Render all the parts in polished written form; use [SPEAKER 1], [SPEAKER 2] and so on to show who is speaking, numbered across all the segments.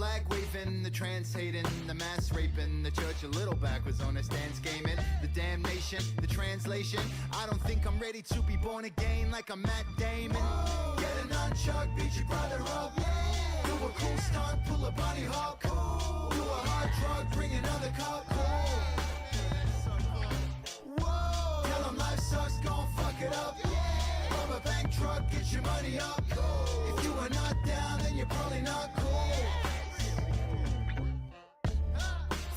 [SPEAKER 1] flag waving, the trans hating, the mass raping, the church a little backwards on their stance gaming, the damnation, the translation. I don't think I'm ready to be born again like I'm Matt Damon. Get a nunchuck, beat your brother up. Do a cool stunt, pull a bunny hop. Do a hard drug, bring another cup. Tell them life sucks, gon' fuck it up. Rob a bank truck, get your money up. If you are not down, then you're probably not cool.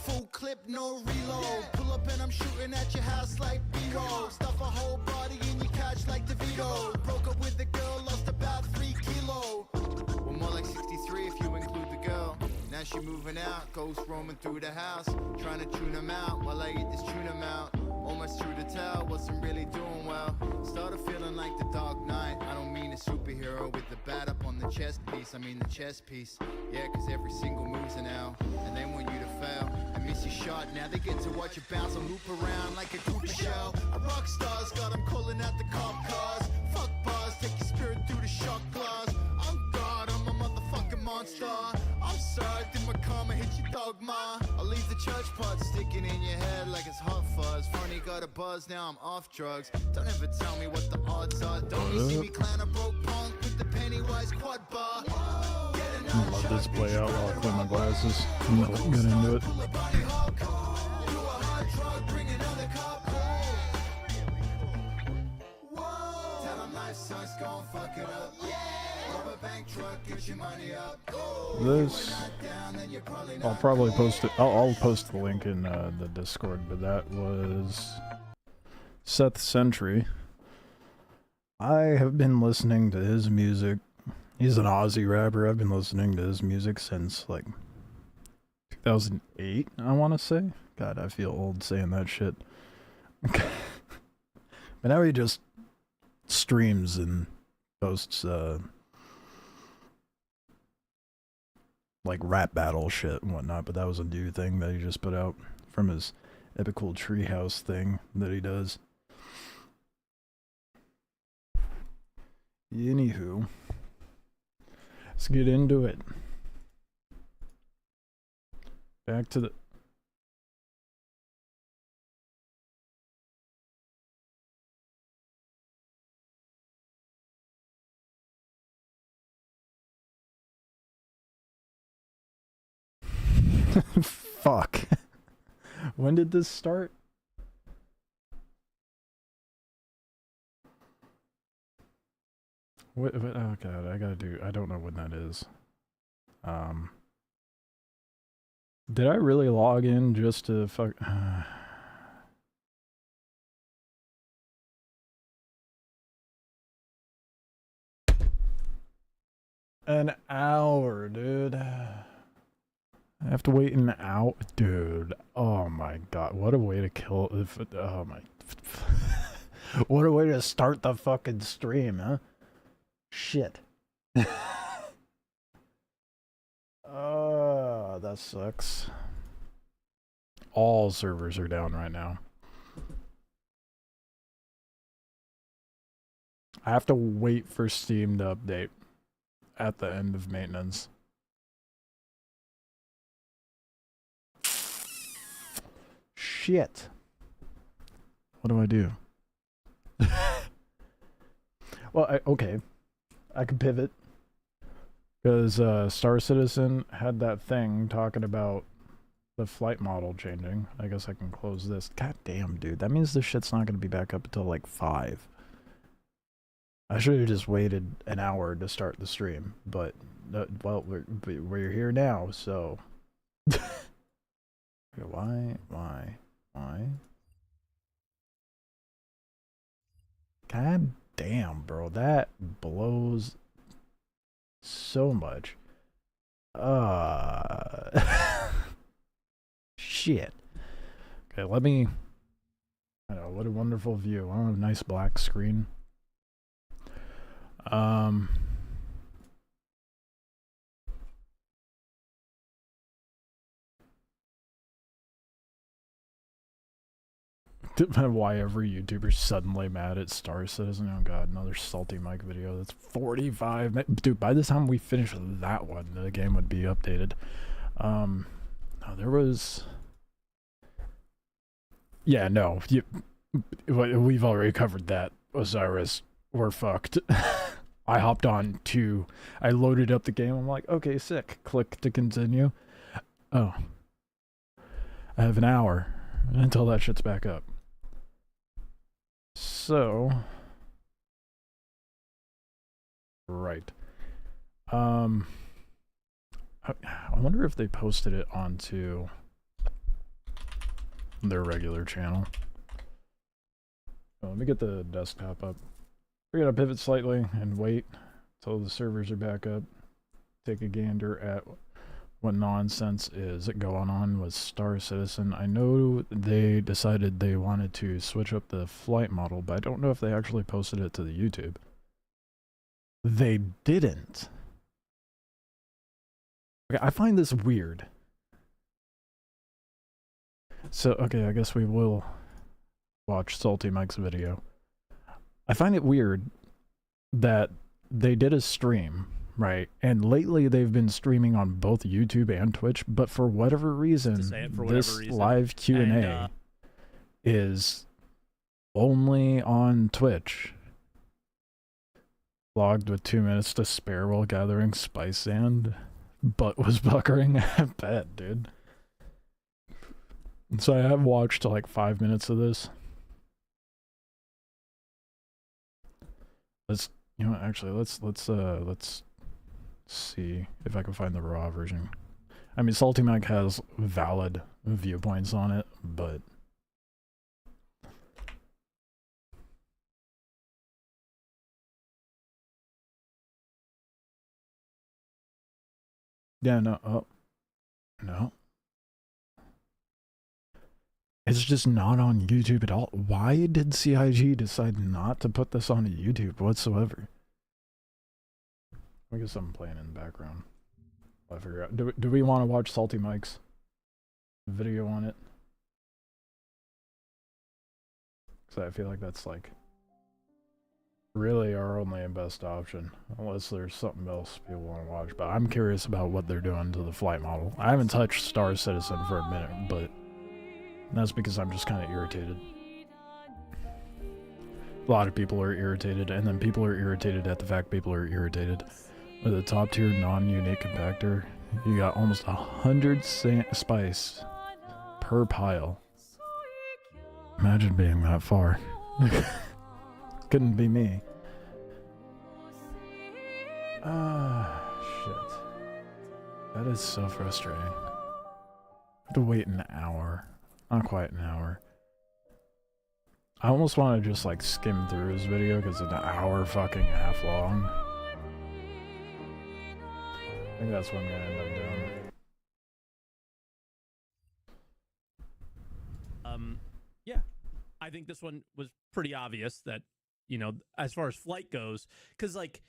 [SPEAKER 1] Full clip, no reload. Pull up and I'm shooting at your house like B-roll. Stuff a whole body in your couch like DeVito. Broke up with the girl, lost about 3 kilos. Well, more like 63 if you include the girl. Now she moving out, ghost roaming through the house, trying to tune him out while I eat this tuna mount. Almost true to tell, wasn't really doing well. Started feeling like the Dark Knight. I don't mean a superhero with the bat up on the chest piece, I mean the chest piece. Yeah, cause every single move's an L, and they want you to fail and miss your shot. Now they get to watch you bounce and loop around like a Cooper shell. A rock star's got them calling out the cop cars. Fuck bars, take your spirit through the shot glass. I'm God, I'm a motherfucking monster. I'm sorry, did my karma hit your dogma? I'll leave the church part sticking in your head like it's hot fuzz. Funny, got a buzz, now I'm off drugs. Don't ever tell me what the odds are. Don't you see me clown a broke punk with the Pennywise quad bar?
[SPEAKER 2] I'm gonna let this play out while I clean my glasses. I'm gonna get into it. This, I'll probably post it. I'll post the link in the Discord, but that was Seth Sentry. I have been listening to his music. He's an Aussie rapper. I've been listening to his music since like 2008, I want to say. God, I feel old saying that shit. But now he just streams and posts like rap battle shit and whatnot, but that was a new thing that he just put out from his Epical Treehouse thing that he does. Anywho, let's get into it. Back to the... Fuck. When did this start? What, oh god, I don't know when that is. Did I really log in just to fuck... An hour, dude. I have to wait an hour, dude. Oh my god, what a way to kill! Oh my, what a way to start the fucking stream, huh? Shit. Oh, that sucks. All servers are down right now. I have to wait for Steam to update at the end of maintenance. Shit. What do I do? Well, okay. I can pivot. Because Star Citizen had that thing talking about the flight model changing. I guess I can close this. God damn, dude. That means this shit's not going to be back up until like 5. I should have just waited an hour to start the stream. But, well, we're here now, so... Why? God damn, bro, that blows so much. Shit. Okay, let me... I know, what a wonderful view. Oh, nice black screen. Why every YouTuber's suddenly mad at Star Citizen. Oh god, another Salty Mike video. That's 45 dude, by the time we finish that one, the game would be updated. Oh, there was... Yeah, no. We've already covered that. Osiris, we're fucked. I hopped on to... I loaded up the game. I'm like, okay, sick. Click to continue. Oh. I have an hour until that shit's back up. So... Right. I wonder if they posted it onto their regular channel. Let me get the desktop up. We're gonna pivot slightly and wait until the servers are back up. Take a gander at what nonsense is going on with Star Citizen. I know they decided they wanted to switch up the flight model, but I don't know if they actually posted it to the YouTube. They didn't. Okay, I find this weird. So, okay, I guess we will watch Salty Mike's video. I find it weird that they did a stream, right? And lately they've been streaming on both YouTube and Twitch, but for whatever reason, this live Q&A is only on Twitch. Logged with 2 minutes to spare while gathering spice sand. Butt was puckering. I bet, dude. So I have watched like 5 minutes of this. Let's, you know, actually, let's see if I can find the raw version. I mean, Salty Mike has valid viewpoints on it, but yeah, no, oh, no. It's just not on YouTube at all. Why did CIG decide not to put this on YouTube whatsoever? I guess I'm playing in the background. I'll figure out. Do we want to watch Salty Mike's video on it? Because I feel like that's like really our only and best option. Unless there's something else people want to watch. But I'm curious about what they're doing to the flight model. I haven't touched Star Citizen for a minute, but that's because I'm just kind of irritated. A lot of people are irritated, and then people are irritated at the fact people are irritated. With a top tier non-unique compactor, you got almost 100 spice per pile. Imagine being that far. Couldn't be me. Shit. That is so frustrating. I have to wait an hour. Not quite an hour. I almost want to just like skim through his video because it's an hour fucking half long. I think that's what I'm gonna end up doing.
[SPEAKER 3] Yeah. I think this one was pretty obvious that, you know, as far as flight goes, because like,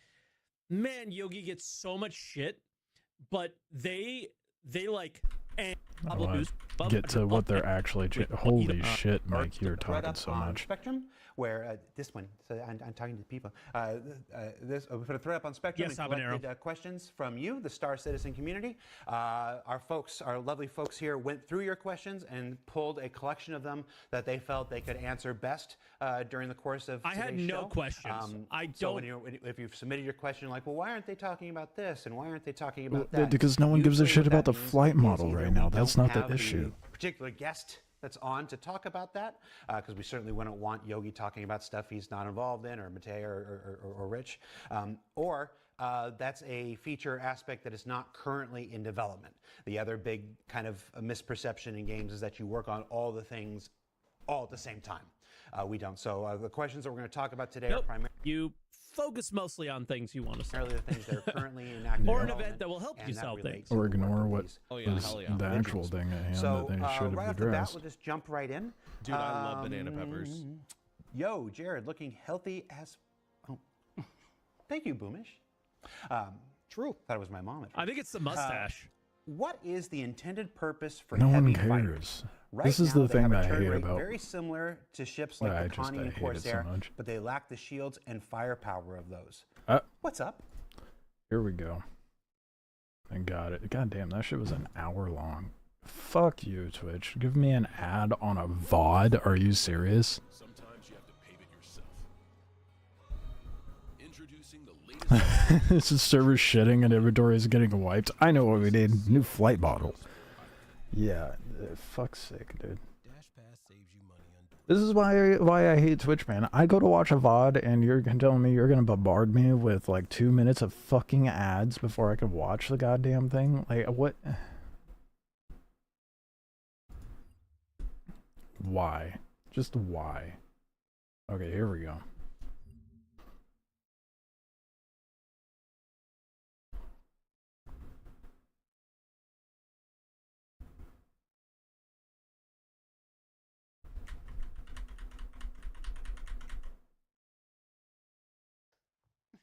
[SPEAKER 3] man, Yogi gets so much shit, but they like, and
[SPEAKER 2] get to what they're actually. Holy shit, Mike, you're talking so much.
[SPEAKER 4] Spectrum, where this one. So I'm talking to people. We put a thread up on Spectrum.
[SPEAKER 3] Yes,
[SPEAKER 4] and collected questions from you, the Star Citizen community. Our lovely folks here, went through your questions and pulled a collection of them that they felt they could answer best during the course of today's show.
[SPEAKER 3] I had no questions.
[SPEAKER 4] So if you've submitted your question, like, well, why aren't they talking about this and why aren't they talking about that?
[SPEAKER 2] Because no one gives a shit about the flight model right now. That's not the issue.
[SPEAKER 4] Particular guest that's on to talk about that, because we certainly wouldn't want Yogi talking about stuff he's not involved in, or Matei or Rich, or that's a feature aspect that is not currently in development. The other big kind of misperception in games is that you work on all the things all at the same time. We don't. So the questions that we're going to talk about today are primarily...
[SPEAKER 3] You focus mostly on things you want to say.
[SPEAKER 4] The things that are currently in active
[SPEAKER 3] or an event that will help you sell things.
[SPEAKER 2] Or ignore what was the actual thing at hand that they should have
[SPEAKER 4] right off the bat, we'll just jump right in.
[SPEAKER 5] Dude, I love banana peppers.
[SPEAKER 4] Yo, Jared, looking healthy as... Oh, thank you, Boomish.
[SPEAKER 5] True.
[SPEAKER 4] Thought it was my mom.
[SPEAKER 3] I think it's the mustache.
[SPEAKER 4] what is the intended purpose for
[SPEAKER 2] No one
[SPEAKER 4] heavy
[SPEAKER 2] cares.
[SPEAKER 4] fighters? Right
[SPEAKER 2] This is
[SPEAKER 4] now,
[SPEAKER 2] the
[SPEAKER 4] they
[SPEAKER 2] thing
[SPEAKER 4] have a
[SPEAKER 2] that I
[SPEAKER 4] turn
[SPEAKER 2] hate
[SPEAKER 4] rate
[SPEAKER 2] about.
[SPEAKER 4] very similar to ships like
[SPEAKER 2] I
[SPEAKER 4] the
[SPEAKER 2] just
[SPEAKER 4] Connie and
[SPEAKER 2] hate it so
[SPEAKER 4] Corsair,
[SPEAKER 2] much.
[SPEAKER 4] but they lack the shields and firepower of those. What's up?
[SPEAKER 2] Here we go. I got it. God damn, that shit was an hour long. Fuck you, Twitch. Give me an ad on a VOD? Are you serious?
[SPEAKER 5] Sometimes you have to pave it yourself. Introducing the latest
[SPEAKER 2] This is server shitting and inventory is getting wiped. I know what we need. New flight model. Yeah, fuck's sake, dude. This is why I hate Twitch, man. I go to watch a VOD and you're telling me you're gonna bombard me with like 2 minutes of fucking ads before I can watch the goddamn thing? Like, what? Why? Just why? Okay, here we go.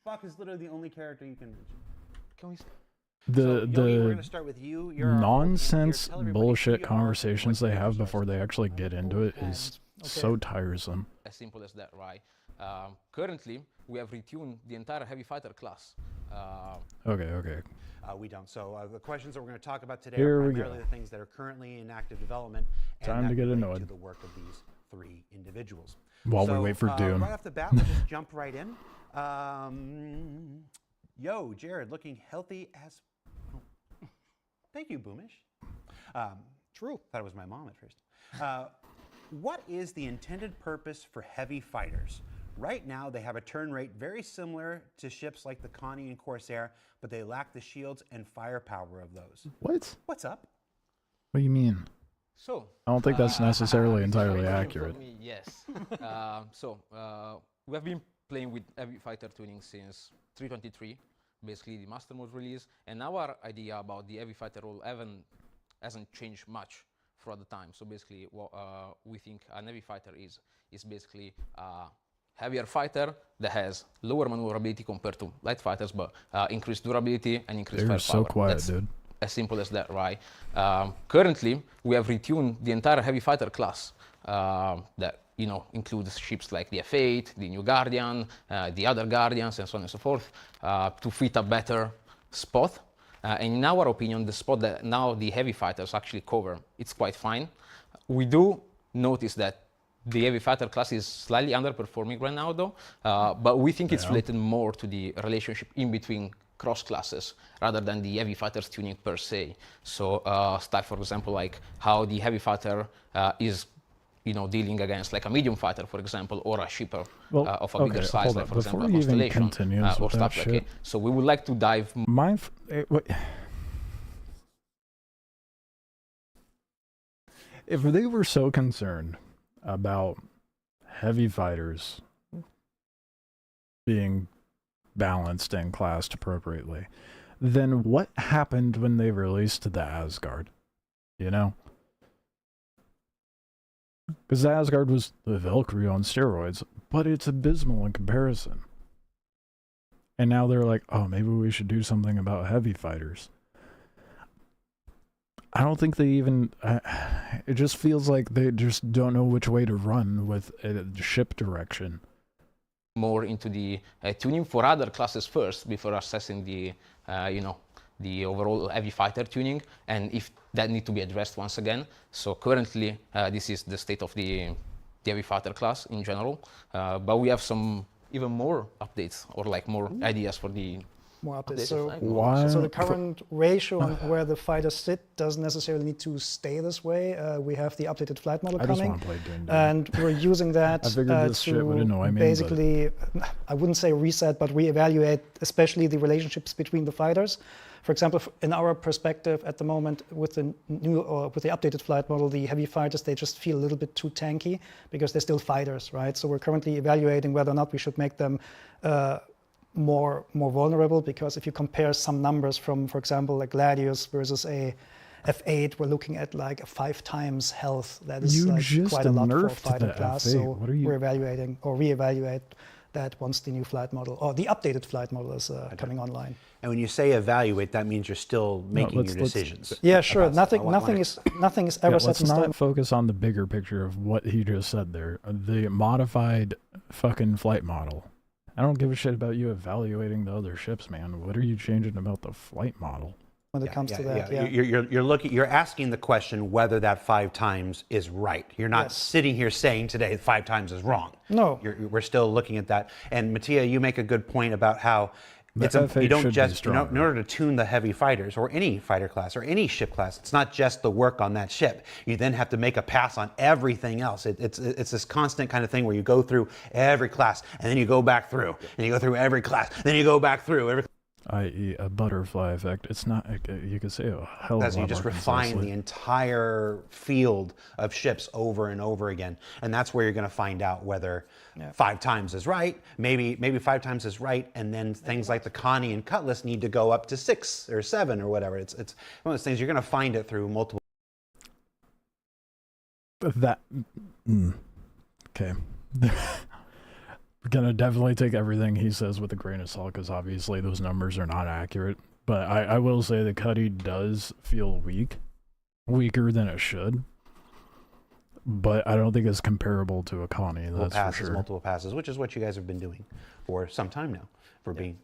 [SPEAKER 4] Fuck is literally the only character you can mention. Can we?
[SPEAKER 2] The
[SPEAKER 4] Yogi, we're gonna start with you. You're our
[SPEAKER 2] nonsense
[SPEAKER 4] tell everybody who
[SPEAKER 2] bullshit
[SPEAKER 4] you are,
[SPEAKER 2] conversations
[SPEAKER 4] what
[SPEAKER 2] they
[SPEAKER 4] your
[SPEAKER 2] have
[SPEAKER 4] views are.
[SPEAKER 2] before they actually get into it is so tiresome.
[SPEAKER 6] As simple as that, right? Currently, we have retuned the entire heavy fighter class.
[SPEAKER 2] Okay.
[SPEAKER 4] We don't. So the questions that we're going to talk about today
[SPEAKER 2] Here
[SPEAKER 4] are
[SPEAKER 2] we
[SPEAKER 4] primarily
[SPEAKER 2] go.
[SPEAKER 4] the things that are currently in active development and
[SPEAKER 2] Time to
[SPEAKER 4] that
[SPEAKER 2] get
[SPEAKER 4] relate
[SPEAKER 2] annoyed.
[SPEAKER 4] to the work of these three individuals.
[SPEAKER 2] While we
[SPEAKER 4] So,
[SPEAKER 2] wait for Dune.
[SPEAKER 4] right off the bat, we'll just jump right in. Yo, Jared, looking healthy as... Oh. Thank you, Boomish. True. Thought it was my mom at first. What is the intended purpose for heavy fighters? Right now, they have a turn rate very similar to ships like the Connie and Corsair, but they lack the shields and firepower of those.
[SPEAKER 2] What?
[SPEAKER 4] What's up?
[SPEAKER 2] What do you mean?
[SPEAKER 6] So
[SPEAKER 2] I don't think that's necessarily entirely
[SPEAKER 6] for
[SPEAKER 2] accurate.
[SPEAKER 6] me, yes. We have been playing with heavy fighter tuning since 3.23, basically the master mode release, and our idea about the heavy fighter role hasn't changed much throughout the time. So basically, what we think an heavy fighter is basically a heavier fighter that has lower maneuverability compared to light fighters, but increased durability and increased
[SPEAKER 2] They're
[SPEAKER 6] firepower.
[SPEAKER 2] so quiet,
[SPEAKER 6] That's
[SPEAKER 2] dude.
[SPEAKER 6] as simple as that, right? Currently, we have retuned the entire heavy fighter class that includes ships like the F8, the New Guardian, the other Guardians, and so on and so forth, to fit a better spot. And in our opinion, the spot that now the heavy fighters actually cover, it's quite fine. We do notice that the heavy fighter class is slightly underperforming right now, though, but we think it's related more to the relationship in between cross classes rather than the heavy fighters tuning per se. So, stuff, for example, like how the heavy fighter is dealing against like a medium fighter, for example, or a shipper of a bigger size, like for example, a Constellation or stuff like that. So we would like to dive.
[SPEAKER 2] If they were so concerned about heavy fighters being balanced and classed appropriately, then what happened when they released the Asgard? Because the Asgard was the Valkyrie on steroids, but it's abysmal in comparison. And now they're like, oh, maybe we should do something about heavy fighters. I don't think they even... it just feels like they just don't know which way to run with ship direction.
[SPEAKER 6] More into the tuning for other classes first before assessing the the overall heavy fighter tuning, and if that need to be addressed once again. So currently this is the state of the heavy fighter class in general, but we have some even more updates or like more ideas for the
[SPEAKER 7] more updates. So the current ratio on where the fighters sit doesn't necessarily need to stay this way. We have the updated flight model coming,
[SPEAKER 2] want to play Dune,
[SPEAKER 7] and we're using that
[SPEAKER 2] to
[SPEAKER 7] basically, I wouldn't say reset, but reevaluate, especially the relationships between the fighters. For example, in our perspective at the moment, with the new or with the updated flight model, the heavy fighters, they just feel a little bit too tanky because they're still fighters, right? So we're currently evaluating whether or not we should make them more vulnerable, because if you compare some numbers from, for example, like Gladius versus a F8, we're looking at like a 5 times health. That is quite a lot for a fighter class. So we're evaluating or reevaluate that once the new flight model or the updated flight model is coming online.
[SPEAKER 4] And when you say evaluate, that means you're still making your
[SPEAKER 2] let's-
[SPEAKER 4] decisions.
[SPEAKER 7] Yeah, sure.
[SPEAKER 4] about stuff.
[SPEAKER 7] Nothing is ever set
[SPEAKER 2] let's
[SPEAKER 7] in
[SPEAKER 2] not
[SPEAKER 7] stone.
[SPEAKER 2] focus on the bigger picture of what he just said there. The modified fucking flight model. I don't give a shit about you evaluating the other ships, man. What are you changing about the flight model?
[SPEAKER 7] When it comes to that, yeah.
[SPEAKER 4] You're asking the question whether that 5 times is right. You're not
[SPEAKER 7] Yes.
[SPEAKER 4] sitting here saying today 5 times is wrong.
[SPEAKER 7] No.
[SPEAKER 4] We're still looking at that. And Mattia, you make a good point about how
[SPEAKER 2] The F8
[SPEAKER 4] you don't
[SPEAKER 2] should be
[SPEAKER 4] just in
[SPEAKER 2] stronger.
[SPEAKER 4] order to tune the heavy fighters or any fighter class or any ship class, it's not just the work on that ship. You then have to make a pass on everything else. It's this constant kind of thing where you go through every class and then you go back through and you go through every class, then you go back through every.
[SPEAKER 2] I.e. a butterfly effect. It's not, you could say a hell of a
[SPEAKER 4] As
[SPEAKER 2] lot
[SPEAKER 4] you just
[SPEAKER 2] more
[SPEAKER 4] refine
[SPEAKER 2] concisely.
[SPEAKER 4] the entire field of ships over and over again, and that's where you're going to find out whether 5 times is right. Maybe 5 times is right, and then things like the Connie and Cutlass need to go up to 6 or 7 or whatever. It's one of those things you're going to find it through multiple.
[SPEAKER 2] That, okay. We're gonna definitely take everything he says with a grain of salt, because obviously those numbers are not accurate. But I will say the Cuddy does feel weaker than it should. But I don't think it's comparable to a Connie, that's for sure.
[SPEAKER 4] Multiple passes, which is what you guys have been doing for some time now, for being,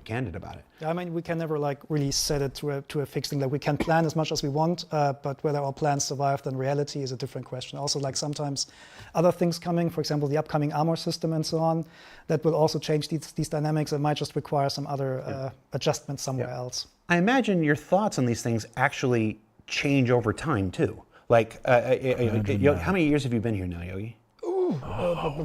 [SPEAKER 4] candid about it.
[SPEAKER 7] I mean, we can never like really set it to a fixed thing. Like we can plan as much as we want, but whether our plans survive then reality is a different question. Also, like sometimes other things coming, for example, the upcoming armor system and so on, that will also change these dynamics. It might just require some other adjustments somewhere else.
[SPEAKER 4] I imagine your thoughts on these things actually change over time too. Like, how many years have you been here now, Yogi?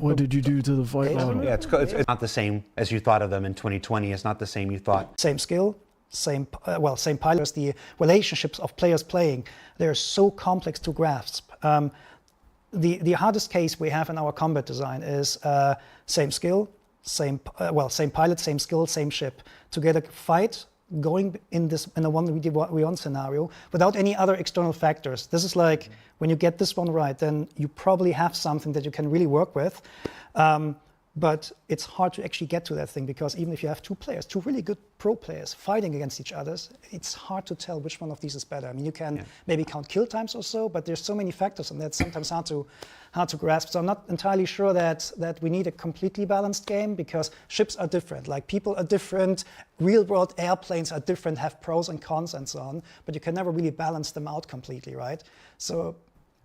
[SPEAKER 2] What did you do to the flight model?
[SPEAKER 4] Yeah, it's not the same as you thought of them in 2020. It's not the same you thought.
[SPEAKER 7] Same skill, same pilots. The relationships of players playing, they're so complex to grasp. The hardest case we have in our combat design is same skill, same pilot, same skill, same ship. Together fight, going in a 1v1 scenario without any other external factors. This is like when you get this one right, then you probably have something that you can really work with. But it's hard to actually get to that thing, because even if you have 2 players, 2 really good pro players fighting against each other, it's hard to tell which one of these is better. I mean, you can maybe count kill times or so, but there's so many factors, and that's sometimes hard to grasp. So I'm not entirely sure that we need a completely balanced game, because ships are different. Like people are different, real-world airplanes are different, have pros and cons and so on, but you can never really balance them out completely, right? So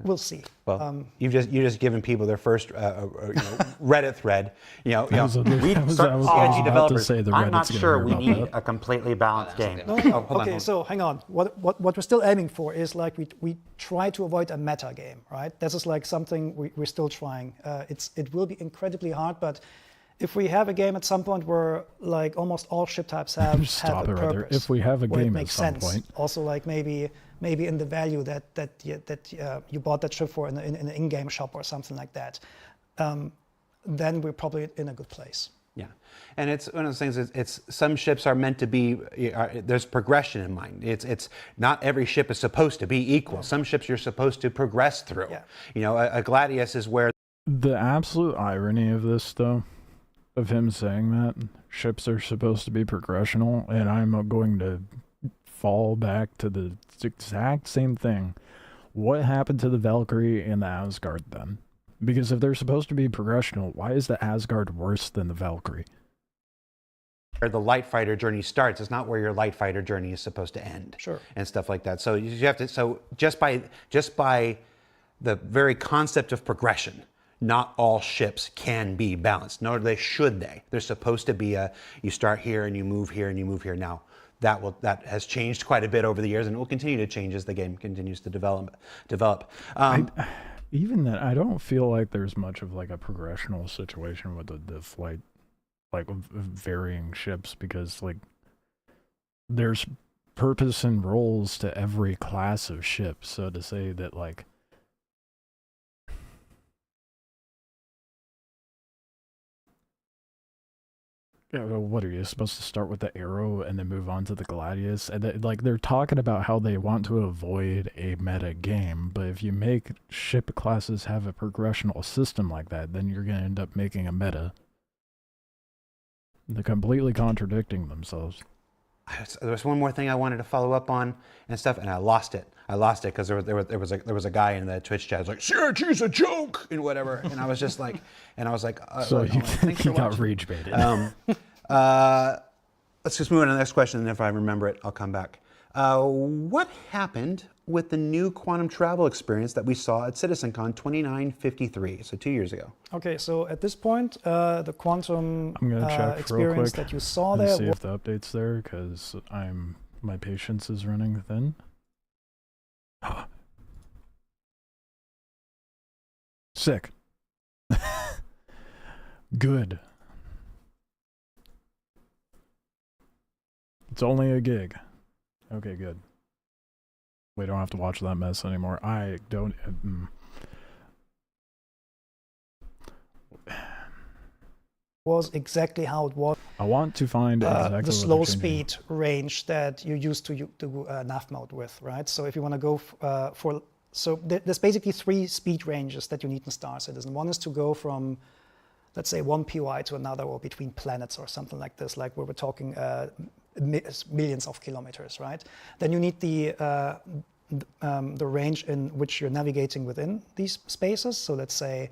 [SPEAKER 7] we'll see.
[SPEAKER 4] Well, you've just given people their first Reddit thread.
[SPEAKER 2] I was about
[SPEAKER 4] developers.
[SPEAKER 2] to say the
[SPEAKER 4] I'm not
[SPEAKER 2] Reddit's gonna
[SPEAKER 4] sure
[SPEAKER 2] hear
[SPEAKER 4] we
[SPEAKER 2] about
[SPEAKER 4] need
[SPEAKER 2] that.
[SPEAKER 4] a completely balanced game.
[SPEAKER 7] No,
[SPEAKER 4] hold
[SPEAKER 7] okay,
[SPEAKER 4] on.
[SPEAKER 7] so hang on. What we're still aiming for is like we try to avoid a meta game, right? This is like something we're still trying. It will be incredibly hard, but if we have a game at some point where like almost all ship types have a
[SPEAKER 2] Stop it right there.
[SPEAKER 7] purpose,
[SPEAKER 2] If we have a
[SPEAKER 7] where it
[SPEAKER 2] game at
[SPEAKER 7] makes
[SPEAKER 2] some
[SPEAKER 7] sense.
[SPEAKER 2] point.
[SPEAKER 7] Also, like maybe in the value that you bought that ship for in an in-game shop or something like that, then we're probably in a good place.
[SPEAKER 4] Yeah, and it's one of those things. It's some ships are meant to be. There's progression in mind. It's not every ship is supposed to be equal. Some ships you're supposed to progress through.
[SPEAKER 7] Yeah.
[SPEAKER 4] A Gladius is where
[SPEAKER 2] The absolute irony of this, though, of him saying that ships are supposed to be progressional, and I'm going to fall back to the exact same thing. What happened to the Valkyrie and the Asgard then? Because if they're supposed to be progressional, why is the Asgard worse than the Valkyrie?
[SPEAKER 4] where the light fighter journey starts. It's not where your light fighter journey is supposed to end.
[SPEAKER 7] Sure.
[SPEAKER 4] And stuff like that. So you have to. So just by the very concept of progression, not all ships can be balanced, nor should they. They're supposed to be you start here and you move here and you move here. Now that has changed quite a bit over the years, and it will continue to change as the game continues to develop.
[SPEAKER 2] Even that, I don't feel like there's much of like a progressional situation with the flight, like varying ships, because like there's purpose and roles to every class of ship. So to say that like what are you supposed to start with the Arrow and then move on to the Gladius? And like they're talking about how they want to avoid a meta game, but if you make ship classes have a progressional system like that, then you're going to end up making a meta. They're completely contradicting themselves.
[SPEAKER 4] There was one more thing I wanted to follow up on and stuff, and I lost it. I lost it because there was a guy in the Twitch chat who's like, "CRG's a joke" and whatever, and I was just like,
[SPEAKER 2] So you,
[SPEAKER 4] thanks for
[SPEAKER 2] you got
[SPEAKER 4] watching.
[SPEAKER 2] rage baited.
[SPEAKER 4] Let's just move on to the next question, and if I remember it, I'll come back. What happened with the new quantum travel experience that we saw at CitizenCon 2953, so 2 years ago?
[SPEAKER 7] Okay, so at this point, the quantum
[SPEAKER 2] I'm gonna check real
[SPEAKER 7] experience
[SPEAKER 2] quick
[SPEAKER 7] that you saw
[SPEAKER 2] and
[SPEAKER 7] there
[SPEAKER 2] see if the update's there, because my patience is running thin. Sick. Good. It's only a gig. Okay, good. We don't have to watch that mess anymore. I don't.
[SPEAKER 7] was exactly how it was.
[SPEAKER 2] I want to find exactly
[SPEAKER 7] The
[SPEAKER 2] what
[SPEAKER 7] slow
[SPEAKER 2] they're changing.
[SPEAKER 7] speed range that you used to do nav mode with, right? So if you want to go there's basically 3 speed ranges that you need in Star Citizen. One is to go from, let's say, one POI to another, or between planets or something like this, like where we're talking millions of kilometers, right? Then you need the range in which you're navigating within these spaces. So let's say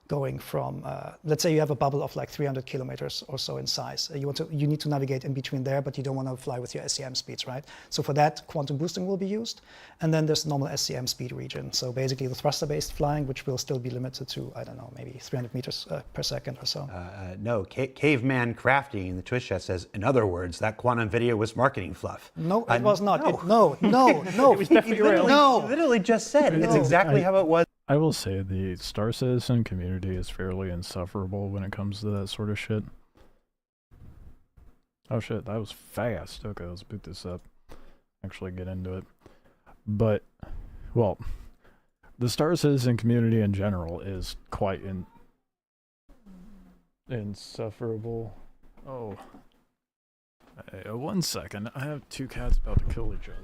[SPEAKER 7] going from, let's say you have a bubble of like 300 kilometers or so in size. You need to navigate in between there, but you don't want to fly with your SCM speeds, right? So for that, quantum boosting will be used. And then there's normal SCM speed region. So basically the thruster-based flying, which will still be limited to, I don't know, maybe 300 meters per second or so.
[SPEAKER 4] No, Caveman Crafty in the Twitch chat says, in other words, that quantum video was marketing fluff.
[SPEAKER 7] No, it was not.
[SPEAKER 4] No.
[SPEAKER 7] No.
[SPEAKER 4] It was definitely real. No. Literally just said. It's exactly how it was.
[SPEAKER 2] I will say the Star Citizen community is fairly insufferable when it comes to that sort of shit. Oh shit, that was fast. Okay, let's boot this up. Actually get into it. But, well, the Star Citizen community in general is quite insufferable. Oh. Hey, 1 second. I have 2 cats about to kill each other.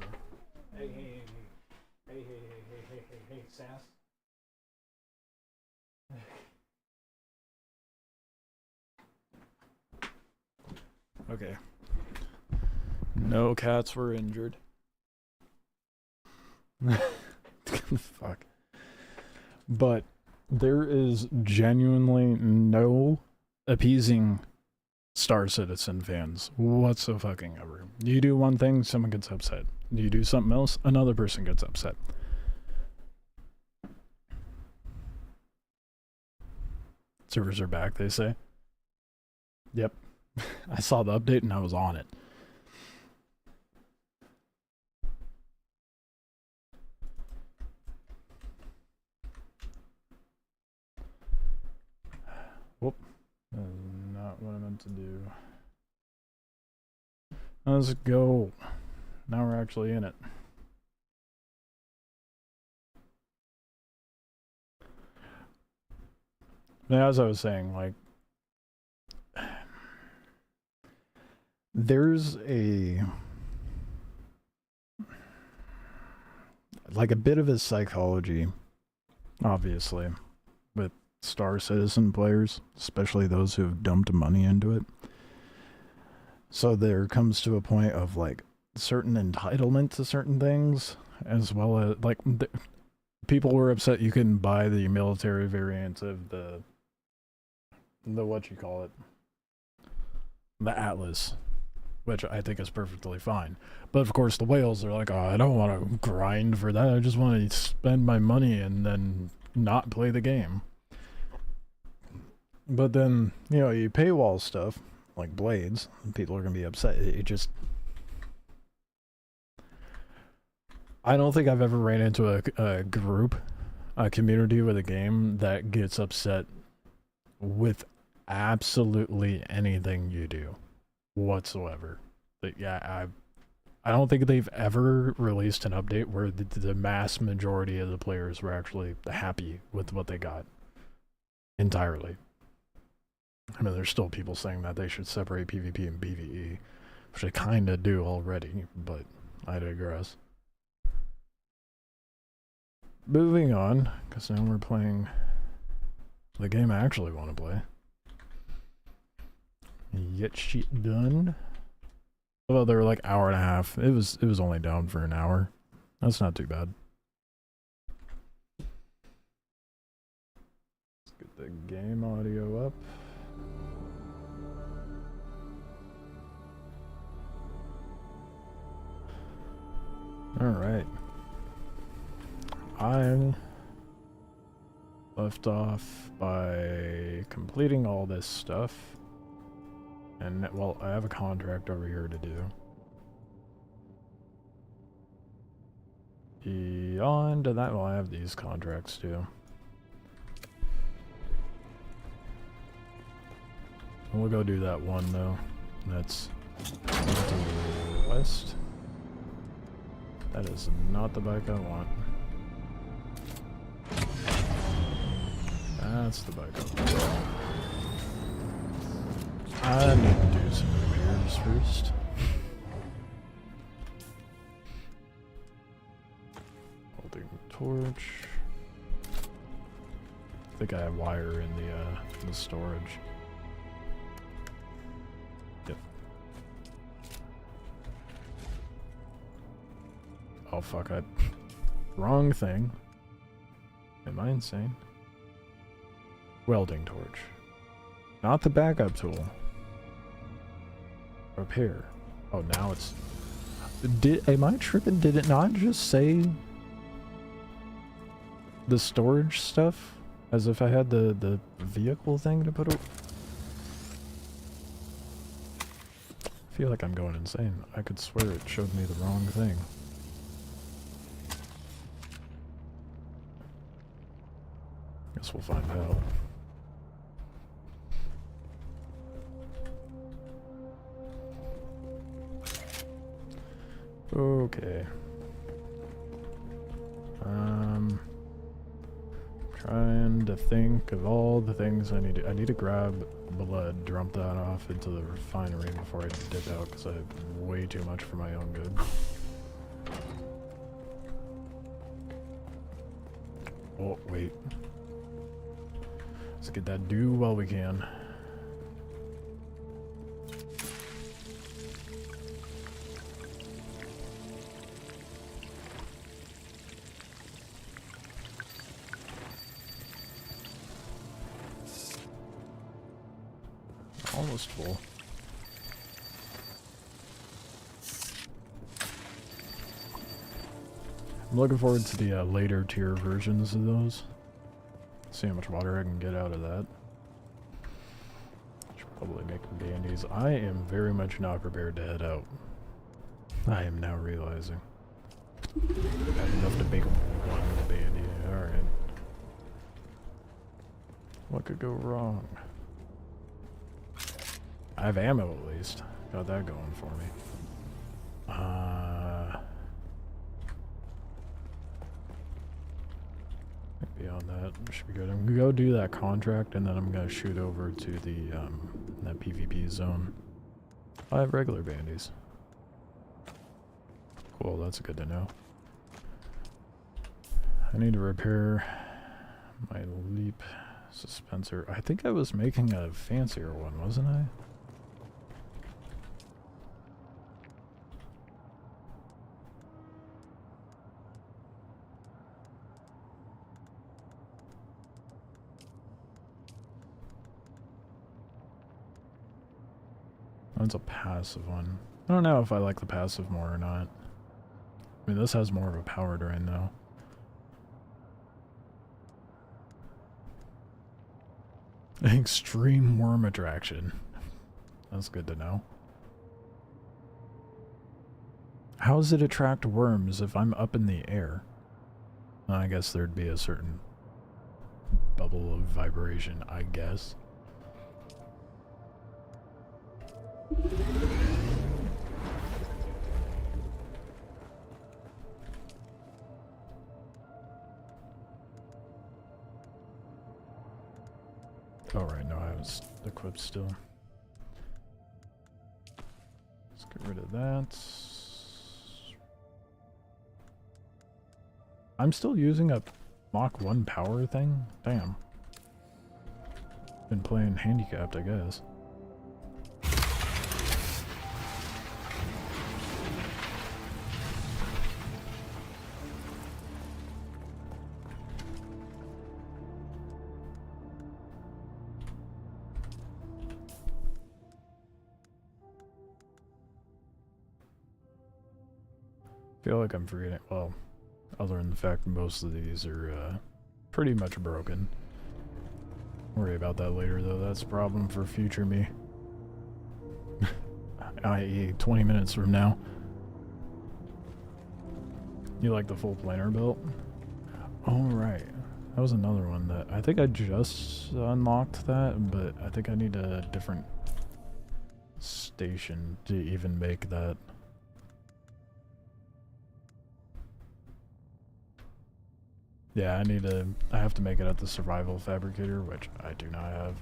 [SPEAKER 2] Hey, Sass. Okay. No cats were injured. Fuck. But there is genuinely no appeasing Star Citizen fans whatsoever. You do one thing, someone gets upset. You do something else, another person gets upset. Servers are back, they say. Yep. I saw the update and I was on it. Whoop. That's not what I meant to do. Let's go. Now we're actually in it. Now, as I was saying, like, there's a bit of a psychology, obviously, with Star Citizen players, especially those who have dumped money into it. So there comes to a point of like certain entitlement to certain things, as well as like people were upset you couldn't buy the military variant of the what you call it, the Atlas, which I think is perfectly fine. But of course the whales are like, oh, I don't want to grind for that. I just want to spend my money and then not play the game. But then, you know, you paywall stuff like Blades, and people are going to be upset. It just... I don't think I've ever ran into a group, a community with a game that gets upset with absolutely anything you do whatsoever. But yeah, I don't think they've ever released an update where the mass majority of the players were actually happy with what they got entirely. I mean, there's still people saying that they should separate PvP and PvE, which I kind of do already, but I digress. Moving on, because now we're playing the game I actually want to play. Get shit done. Although they were like hour and a half. It was only down for an hour. That's not too bad. Let's get the game audio up. Alright. I left off by completing all this stuff. And, well, I have a contract over here to do. Beyond that, well, I have these contracts too. We'll go do that one though. That's to the west. That is not the bike I want. That's the bike I want. I need to do some repairs first. Holding torch. I think I have wire in the storage. Yep. Oh fuck, wrong thing. Am I insane? Welding torch. Not the backup tool. Repair. Oh, now it's... Am I tripping? Did it not just say the storage stuff? As if I had the vehicle thing to put it? I feel like I'm going insane. I could swear it showed me the wrong thing. Guess we'll find out. Okay. Trying to think of all the things I need to... I need to grab blood, dump that off into the refinery before I dip out, because I have way too much for my own good. Oh, wait. Let's get that due while we can. Almost full. I'm looking forward to the later tier versions of those. See how much water I can get out of that. Should probably make bandies. I am very much not prepared to head out. I am now realizing. I had enough to make one bandy. Alright. What could go wrong? I have ammo at least. Got that going for me. Beyond that, should be good. I'm gonna go do that contract and then I'm gonna shoot over to the that PvP zone. I have regular bandies. Cool, that's good to know. I need to repair my leap suspensor. I think I was making a fancier one, wasn't I? That's a passive one. I don't know if I like the passive more or not. I mean, this has more of a power drain though. Extreme worm attraction. That's good to know. How does it attract worms if I'm up in the air? I guess there'd be a certain bubble of vibration, I guess. Oh right, no, I was equipped still. Let's get rid of that. I'm still using a Mach 1 power thing? Damn. Been playing handicapped, I guess. feel like I'm forgetting. Well, other than the fact that most of these are pretty much broken. Worry about that later, though. That's a problem for future me. I.e., 20 minutes from now. You like the full planar belt? Alright. That was another one that I think I just unlocked that, but I think I need a different station to even make that. Yeah, I have to make it at the survival fabricator, which I do not have.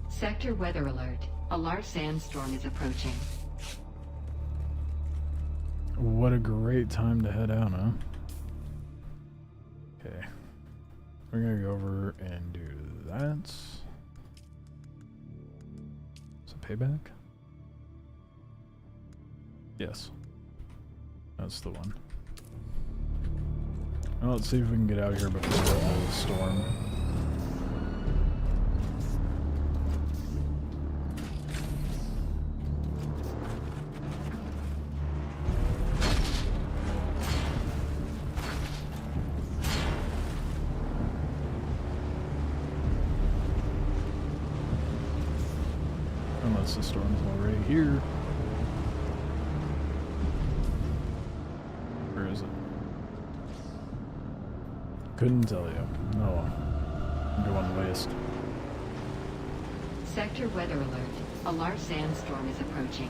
[SPEAKER 8] Sector weather alert. A large sandstorm is approaching.
[SPEAKER 2] What a great time to head out, huh? Okay. We're gonna go over and do that. Is it payback? Yes. That's the one. Well, let's see if we can get out here before the storm. Unless the storm's already here. Where is it? Couldn't tell you. No. I'm going west.
[SPEAKER 8] Sector weather alert. A large sandstorm is approaching.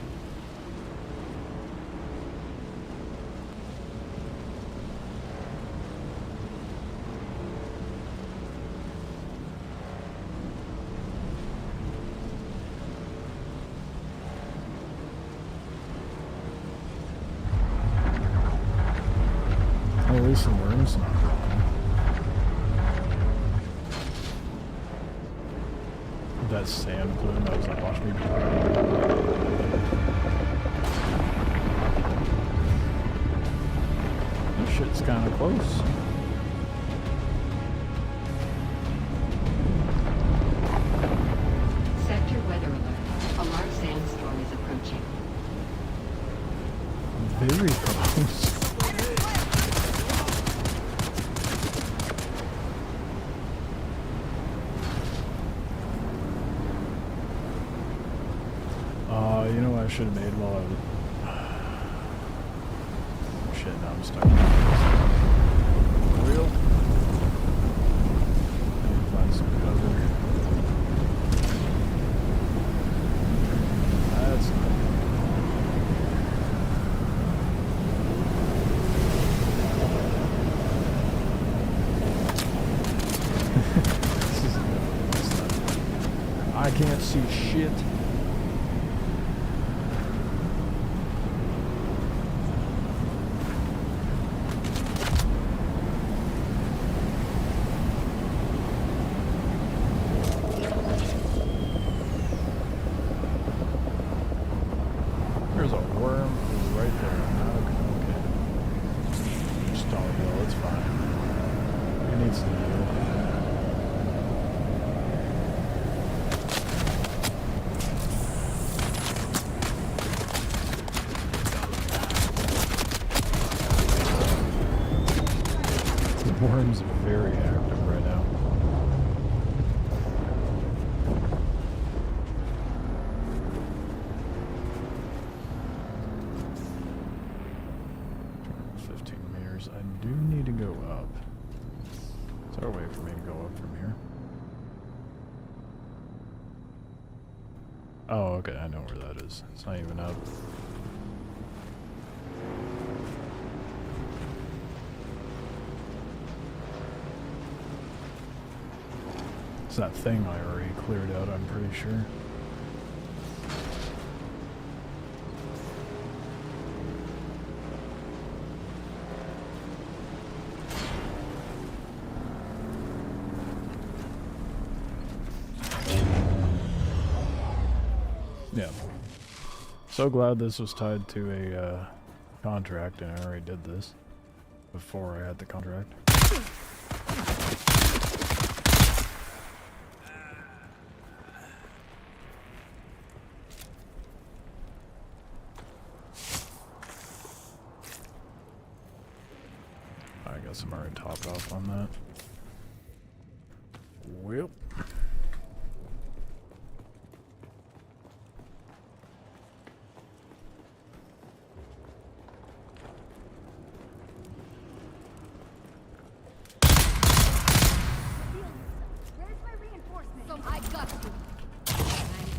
[SPEAKER 2] At least the worm's not wrong. That sand plume that was like, watch me. This shit's kind of close.
[SPEAKER 8] Sector weather alert. A large sandstorm is approaching.
[SPEAKER 2] Very close. You know what I should have made while I was... Shit, now I'm stuck. For real? I need to find some cover. That's not This is I can't see shit. There's a worm right there. Okay. Just don't heal, it's fine. He needs to heal. The worm's very active right now. I do need to go up. Is there a way for me to go up from here? Oh, okay, I know where that is. It's not even up. It's that thing I already cleared out, I'm pretty sure. Yeah. So glad this was tied to a contract, and I already did this before I had the contract. I guess I'm already topped off on that. Well.
[SPEAKER 9] Where's my reinforcement? So I got you.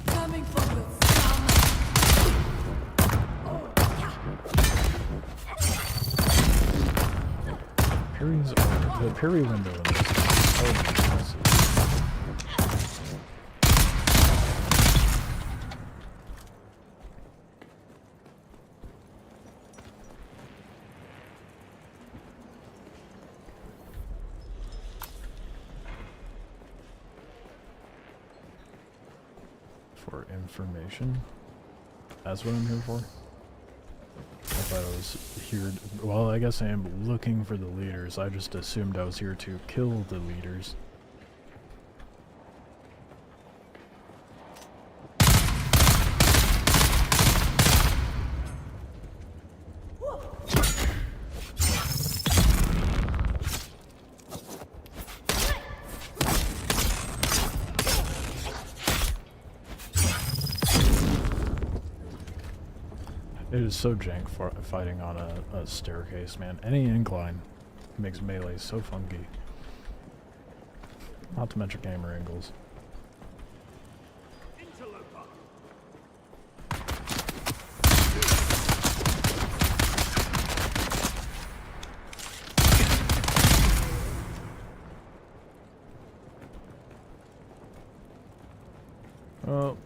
[SPEAKER 9] Coming for you, scum.
[SPEAKER 2] The parry window in this is so massive. For information. That's what I'm here for. I thought I was here. Well, I guess I am looking for the leaders. I just assumed I was here to kill the leaders. It is so jank fighting on a staircase, man. Any incline makes melee so funky. Not to mention camera angles. Well,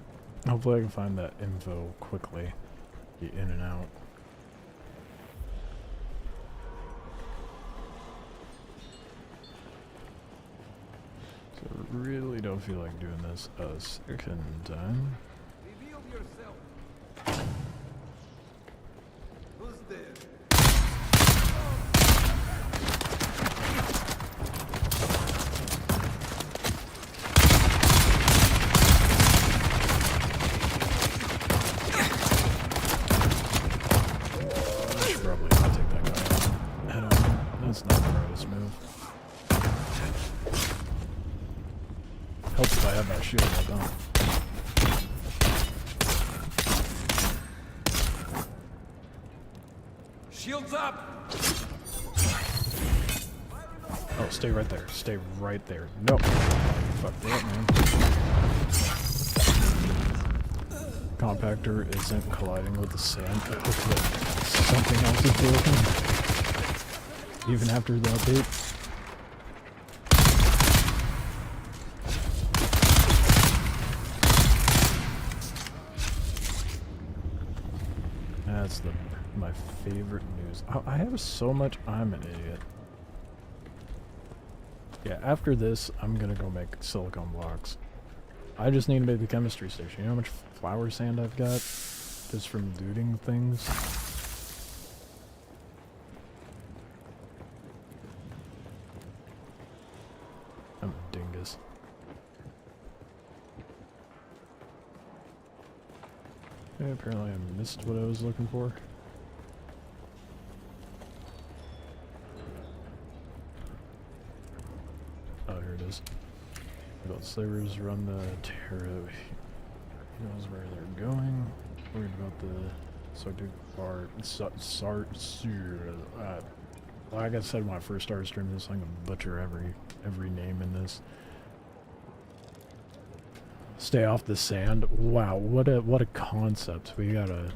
[SPEAKER 2] hopefully I can find that info quickly. Get in and out. So I really don't feel like doing this a second time.
[SPEAKER 10] Reveal yourself. Who's there?
[SPEAKER 2] That's not the brightest move. Helps if I have that shield, I don't.
[SPEAKER 10] Shields up!
[SPEAKER 2] Oh, stay right there. Stay right there. No. Fuck that, man. Compactor isn't colliding with the sand. Hopefully something else is broken. Even after the update. That's my favorite news. Oh, I have so much. I'm an idiot. Yeah, after this, I'm gonna go make silicone blocks. I just need to make the chemistry station. You know how much flower sand I've got? Just from looting things? I'm a dingus. Okay, apparently I missed what I was looking for. Oh, here it is. About slavers run the tarot. He knows where they're going. Worried about the like I said when I first started streaming this, I'm gonna butcher every name in this. Stay off the sand. Wow, what a concept. We got a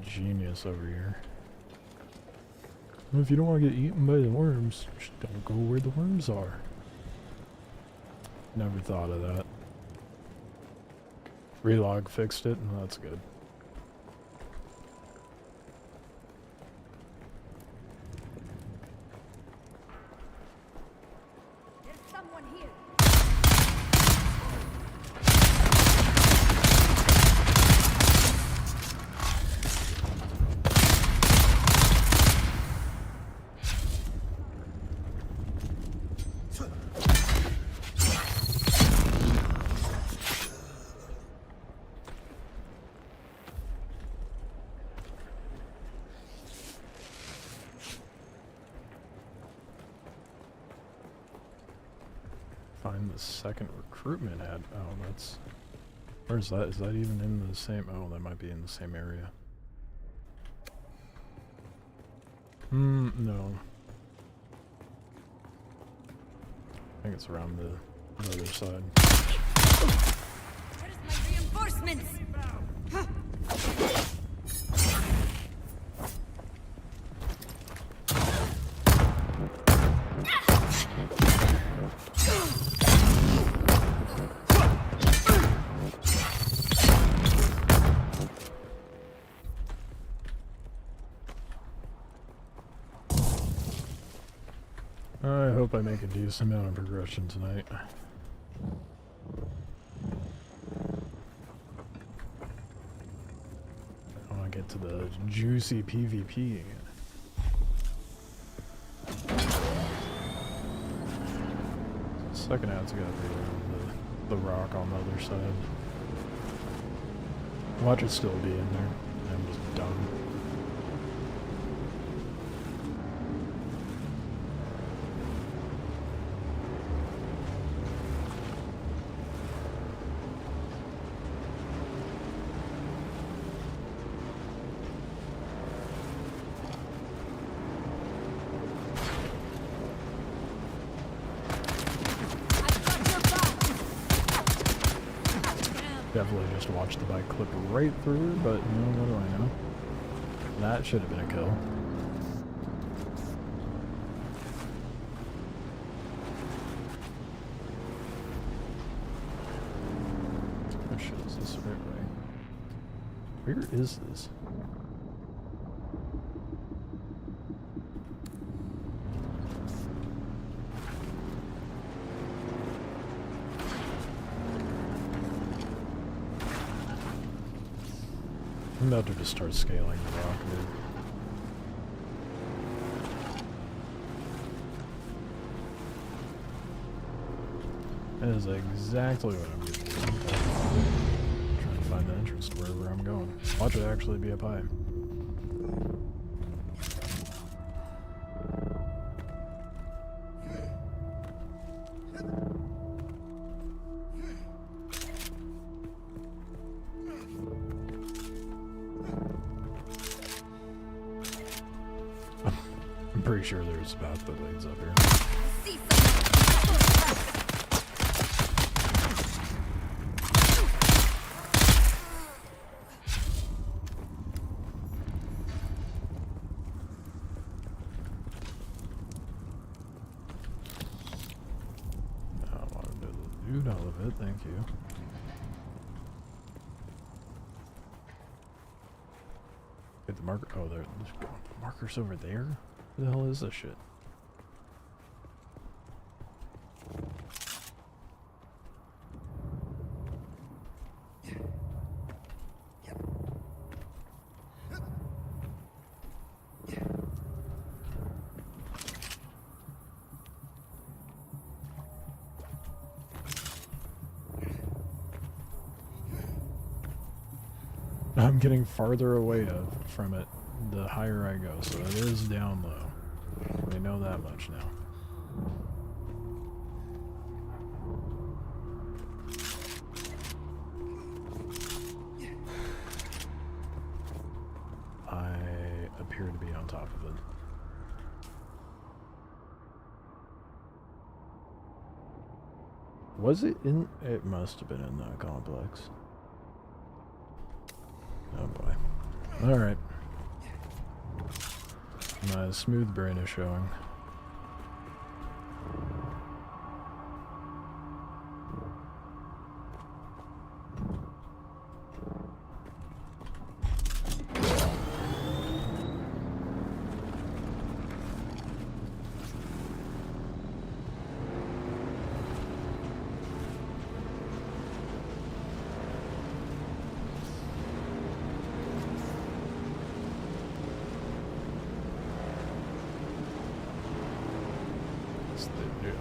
[SPEAKER 2] genius over here. Well, if you don't want to get eaten by the worms, just don't go where the worms are. Never thought of that. Relog fixed it, and that's good.
[SPEAKER 9] There's someone here.
[SPEAKER 2] find the second recruitment ad. Oh, that's... Where's that? Is that even in the same... Oh, that might be in the same area. No. I think it's around the other side.
[SPEAKER 9] Where's my reinforcements?
[SPEAKER 2] I hope I make a decent amount of progression tonight. I want to get to the juicy PvP. Second ad's gotta be around the rock on the other side. Watch it still be in there. I'm just dumb. Definitely just watched the bike clip right through, but you know, what do I know? That should have been a kill. Oh shit, is this the right way? Where is this? I'm about to just start scaling the rock, dude. That is exactly what I'm doing. Trying to find the entrance to wherever I'm going. Watch it actually be up high. I'm pretty sure there's a path that leads up here. I want to do all of it, thank you. Get the marker. Oh, there's markers over there? Who the hell is this shit? I'm getting farther away from it the higher I go, so it is down low. We know that much now. I appear to be on top of it. Was it in? It must have been in the complex. Oh boy. Alright. My smooth brain is showing.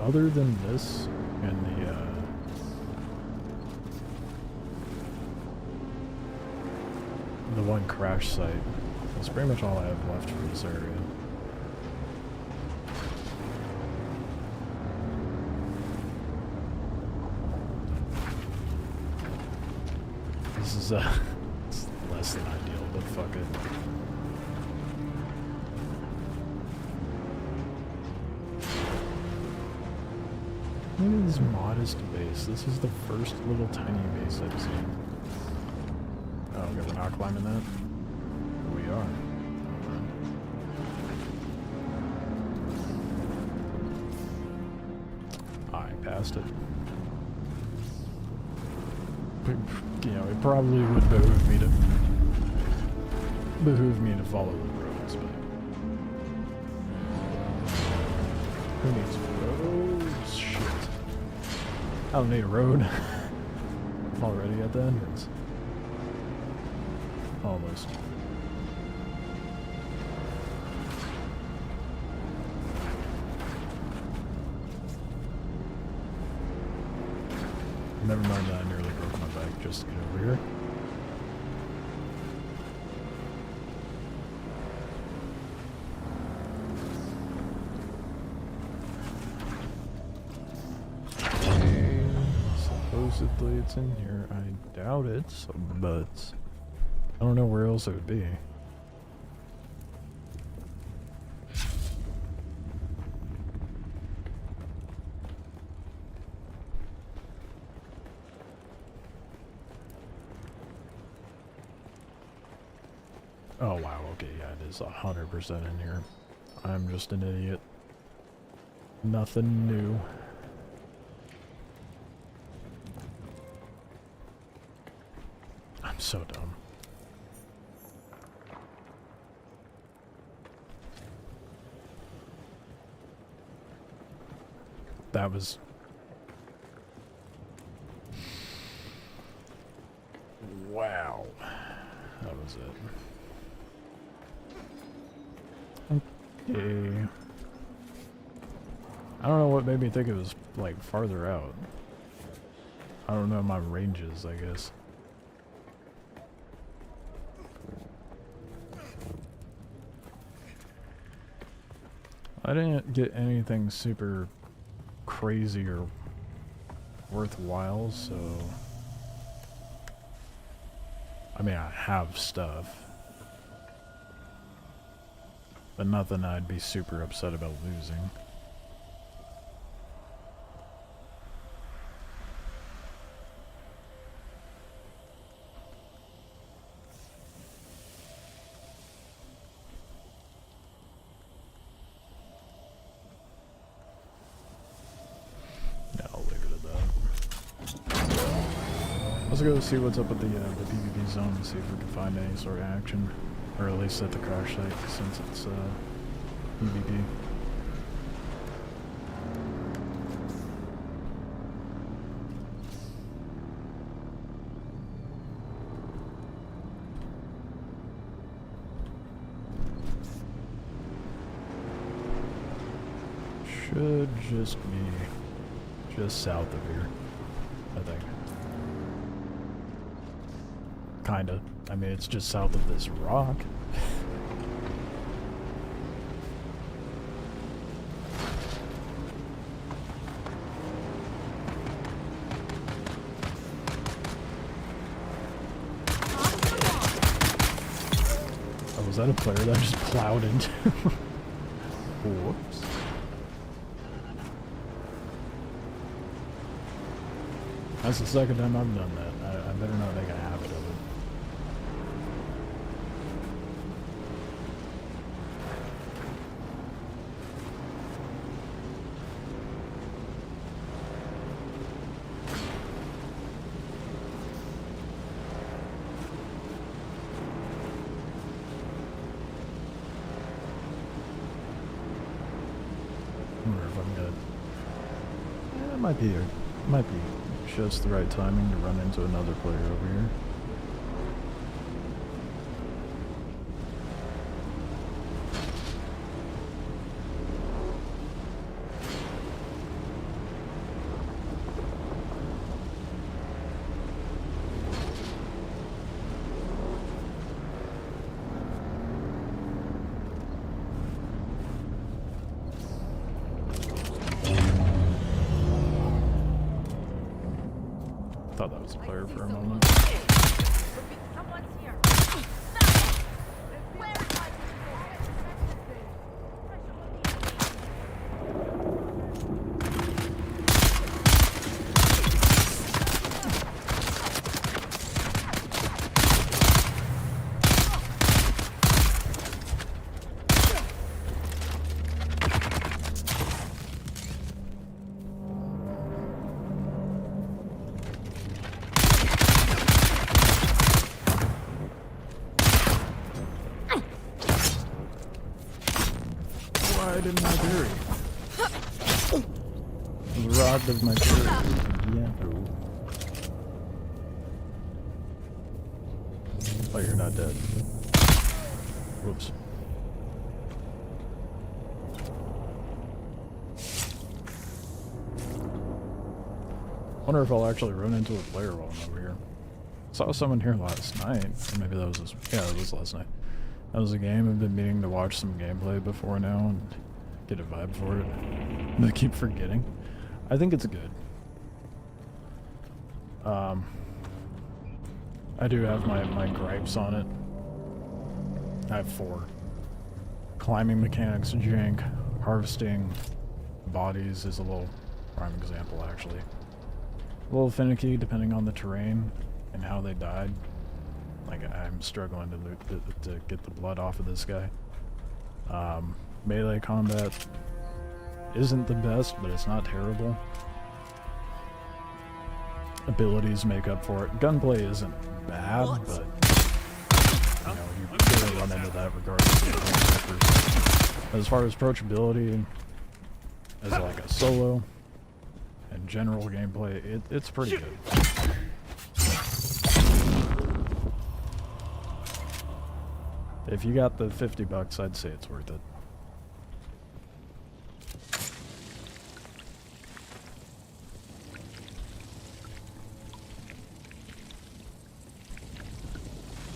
[SPEAKER 2] Other than this and the one crash site, that's pretty much all I have left for this area. is it's less than ideal, but fuck it. Look at this modest base. This is the first little tiny base I've seen. Oh, okay, we're not climbing that? We are. I passed it. You know, it probably would behoove me to follow the roads, but who needs roads? Shit. I don't need a road. I'm already at the entrance. Almost. Never mind that I nearly broke my bike just to get over here. Okay, supposedly it's in here. I doubt it, so, but I don't know where else it would be. Oh wow, okay, yeah, it is 100% in here. I'm just an idiot. Nothing new. I'm so dumb. That was... Wow. That was it. Okay. I don't know what made me think it was, like, farther out. I don't know my ranges, I guess. I didn't get anything super crazy or worthwhile, so... I mean, I have stuff. But nothing I'd be super upset about losing. Yeah, I'll leave it at that. Let's go see what's up at the PvP zone and see if we can find any sort of action. Or at least at the crash site, since it's PvP. Should just be just south of here, I think. Kinda. I mean, it's just south of this rock. Oh, was that a player that I just plowed into? Whoops. That's the second time I've done that. I better not make a habit of it. I wonder if I'm good. Yeah, it might be just the right timing to run into another player over here. Thought that was a player for a moment. Why didn't I parry? I was robbed of my parry. Yeah. Oh, you're not dead. Whoops. Wonder if I'll actually run into a player while I'm over here. Saw someone here last night. Or maybe that was yeah, it was last night. That was a game I've been meaning to watch some gameplay before now and get a vibe for it. And I keep forgetting. I think it's good. I do have my gripes on it. I have 4. Climbing mechanics, jank. Harvesting bodies is a little prime example, actually. A little finicky depending on the terrain and how they died. Like, I'm struggling to get the blood off of this guy. Melee combat isn't the best, but it's not terrible. Abilities make up for it. Gunplay isn't bad, but you know, you really run into that regardless of the characters. As far as approachability, as like a solo and general gameplay, it's pretty good. If you got the $50, I'd say it's worth it.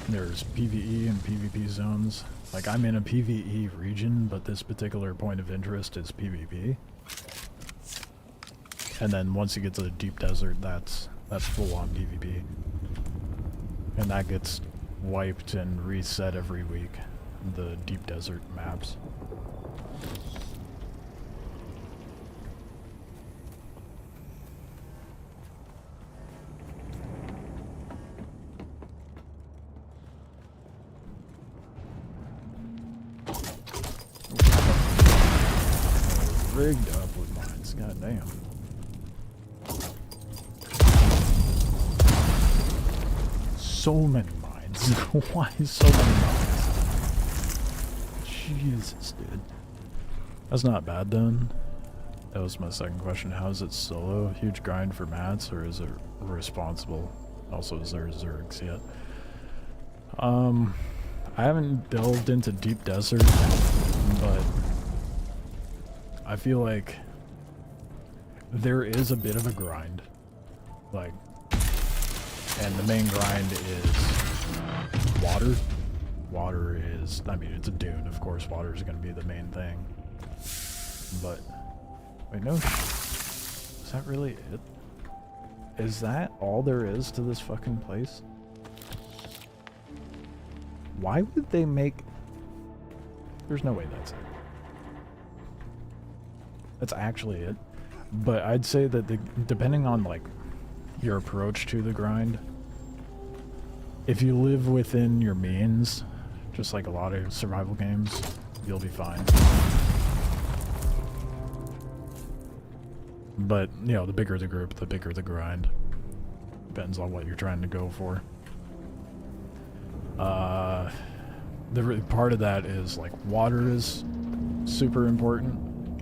[SPEAKER 2] There's PvE and PvP zones. Like, I'm in a PvE region, but this particular point of interest is PvP. And then once you get to the deep desert, that's full-on PvP. And that gets wiped and reset every week, the deep desert maps. Rigged up with mines, goddamn. So many mines. Why so many mines? Jesus, dude. That's not bad then. That was my second question. How is it solo? Huge grind for mats, or is it responsible? Also, is there Zergs yet? I haven't delved into deep desert, but I feel like there is a bit of a grind. Like, and the main grind is water. Water is, I mean, it's a dune, of course, water is going to be the main thing. But, wait, no, is that really it? Is that all there is to this fucking place? Why would they make... There's no way that's it. That's actually it. But I'd say that depending on, like, your approach to the grind, if you live within your means, just like a lot of survival games, you'll be fine. But, you know, the bigger the group, the bigger the grind. Depends on what you're trying to go for. The part of that is, like, water is super important.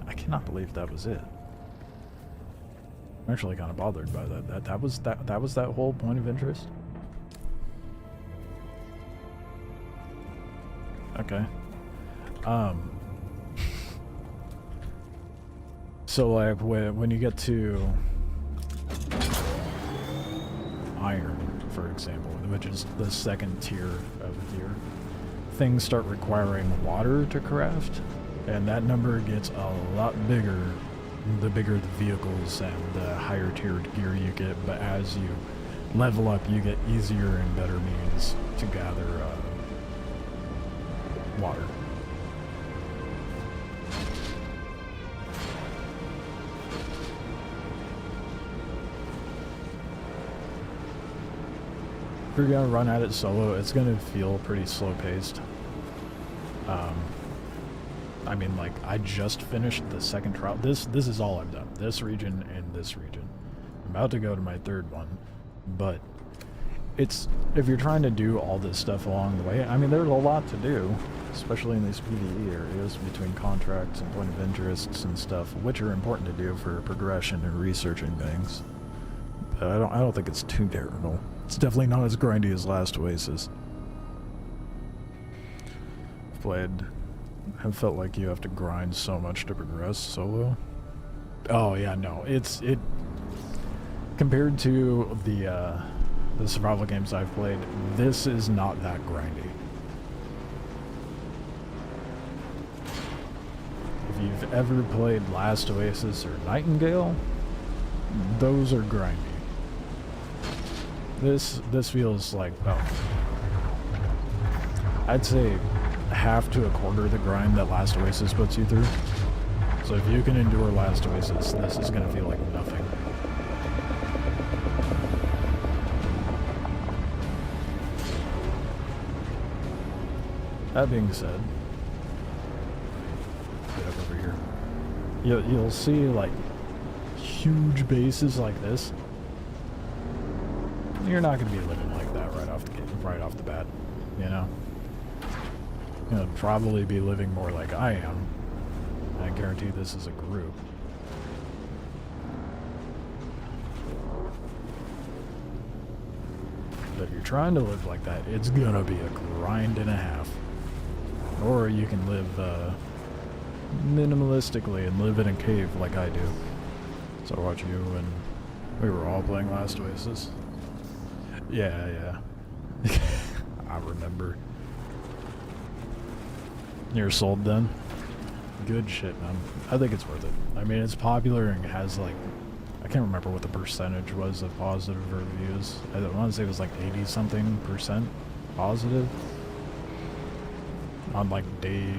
[SPEAKER 2] I cannot believe that was it. I'm actually kind of bothered by that. That was that whole point of interest. Okay. So like when you get to iron, for example, which is the second tier of gear, things start requiring water to craft, and that number gets a lot bigger the bigger the vehicles and the higher tiered gear you get. But as you level up, you get easier and better means to gather water. If you're gonna run at it solo, it's gonna feel pretty slow paced. I mean, like, I just finished the second trial. This is all I've done. This region and this region. I'm about to go to my third one, but it's, if you're trying to do all this stuff along the way, I mean, there's a lot to do, especially in these PvE areas between contracts and point of interests and stuff, which are important to do for progression and researching things. But I don't think it's too terrible. It's definitely not as grindy as Last Oasis. I've felt like you have to grind so much to progress solo. Oh yeah, no, it compared to the survival games I've played, this is not that grindy. If you've ever played Last Oasis or Nightingale, those are grindy. This feels like, oh, I'd say half to a quarter the grind that Last Oasis puts you through. So if you can endure Last Oasis, this is gonna feel like nothing. That being said, get up over here. You'll see like huge bases like this. You're not gonna be living like that right off the bat, you know. You're gonna probably be living more like I am. I guarantee this is a group. But if you're trying to live like that, it's gonna be a grind and a half. Or you can live minimalistically and live in a cave like I do. So I watch you and we were all playing Last Oasis. Yeah. I remember. You're sold then? Good shit, man. I think it's worth it. I mean, it's popular and has like, I can't remember what the percentage was of positive reviews. I want to say it was like 80-something% positive on like day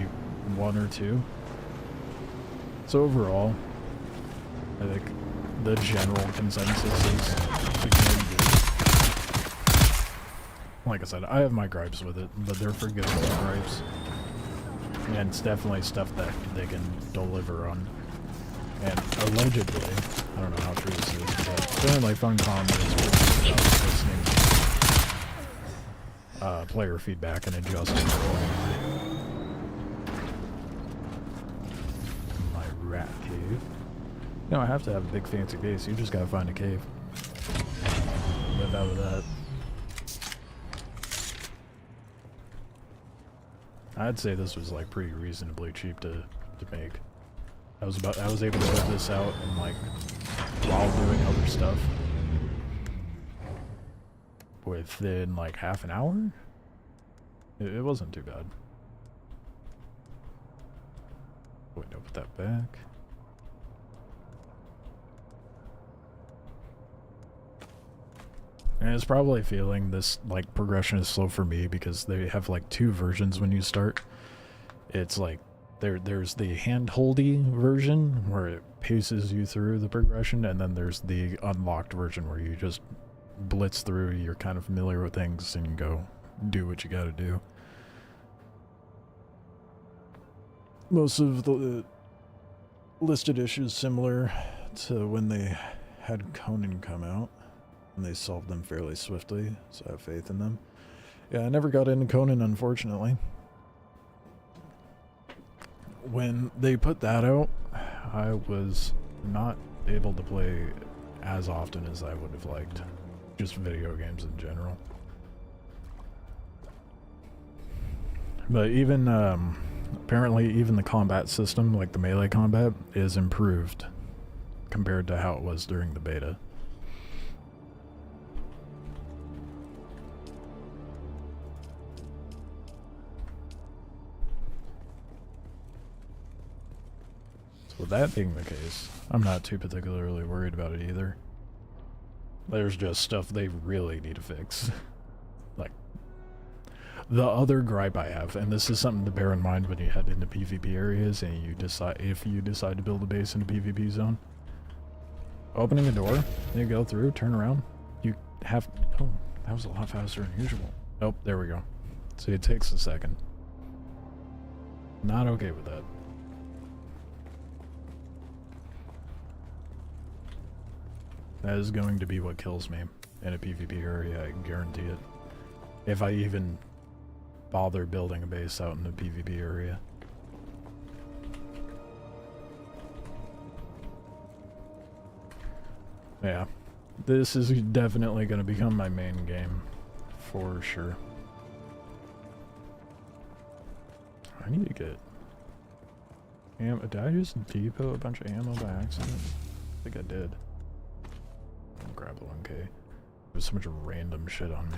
[SPEAKER 2] 1 or 2. So overall, I think the general consensus is pretty good. Like I said, I have my gripes with it, but they're forgivable gripes. And it's definitely stuff that they can deliver on. And allegedly, I don't know how true this is, but apparently Funcom is listening to player feedback and adjusting accordingly. My rat cave. You don't have to have a big fancy base, you just gotta find a cave. Live out of that. I'd say this was like pretty reasonably cheap to make. I was able to build this out and like while doing other stuff within like half an hour. It wasn't too bad. Wait, no, put that back. And it's probably feeling this like progression is slow for me because they have like 2 versions when you start. It's like there's the hand-holdy version where it paces you through the progression, and then there's the unlocked version where you just blitz through, you're kind of familiar with things and you go do what you gotta do. Most of the listed issues similar to when they had Conan come out. And they solved them fairly swiftly, so I have faith in them. Yeah, I never got into Conan, unfortunately. When they put that out, I was not able to play as often as I would have liked. Just video games in general. But even, apparently even the combat system, like the melee combat, is improved compared to how it was during the beta. With that being the case, I'm not too particularly worried about it either. There's just stuff they really need to fix. Like, the other gripe I have, and this is something to bear in mind when you head into PvP areas and you decide, if you decide to build a base in a PvP zone. Opening a door, you go through, turn around, you have, oh, that was a lot faster than usual. Oh, there we go. See, it takes a second. Not okay with that. That is going to be what kills me in a PvP area, I guarantee it. If I even bother building a base out in the PvP area. Yeah, this is definitely going to become my main game, for sure. I need to get ammo. Did I just depot a bunch of ammo by accident? I think I did. I'll grab the 1K. There's so much random shit on me.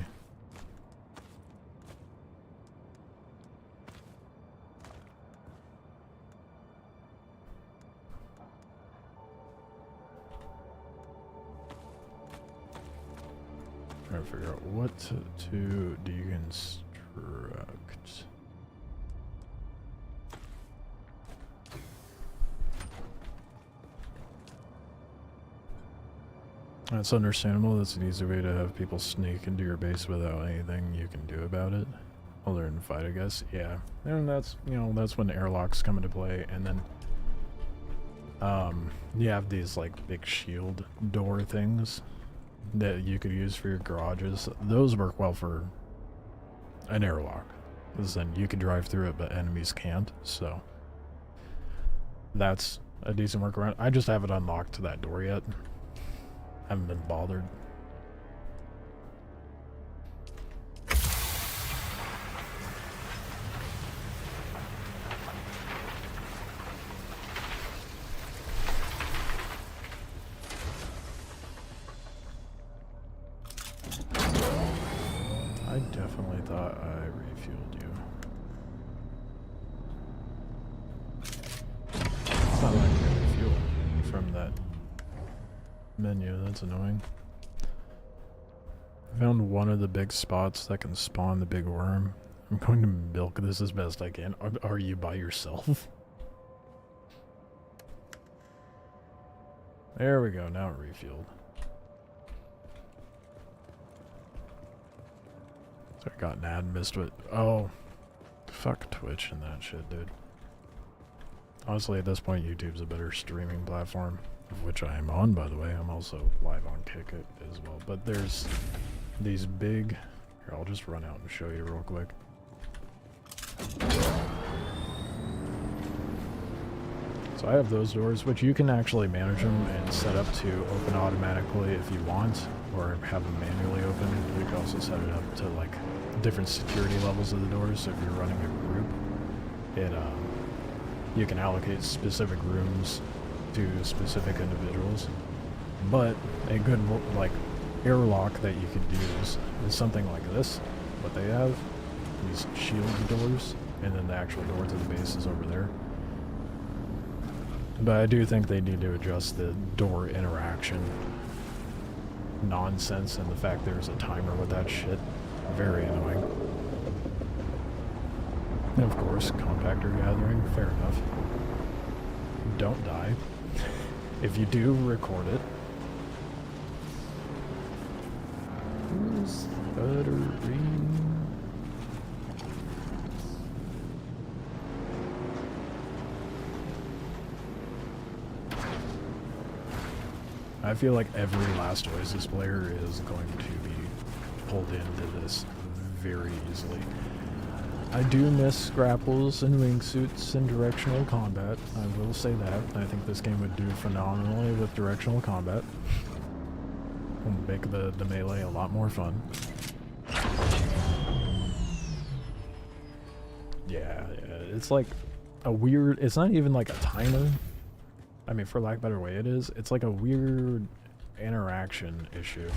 [SPEAKER 2] Trying to figure out what to deconstruct. That's understandable. That's an easy way to have people sneak into your base without anything you can do about it. Other than fight, I guess. Yeah. And that's, you know, that's when airlocks come into play. And then, you have these, like, big shield door things that you could use for your garages. Those work well for an airlock. Because then you can drive through it, but enemies can't. So, that's a decent workaround. I just haven't unlocked that door yet. Haven't been bothered. I definitely thought I refueled you. It's not like I refuel from that menu, that's annoying. I found one of the big spots that can spawn the big worm. I'm going to milk this as best I can. Are you by yourself? There we go, now it refueled. So I got an ad, missed it. Oh, fuck Twitch and that shit, dude. Honestly, at this point, YouTube's a better streaming platform. Of which I am on, by the way. I'm also live on Kick as well. But there's these big... Here, I'll just run out and show you real quick. So I have those doors, which you can actually manage them and set up to open automatically if you want, or have them manually open. You can also set it up to, like, different security levels of the doors. So if you're running a group, you can allocate specific rooms to specific individuals, but a good, like, airlock that you could use is something like this, what they have, these shield doors, and then the actual door to the base is over there. But I do think they need to adjust the door interaction nonsense, and the fact there's a timer with that shit, very annoying. And of course, compactor gathering, fair enough. Don't die. If you do, record it. Who's stuttering? I feel like every Last Oasis player is going to be pulled into this very easily. I do miss grapples and wingsuits and directional combat. I will say that. I think this game would do phenomenally with directional combat. Would make the melee a lot more fun. Yeah, it's like a weird... It's not even like a timer. I mean, for lack of a better way, it is. It's like a weird interaction issue.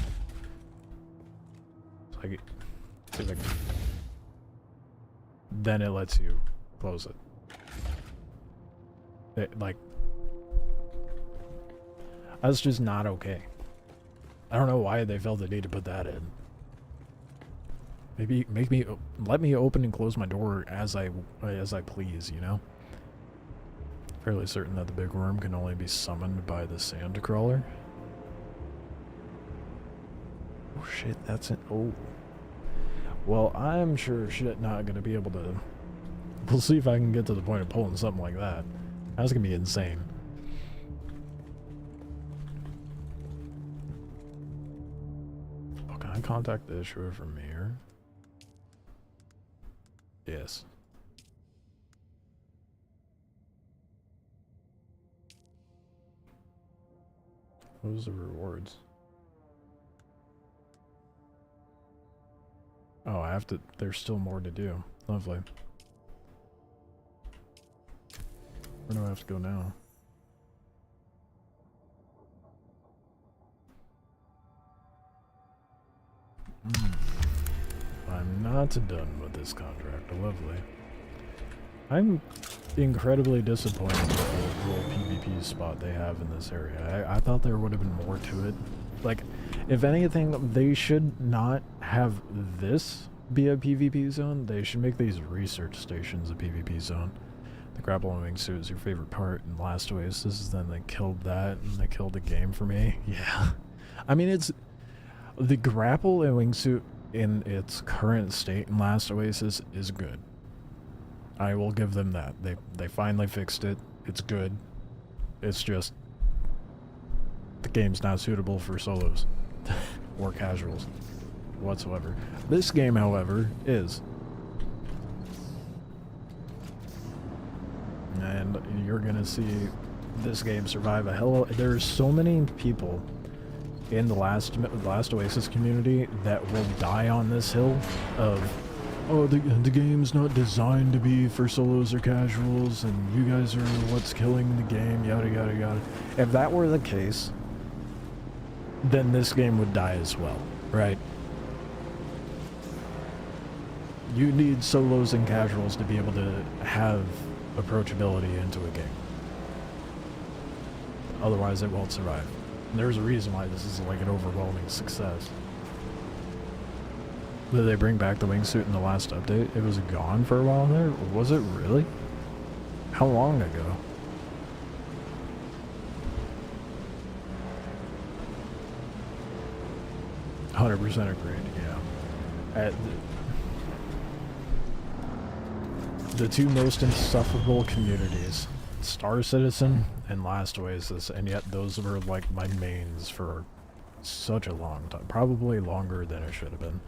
[SPEAKER 2] It's like then it lets you close it. Like, that's just not okay. I don't know why they felt the need to put that in. Maybe let me open and close my door as I please, you know? Fairly certain that the big worm can only be summoned by the sand crawler. Oh shit, that's it. Oh. Well, I'm sure shit not gonna be able to... We'll see if I can get to the point of pulling something like that. That's gonna be insane. I contact the issuer from here? Yes. What was the rewards? Oh, I have to. There's still more to do. Lovely. Where do I have to go now? I'm not done with this contract. Lovely. I'm incredibly disappointed with the little PvP spot they have in this area. I thought there would have been more to it. Like, if anything, they should not have this be a PvP zone. They should make these research stations a PvP zone. The grapple and wingsuit is your favorite part in Last Oasis, then they killed that, and they killed the game for me. Yeah. I mean, it's... The grapple and wingsuit in its current state in Last Oasis is good. I will give them that. They finally fixed it. It's good. It's just... The game's not suitable for solos. or casuals. Whatsoever. This game, however, is. And you're gonna see this game survive a hell of... There's so many people in the last Oasis community that will die on this hill of, oh, the game's not designed to be for solos or casuals, and you guys are what's killing the game, yada yada yada. If that were the case, then this game would die as well, right? You need solos and casuals to be able to have approachability into a game. Otherwise it won't survive. And there's a reason why this is like an overwhelming success. Did they bring back the wingsuit in the last update? It was gone for a while there? Was it really? How long ago? "100% agreed, yeah. The two most insufferable communities, Star Citizen and Last Oasis, and yet those were like my mains for such a long time. Probably longer than it should have been.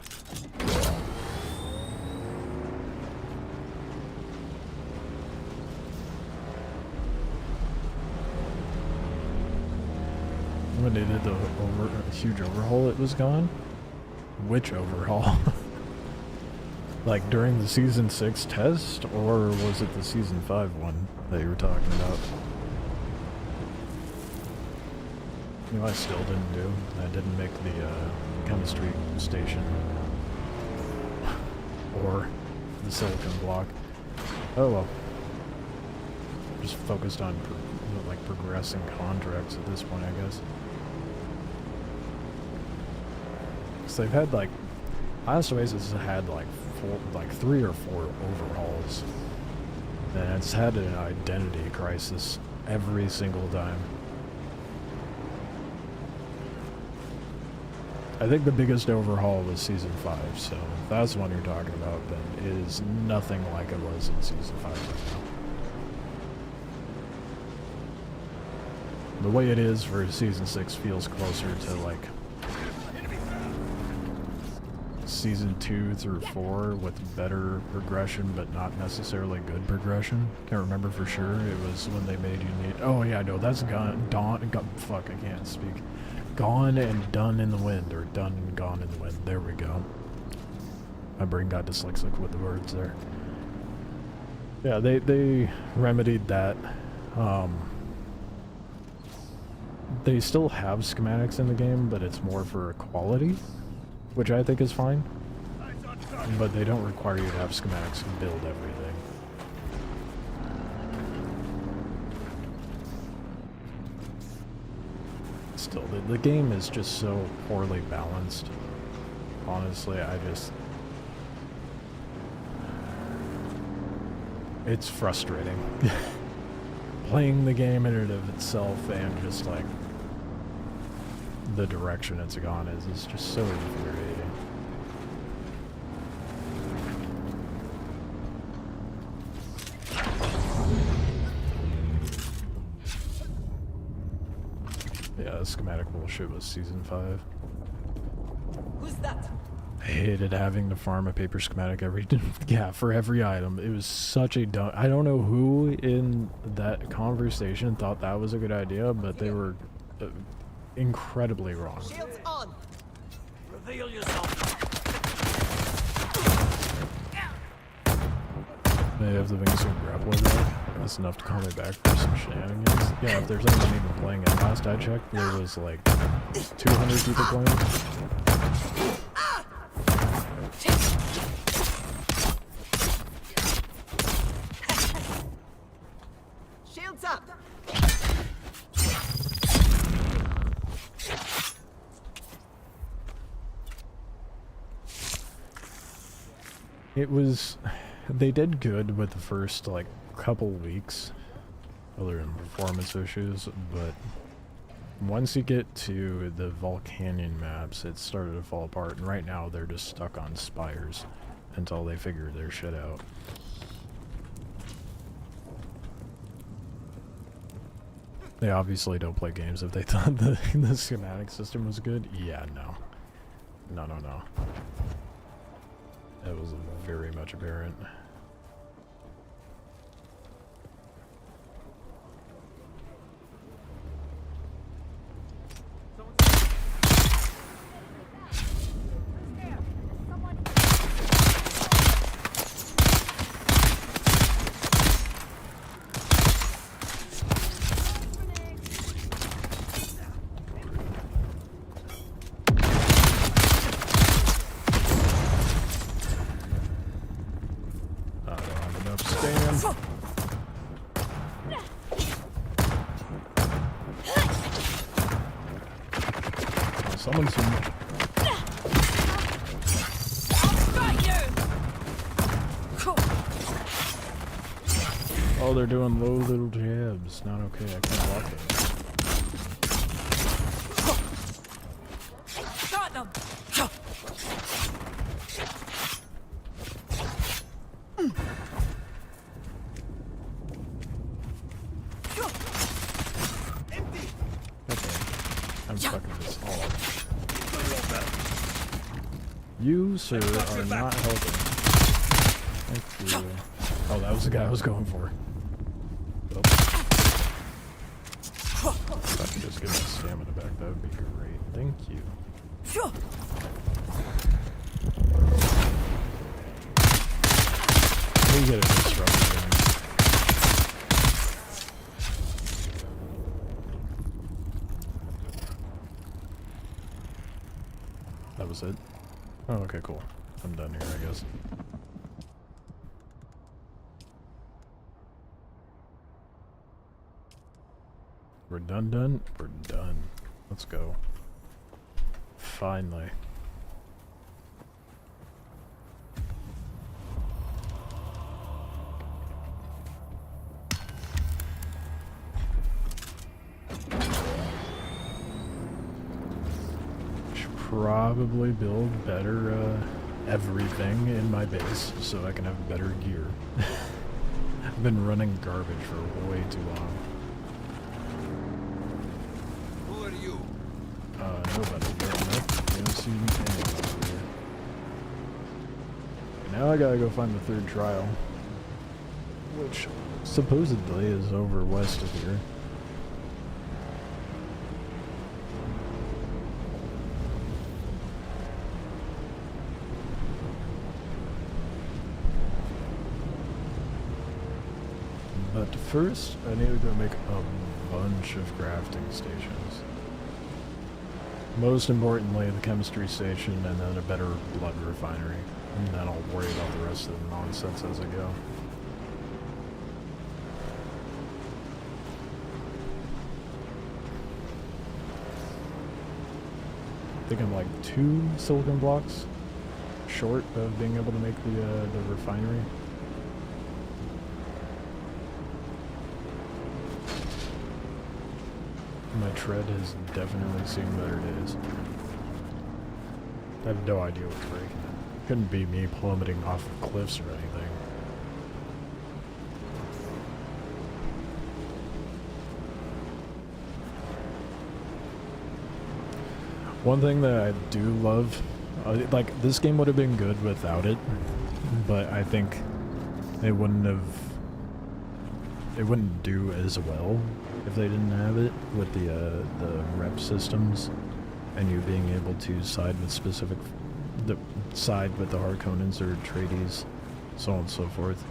[SPEAKER 2] When they did the huge overhaul, it was gone? Which overhaul? Like during the Season 6 test, or was it the Season 5 one that you were talking about? You know, I still didn't do. I didn't make the chemistry station. Or the silicon block. Oh well. Just focused on progressing contracts at this point, I guess. Because they've had like... Last Oasis has had like 3 or 4 overhauls. And it's had an identity crisis every single time. I think the biggest overhaul was Season 5, so if that's the one you're talking about, then it is nothing like it was in Season 5 right now. The way it is for Season 6 feels closer to like Season 2 through 4 with better progression, but not necessarily good progression. Can't remember for sure. It was when they made you need... Oh yeah, no, that's gone. Fuck, I can't speak. Gone and Done in the Wind, or Done and Gone in the Wind. There we go. My brain got dyslexic with the words there. Yeah, they remedied that. They still have schematics in the game, but it's more for quality, which I think is fine. But they don't require you to have schematics to build everything. Still, the game is just so poorly balanced. Honestly, it's frustrating. Playing the game in and of itself, and just like the direction it's gone is just so infuriating. Yeah, the schematic bullshit was Season 5.
[SPEAKER 9] Who's that?
[SPEAKER 2] hated having to farm a paper schematic for every item. It was such a dumb. I don't know who in that conversation thought that was a good idea, but they were incredibly wrong.
[SPEAKER 10] Shields on. Reveal yourself.
[SPEAKER 2] They have the wingsuit grappler there. That's enough to call me back for some shenanigans. Yeah, if there's anyone even playing it. Last I checked, there was like 200 people playing.
[SPEAKER 10] Shields up.
[SPEAKER 2] It was... They did good with the first, like, couple weeks, other than performance issues, but once you get to the Volcanion maps, it started to fall apart, and right now they're just stuck on spires until they figure their shit out. They obviously don't play games if they thought the schematic system was good. Yeah, no. No. That was very much apparent. Someone's in. Oh, they're doing low little jabs. Not okay. I can't block it.
[SPEAKER 9] Got them.
[SPEAKER 2] I'm fucking this all up. You, sir, are not helping. Thank you. Oh, that was the guy I was going for. Well, if I can just get my stamina back, that would be great. Thank you. Let me get a disruptor in. That was it? Oh, okay, cool. I'm done here, I guess. We're done? We're done. Let's go. Finally. Probably build better everything in my base so I can have better gear. I've been running garbage for way too long.
[SPEAKER 10] Who are you?
[SPEAKER 2] Nobody. You don't see anyone over here. Now I gotta go find the third trial, which supposedly is over west of here. But first, I need to go make a bunch of crafting stations. Most importantly, the chemistry station and then a better blood refinery. And then I'll worry about the rest of the nonsense as I go. I think I'm like 2 silicon blocks short of being able to make the refinery. My tread has definitely seen better days. I have no idea what's breaking it. Couldn't be me plummeting off of cliffs or anything. One thing that I do love Like, this game would have been good without it, but I think it wouldn't do as well if they didn't have it with the rep systems and you being able to side with side with the Harkonnens or Atreides, so on and so forth.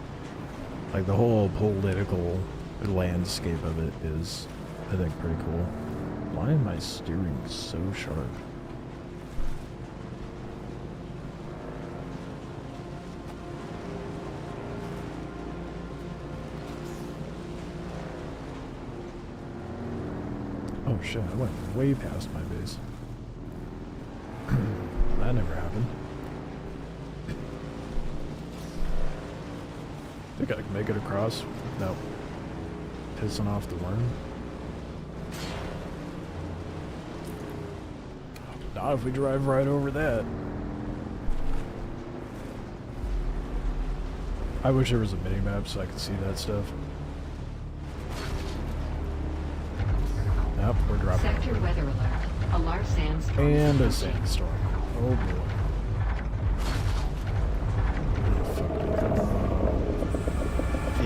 [SPEAKER 2] Like, the whole political landscape of it is, I think, pretty cool. Why am I steering so sharp? Oh shit, I went way past my base. That never happened. Think I can make it across without pissing off the worm. Not if we drive right over that. I wish there was a mini-map so I could see that stuff. Nope, we're dropping.
[SPEAKER 8] Sector weather alert. A large sandstorm.
[SPEAKER 2] And a sandstorm. Oh boy.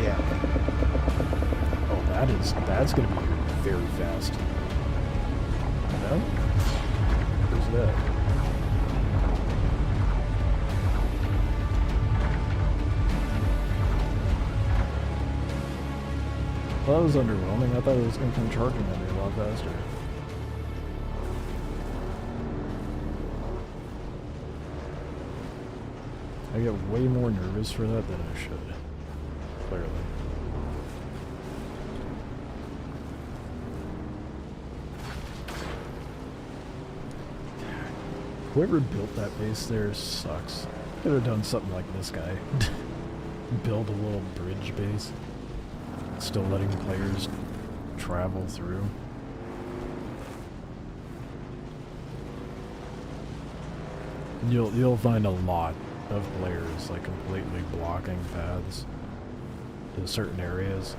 [SPEAKER 4] Yeah.
[SPEAKER 2] Oh, that's gonna be very fast. No? Who's that? Well, that was underwhelming. I thought it was gonna come charging at me a lot faster. I get way more nervous for that than I should. Clearly. Whoever built that base there sucks. Could have done something like this guy. Build a little bridge base. Still letting players travel through. You'll find a lot of players like completely blocking paths to certain areas.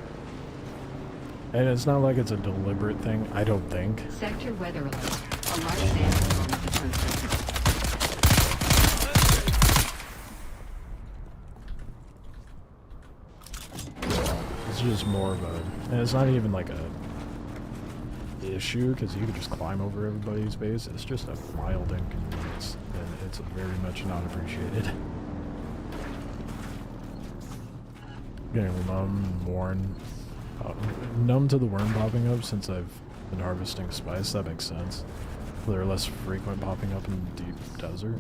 [SPEAKER 2] And it's not like it's a deliberate thing, I don't think.
[SPEAKER 8] Sector weather alert. A large sandstorm is approaching.
[SPEAKER 2] It's just more of a, and it's not even like a issue because you can just climb over everybody's base. It's just a mild inconvenience, and it's very much not appreciated. Getting numb to the worm popping up since I've been harvesting spice. That makes sense. They're less frequent popping up in the deep desert.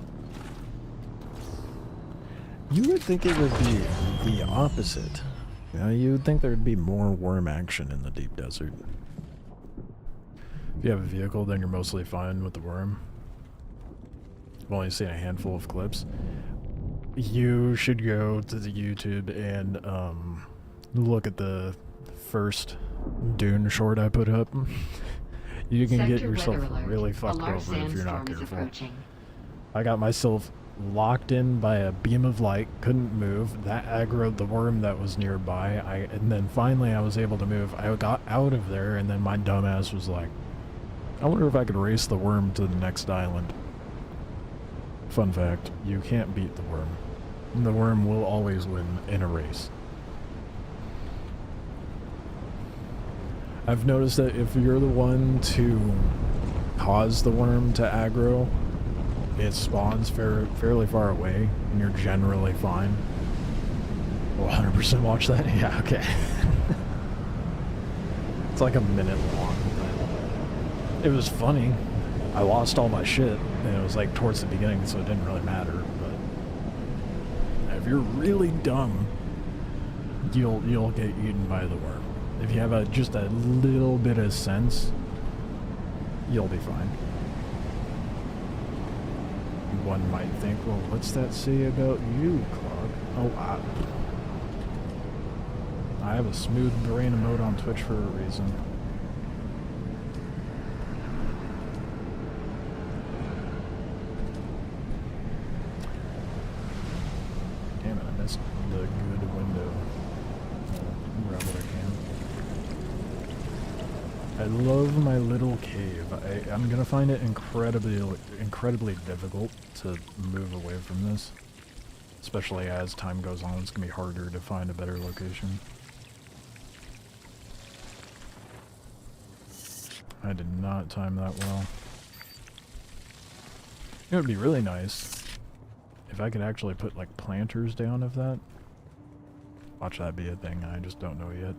[SPEAKER 2] You would think it would be the opposite. You would think there'd be more worm action in the deep desert. If you have a vehicle, then you're mostly fine with the worm. I've only seen a handful of clips. You should go to the YouTube and look at the first Dune short I put up. You can get yourself really fucked over if you're not careful. I got myself locked in by a beam of light, couldn't move. That aggroed the worm that was nearby. And then finally I was able to move. I got out of there, and then my dumbass was like, I wonder if I could race the worm to the next island. Fun fact, you can't beat the worm. The worm will always win in a race. I've noticed that if you're the one to cause the worm to aggro, it spawns fairly far away, and you're generally fine. Will 100% watch that? Yeah, okay. It's like a minute long. It was funny. I lost all my shit, and it was like towards the beginning, so it didn't really matter. But if you're really dumb, you'll get eaten by the worm. If you have just a little bit of sense, you'll be fine. One might think, well, what's that say about you, Clog? Oh, I have a smooth brain emote on Twitch for a reason. Damn it, I missed the good window. I'll grab what I can. I love my little cave. I'm gonna find it incredibly difficult to move away from this. Especially as time goes on, it's gonna be harder to find a better location. I did not time that well. It would be really nice if I could actually put like planters down of that. Watch that be a thing, I just don't know yet.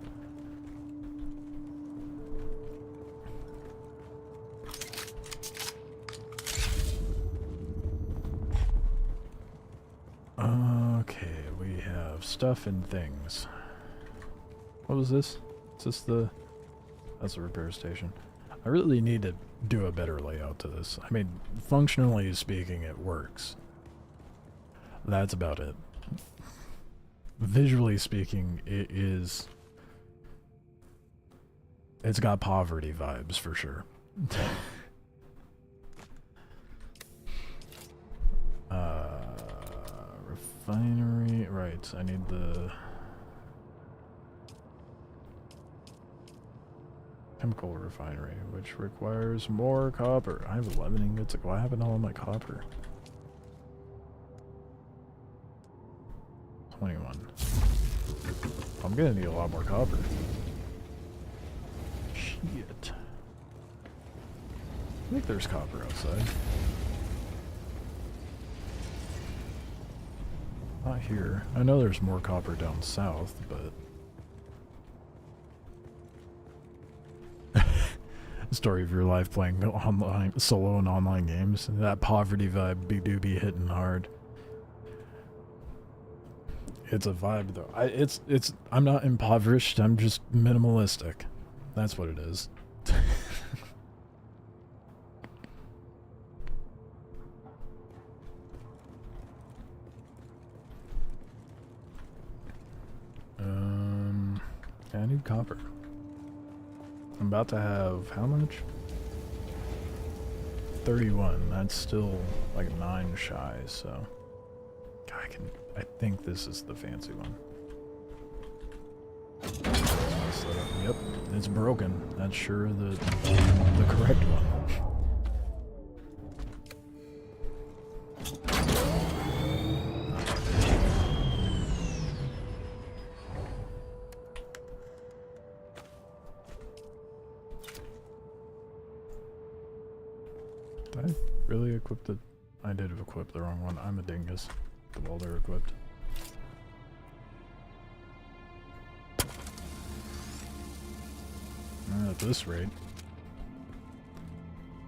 [SPEAKER 2] Okay, we have stuff and things. What was this? Is this the... That's a repair station. I really need to do a better layout to this. I mean, functionally speaking, it works. That's about it. Visually speaking, it is... It's got poverty vibes, for sure. Refinery... Right, I need the... Chemical refinery, which requires more copper. I have 11 ingots. What happened to all my copper? 21. I'm gonna need a lot more copper. Shit. I think there's copper outside. Not here. I know there's more copper down south, but... Story of your life playing online, solo and online games. That poverty vibe do be hitting hard. It's a vibe though. I'm not impoverished, I'm just minimalistic. That's what it is. I need copper. I'm about to have how much? 31. That's still like 9 shy, so I think this is the fancy one. Yep, it's broken. That's sure the correct one. Did I really equip the... I did equip the wrong one. I'm a dingus. Well, they're equipped. At this rate,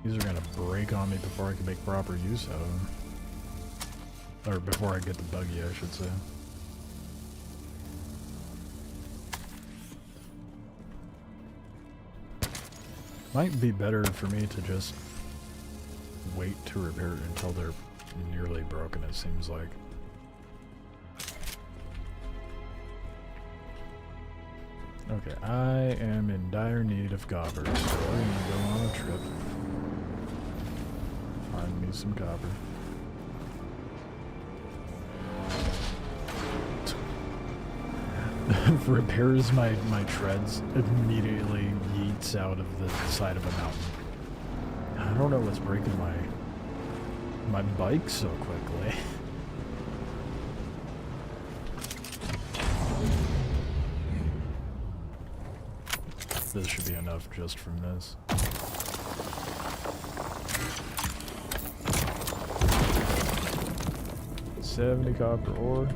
[SPEAKER 2] these are gonna break on me before I can make proper use out of them. Or before I get the buggy, I should say. Might be better for me to just wait to repair it until they're nearly broken, it seems like. Okay, I am in dire need of copper, so we're gonna go on a trip. Find me some copper. Repairs my treads, immediately yeets out of the side of a mountain. I don't know what's breaking my bike so quickly. This should be enough just from this. $70 copper ore.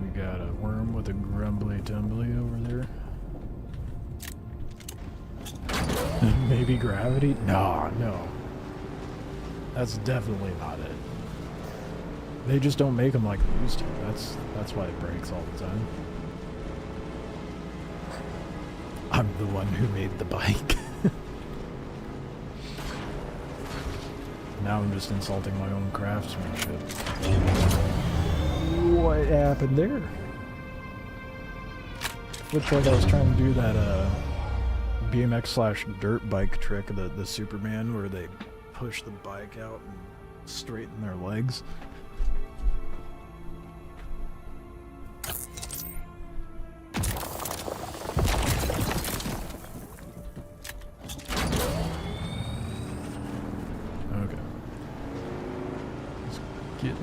[SPEAKER 2] We got a worm with a grumbly tumbly over there. Maybe gravity? No. That's definitely not it. They just don't make them like they used to. That's why it breaks all the time. I'm the one who made the bike. Now I'm just insulting my own craftsmanship. What happened there? Looks like I was trying to do that BMX/dirt bike trick, the Superman, where they push the bike out and straighten their legs.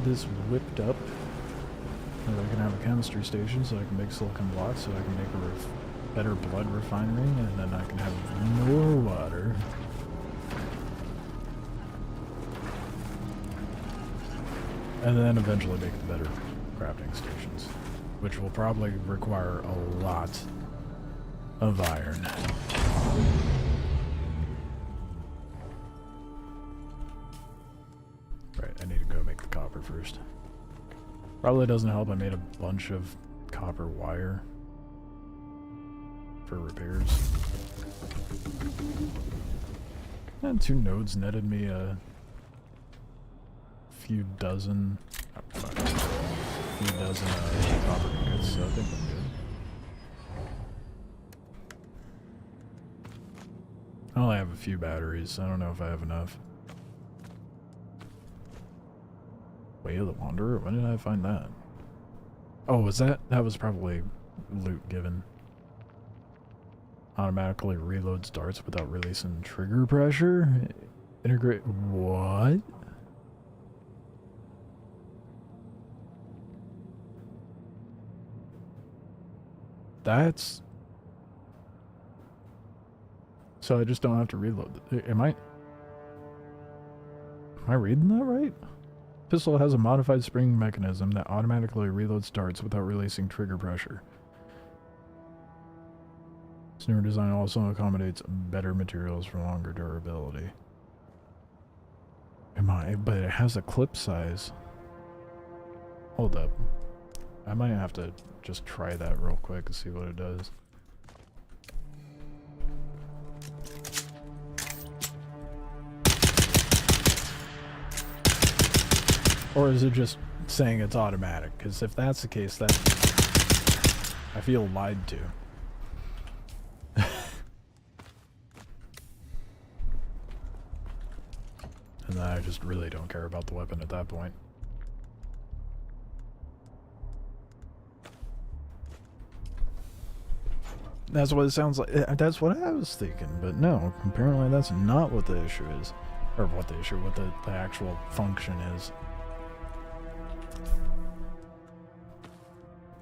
[SPEAKER 2] this whipped up so I can have a chemistry station so I can make silicon blocks so I can make a better blood refinery, and then I can have more water. And then eventually make better crafting stations, which will probably require a lot of iron. Right, I need to go make the copper first. Probably doesn't help I made a bunch of copper wire for repairs. And 2 nodes netted me a few dozen, copper ingots, so I think I'm good. I only have a few batteries, so I don't know if I have enough. Way of the Wanderer? When did I find that? Oh, was that? That was probably loot given. Automatically reloads darts without releasing trigger pressure? Integrate... What? That's... So I just don't have to reload. Am I reading that right? Pistol has a modified spring mechanism that automatically reloads darts without releasing trigger pressure. This newer design also accommodates better materials for longer durability. But it has a clip size. Hold up. I might have to just try that real quick and see what it does. Or is it just saying it's automatic? Because if that's the case, that I feel lied to. And then I just really don't care about the weapon at that point. That's what it sounds like. That's what I was thinking, but no, apparently that's not what the issue is. Or what the issue, what the actual function is.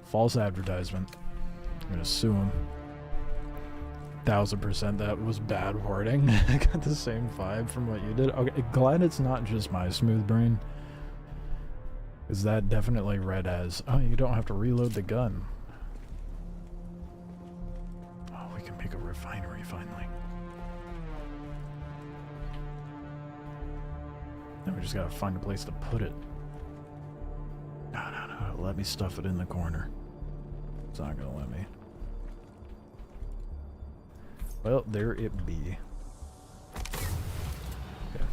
[SPEAKER 2] False advertisement. I'm gonna sue him. 1000% that was bad wording. I got the same vibe from what you did. Okay, glad it's not just my smooth brain. Is that definitely read as, oh, you don't have to reload the gun. Oh, we can make a refinery finally. Now we just gotta find a place to put it. No, let me stuff it in the corner. It's not gonna let me. Well, there it be. Okay.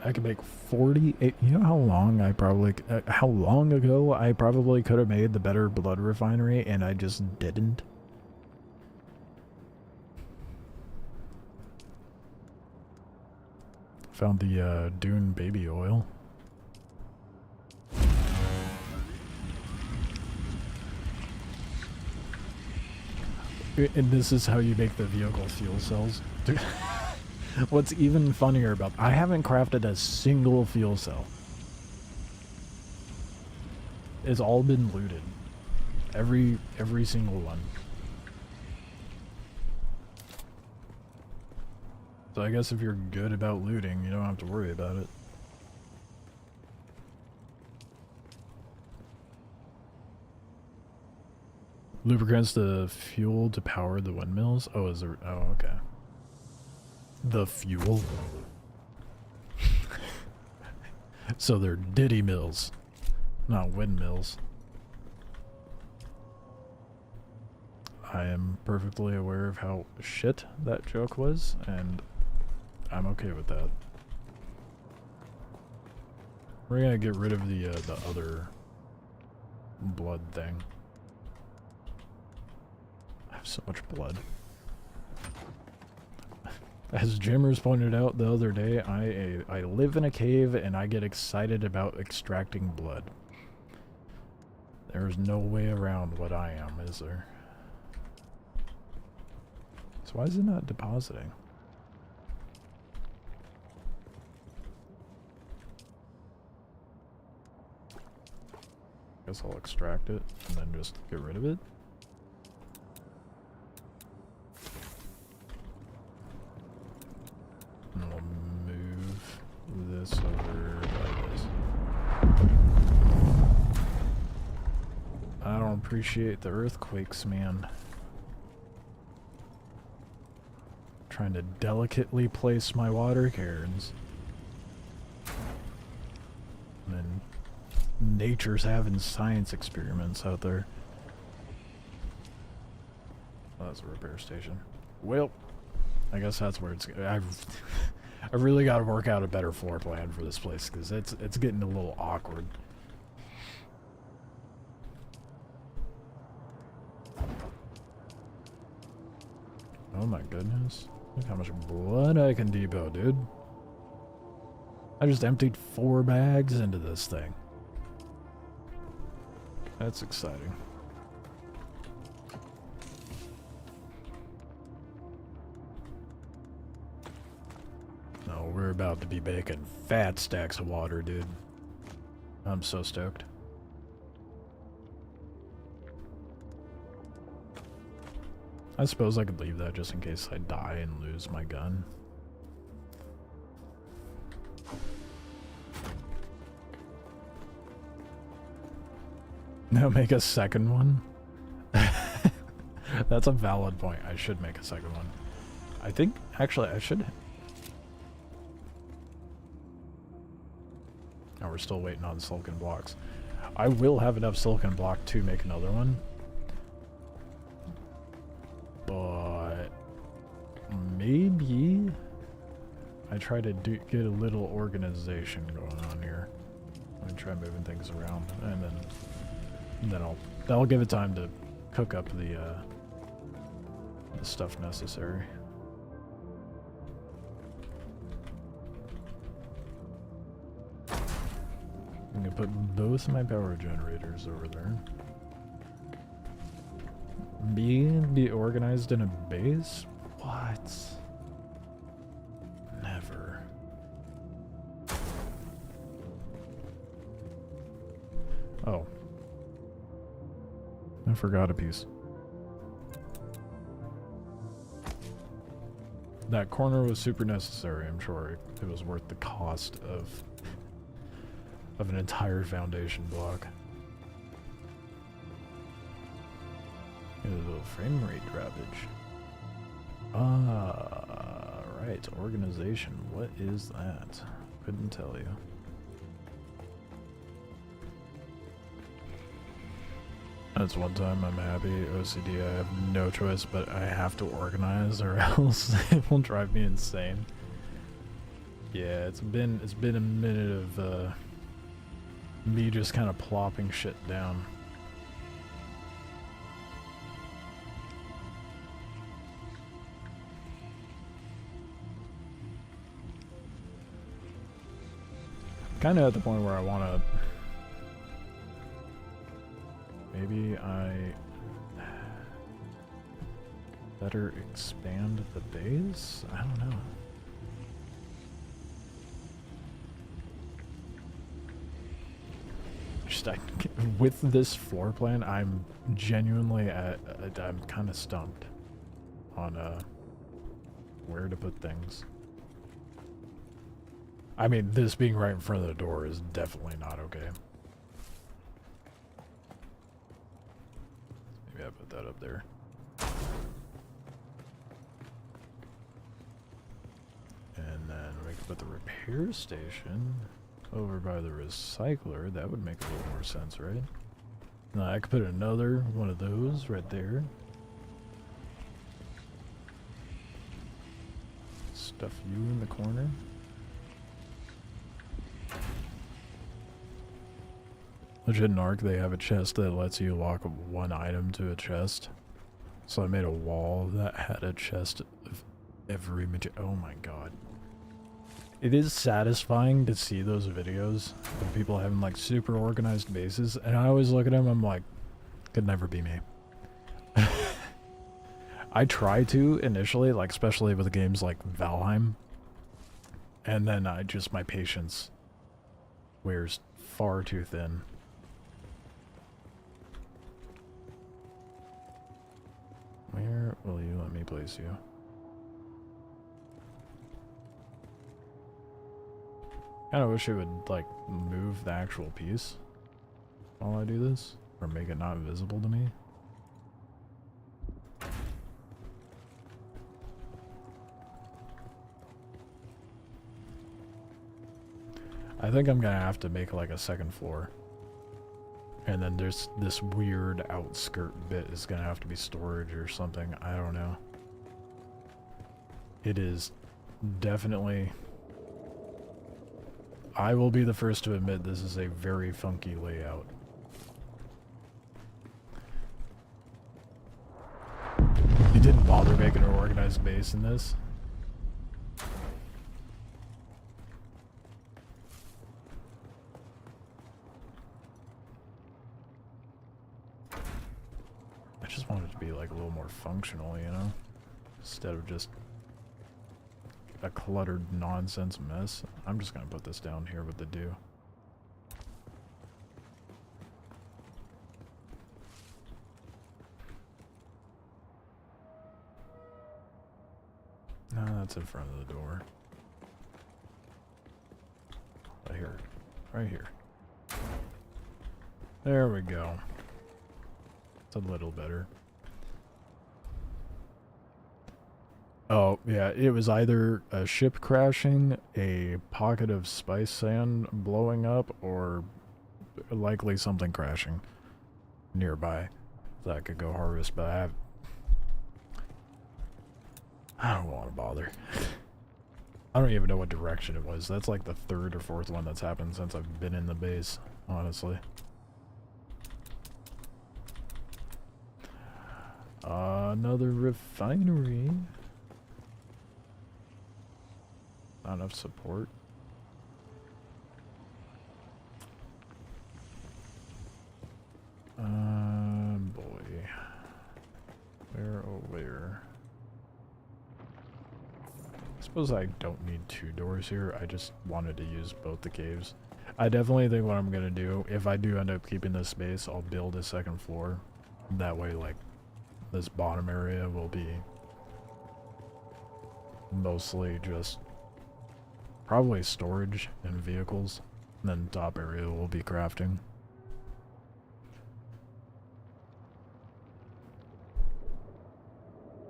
[SPEAKER 2] I could make 48. You know how long I probably, how long ago I probably could have made the better blood refinery and I just didn't? Found the Dune baby oil. And this is how you make the vehicle fuel cells. What's even funnier about, I haven't crafted a single fuel cell. It's all been looted. Every single one. So I guess if you're good about looting, you don't have to worry about it. Lubricants the fuel to power the windmills? Oh, is there? Oh, okay. The fuel? So they're diddy mills, not windmills. I am perfectly aware of how shit that joke was, and I'm okay with that. We're gonna get rid of the other blood thing. I have so much blood. As Jimmers pointed out the other day, I live in a cave and I get excited about extracting blood. There's no way around what I am, is there? So why is it not depositing? Guess I'll extract it and then just get rid of it. And I'll move this over by this. I don't appreciate the earthquakes, man. Trying to delicately place my water cairns. And then nature's having science experiments out there. Oh, that's a repair station. Well, I guess that's where it's. I really got to work out a better floor plan for this place because it's getting a little awkward. Oh my goodness! Look how much blood I can depot, dude. I just emptied 4 bags into this thing. That's exciting. No, we're about to be baking fat stacks of water, dude. I'm so stoked. I suppose I could leave that just in case I die and lose my gun. Now make a second one? That's a valid point. I should make a second one. I think, actually, I should. Oh, we're still waiting on silicon blocks. I will have enough silicon block to make another one. But maybe I try to get a little organization going on here. I'm gonna try moving things around, and then that'll give it time to cook up the stuff necessary. I'm gonna put both my power generators over there. Be organized in a base? What? Never. Oh. I forgot a piece. That corner was super necessary, I'm sure. It was worth the cost of an entire foundation block. A little frame rate droppage. Ah, right. Organization. What is that? Couldn't tell you. That's one time I'm happy. OCD, I have no choice, but I have to organize or else it will drive me insane. Yeah, it's been a minute of me just kind of plopping shit down. Kind of at the point where I want to. Maybe I better expand the base? I don't know. Just with this floor plan, I'm genuinely I'm kind of stumped on where to put things. I mean, this being right in front of the door is definitely not okay. Maybe I put that up there. And then we can put the repair station over by the recycler. That would make a little more sense, right? Now I could put another one of those right there. Stuff you in the corner. Legit in Ark, they have a chest that lets you lock one item to a chest. So I made a wall that had a chest of every material. Oh my god. It is satisfying to see those videos of people having like super organized bases, and I always look at them, I'm like, could never be me. I try to initially, like especially with games like Valheim, and then my patience wears far too thin. Where will you let me place you? Kinda wish it would, like, move the actual piece while I do this, or make it not visible to me. I think I'm gonna have to make like a second floor. And then there's this weird outskirt bit is gonna have to be storage or something. I don't know. It is definitely... I will be the first to admit this is a very funky layout. You didn't bother making an organized base in this? I just want it to be like a little more functional, you know? Instead of just a cluttered nonsense mess. I'm just gonna put this down here with the do. No, that's in front of the door. Right here. Right here. There we go. It's a little better. Oh, yeah, it was either a ship crashing, a pocket of spice sand blowing up, or likely something crashing nearby that I could go harvest, but I don't want to bother. I don't even know what direction it was. That's like the third or fourth one that's happened since I've been in the base, honestly. Another refinery. Not enough support. Boy. Where, oh where? I suppose I don't need two doors here. I just wanted to use both the caves. I definitely think what I'm gonna do, if I do end up keeping this space, I'll build a second floor. That way, like, this bottom area will be mostly just probably storage and vehicles, and then top area will be crafting.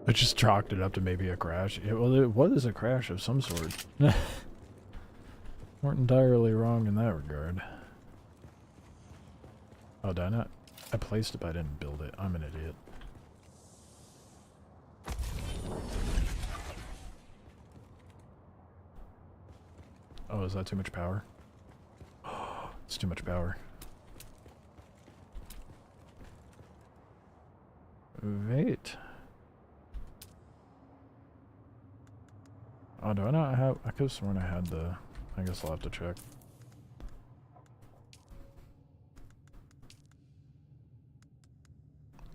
[SPEAKER 2] I just chalked it up to maybe a crash. Well, it was a crash of some sort. Weren't entirely wrong in that regard. Oh, did I not? I placed it, but I didn't build it. I'm an idiot. Oh, is that too much power? It's too much power. Wait. Oh, do I not have... I could have sworn I had the... I guess I'll have to check.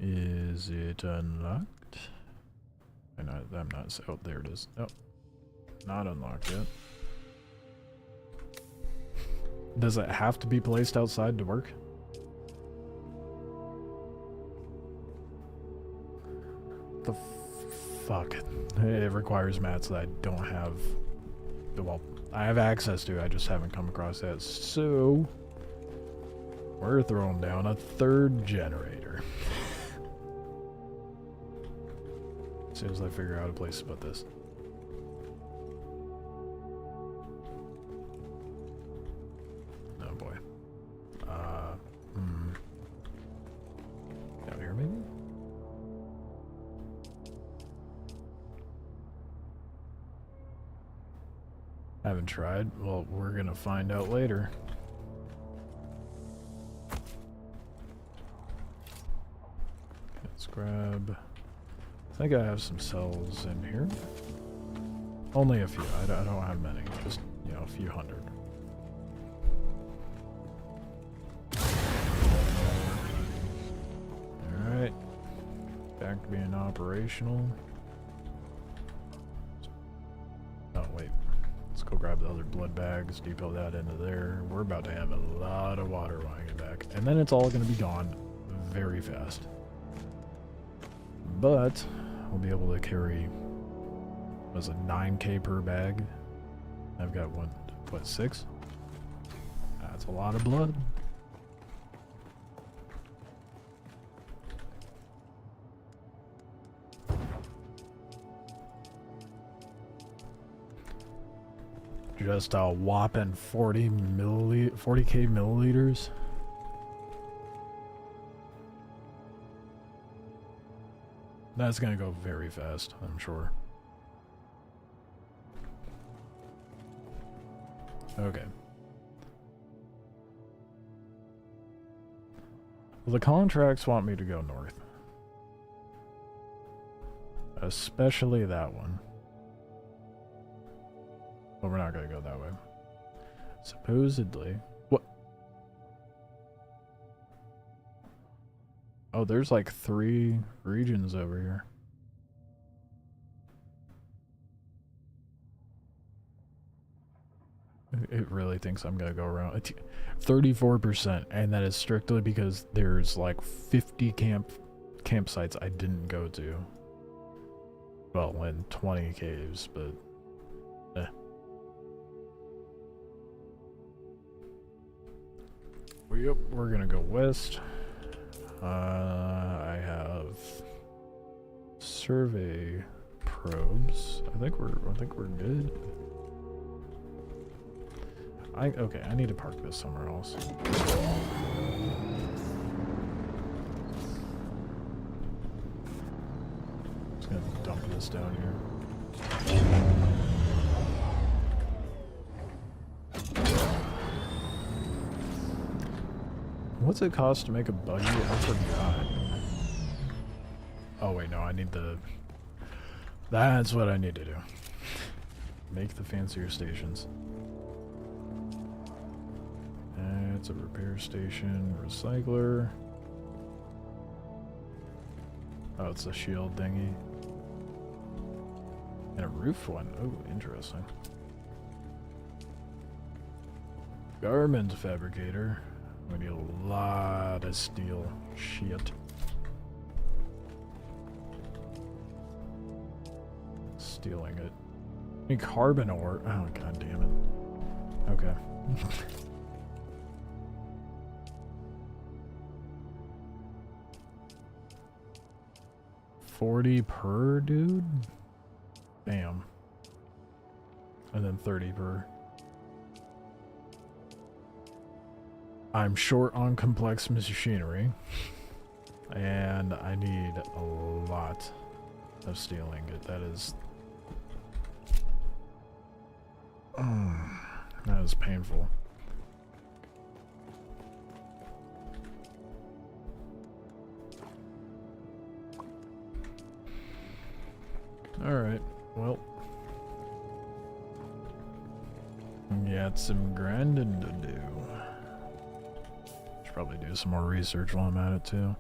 [SPEAKER 2] Is it unlocked? I'm not... Oh, there it is. Nope. Not unlocked yet. Does it have to be placed outside to work? The fuck? It requires mats that I don't have. Well, I have access to, I just haven't come across that. So, we're throwing down a third generator. As soon as I figure out a place to put this. Oh boy. Down here maybe? Haven't tried. Well, we're gonna find out later. Let's grab... I think I have some cells in here. Only a few. I don't have many. Just, you know, a few hundred. Alright. Back to being operational. Oh, wait. Let's go grab the other blood bags, depot that into there. We're about to have a lot of water when I get back. And then it's all going to be gone very fast. but we'll be able to carry, was it 9k per bag? I've got what, 6? That's a lot of blood. Just a whopping 40k milliliters. That's gonna go very fast, I'm sure. Okay. Well, the contracts want me to go north. Especially that one. But we're not gonna go that way. Supposedly. What? Oh, there's like 3 regions over here. It really thinks I'm gonna go around 34%, and that is strictly because there's like 50 campsites I didn't go to. Well, and 20 caves, but Yep, we're gonna go west. I have survey probes. I think we're good. Okay, I need to park this somewhere else. Just gonna dump this down here. What's it cost to make a buggy? I forgot. Oh wait, no, I need the... That's what I need to do. Make the fancier stations. It's a repair station, recycler. Oh, it's a shield thingy. And a roof one. Oh, interesting. Garment fabricator. We need a lot of steel. Shit. Stealing it. I need carbon ore. Oh, god damn it. Okay. $40 per, dude? Damn. And then 30 per. I'm short on complex machinery, and I need a lot of steel ingot. That is... that is painful. Alright, well. Got some grinding to do. Should probably do some more research while I'm at it too.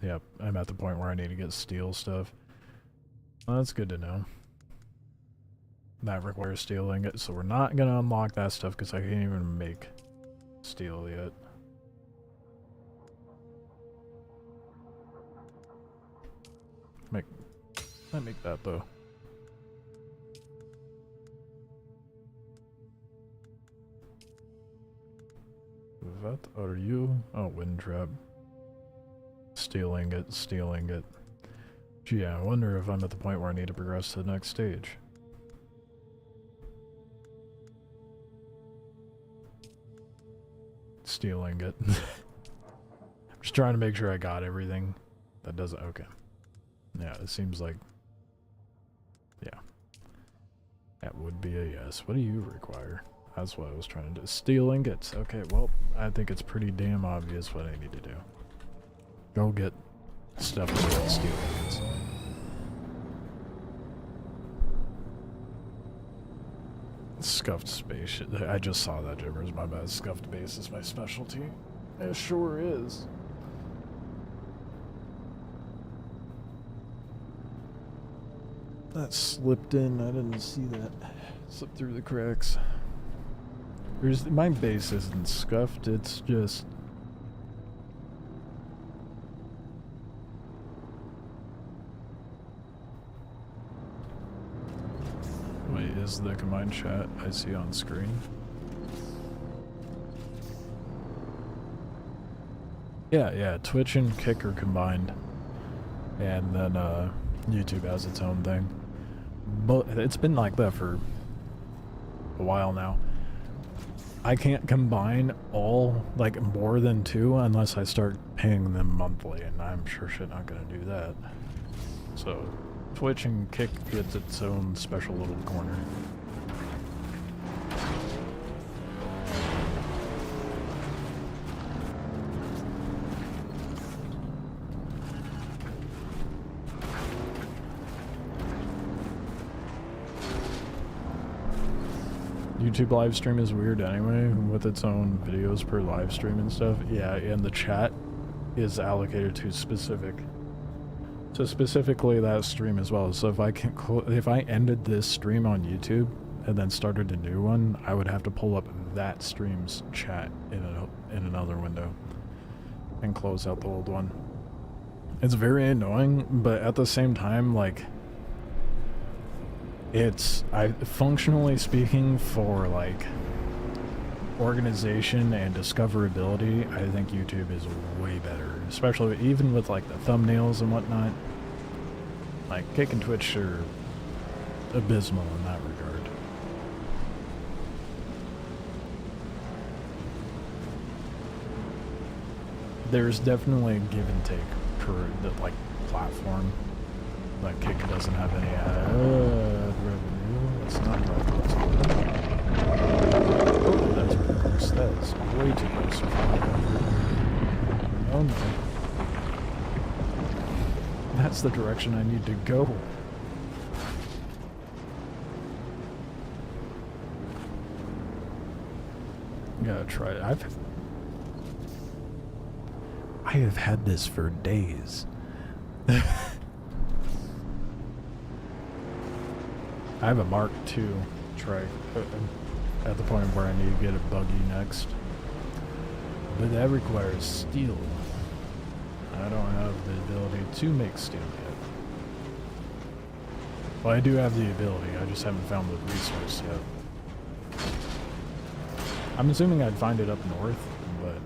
[SPEAKER 2] Yep, I'm at the point where I need to get steel stuff. Well, that's good to know. That requires steel ingot, so we're not gonna unlock that stuff because I can't even make steel yet. I make that though. What are you? Oh, wind trap. Steel ingot, steel ingot. Gee, I wonder if I'm at the point where I need to progress to the next stage. Steel ingot. I'm just trying to make sure I got everything. That doesn't... okay. Yeah, it seems like... yeah. That would be a yes. What do you require? That's what I was trying to do. Steel ingots. Okay, well, I think it's pretty damn obvious what I need to do. Go get stuff with steel ingots. Scuffed space. I just saw that, Jimmers. My bad. Scuffed base is my specialty. It sure is. That slipped in. I didn't see that. Slipped through the cracks. My base isn't scuffed, it's just... Wait, is the combined chat I see on screen? Yeah, Twitch and Kick are combined. And then, YouTube has its own thing. But it's been like that for a while now. I can't combine all, like, more than 2 unless I start paying them monthly, and I'm sure shit not gonna do that. So, Twitch and Kick gets its own special little corner. YouTube live stream is weird anyway, with its own videos per live stream and stuff. Yeah, and the chat is allocated to specifically that stream as well. So if I ended this stream on YouTube and then started a new one, I would have to pull up that stream's chat in another window and close out the old one. It's very annoying, but at the same time, like, functionally speaking, for like organization and discoverability, I think YouTube is way better, especially even with like the thumbnails and whatnot. Like, Kick and Twitch are abysmal in that regard. There's definitely a give and take per the like platform. Like, Kick doesn't have any revenue. It's not like this. Oh, that's pretty close. That is way too close for my comfort. Oh no. That's the direction I need to go. Gotta try it. I have had this for days. I have a Mark II trike at the point where I need to get a buggy next. But that requires steel. I don't have the ability to make steel yet. Well, I do have the ability, I just haven't found the resource yet. I'm assuming I'd find it up north, but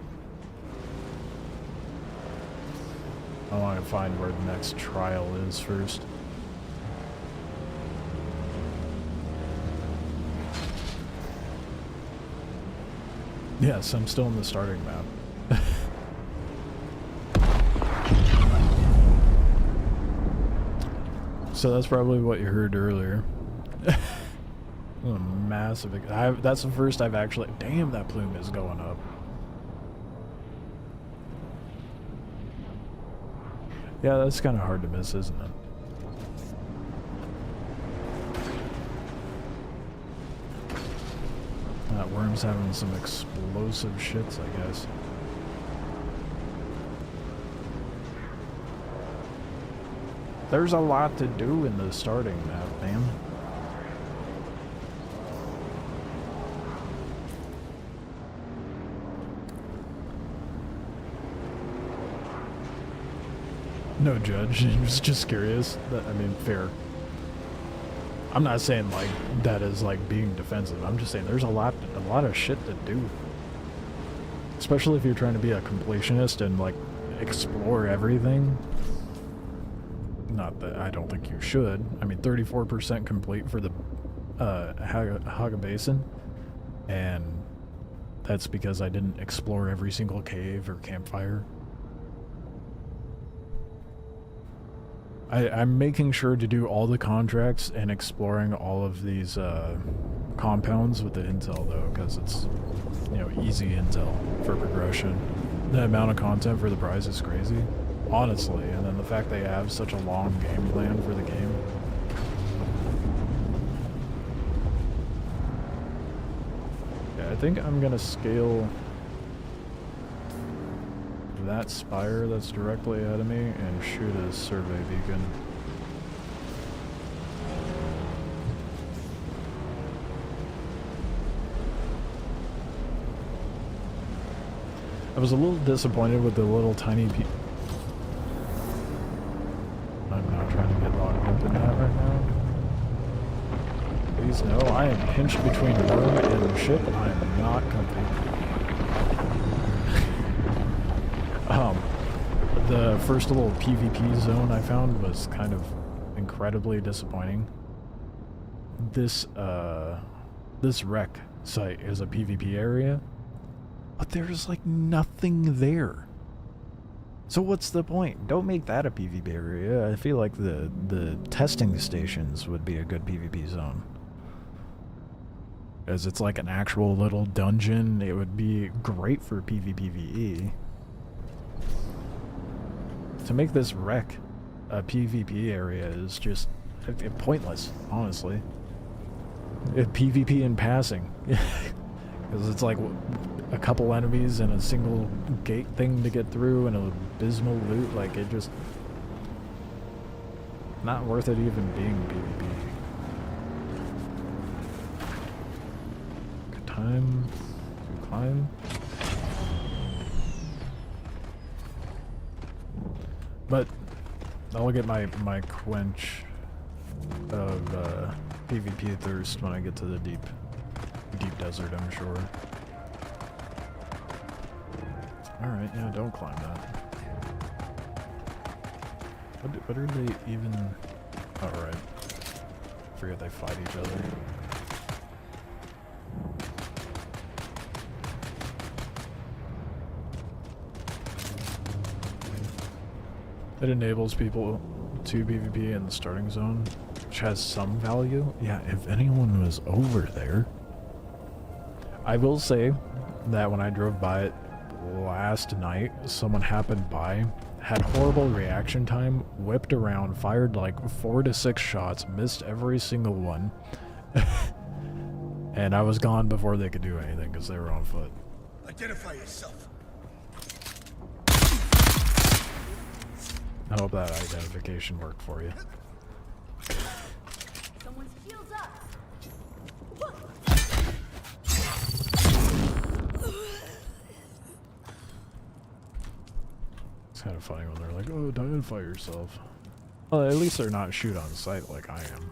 [SPEAKER 2] I want to find where the next trial is first. Yes, I'm still in the starting map. So that's probably what you heard earlier. A massive... that's the first I've actually... Damn, that plume is going up. Yeah, that's kind of hard to miss, isn't it? That worm's having some explosive shits, I guess. There's a lot to do in the starting map, man. No judge, I was just curious. I mean, fair. I'm not saying like that is like being defensive. I'm just saying there's a lot of shit to do. Especially if you're trying to be a completionist and like explore everything. Not that I don't think you should. I mean, 34% complete for the Haga Basin, and that's because I didn't explore every single cave or campfire. I'm making sure to do all the contracts and exploring all of these compounds with the intel though, because it's, you know, easy intel for progression. The amount of content for the price is crazy, honestly, and then the fact they have such a long game plan for the game. Yeah, I think I'm gonna scale that spire that's directly ahead of me and shoot a survey beacon. I was a little disappointed with the little tiny I'm not trying to get locked up in that right now. Please no, I am pinched between room and ship. I am not comfy. The first little PvP zone I found was kind of incredibly disappointing. This wreck site is a PvP area, but there's like nothing there. So what's the point? Don't make that a PvP area. I feel like the testing stations would be a good PvP zone. As it's like an actual little dungeon, it would be great for PvPvE. To make this wreck a PvP area is just pointless, honestly. PvP in passing. Because it's like a couple enemies and a single gate thing to get through and an abysmal loot, like it just... not worth it even being PvP. Good time to climb. But I'll get my quench of PvP thirst when I get to the deep desert, I'm sure. Alright, yeah, don't climb that. What are they even... Alright. Forget they fight each other. It enables people to PvP in the starting zone, which has some value. Yeah, if anyone was over there. I will say that when I drove by it last night, someone happened by, had horrible reaction time, whipped around, fired like 4 to 6 shots, missed every single one. And I was gone before they could do anything because they were on foot.
[SPEAKER 10] Identify yourself.
[SPEAKER 2] I hope that identification worked for you.
[SPEAKER 9] Someone's heels up.
[SPEAKER 2] It's kind of funny when they're like, oh, identify yourself. Well, at least they're not shoot on sight like I am.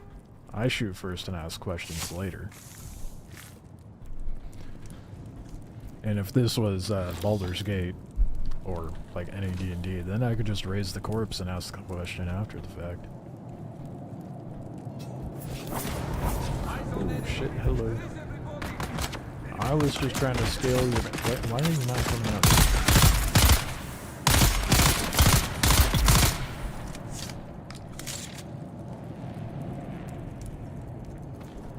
[SPEAKER 2] I shoot first and ask questions later. And if this was Baldur's Gate, or like any D&D, then I could just raise the corpse and ask the question after the fact. Oh shit, hello. I was just trying to scale your... Why are you not coming up?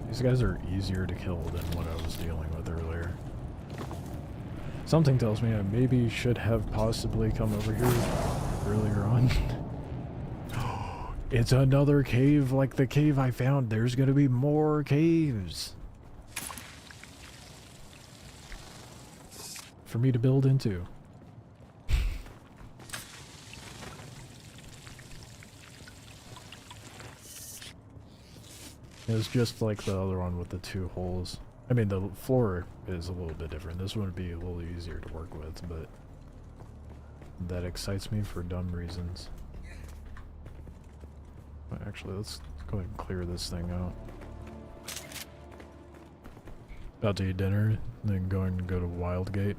[SPEAKER 2] These guys are easier to kill than what I was dealing with earlier. Something tells me I maybe should have possibly come over here earlier on. It's another cave like the cave I found. There's gonna be more caves for me to build into. It's just like the other one with the 2 holes. I mean, the floor is a little bit different. This one would be a little easier to work with, but that excites me for dumb reasons. Actually, let's go ahead and clear this thing out. About to eat dinner, then going to go to Wildgate.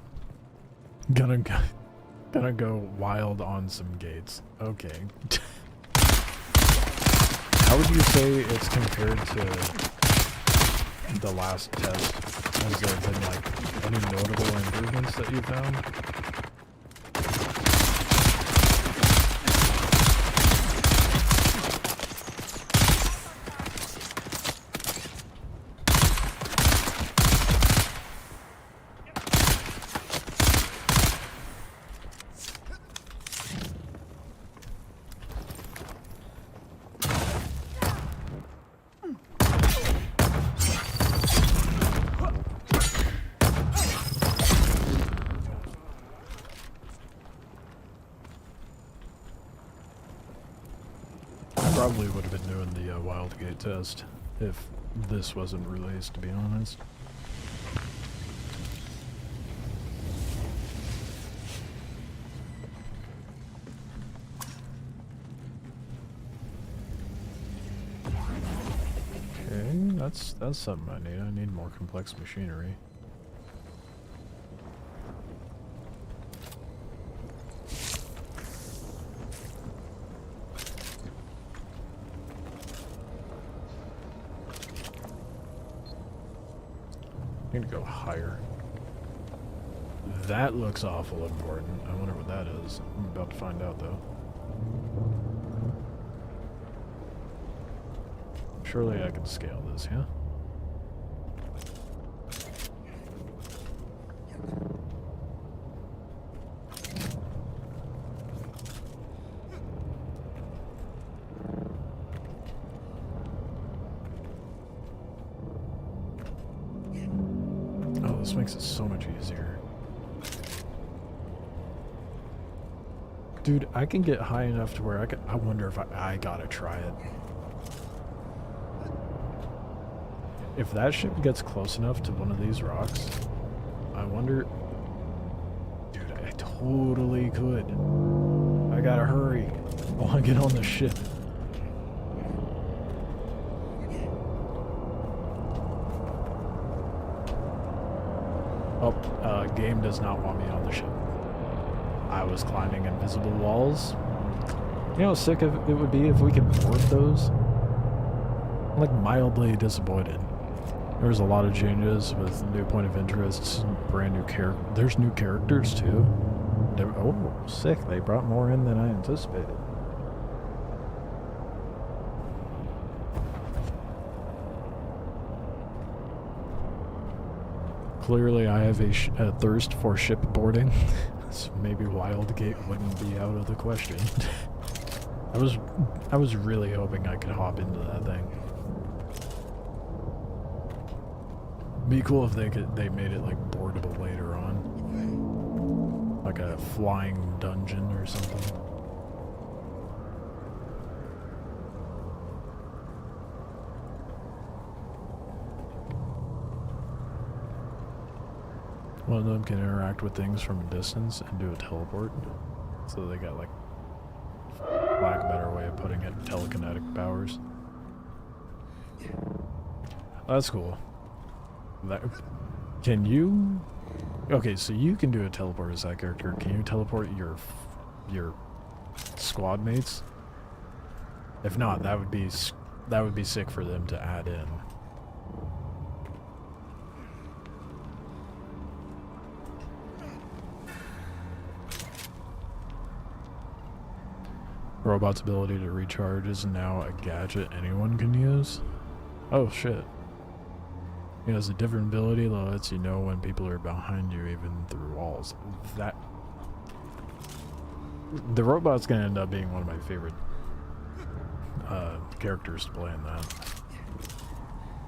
[SPEAKER 2] Gonna go wild on some gates. Okay. How would you say it's compared to the last test? Has there been like any notable improvements that you found? Probably would have been doing the Wildgate test if this wasn't released, to be honest. that's something I need. I need more complex machinery. Need to go higher. That looks awful important. I wonder what that is. I'm about to find out though. Surely I can scale this, yeah? Oh, this makes it so much easier. Dude, I can get high enough to where I wonder if I gotta try it. If that ship gets close enough to one of these rocks, I wonder... Dude, I totally could. I gotta hurry. I wanna get on the ship. Oh, game does not want me on the ship. I was climbing invisible walls. You know how sick it would be if we could board those? I'm like mildly disappointed. There's a lot of changes with new point of interests, brand new there's new characters too. Oh, sick. They brought more in than I anticipated. Clearly I have a thirst for shipboarding. So maybe Wildgate wouldn't be out of the question. I was really hoping I could hop into that thing. Be cool if they made it like boardable later on. Like a flying dungeon or something. One of them can interact with things from a distance and do a teleport. So they got like, for lack of a better way of putting it, telekinetic powers. That's cool. That, can you... Okay, so you can do a teleport as that character. Can you teleport your squad mates? If not, that would be sick for them to add in. Robot's ability to recharge is now a gadget anyone can use. Oh shit. It has a different ability that lets you know when people are behind you even through walls. That... The robot's gonna end up being one of my favorite characters to play in that.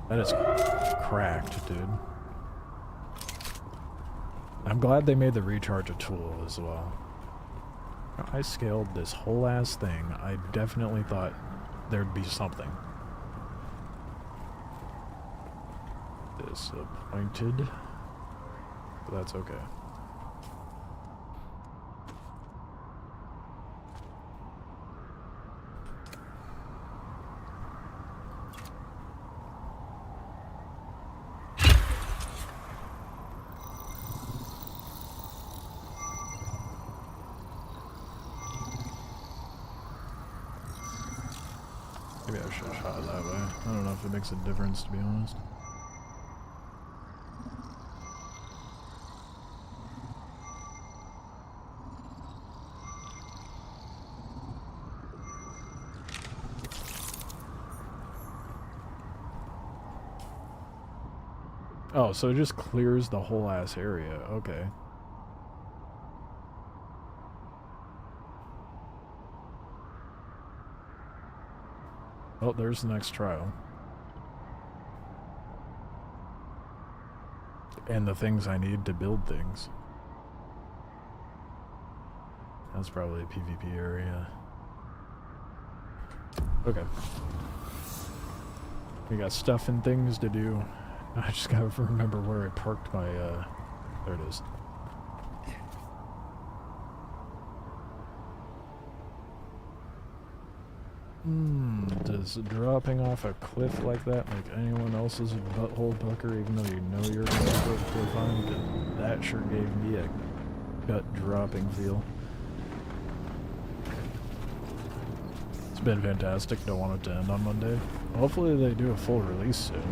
[SPEAKER 2] That is cracked, dude. I'm glad they made the recharge a tool as well. I scaled this whole ass thing. I definitely thought there'd be something. Disappointed. But that's okay. Maybe I should have shot it that way. I don't know if it makes a difference, to be honest. Oh, so it just clears the whole ass area. Okay. Oh, there's the next trial. And the things I need to build things. That's probably a PvP area. Okay. We got stuff and things to do. I just gotta remember where I parked my, there it is. Does dropping off a cliff like that make anyone else's butthole pucker even though you know you're going to go to cliff on? 'Cause that sure gave me a gut dropping feel. It's been fantastic. Don't want it to end on Monday. Hopefully they do a full release soon.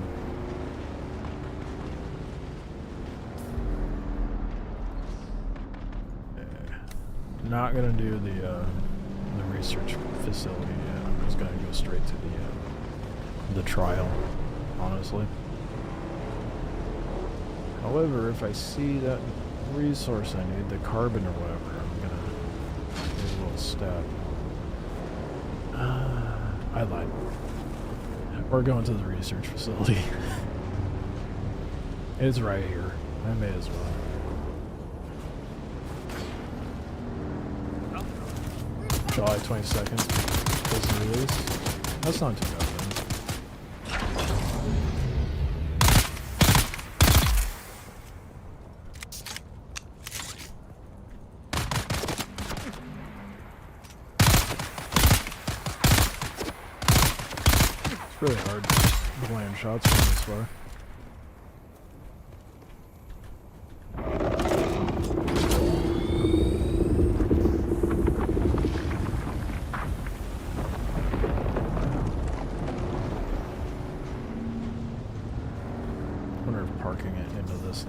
[SPEAKER 2] Not gonna do the research facility yet. I'm just gonna go straight to the trial, honestly. However, if I see that resource I need, the carbon or whatever, I'm gonna do a little step. I lied. We're going to the research facility. It's right here. I may as well. July 22nd is the release. That's not too bad then. It's really hard to land shots from this far.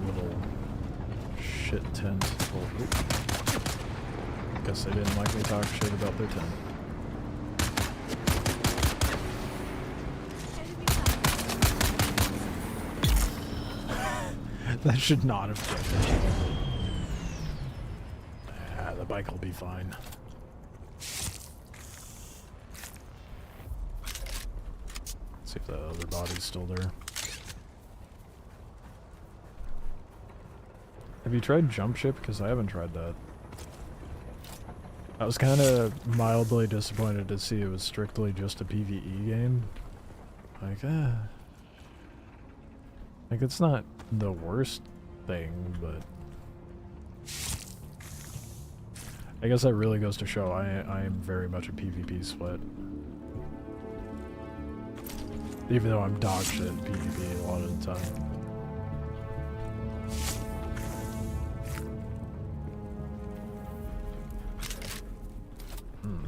[SPEAKER 2] Little shit tent. Oh, guess they didn't like me talk shit about their tent. That should not have killed me. Ah, the bike will be fine. Let's see if the other body's still there. Have you tried jump ship? Because I haven't tried that. I was kind of mildly disappointed to see it was strictly just a PvE game. Like, like it's not the worst thing, but I guess that really goes to show I am very much a PvP sweat. Even though I'm dog shit at PvP a lot of the time.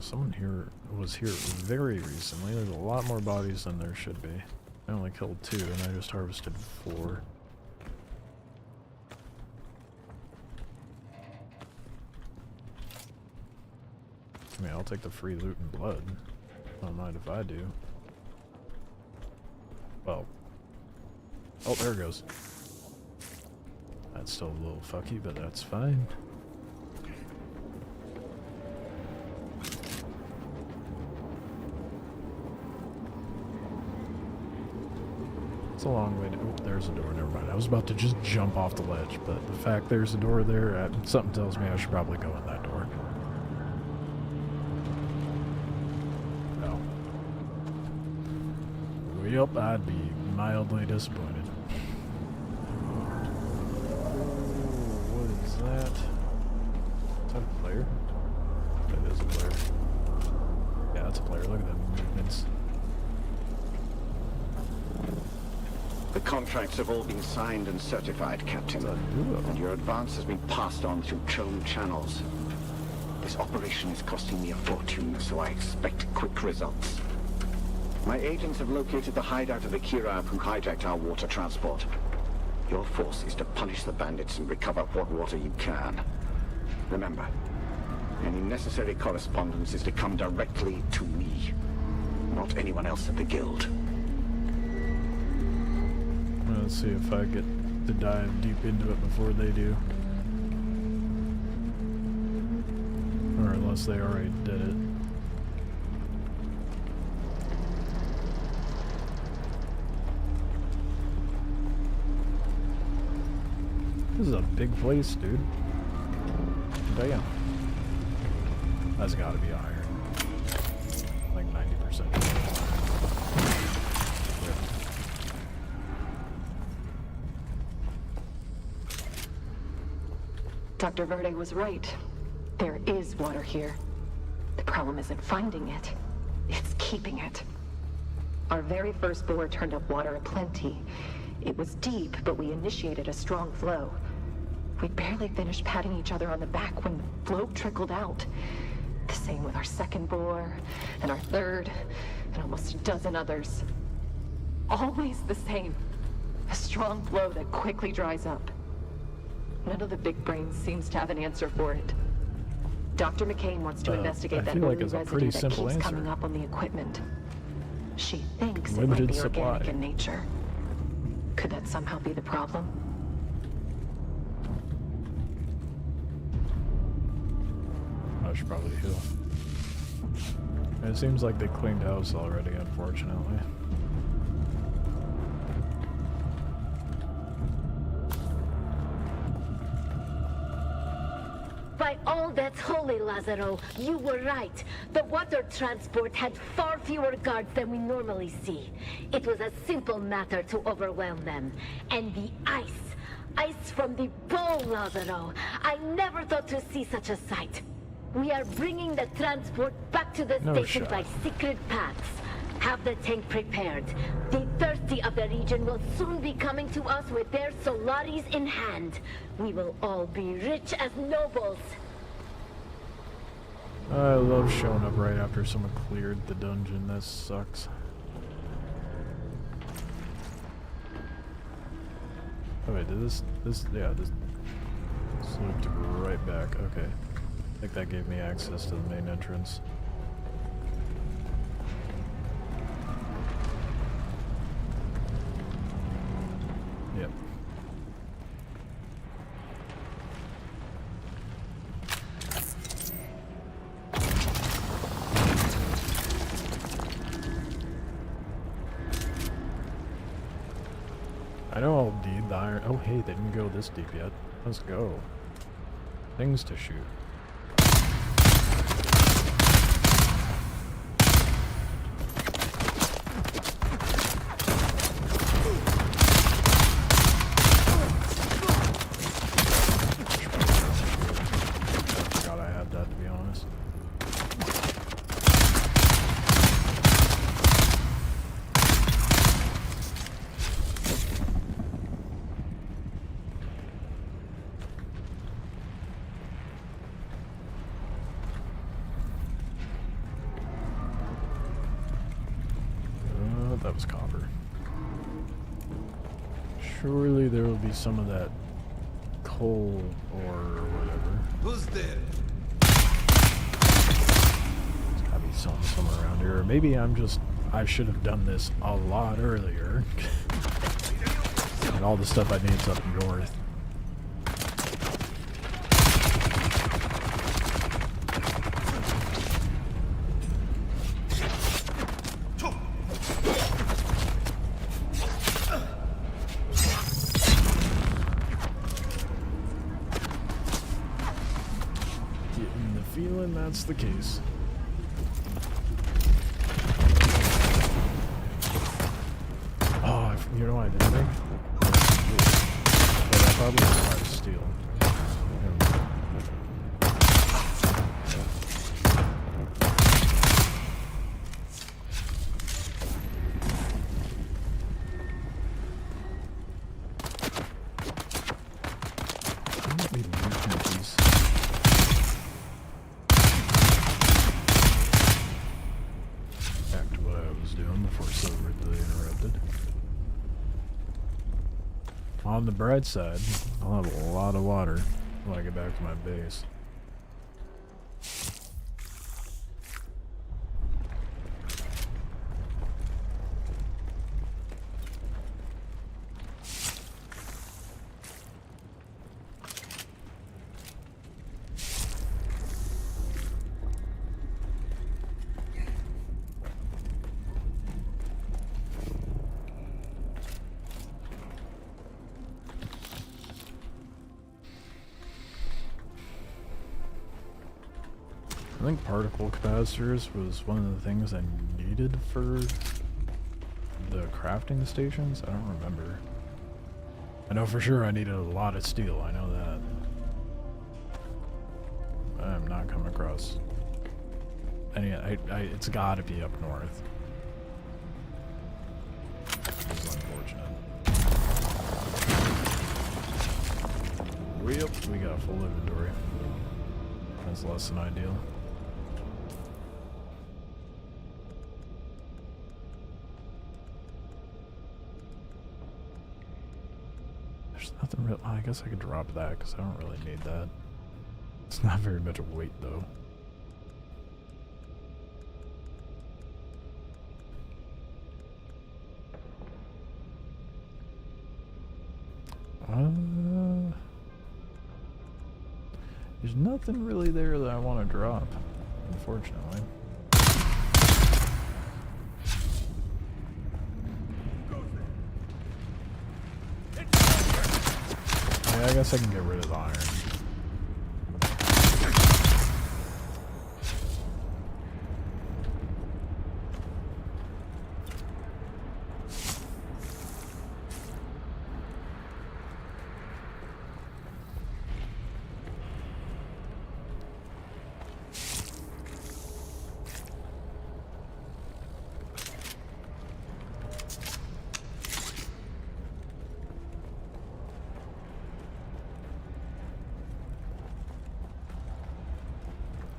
[SPEAKER 2] Someone here was here very recently. There's a lot more bodies than there should be. I only killed 2 and I just harvested 4. I mean, I'll take the free loot and blood. Don't mind if I do. Well. Oh, there it goes. That's still a little fucky, but that's fine. It's a long way to... Oh, there's a door. Never mind. I was about to just jump off the ledge, but the fact there's a door there, something tells me I should probably go in that door. No. Yep, I'd be mildly disappointed. What is that? Is that a player? That is a player. Yeah, that's a player. Look at the movements.
[SPEAKER 11] The contracts have all been signed and certified, Captain. And your advance has been passed on through Chone channels. This operation is costing me a fortune, so I expect quick results. My agents have located the hideout of the Kirab who hijacked our water transport. Your force is to punish the bandits and recover what water you can. Remember, any necessary correspondence is to come directly to me, not anyone else at the Guild.
[SPEAKER 2] Let's see if I get to dive deep into it before they do. Or unless they already did it. This is a big place, dude. Damn. That's gotta be iron. Like 90%.
[SPEAKER 8] Dr. Verde was right. There is water here. The problem isn't finding it.
[SPEAKER 12] It's keeping it. Our very first bore turned up water aplenty. It was deep, but we initiated a strong flow. We barely finished patting each other on the back when the flow trickled out. The same with our second bore, and our third, and almost a dozen others. Always the same. A strong flow that quickly dries up. None of the big brains seems to have an answer for it. Dr. McCain wants to investigate that
[SPEAKER 2] feel like
[SPEAKER 12] early
[SPEAKER 2] it's a
[SPEAKER 12] residue
[SPEAKER 2] pretty
[SPEAKER 12] that
[SPEAKER 2] simple
[SPEAKER 12] keeps
[SPEAKER 2] answer.
[SPEAKER 12] coming up on the equipment. She thinks it
[SPEAKER 2] Limited
[SPEAKER 12] might be
[SPEAKER 2] supply.
[SPEAKER 12] organic in nature. Could that somehow be the problem?
[SPEAKER 2] I should probably heal. It seems like they cleaned house already, unfortunately.
[SPEAKER 9] By all that's holy, Lazaro, you were right. The water transport had far fewer guards than we normally see. It was a simple matter to overwhelm them. And the ice from the bowl, Lazaro. I never thought to see such a sight. We are bringing the transport back to the station by secret paths. Have the tank prepared. The thirsty of the region will soon be coming to us with their Solaris in hand. We will all be rich as nobles.
[SPEAKER 2] I love showing up right after someone cleared the dungeon. That sucks. Oh wait, did this looped right back. Okay. I think that gave me access to the main entrance. Yep. I know I'll need the iron. Oh hey, they didn't go this deep yet. Let's go. Things to shoot. That was copper. Surely there will be some of that coal or whatever.
[SPEAKER 10] Who's there?
[SPEAKER 2] There's gotta be somewhere around here. Or maybe I should have done this a lot earlier. And all the stuff I need is up north. That's the case. Oh, you know what I didn't think? But I probably tried to steal. On the bright side, I'll have a lot of water when I get back to my base. I think particle capacitors was one of the things I needed for the crafting stations. I don't remember. I know for sure I needed a lot of steel. I know that. I'm not coming across It's got to be up north. This is unfortunate. Yep, we got full inventory. That's less than ideal. There's nothing real. I guess I could drop that because I don't really need that. It's not very much of weight though. There's nothing really there that I want to drop, unfortunately. Yeah, I guess I can get rid of the iron.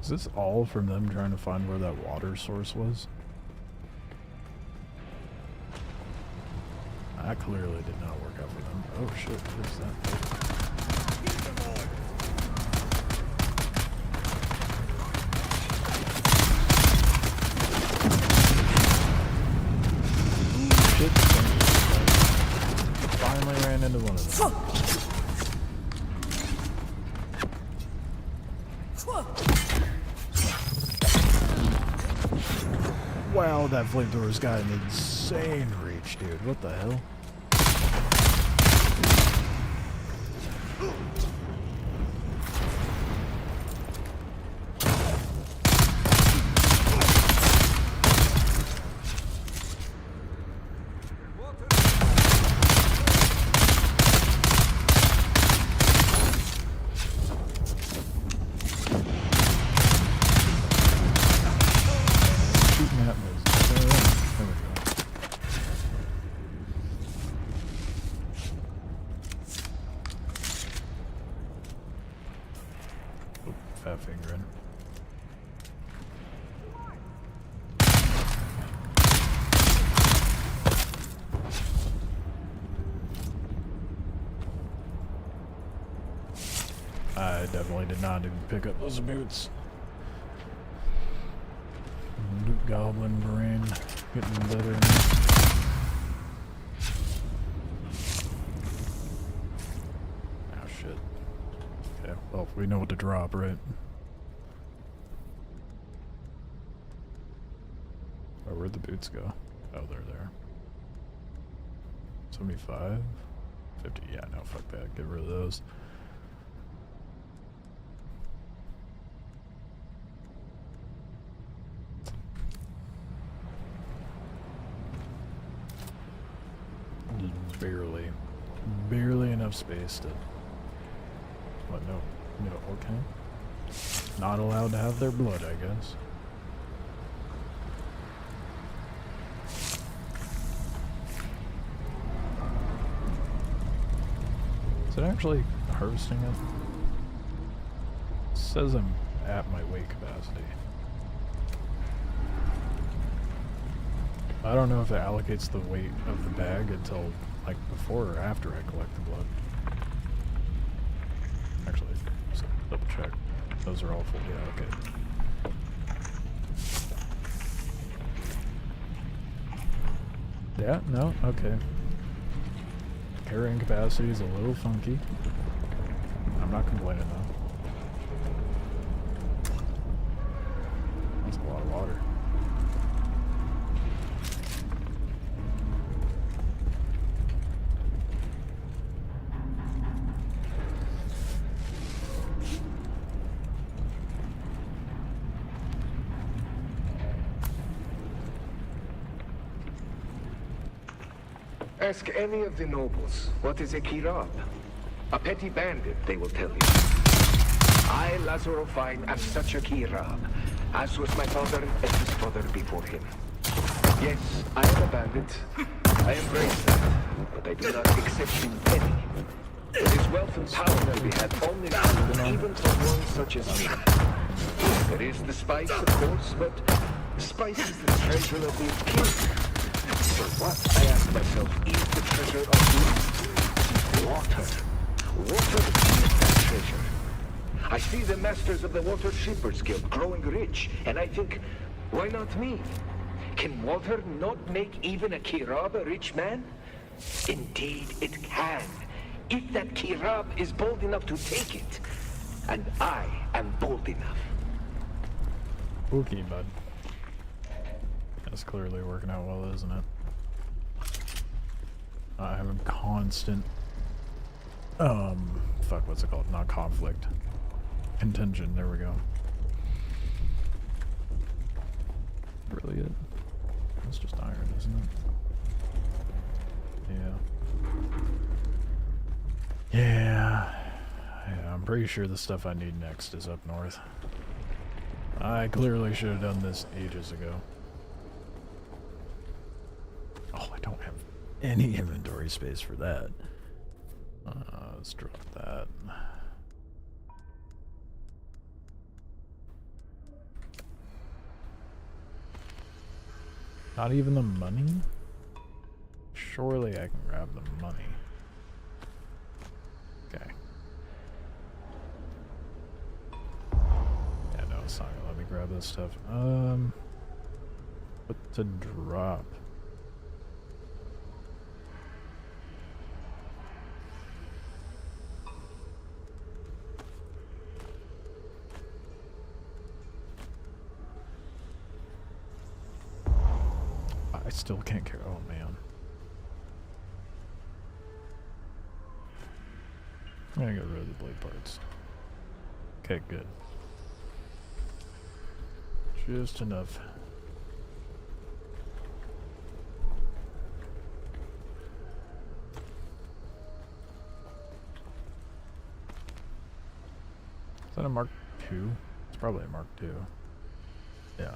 [SPEAKER 2] Is this all from them trying to find where that water source was? That clearly did not work out for them. Oh shit, what is that? Shit. Finally ran into one of them. Wow, that flamethrower's got an insane reach, dude. What the hell? Fat finger in. I definitely did not even pick up those boots. Loot goblin brain getting better. Oh shit. Okay, well, we know what to drop, right? Oh, where'd the boots go? Oh, they're there. 75? 50? Yeah, no, fuck that. Get rid of those. Just barely enough space to... What, no, okay. Not allowed to have their blood, I guess. Is it actually harvesting it? It says I'm at my weight capacity. I don't know if it allocates the weight of the bag until, like, before or after I collect the blood. Actually, just double check. Those are all fully allocated. Yeah, no, okay. Carrying capacity is a little funky. I'm not complaining though. That's a lot of water.
[SPEAKER 11] Ask any of the nobles, what is a kirab? A petty bandit, they will tell you. I, Lazaro Fine, am such a kirab. as was my father and his father before him. Yes, I am a bandit. I embrace that, but I do not accept in penny. There is wealth and power to be had only even for one such as me. There is the spice, of course, but spice is the treasure of the king. So what, I ask myself, is the treasure of Dune? Water. Water is that treasure. I see the masters of the Water Shippers Guild growing rich, and I think, why not me? Can water not make even a Kirab a rich man? Indeed, it can. If that Kirab is bold enough to take it. And I am bold enough.
[SPEAKER 2] Okay, bud. That's clearly working out well, isn't it? I have a constant, fuck, what's it called? Not conflict. Contention, there we go. Really it? That's just iron, isn't it? Yeah, I'm pretty sure the stuff I need next is up north. I clearly should have done this ages ago. Oh, I don't have any inventory space for that. Let's drop that. Not even the money? Surely I can grab the money. Okay. Yeah, no, it's not gonna let me grab this stuff. What to drop? I still can't carry. Oh man. I'm gonna get rid of the blade parts. Okay, good. Just enough. Is that a Mark II? It's probably a Mark II. Yeah.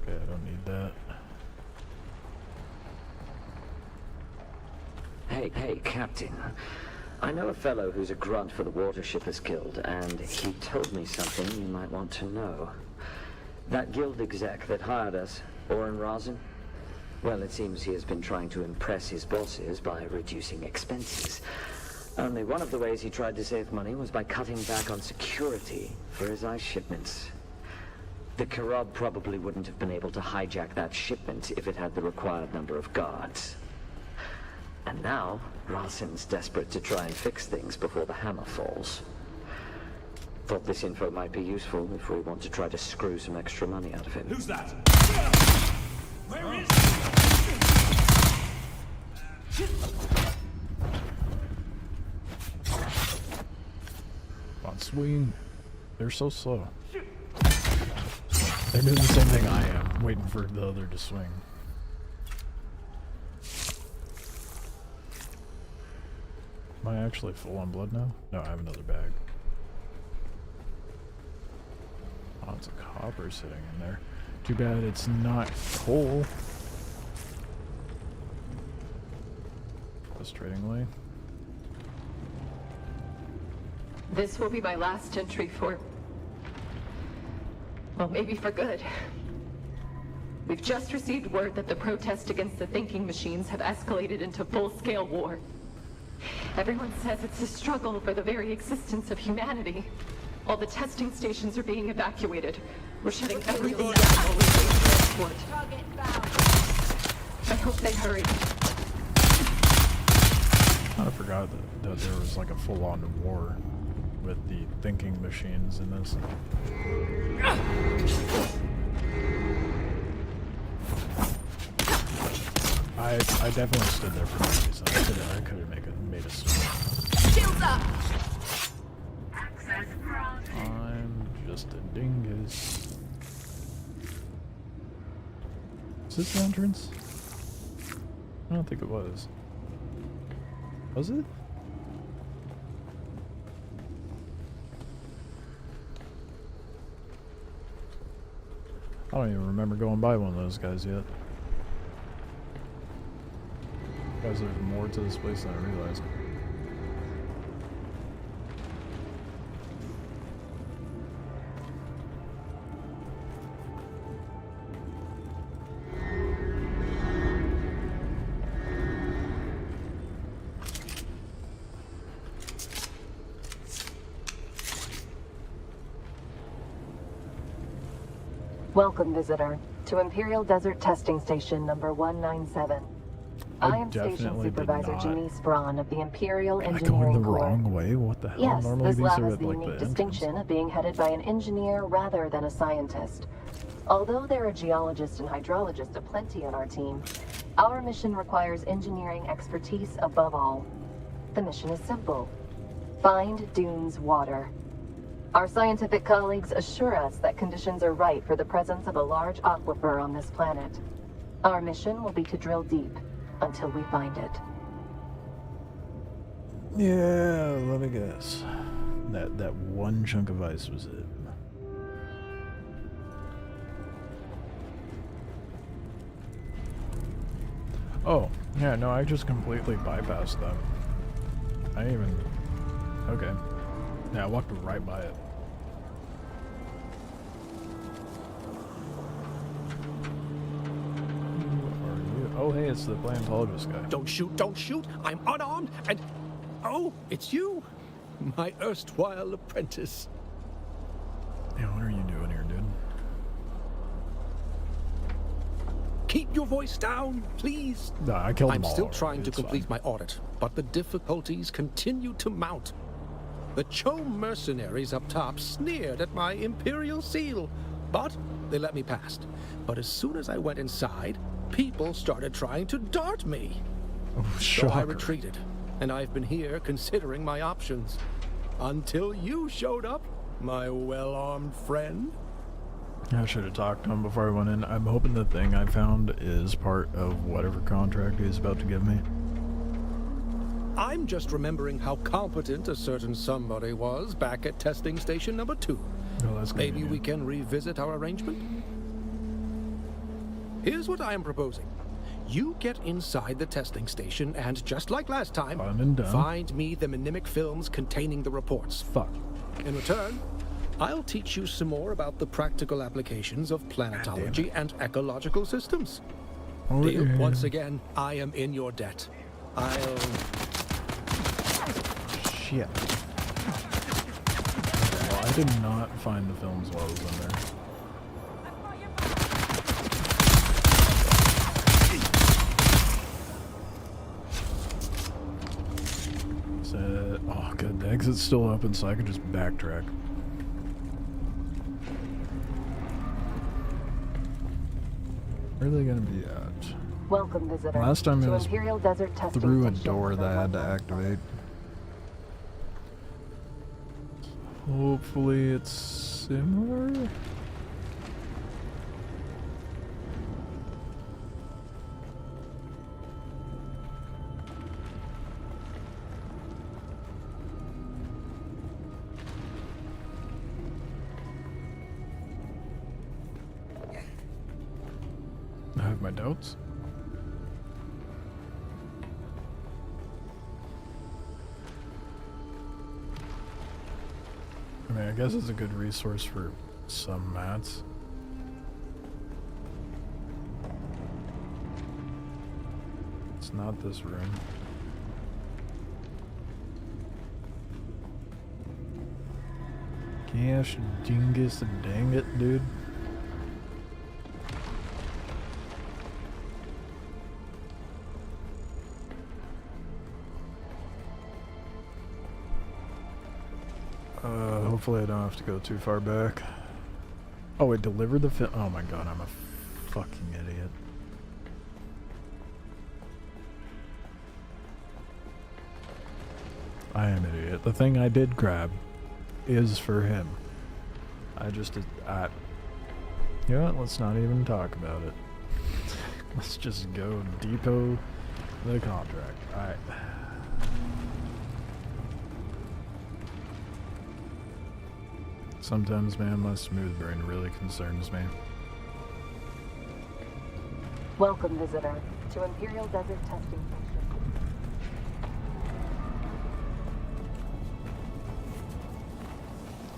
[SPEAKER 2] Okay, I don't need that.
[SPEAKER 13] Hey, Captain. I know a fellow who's a grunt for the Water Shippers Guild, and he told me something you might want to know. That guild exec that hired us, Oren Razin, well, it seems he has been trying to impress his bosses by reducing expenses. Only one of the ways he tried to save money was by cutting back on security for his ice shipments. The Kirab probably wouldn't have been able to hijack that shipment if it had the required number of guards. And now, Razin's desperate to try and fix things before the hammer falls. Thought this info might be useful if we want to try to screw some extra money out of him.
[SPEAKER 10] Who's that? Where is
[SPEAKER 2] On swing. They're so slow. They're doing the same thing I am, waiting for the other to swing. Am I actually full on blood now? No, I have another bag. Oh, it's a copper sitting in there. Too bad it's not coal. Frustratingly.
[SPEAKER 12] This will be my last entry for... well, maybe for good. We've just received word that the protests against the thinking machines have escalated into full-scale war. Everyone says it's a struggle for the very existence of humanity. All the testing stations are being evacuated. We're shutting everything down while we wait for transport. I hope they hurry.
[SPEAKER 2] I forgot that there was like a full-on war with the thinking machines in this. I definitely stood there for no reason. I could have made a swing.
[SPEAKER 14] Shields up!
[SPEAKER 2] I'm just a dingus. Is this the entrance? I don't think it was. Was it? don't even remember going by one of those guys yet. Guys, there's more to this place than I realized.
[SPEAKER 12] Welcome, visitor, to Imperial Desert Testing Station number 197. I am Station Supervisor Janice Braun of the Imperial Engineering
[SPEAKER 2] Going the
[SPEAKER 12] Corps.
[SPEAKER 2] wrong way? What the hell?
[SPEAKER 12] Yes,
[SPEAKER 2] Normally
[SPEAKER 12] this
[SPEAKER 2] these
[SPEAKER 12] lab
[SPEAKER 2] are
[SPEAKER 12] has
[SPEAKER 2] at
[SPEAKER 12] the
[SPEAKER 2] like
[SPEAKER 12] unique
[SPEAKER 2] the entrance.
[SPEAKER 12] distinction of being headed by an engineer rather than a scientist. Although there are geologists and hydrologists aplenty on our team, our mission requires engineering expertise above all. The mission is simple. Find Dune's water. Our scientific colleagues assure us that conditions are right for the presence of a large aquifer on this planet. Our mission will be to drill deep until we find it.
[SPEAKER 2] Yeah, let me guess. That one chunk of ice was it. Oh, yeah, no, I just completely bypassed them. I didn't even... Okay. Yeah, I walked right by it. Who are you? Oh, hey, it's the paleontologist guy.
[SPEAKER 10] Don't shoot, don't shoot! I'm unarmed and... Oh, it's you! My erstwhile apprentice.
[SPEAKER 2] Yeah, what are you doing here, dude?
[SPEAKER 10] Keep your voice down, please.
[SPEAKER 2] No, I killed them
[SPEAKER 10] I'm
[SPEAKER 2] all
[SPEAKER 10] still
[SPEAKER 2] already,
[SPEAKER 10] trying to
[SPEAKER 2] it's
[SPEAKER 10] complete
[SPEAKER 2] fine.
[SPEAKER 10] my audit, but the difficulties continue to mount. The Cho mercenaries up top sneered at my Imperial seal, but they let me past. But as soon as I went inside, people started trying to dart me.
[SPEAKER 2] Oh,
[SPEAKER 10] So I
[SPEAKER 2] shocker.
[SPEAKER 10] retreated, and I've been here considering my options. Until you showed up, my well-armed friend.
[SPEAKER 2] I should have talked to him before I went in. I'm hoping the thing I found is part of whatever contract he's about to give me.
[SPEAKER 10] I'm just remembering how competent a certain somebody was back at testing station number 2.
[SPEAKER 2] Oh, that's
[SPEAKER 10] Maybe
[SPEAKER 2] convenient.
[SPEAKER 10] we can revisit our arrangement? Here's what I am proposing. You get inside the testing station and, just like last time,
[SPEAKER 2] Fun and done.
[SPEAKER 10] find me the mnemic films containing the reports.
[SPEAKER 2] Fuck.
[SPEAKER 10] In return, I'll teach you some more about the practical applications of planetology and ecological systems.
[SPEAKER 2] Oh,
[SPEAKER 10] Deal?
[SPEAKER 2] yeah.
[SPEAKER 10] Once again, I am in your debt. I'll...
[SPEAKER 2] Shit. Well, I did not find the films while I was in there. Oh, good. The exit's still open, so I can just backtrack. Where are they gonna be at?
[SPEAKER 12] Welcome, visitor,
[SPEAKER 2] Last time it
[SPEAKER 12] to
[SPEAKER 2] was
[SPEAKER 12] Imperial Desert Testing
[SPEAKER 2] through a
[SPEAKER 12] Station
[SPEAKER 2] door
[SPEAKER 12] number
[SPEAKER 2] that I had to
[SPEAKER 12] 197.
[SPEAKER 2] activate. Hopefully it's similar. I have my doubts. I mean, I guess it's a good resource for some mats. It's not this room. Gosh, dingus, dang it, dude. Hopefully I don't have to go too far back. Oh, it delivered the film. Oh my god, I'm a fucking idiot. I am an idiot. The thing I did grab is for him. I just did. You know what? Let's not even talk about it. Let's just go depot the contract. Alright. Sometimes, man, my smooth brain really concerns me.
[SPEAKER 12] Welcome, visitor, to Imperial Desert Testing Station.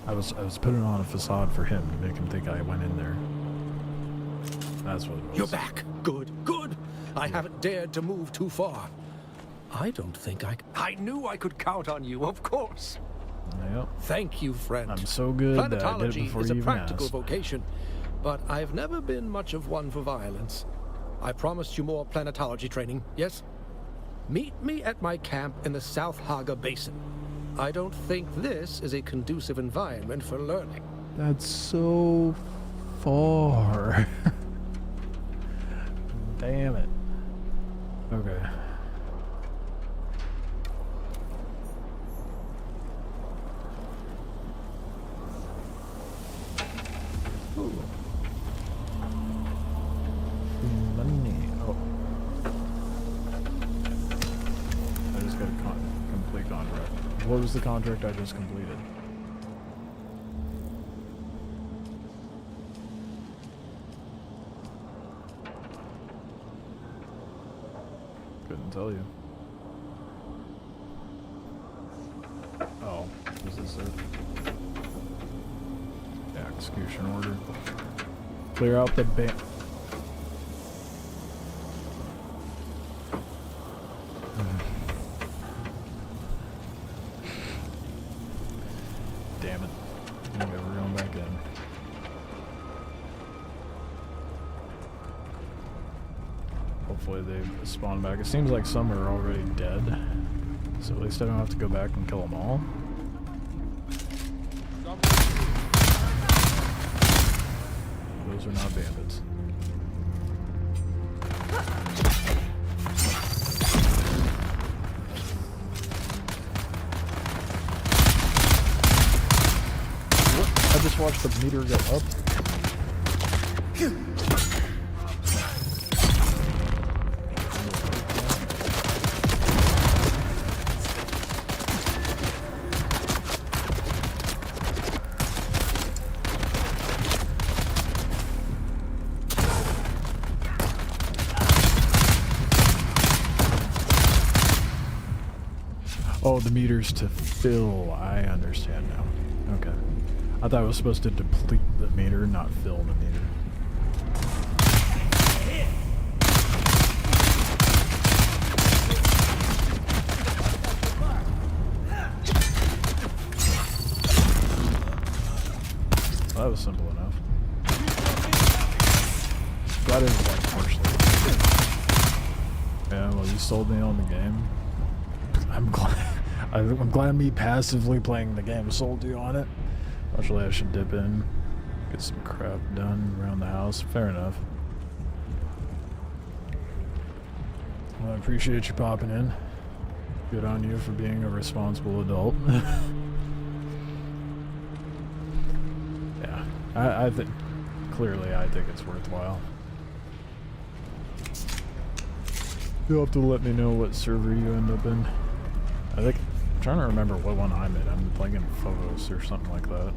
[SPEAKER 2] I was putting on a facade for him to make him think I went in there. That's what it was.
[SPEAKER 10] You're back. Good, good. I haven't dared to move too far. I don't think I knew I could count on you, of course.
[SPEAKER 2] Yep.
[SPEAKER 10] Thank you, friend.
[SPEAKER 2] I'm so good that I did it
[SPEAKER 10] Planetology
[SPEAKER 2] before
[SPEAKER 10] is
[SPEAKER 2] you
[SPEAKER 10] a
[SPEAKER 2] even
[SPEAKER 10] practical
[SPEAKER 2] asked.
[SPEAKER 10] vocation, but I've never been much of one for violence. I promised you more planetology training, yes? Meet me at my camp in the South Haga Basin. I don't think this is a conducive environment for learning.
[SPEAKER 2] That's so far. Damn it. Okay. Ooh. Money. Oh. I just got a complete contract. What was the contract I just completed? Couldn't tell you. Oh, is this it? Yeah, execution order. Clear out the ban. Damn it. Okay, we're going back in. Hopefully they spawn back. It seems like some are already dead, so at least I don't have to go back and kill them all. Those are not bandits. What? I just watched the meter go up. Oh, the meters to fill. I understand now. Okay. I thought it was supposed to deplete the meter, not fill the meter. Well, that was simple enough. Glad it was like partially. Yeah, well, you sold me on the game. I'm glad me passively playing the game sold you on it. Actually, I should dip in, get some crap done around the house. Fair enough. Well, I appreciate you popping in. Good on you for being a responsible adult. Yeah, I think clearly I think it's worthwhile. You'll have to let me know what server you end up in. I think I'm trying to remember what one I'm in. I'm playing in Phobos or something like that.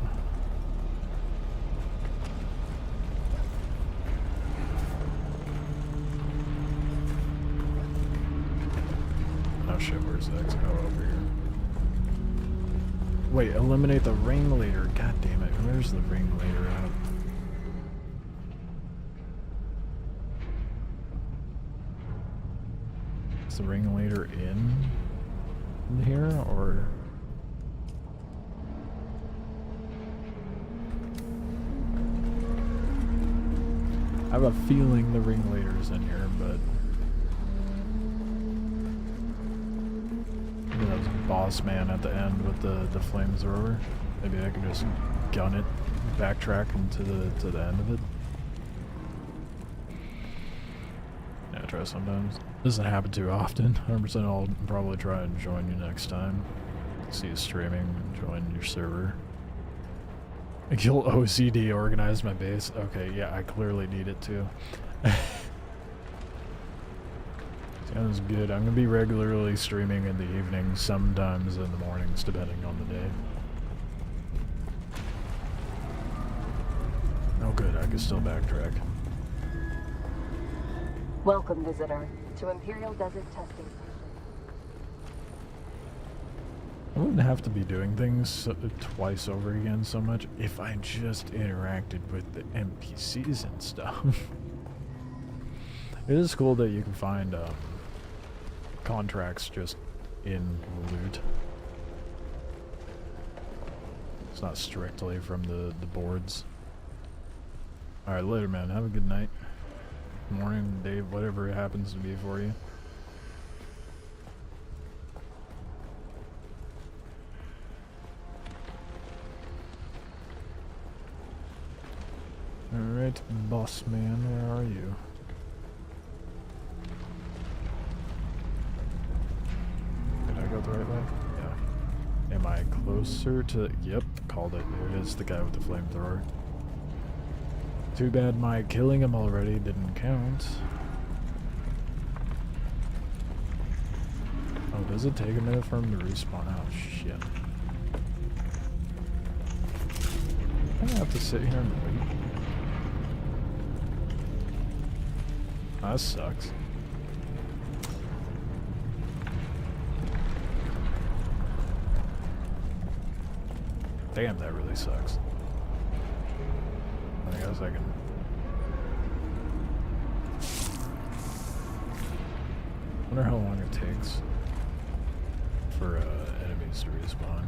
[SPEAKER 2] Oh shit, where's the exit? Oh, over here. Wait, eliminate the ringleader. God damn it, where's the ringleader at? Is the ringleader in here, or I have a feeling the ringleader's in here, but you know, there's a boss man at the end with the flamethrower. Maybe I can just gun it, backtrack into to the end of it. Yeah, try sometimes. Doesn't happen too often. 100% I'll probably try and join you next time. See you streaming and join your server. You'll OCD organize my base. Okay, yeah, I clearly need it too. Sounds good. I'm gonna be regularly streaming in the evenings, sometimes in the mornings, depending on the day. Oh good, I can still backtrack.
[SPEAKER 12] Welcome, visitor, to Imperial Desert Testing Station.
[SPEAKER 2] I wouldn't have to be doing things twice over again so much if I just interacted with the NPCs and stuff. It is cool that you can find contracts just in loot. It's not strictly from the boards. Alright, later, man. Have a good night. Morning, day, whatever it happens to be for you. Alright, boss man, where are you? Did I go the right way? Yeah. Am I closer to... Yep, called it. There it is, the guy with the flamethrower. Too bad my killing him already didn't count. Oh, does it take a minute for him to respawn? Oh, shit. I have to sit here and wait. That sucks. Damn, that really sucks. I guess I can... Wonder how long it takes for enemies to respawn.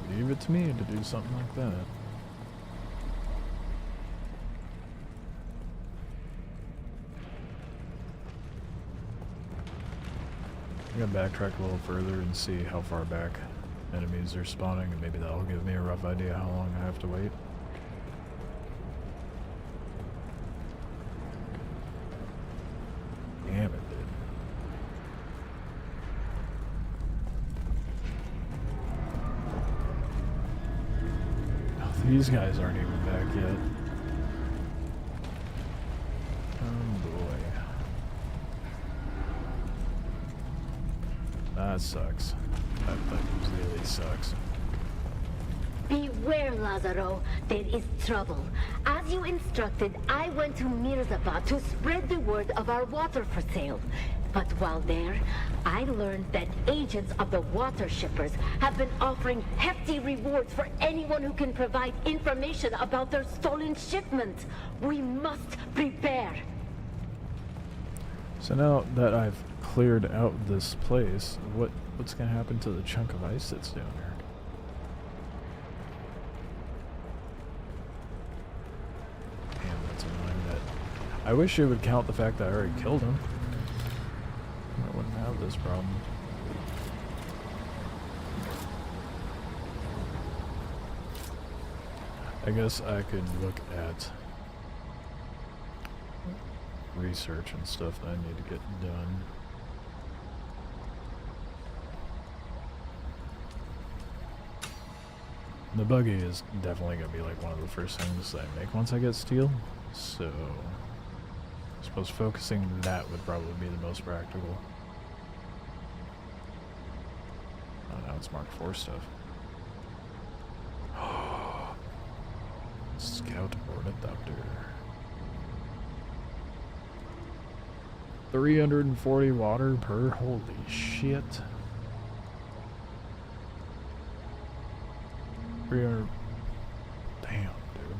[SPEAKER 2] Leave it to me to do something like that. I'm gonna backtrack a little further and see how far back enemies are spawning, and maybe that'll give me a rough idea how long I have to wait. Damn it, dude. Oh, these guys aren't even back yet. Oh boy. That sucks. That really sucks.
[SPEAKER 9] Beware, Lazaro. There is trouble. As you instructed, I went to Mirzapah to spread the word of our water for sale. But while there, I learned that agents of the water shippers have been offering hefty rewards for anyone who can provide information about their stolen shipment. We must prepare.
[SPEAKER 2] So now that I've cleared out this place, what's gonna happen to the chunk of ice that's down here? Damn, that's annoying. That I wish it would count the fact that I already killed him. I wouldn't have this problem. I guess I could look at research and stuff that I need to get done. The buggy is definitely going to be like one of the first things that I make once I get steel, so I suppose focusing that would probably be the most practical. Oh, now it's Mark IV stuff. Scout ornithopter. 340 water per, holy shit. 300, damn, dude.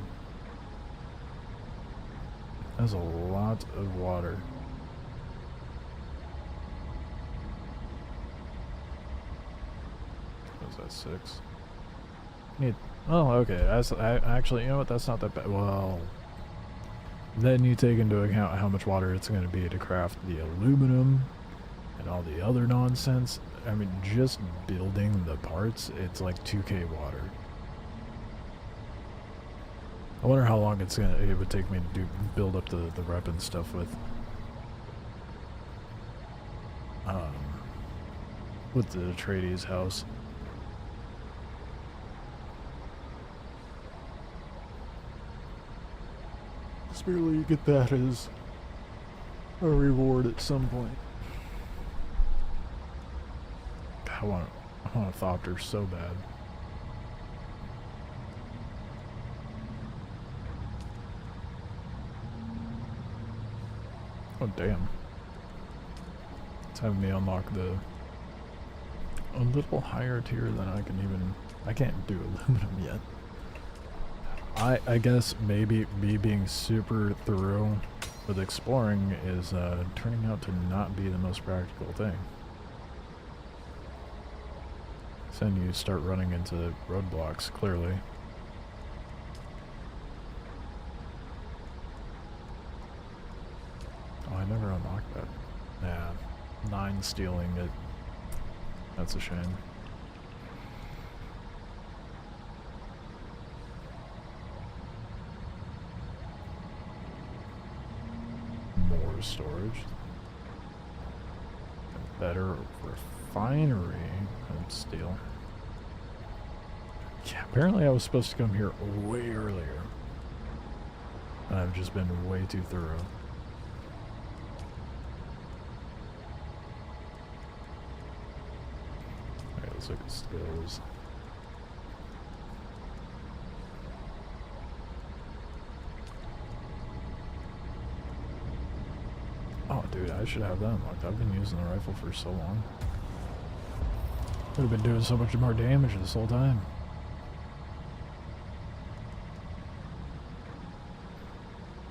[SPEAKER 2] That's a lot of water. Was that 6? Oh, okay. Actually, you know what? That's not that bad. Well, then you take into account how much water it's going to be to craft the aluminum and all the other nonsense. I mean, just building the parts, it's like 2k water. I wonder how long it would take me to build up the rep and stuff with the Atreides house. Just barely you get that as a reward at some point. I want a Thopter so bad. Oh damn. It's having me unlock a little higher tier than I can't do aluminum yet. I guess maybe me being super thorough with exploring is turning out to not be the most practical thing. So then you start running into roadblocks, clearly. Oh, I never unlocked that. Nah, 9 stealing it. That's a shame. More storage. A better refinery. I'd steal. Yeah, apparently I was supposed to come here way earlier. And I've just been way too thorough. Alright, let's look at skills. Oh, dude, I should have that unlocked. I've been using the rifle for so long. Would have been doing so much more damage this whole time.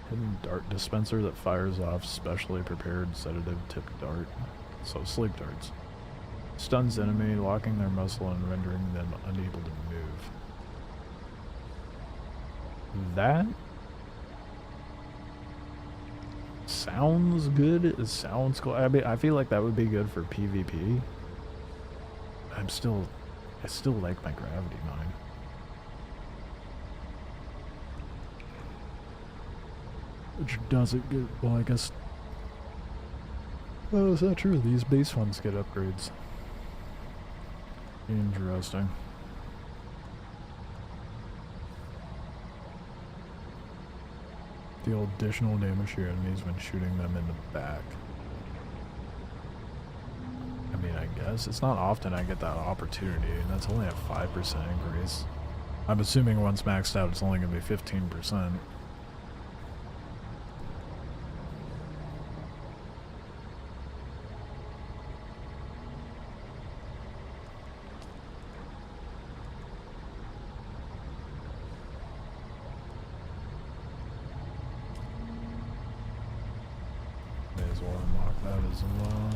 [SPEAKER 2] Hidden dart dispenser that fires off specially prepared sedative tipped dart. So sleep darts. Stuns enemy, locking their muscle and rendering them unable to move. That sounds good. It sounds cool. I mean, I feel like that would be good for PvP. I still like my gravity mine. Which doesn't get, well, I guess, oh, is that true? These base ones get upgrades. Interesting. Deal additional damage to your enemies when shooting them in the back. I mean, I guess it's not often I get that opportunity, and that's only a 5% increase. I'm assuming once maxed out, it's only going to be 15%. May as well unlock that as well.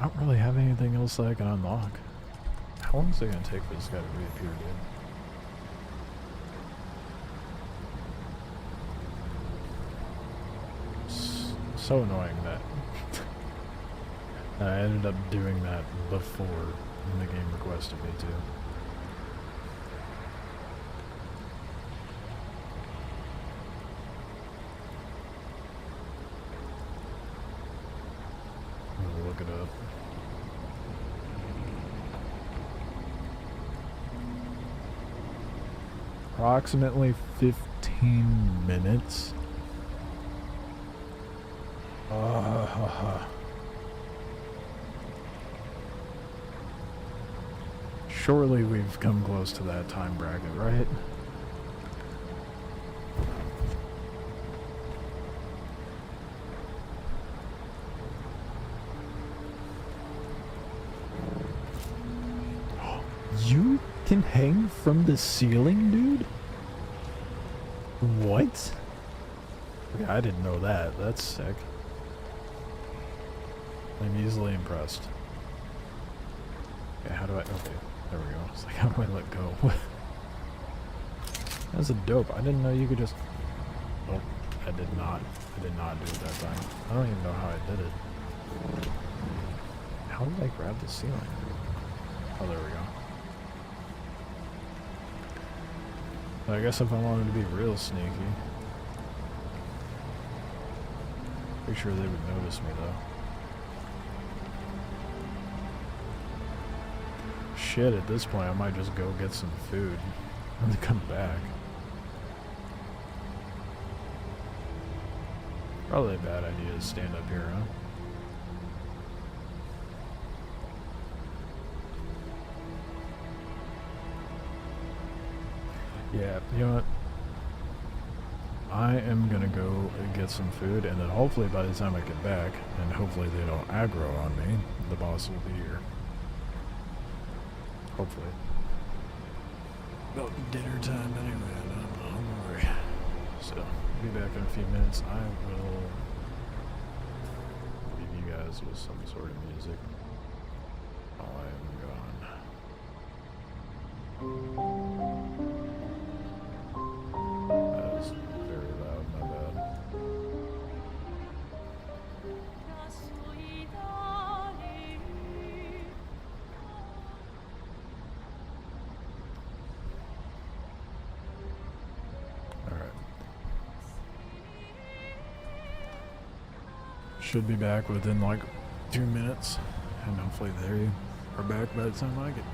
[SPEAKER 2] I don't really have anything else that I can unlock. How long is it going to take for this guy to reappear, dude? So annoying that I ended up doing that before the game requested me to. I'll look it up. Approximately 15 minutes. Surely we've come close to that time bracket, right? You can hang from the ceiling, dude? What? Okay, I didn't know that. That's sick. I'm easily impressed. Okay, how do I... Okay, there we go. It's like, how do I let go? That's a dope. I didn't know you could just... Oh, I did not do it that time. I don't even know how I did it. How did I grab the ceiling? Oh, there we go. I guess if I wanted to be real sneaky... Pretty sure they would notice me, though. Shit, at this point I might just go get some food and come back. Probably a bad idea to stand up here, huh? Yeah, you know what? I am gonna go and get some food, and then hopefully by the time I get back, and hopefully they don't aggro on me, the boss will be here. Hopefully. About dinner time anyway, and I'm hungry. So, be back in a few minutes. I will leave you guys with some sort of music while I am gone. That is very loud, my bad. Alright. Should be back within like 2 minutes, and hopefully they are back by the time I get back.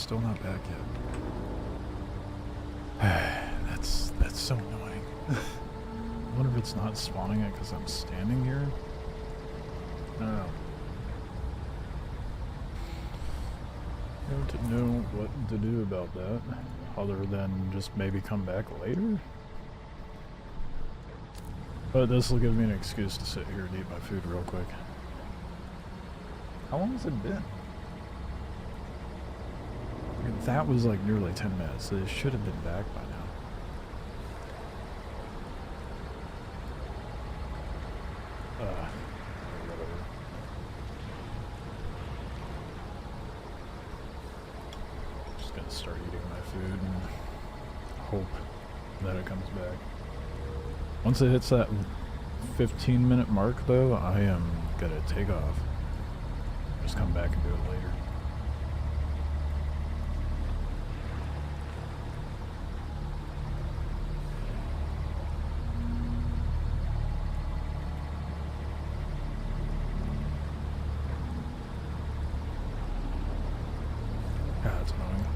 [SPEAKER 2] still not back yet. That's so annoying. I wonder if it's not spawning it because I'm standing here. I don't know. I don't know what to do about that, other than just maybe come back later. But this will give me an excuse to sit here and eat my food real quick. How long has it been? That was like nearly 10 minutes. They should have been back by now. Whatever. Just gonna start eating my food and hope that it comes back. Once it hits that 15-minute mark though, I am gonna take off. Just come back and do it later. God, that's annoying.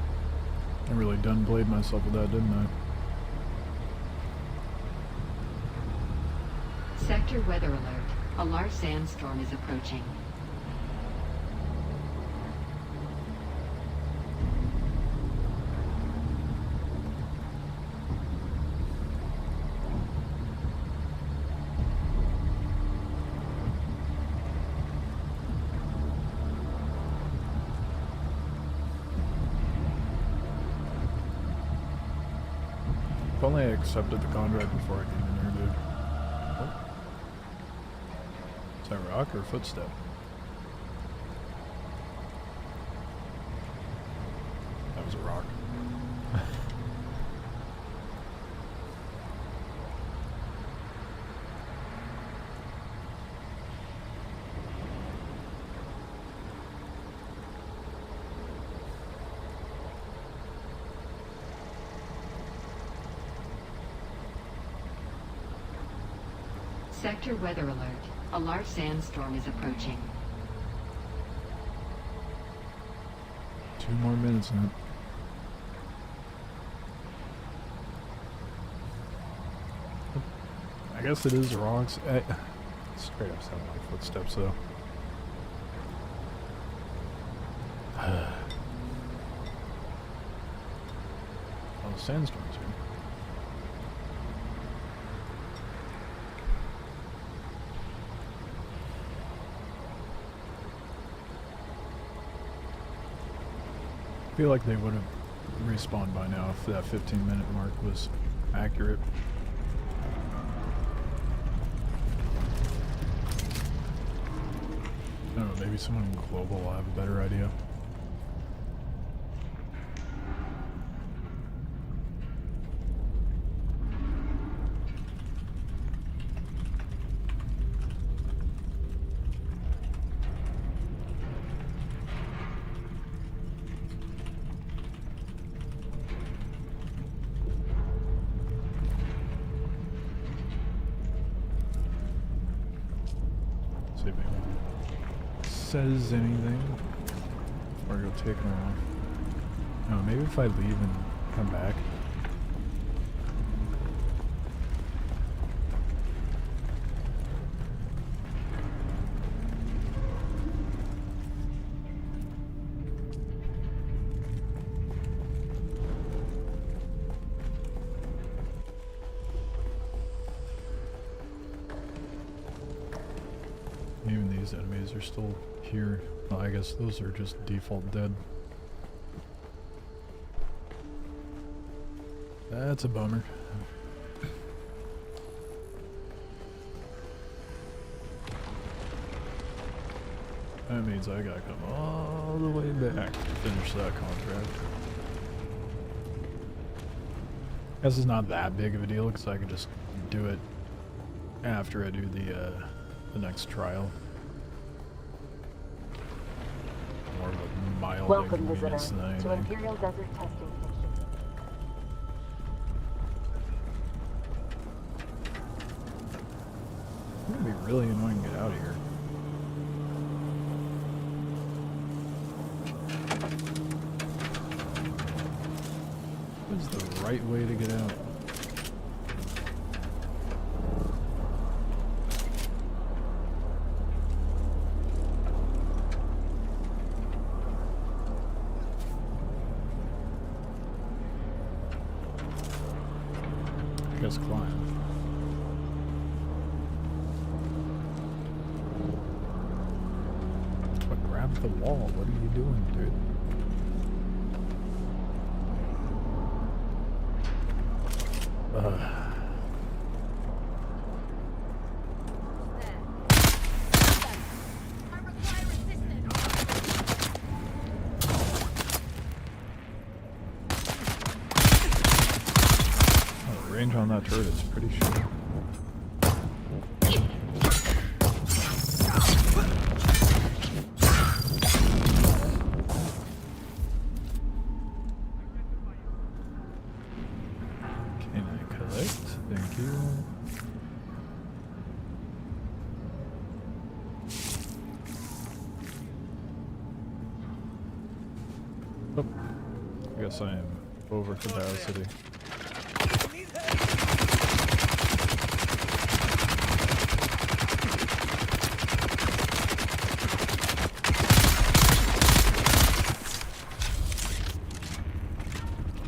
[SPEAKER 2] I really done played myself with that, didn't I?
[SPEAKER 8] Sector weather alert. A large sandstorm is approaching.
[SPEAKER 2] If only I accepted the contract before I came in here, dude. Oh. Is that rock or footstep? That was a rock.
[SPEAKER 8] Sector weather alert. A large sandstorm is approaching.
[SPEAKER 2] 2 more minutes now. I guess it is rocks. Straight up sound like footsteps though. Oh, sandstorms here. I feel like they would have respawned by now if that 15-minute mark was accurate. I don't know, maybe someone in global will have a better idea. See if anyone says anything before I go taking her off. No, maybe if I leave and come back. Even these enemies are still here. Well, I guess those are just default dead. That's a bummer. That means I gotta come all the way back to finish that contract. Guess it's not that big of a deal because I can just do it after I do the next trial. More of a mild
[SPEAKER 9] Welcome,
[SPEAKER 2] inconvenience
[SPEAKER 9] visitor,
[SPEAKER 2] than
[SPEAKER 9] to
[SPEAKER 2] anything.
[SPEAKER 9] Imperial Desert Testing Station.
[SPEAKER 2] It's gonna be really annoying to get out of here. right way to get out. I guess climb. But grab the wall. What are you doing, dude? Oh, the range on that turret is pretty short. Can I collect? Thank you. Oh, I guess I am over capacity.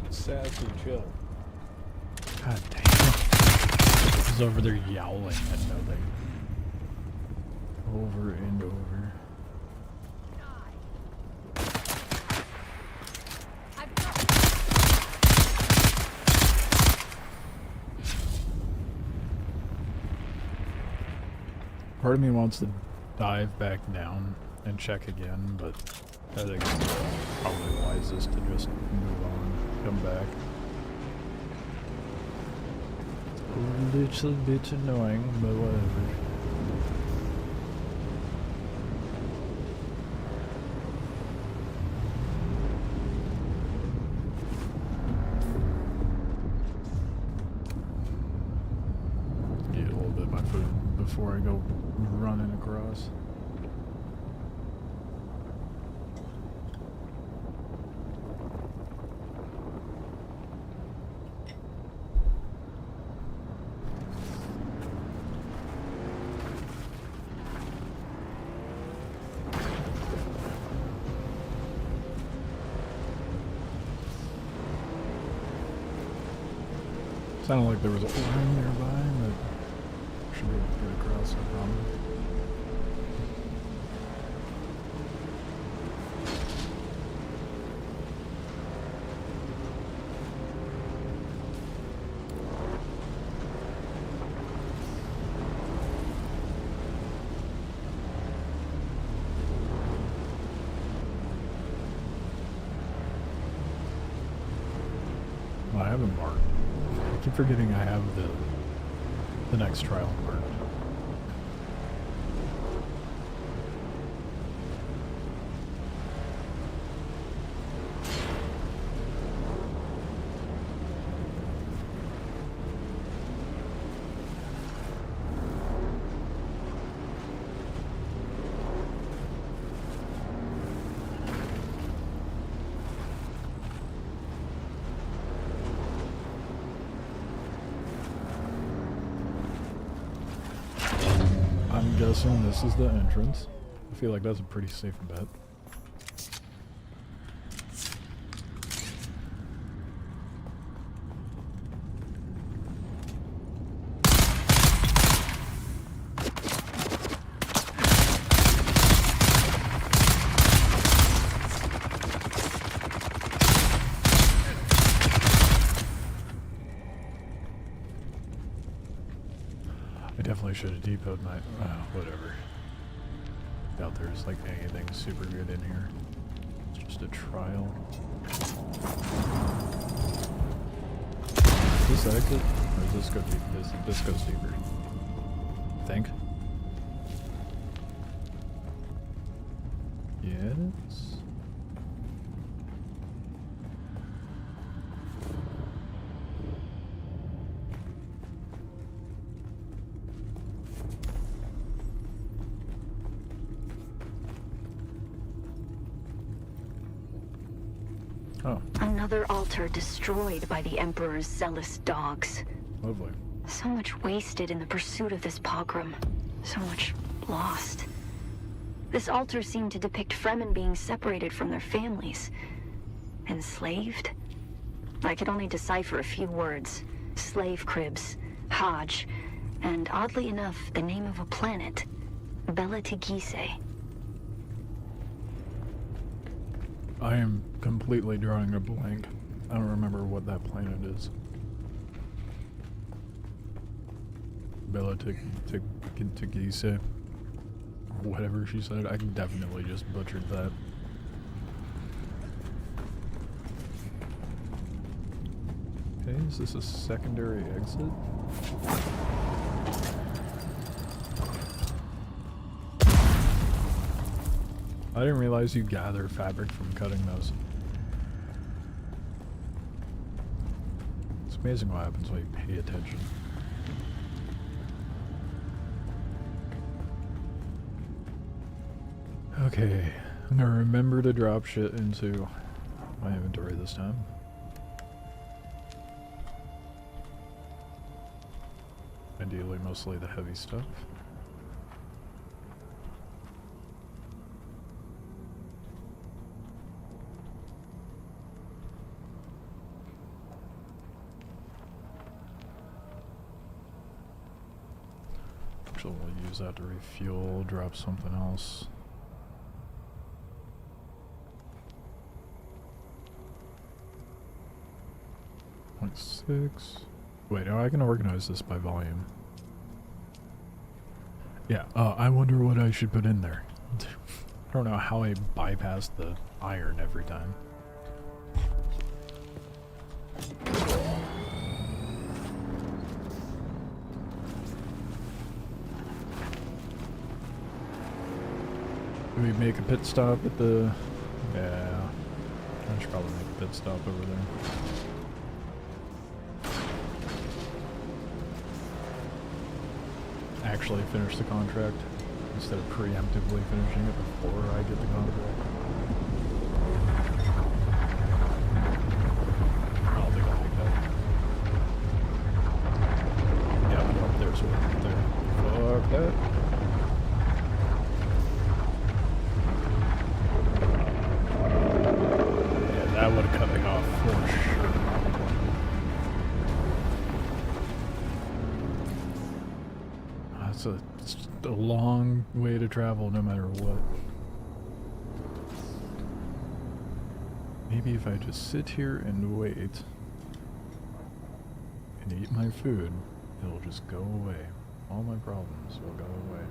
[SPEAKER 14] Sassy chill.
[SPEAKER 2] God damn. He's over there yowling at nothing. Over and over. Part of me wants to dive back down and check again, but I think it's probably wisest to just move on, come back. A little bit annoying, but whatever. Get a little bit of my food before I go running across. Sounded like there was a room nearby, but should be able to get across, no problem. Well, I haven't marked. I keep forgetting I have the next trial marked. I'm guessing this is the entrance. I feel like that's a pretty safe bet. I definitely should have depoted my... whatever. Doubt there's like anything super good in here. It's just a trial. Is this exit? Or does this go deep? This goes deeper. I think. Yes. Oh.
[SPEAKER 14] Another altar destroyed by the Emperor's zealous dogs.
[SPEAKER 2] Lovely.
[SPEAKER 14] So much wasted in the pursuit of this pogrom. So much lost. This altar seemed to depict Fremen being separated from their families. Enslaved? I could only decipher a few words. Slave cribs, Hajj, and oddly enough, the name of a planet. Bela Tigise.
[SPEAKER 2] I am completely drawing a blank. I don't remember what that planet is. Bela Tigise. Or whatever she said. I definitely just butchered that. Okay, is this a secondary exit? I didn't realize you gather fabric from cutting those. It's amazing what happens when you pay attention. Okay, I'm gonna remember to drop shit into my inventory this time. Ideally, mostly the heavy stuff. Actually, we'll use that to refuel, drop something else. .6. Wait, no, I can organize this by volume. Yeah, I wonder what I should put in there. I don't know how I bypass the iron every time. Do we make a pit stop at the... Yeah, I should probably make a pit stop over there. Actually finish the contract instead of preemptively finishing it before I get the contract. I don't think I'll make that. Yeah, no, there's one right there. Fuck that. Yeah, that would have cut me off for sure. It's a long way to travel no matter what. Maybe if I just sit here and wait and eat my food, it'll just go away. All my problems will go away.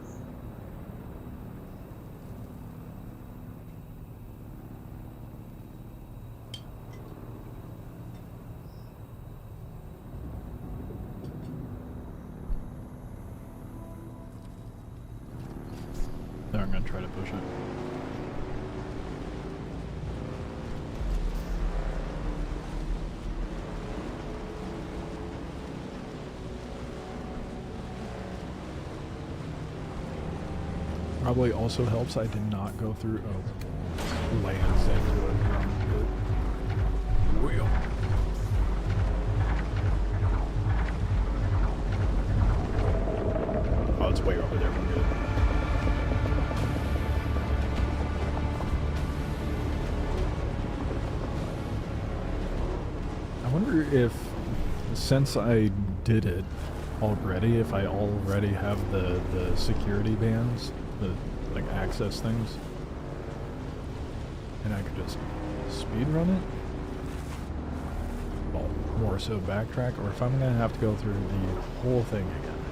[SPEAKER 2] Now I'm gonna try to push it. Probably also helps I did not go through lands into a drum pit. Wheel. Oh, it's way over there. We're good. I wonder if, since I did it already, if I already have the security bands, the like access things, and I could just speed run it. Well, more so backtrack, or if I'm gonna have to go through the whole thing again.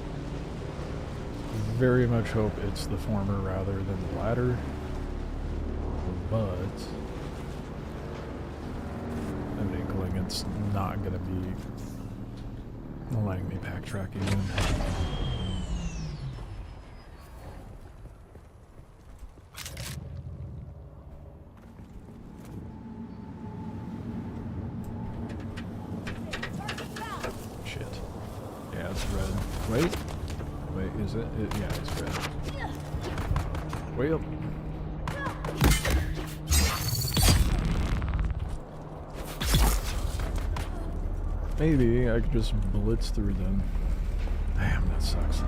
[SPEAKER 2] Very much hope it's the former rather than the latter, but I'm inkling it's not gonna be letting me backtrack again. Shit. Yeah, it's red. Wait, is it? Yeah, it's red. Wait up. Maybe I could just blitz through them. Damn, that sucks.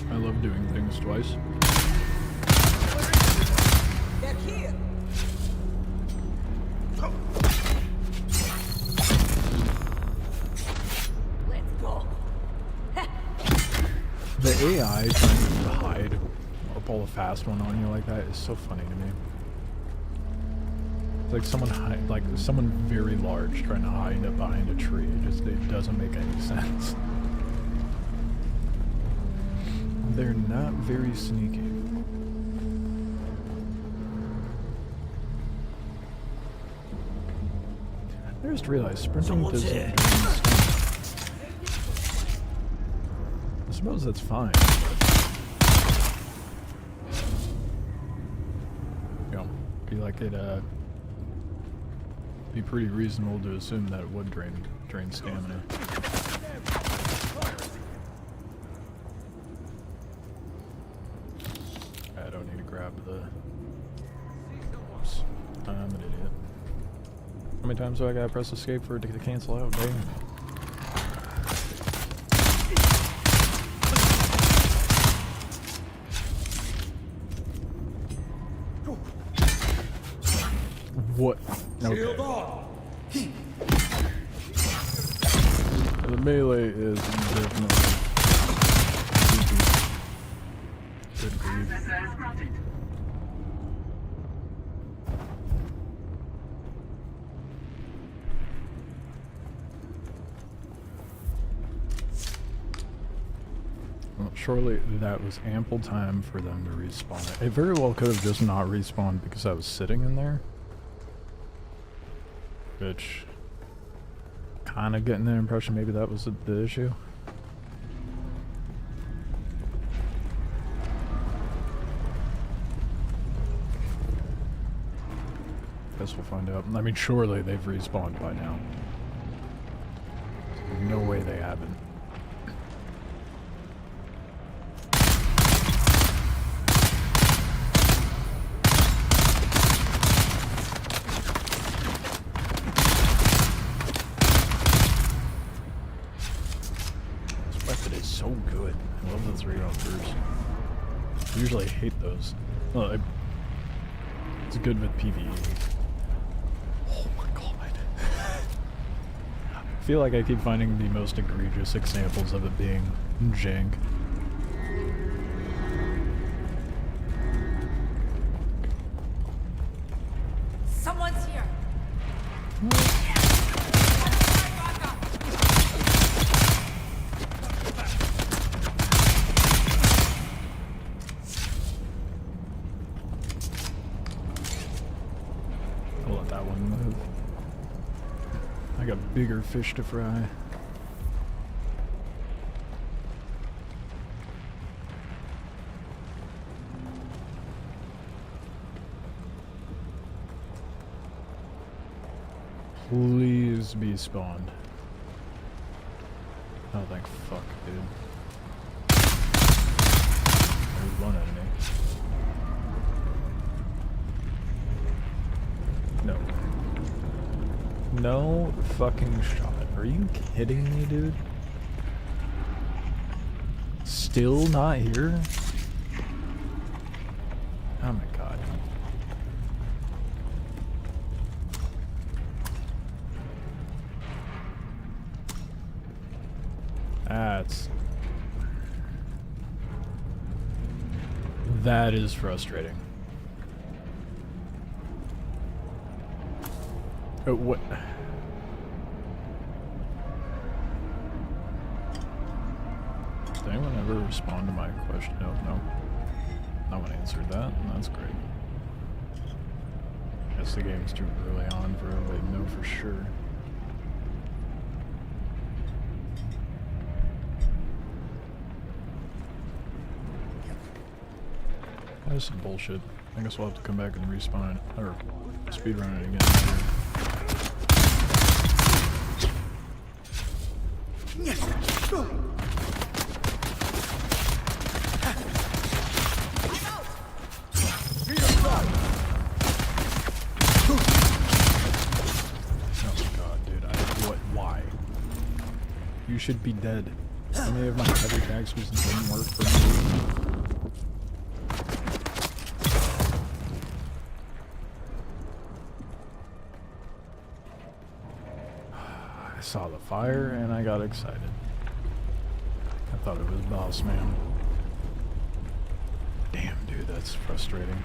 [SPEAKER 2] I love doing things twice.
[SPEAKER 15] They're here. Let's go.
[SPEAKER 2] The AI trying to hide or pull a fast one on you like that is so funny to me. It's like someone very large trying to hide it behind a tree. It doesn't make any sense. They're not very sneaky. I just realized sprinting doesn't. I suppose that's fine. You know, be pretty reasonable to assume that it would drain stamina. I don't need to grab the. Oops, I'm an idiot. How many times do I gotta press escape for it to cancel out? Dang. What? Okay. The melee is definitely good grief. Well, surely that was ample time for them to respawn. It very well could have just not respawned because I was sitting in there. Which, kind of getting the impression maybe that was the issue. Guess we'll find out. I mean, surely they've respawned by now. No way they haven't. So good. I love the 3-on-3s. I usually hate those. Well, it's good with PvE. Oh my god. I feel like I keep finding the most egregious examples of it being jank.
[SPEAKER 15] Someone's here.
[SPEAKER 2] Bigger fish to fry. Please be spawned. Oh, thank fuck, dude. There's one enemy. No. No fucking shot. Are you kidding me, dude? Still not here? Oh my god. That is frustrating. Oh, what? Did anyone ever respond to my question? No, no. No one answered that. That's great. Guess the game's too early on for everybody to know for sure. That's some bullshit. I guess we'll have to come back and respawn it, or speedrun it again later. should be dead. How many of my heavy attacks just didn't work for me? I saw the fire and I got excited. I thought it was Boss Man. Damn, dude, that's frustrating.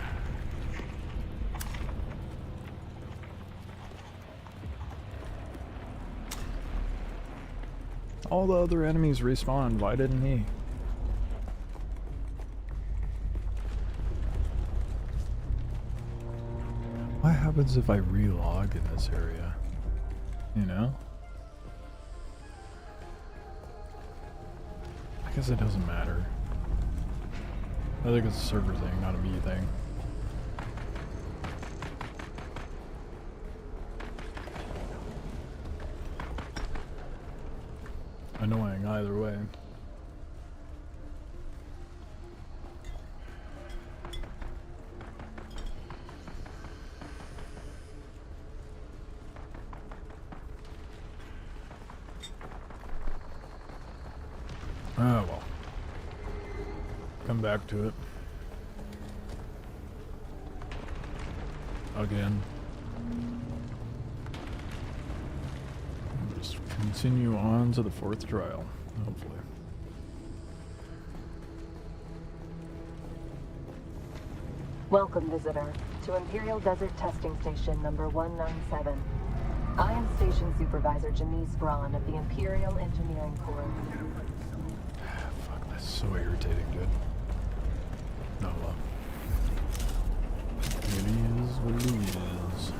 [SPEAKER 2] All the other enemies respawned. Why didn't he? What happens if I relog in this area? You know? I guess it doesn't matter. I think it's a server thing, not a me thing. Annoying either way. Ah, well. Come back to it. Again. Just continue on to the 4th trial, hopefully.
[SPEAKER 12] Welcome, visitor, to Imperial Desert Testing Station number 197. I am Station Supervisor Janice Braun of the Imperial Engineering Corps.
[SPEAKER 2] Fuck, that's so irritating, dude. No, well. It is what it is.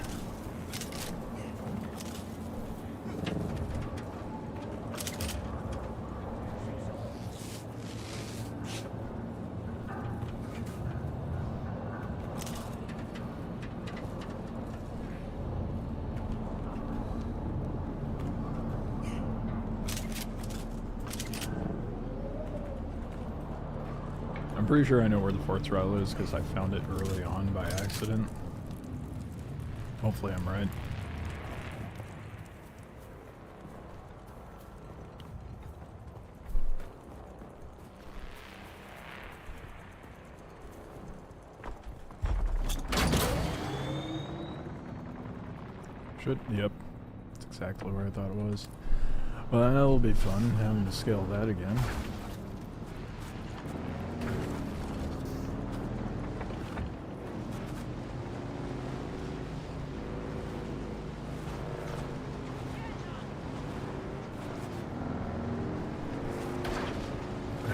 [SPEAKER 2] I'm pretty sure I know where the 4th trial is because I found it early on by accident. Hopefully I'm right. Yep. That's exactly where I thought it was. Well, that'll be fun, having to scale that again.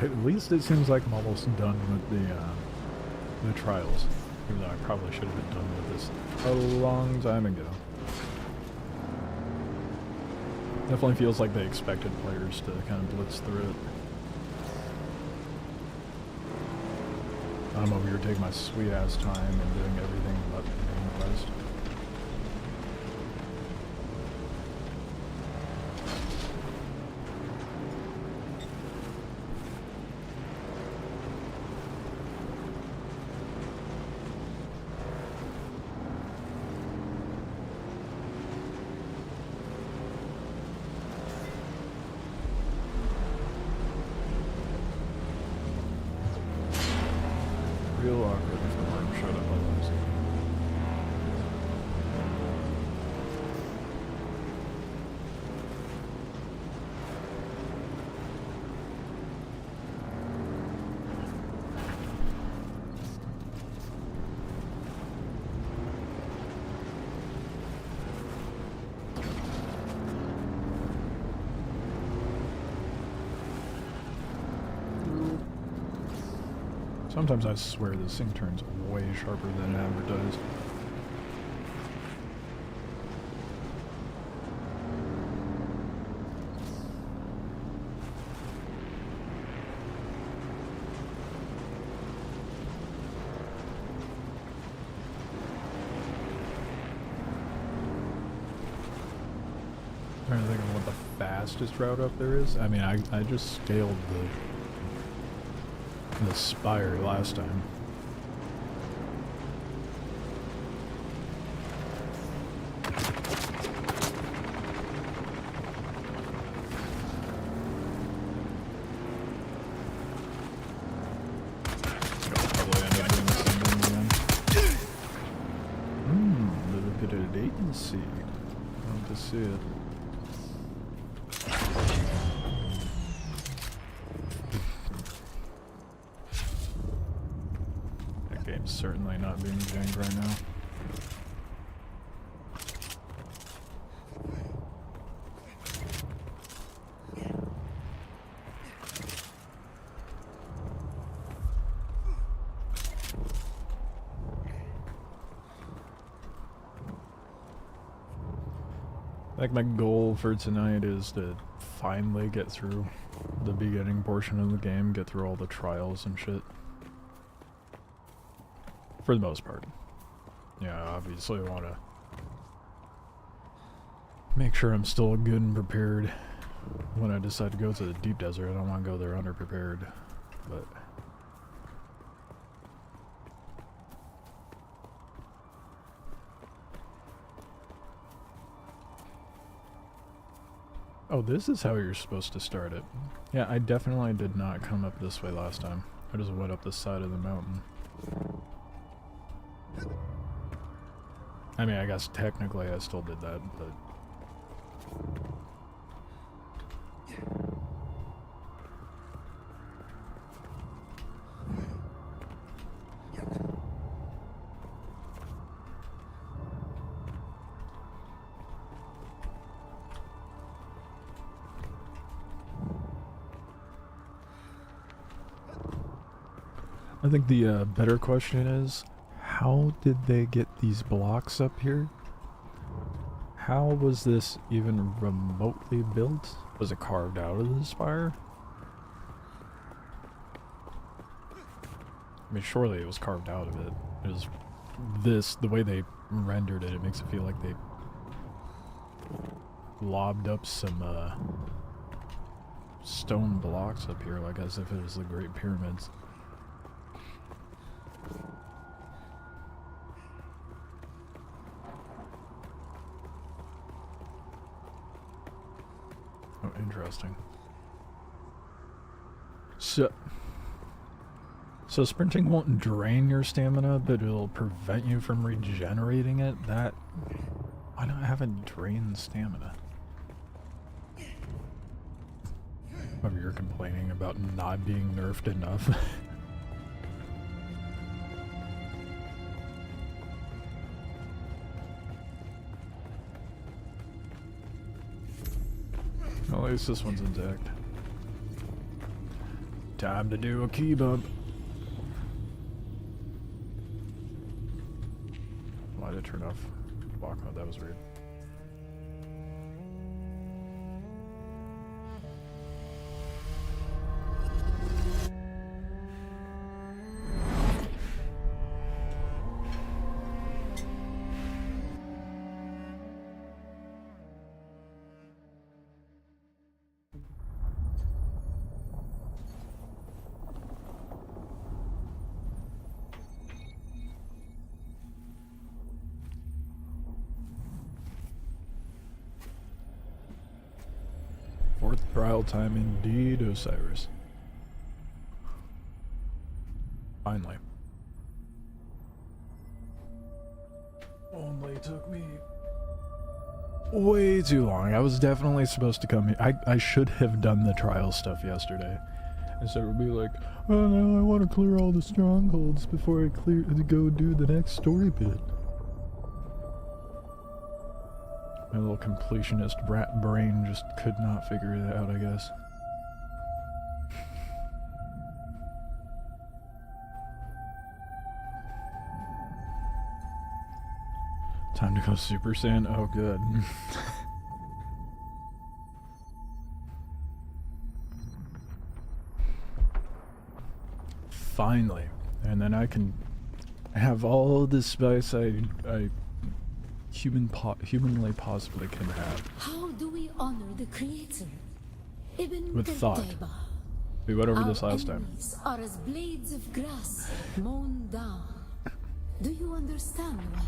[SPEAKER 2] At least it seems like I'm almost done with the trials. Even though I probably should have been done with this a long time ago. Definitely feels like they expected players to kind of blitz through it. I'm over here taking my sweet ass time and doing everything but the main quest. Real awkward if the worm showed up otherwise. Sometimes I swear this thing turns way sharper than advertised. I'm trying to think of what the fastest route up there is. I mean, I just scaled the spire last time. see. I want to see it. That game's certainly not being janked right now. Like my goal for tonight is to finally get through the beginning portion of the game, get through all the trials and shit. For the most part. Yeah, obviously I want to make sure I'm still good and prepared when I decide to go to the deep desert. I don't want to go there underprepared, but... Oh, this is how you're supposed to start it. Yeah, I definitely did not come up this way last time. I just went up the side of the mountain. I mean, I guess technically I still did that, but... I think the better question is, how did they get these blocks up here? How was this even remotely built? Was it carved out of the spire? I mean, surely it was carved out of it. It was this, the way they rendered it, it makes it feel like they lobbed up some stone blocks up here, like as if it was the Great Pyramids. Oh, interesting. So sprinting won't drain your stamina, but it'll prevent you from regenerating it? That... Why not have it drain stamina? Oh, you're complaining about not being nerfed enough? Well, at least this one's intact. Time to do a key bump. Why did it turn off block mode? That was weird. Fourth trial time indeed, Osiris. Finally. Only took me way too long. I was definitely supposed to come here. I should have done the trial stuff yesterday. Instead it would be like, oh no, I want to clear all the strongholds before I go do the next story bit. My little completionist brat brain just could not figure it out, I guess. Time to go Super Saiyan? Oh, good. Finally. And then I can have all the spice I humanly possibly can have.
[SPEAKER 16] How do we honor the Creator? Ibn
[SPEAKER 2] With thought.
[SPEAKER 16] Qutayba.
[SPEAKER 2] We went over
[SPEAKER 16] Our
[SPEAKER 2] this last time.
[SPEAKER 16] enemies are as blades of grass mown down. Do you understand why?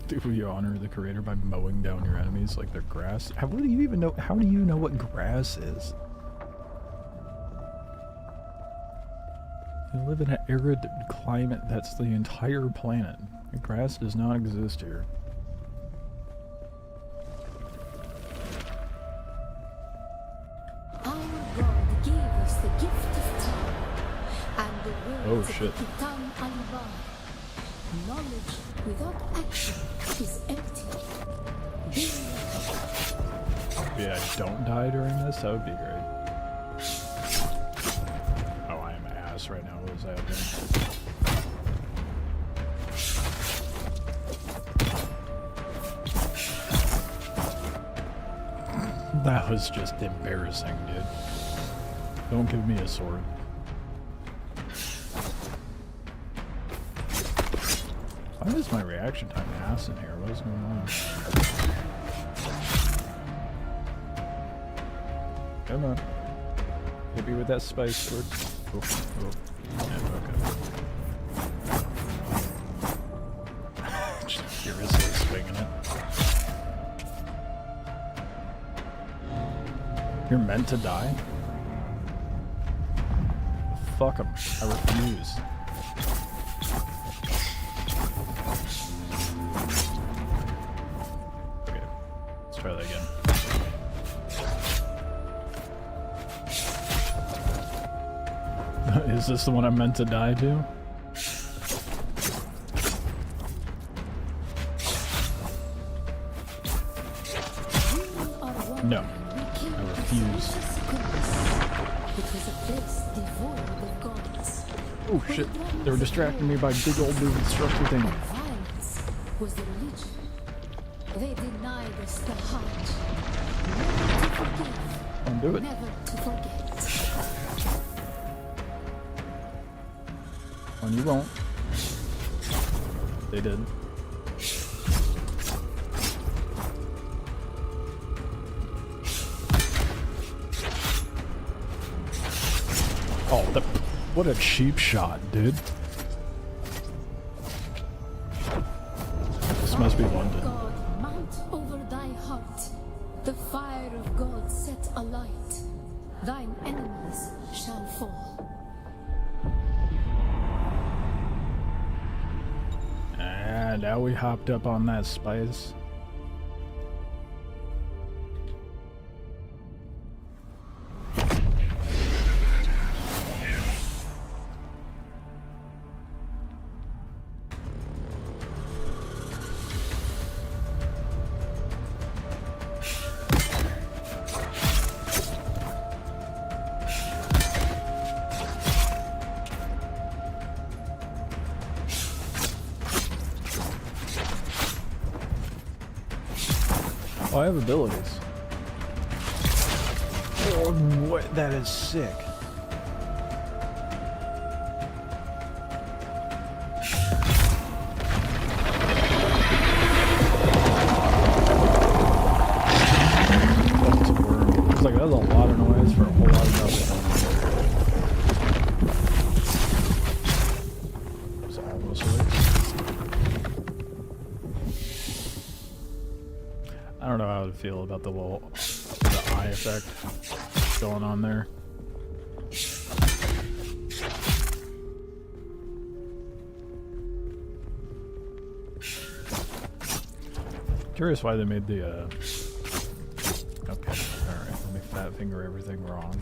[SPEAKER 2] Do you honor the Creator by mowing down your enemies like they're grass? What do you even know? How do you know what grass is? You live in an arid climate that's the entire planet. The grass does not exist here.
[SPEAKER 16] Our God gave us the gift of time, and the
[SPEAKER 2] Oh,
[SPEAKER 16] words
[SPEAKER 2] shit.
[SPEAKER 16] of the Kitan Albar. Knowledge without action is empty. Be
[SPEAKER 2] Yeah, don't die during this? That would be great. Oh, I am ass right now. What is happening? That was just embarrassing, dude. Don't give me a sword. Why is my reaction time ass in here? What is going on? Come on. Hit me with that spice sword. Oh, oh. Yeah, okay. Just furiously swinging it. You're meant to die? Fuck him. I refuse. Okay, let's try that again. Is this the one I'm meant to die to? No. I refuse.
[SPEAKER 16] It was a place devoid of gods.
[SPEAKER 2] Oh shit, they were distracting me by big old moving structure thing.
[SPEAKER 16] Violence was the religion. They denied us the heart. Never to forgive.
[SPEAKER 2] Don't do it.
[SPEAKER 16] Never to forget.
[SPEAKER 2] When you won't. They did. Oh, what a cheap shot, dude. This must be London.
[SPEAKER 16] God, mount over thy heart. The fire of God set alight. Thine enemies shall fall.
[SPEAKER 2] And now we hopped up on that spice. Oh, I have abilities. Oh, what? That is sick. Oh, it's a worm. It's like, that's a lot of noise for a whole lot of nothing. It's almost right. I don't know how to feel about the eye effect going on there. Curious why they made the okay, alright, let me fat finger everything wrong.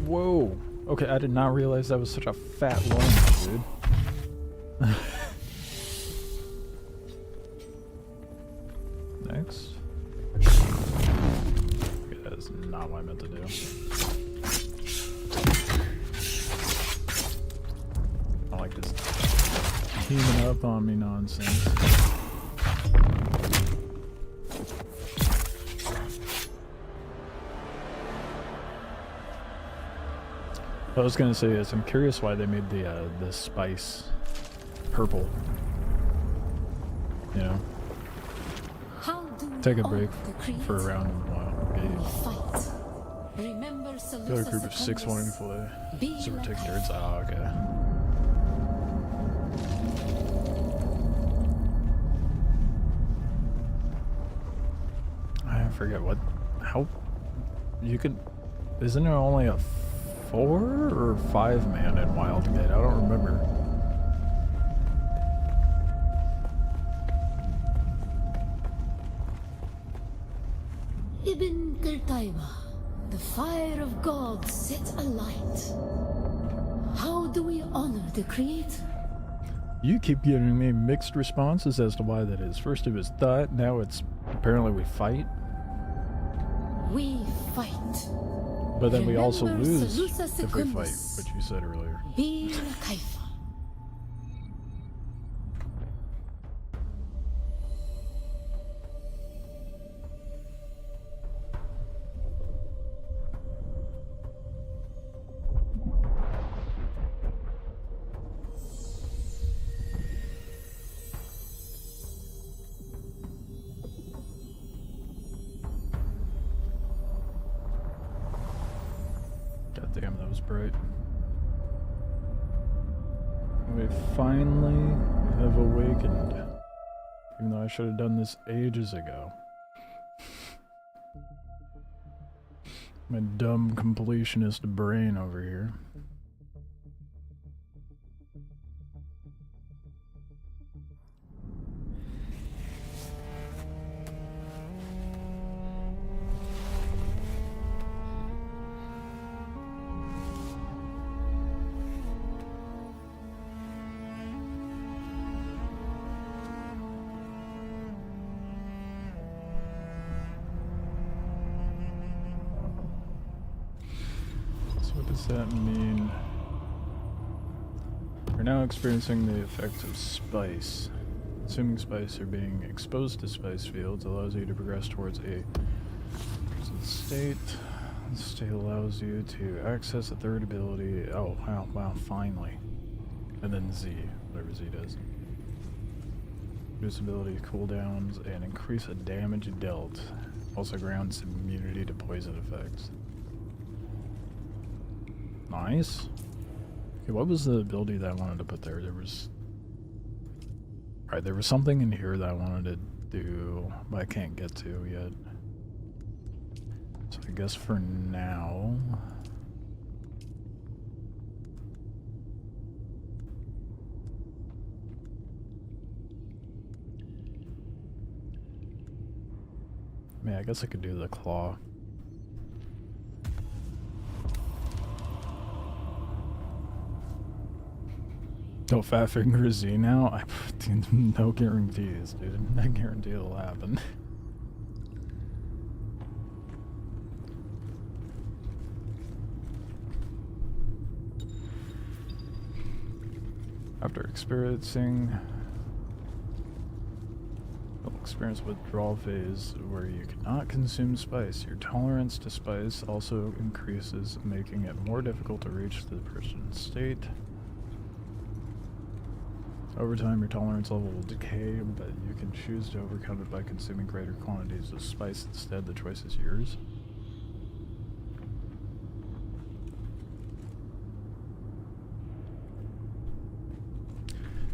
[SPEAKER 2] Whoa! Okay, I did not realize that was such a fat lung, dude. Next. Okay, that is not what I meant to do. I like this teaming up on me nonsense. I was gonna say this. I'm curious why they made the spice purple. You know. Take a break for a round of
[SPEAKER 16] Fight. Remember
[SPEAKER 2] got a group of 6 wanting to play. So we're taking turns. Ah, okay. I forget what. How. You could. Isn't there only a 4 or 5 man in Wildgate. I don't remember.
[SPEAKER 16] Ibn Qurtayba, the fire of God set alight. How do we honor the Creator?
[SPEAKER 2] You keep giving me mixed responses as to why that is. First it was thought, now it's apparently we fight.
[SPEAKER 16] We fight.
[SPEAKER 2] But then we also
[SPEAKER 16] Remember
[SPEAKER 2] lose
[SPEAKER 16] Salusa
[SPEAKER 2] if we fight,
[SPEAKER 16] Secundus.
[SPEAKER 2] which you said earlier.
[SPEAKER 16] Bir Kaifa.
[SPEAKER 2] God damn, that was bright. We finally have awakened. Even though I should have done this ages ago. My dumb completionist brain over here. What does that mean? We're now experiencing the effects of spice. Consuming spice or being exposed to spice fields allows you to progress towards a state. This state allows you to access a third ability. Oh, wow, finally. And then Z, whatever Z does. Reduce ability cooldowns and increase a damage dealt. Also grants immunity to poison effects. Nice. Okay, what was the ability that I wanted to put there? There was... Alright, there was something in here that I wanted to do, but I can't get to yet. So I guess for now... I mean, I guess I could do the claw. No Fat Finger Z now? No guarantees, dude. I guarantee it'll happen. After experiencing... You'll experience withdrawal phase where you cannot consume spice. Your tolerance to spice also increases, making it more difficult to reach the person's state. Over time, your tolerance level will decay, but you can choose to overcome it by consuming greater quantities of spice instead. The choice is yours.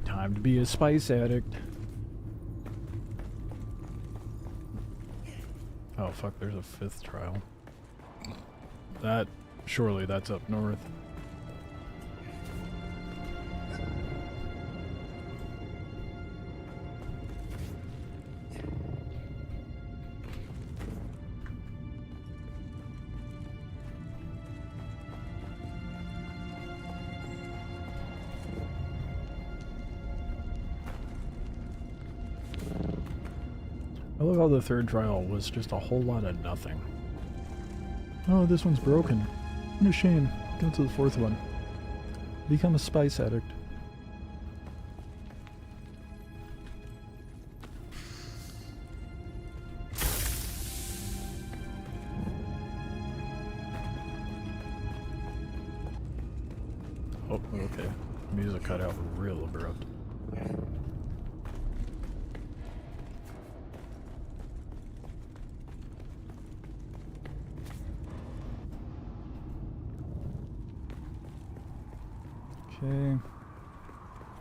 [SPEAKER 2] Time to be a spice addict. Oh fuck, there's a 5th trial. Surely that's up north. I love how the 3rd trial was just a whole lot of nothing. Oh, this one's broken. What a shame. Go to the 4th one. Become a spice addict. Oh, okay. Music cut out real abrupt. Okay.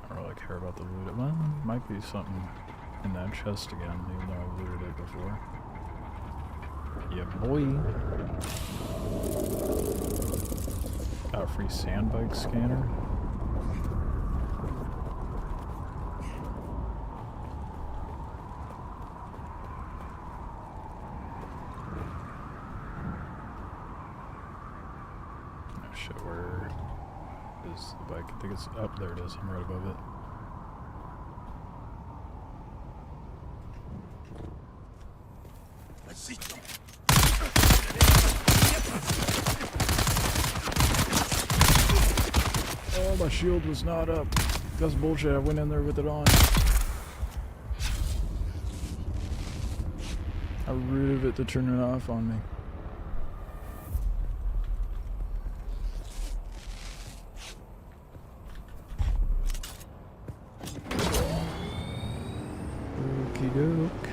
[SPEAKER 2] I don't really care about the loot. Well, there might be something in that chest again, even though I looted it before. Yeah, boy. Free sand bike scanner. Oh shit, where is the bike? I think it's up there. It is. I'm right above it. Oh, my shield was not up. That's bullshit. I went in there with it on. How rude of it to turn it off on me. Okie doke.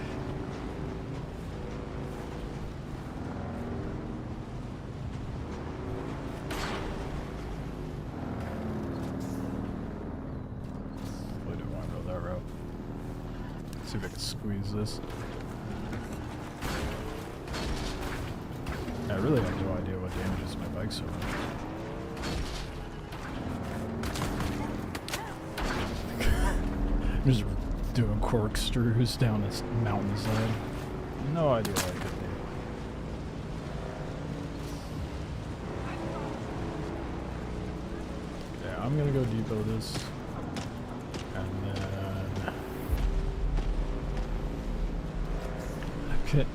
[SPEAKER 2] I didn't want to go that route. Let's see if I can squeeze this. I really have no idea what damages my bike so much. I'm just doing corkscrews down this mountainside. No idea what I could do. Okay, I'm gonna go depot this. And then... Okay.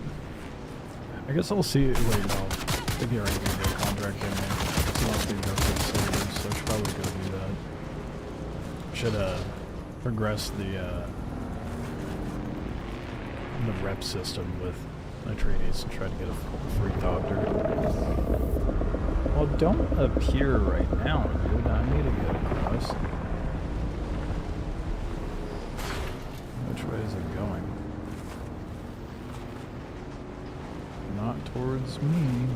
[SPEAKER 2] I guess I'll see. Wait, no. I think you're already gonna get a contract in there. It's not being done for the servers, so I should probably go do that. Should progress the rep system with my trainees and try to get a free copter. Well, don't appear right now, dude. I need to get across. Which way is it going? Not towards me.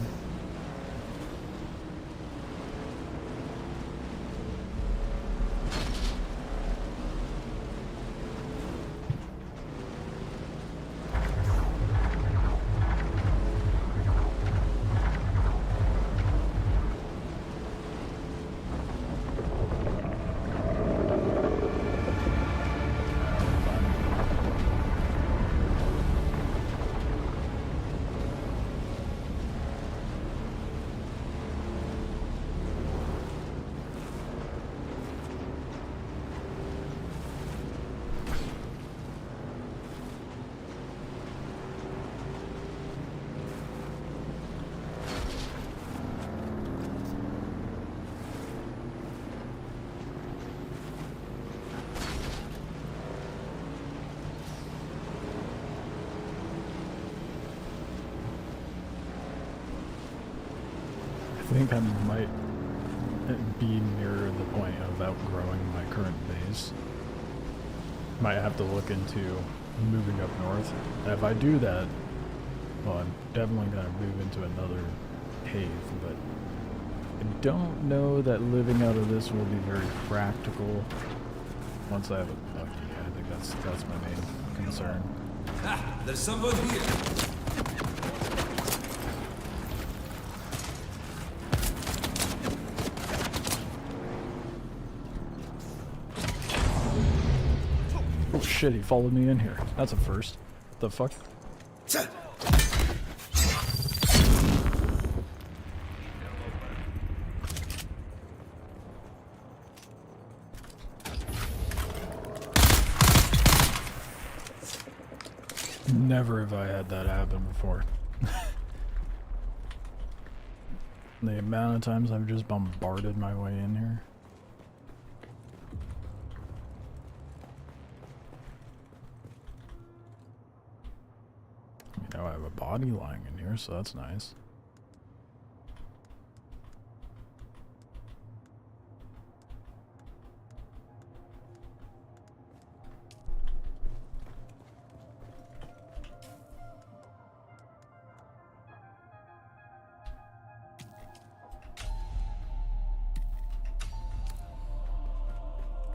[SPEAKER 2] I think I might be near the point of outgrowing my current base. Might have to look into moving up north. And if I do that, well, I'm definitely going to move into another cave, but I don't know that living out of this will be very practical once I have a lucky. I think that's my main concern.
[SPEAKER 5] Ah, there's someone here.
[SPEAKER 2] Oh shit, he followed me in here. That's a first. The fuck? Never have I had that happen before. The amount of times I've just bombarded my way in here. You know, I have a body lying in here, so that's nice.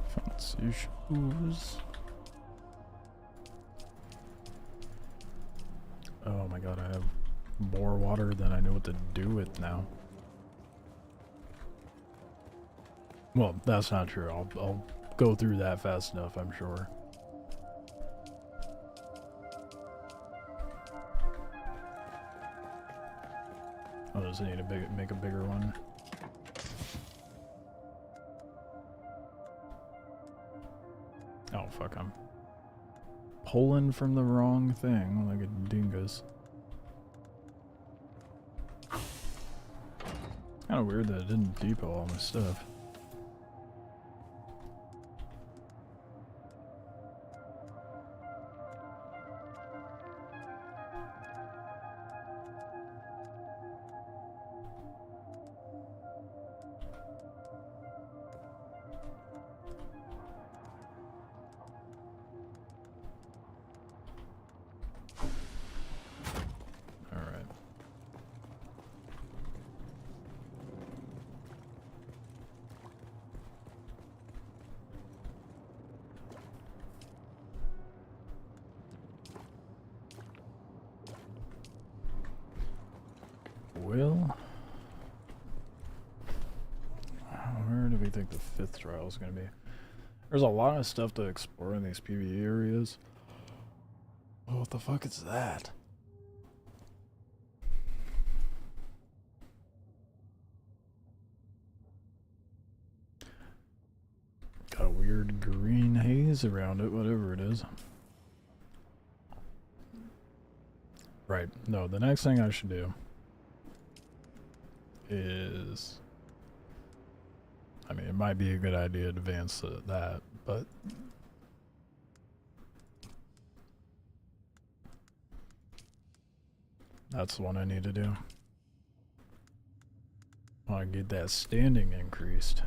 [SPEAKER 2] Fancy shoes. Oh my god, I have more water than I know what to do with now. Well, that's not true. I'll go through that fast enough, I'm sure. I'll just need to make a bigger one. Oh, fuck, I'm pulling from the wrong thing like a dingus. Kinda weird that it didn't depot all my stuff. Well, where do we think the 5th trial is going to be? There's a lot of stuff to explore in these PvE areas. Oh, what the fuck is that? Got a weird green haze around it, whatever it is. Right, no, the next thing I should do is, I mean, it might be a good idea to advance that, but that's the one I need to do. I want to get that standing increased.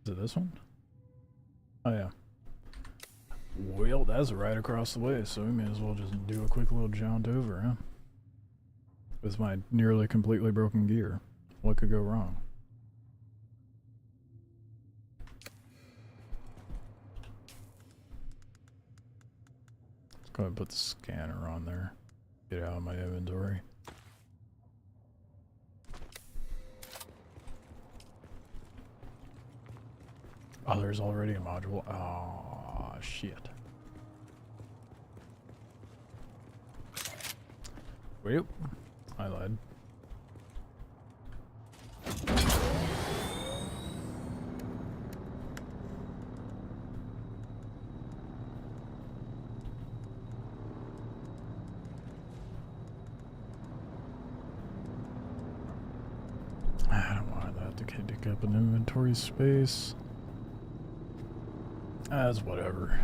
[SPEAKER 2] Is it this one? Oh yeah. Well, that's right across the way, so we may as well just do a quick little jaunt over, huh? With my nearly completely broken gear. What could go wrong? Let's go ahead and put the scanner on there. Get out of my inventory. Oh, there's already a module. Oh, shit. Wait, I lied. I don't want that to take up an inventory space. That's whatever.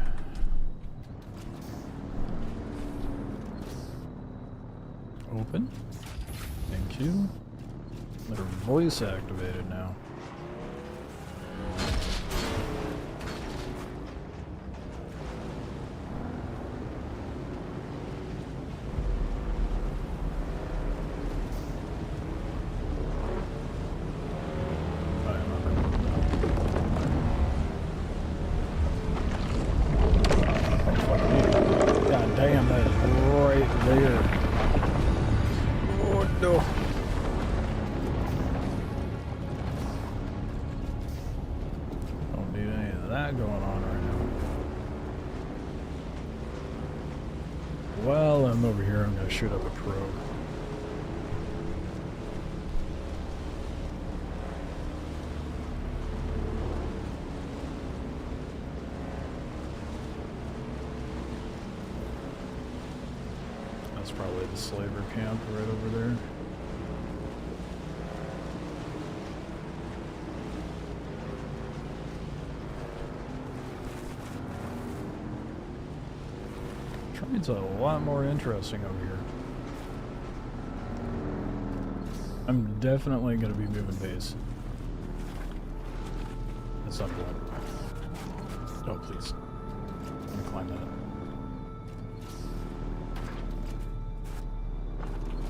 [SPEAKER 2] Open. Thank you. They're voice activated now. God damn, that is right there. Oh no. Don't need any of that going on right now. While I'm over here, I'm going to shoot up a probe. That's probably the slaver camp right over there. Train's a lot more interesting over here. I'm definitely going to be moving base at some point. Oh, please. I'm going to climb that.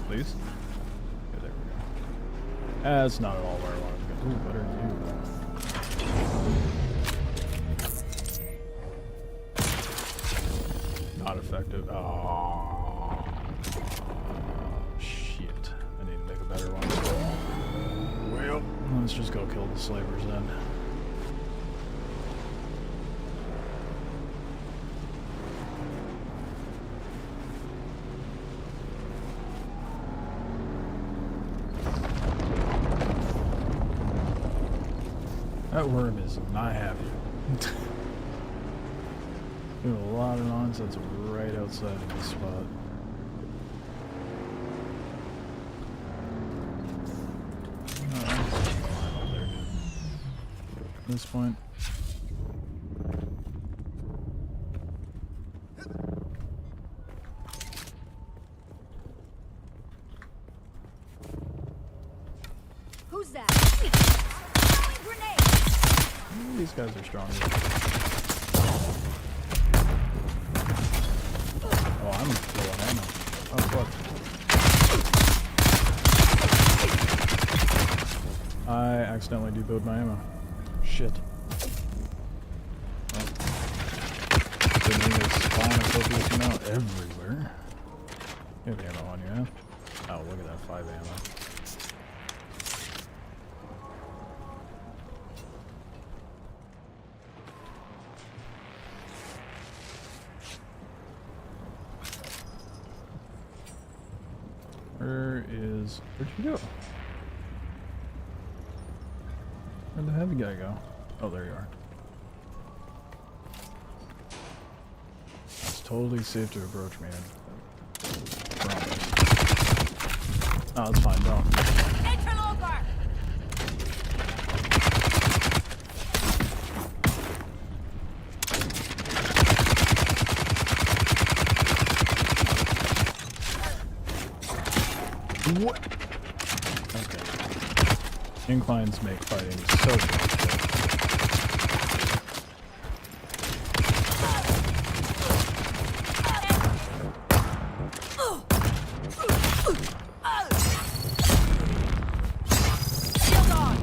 [SPEAKER 2] Please? Okay, there we go. That's not at all where I wanted to go. Ooh, what are you? Not effective. Oh, shit. I need to make a better one. let's just go kill the slavers then. That worm is not happy. Doing a lot of nonsense right outside of this spot. At this point.
[SPEAKER 15] Who's that? Throwing grenade!
[SPEAKER 2] These guys are stronger. Oh, I'm low on ammo. Oh, fuck. I accidentally debowed my ammo. Shit. Oh. Didn't mean to spawn a copious amount everywhere. You have ammo on you, huh? Oh, look at that 5 ammo. Where'd you go? Where'd the heavy guy go? Oh, there you are. It's totally safe to approach me. I promise. Oh, it's fine, don't.
[SPEAKER 15] Interloper!
[SPEAKER 2] What? Okay. Inclines make fighting so difficult.
[SPEAKER 15] Shield on!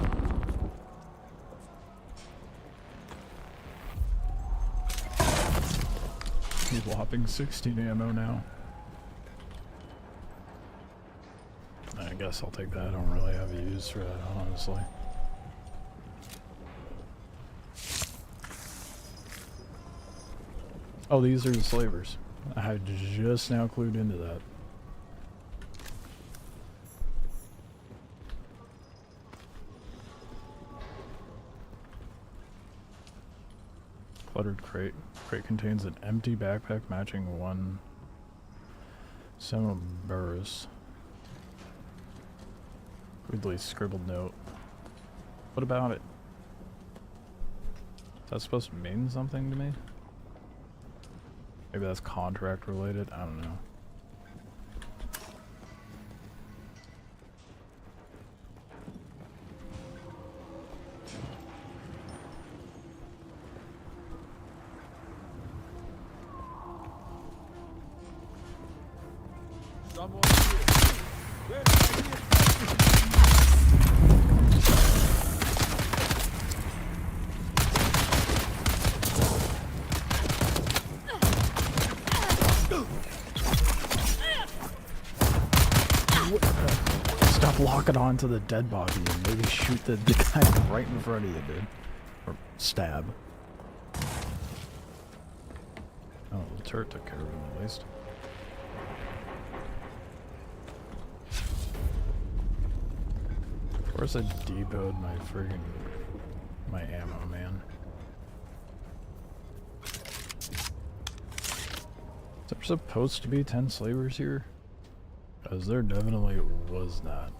[SPEAKER 2] He's whopping 16 ammo now. I guess I'll take that. I don't really have a use for that, honestly. Oh, these are the slavers. I had just now clued into that. Cluttered crate. Crate contains an empty backpack matching one Semi-Burris. Weirdly scribbled note. What about it? Is that supposed to mean something to me? Maybe that's contract related? I don't know. Stop locking onto the dead body and maybe shoot the guy right in front of you, dude. Or stab. Oh, the turret took care of him at least. Of course I debowed my friggin' my ammo, man. Is there supposed to be 10 slavers here? Because there definitely was not.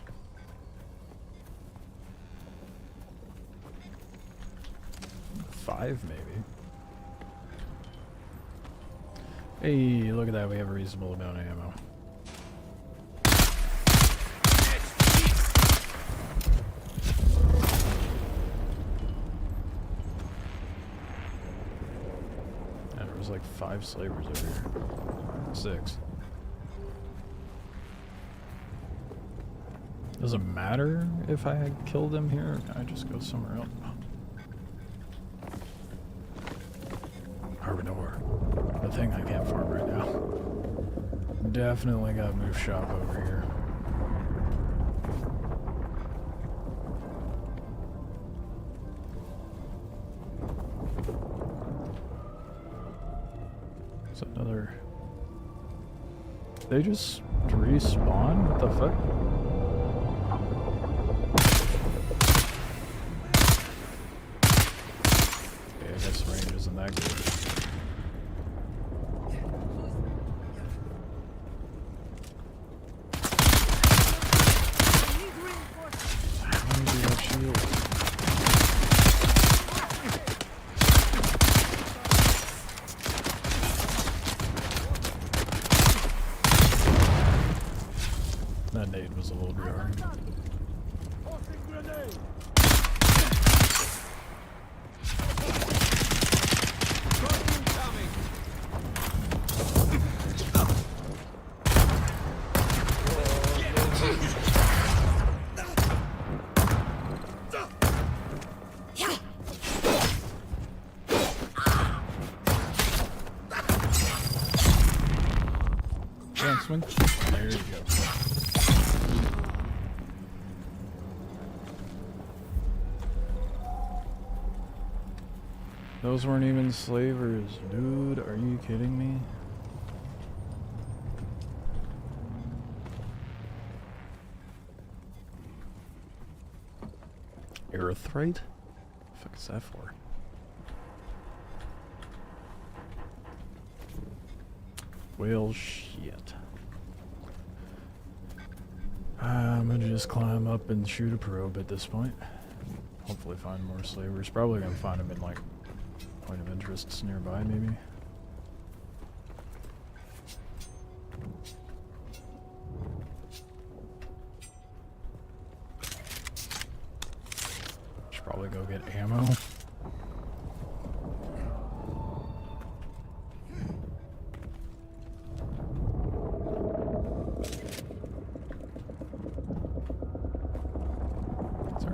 [SPEAKER 2] Five, maybe. Hey, look at that. We have a reasonable amount of ammo. And there was like 5 slavers over here. 6. Does it matter if I had killed them here, or can I just go somewhere else? Harbor nowhere. The thing I can't farm right now. Definitely got move shop over here. They just respawn? What the fuck? Okay, I guess range isn't that good. How do you have shields? That nade was a little jarring. Swing. There you go. Those weren't even slavers, dude. Are you kidding me? Erythrite? The fuck is that for? Well, shit. I'm gonna just climb up and shoot a probe at this point. Hopefully find more slavers. Probably gonna find them in like point of interests nearby, maybe. Should probably go get ammo.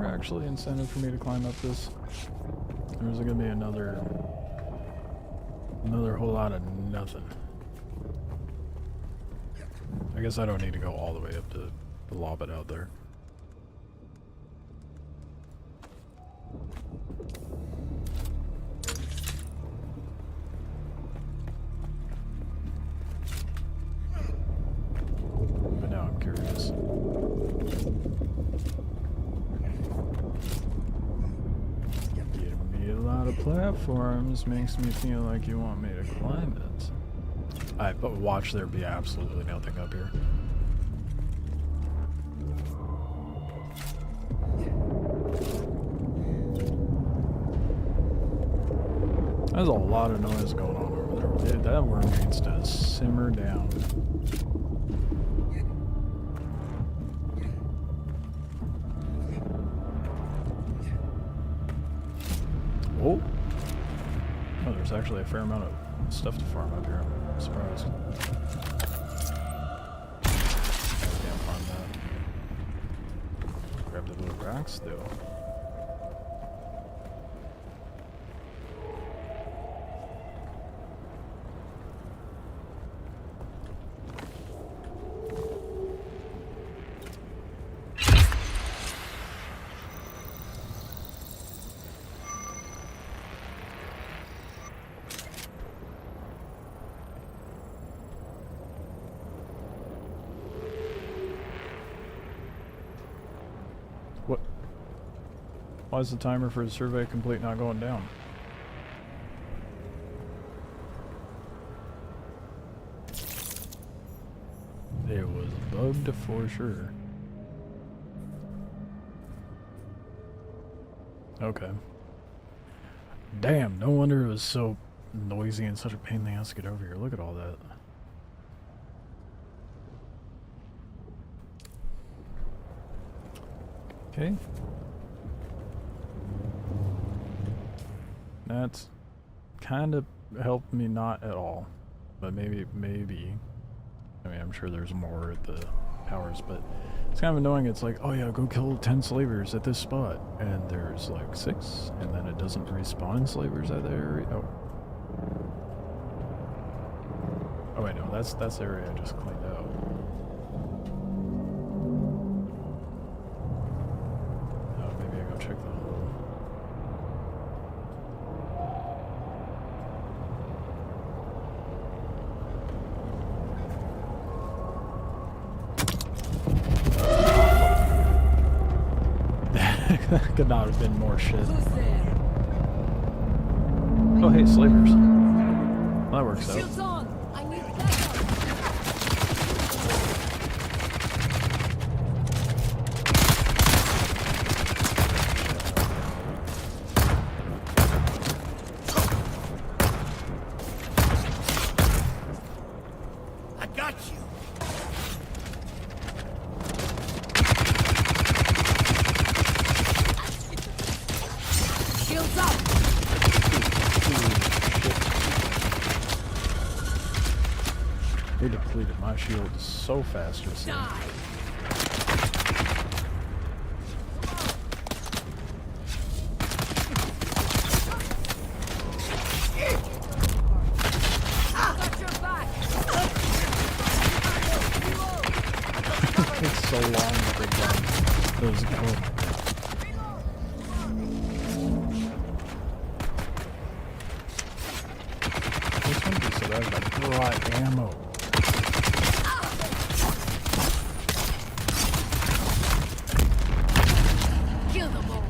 [SPEAKER 2] Actually incentive for me to climb up this. There's gonna be another whole lot of nothing. I guess I don't need to go all the way up to lob it out there. But now I'm curious. Platforms makes me feel like you want me to climb it. But watch there be absolutely nothing up here. There's a lot of noise going on over there. Dude, that worm needs to simmer down. Oh! Oh, there's actually a fair amount of stuff to farm up here. I'm surprised. Can't farm that. Grab the blue rocks, though. What? Why is the timer for the survey complete not going down? It was bugged for sure. Okay. Damn, no wonder it was so noisy and such a pain in the ass to get over here. Look at all that. Okay. That's kind of helped me not at all. But maybe. I mean, I'm sure there's more at the powers, but it's kind of annoying. It's like, oh yeah, go kill 10 slavers at this spot. And there's like 6, and then it doesn't respawn slavers at that area. Oh. Oh wait, no, that's the area I just cleaned out. Oh, maybe I go check the hole. Could not have been more shit.
[SPEAKER 15] Who's there?
[SPEAKER 2] Oh, hey, slavers. Well, that works out.
[SPEAKER 15] Shields on! I need backup!
[SPEAKER 5] I got you.
[SPEAKER 15] Shields up!
[SPEAKER 2] They depleted my shield so fast just then.
[SPEAKER 15] Got your back!
[SPEAKER 2] It's so long to bring down those guns. This one be so bad, but I brought ammo.
[SPEAKER 15] Kill them all!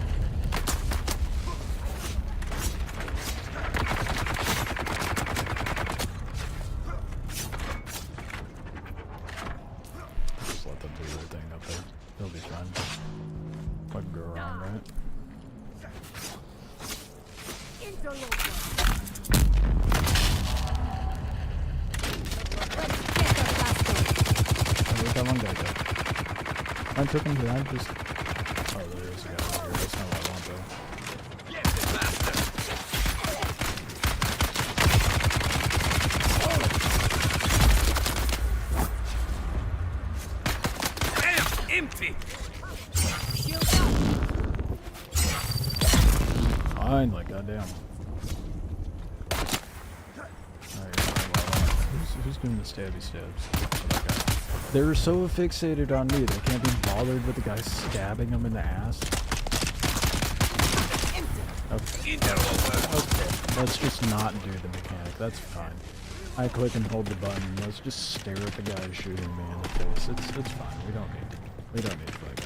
[SPEAKER 2] Just let them do their thing up there. They'll be fine. Fucking go wrong, right?
[SPEAKER 15] Interloper!
[SPEAKER 2] Where'd that one guy go? I'm tripping, did I just... Oh, there is a guy over here. That's not what I want, though.
[SPEAKER 5] Damn, empty.
[SPEAKER 15] Shields up!
[SPEAKER 2] Finally, goddamn. Alright, who's doing the stabby stabs? Oh, that guy. They're so fixated on me, they can't be bothered with the guy stabbing them in the ass. Okay. Okay, let's just not do the mechanic, that's fine. I click and hold the button, let's just stare at the guy shooting me in the face. It's fine, we don't need to fight back.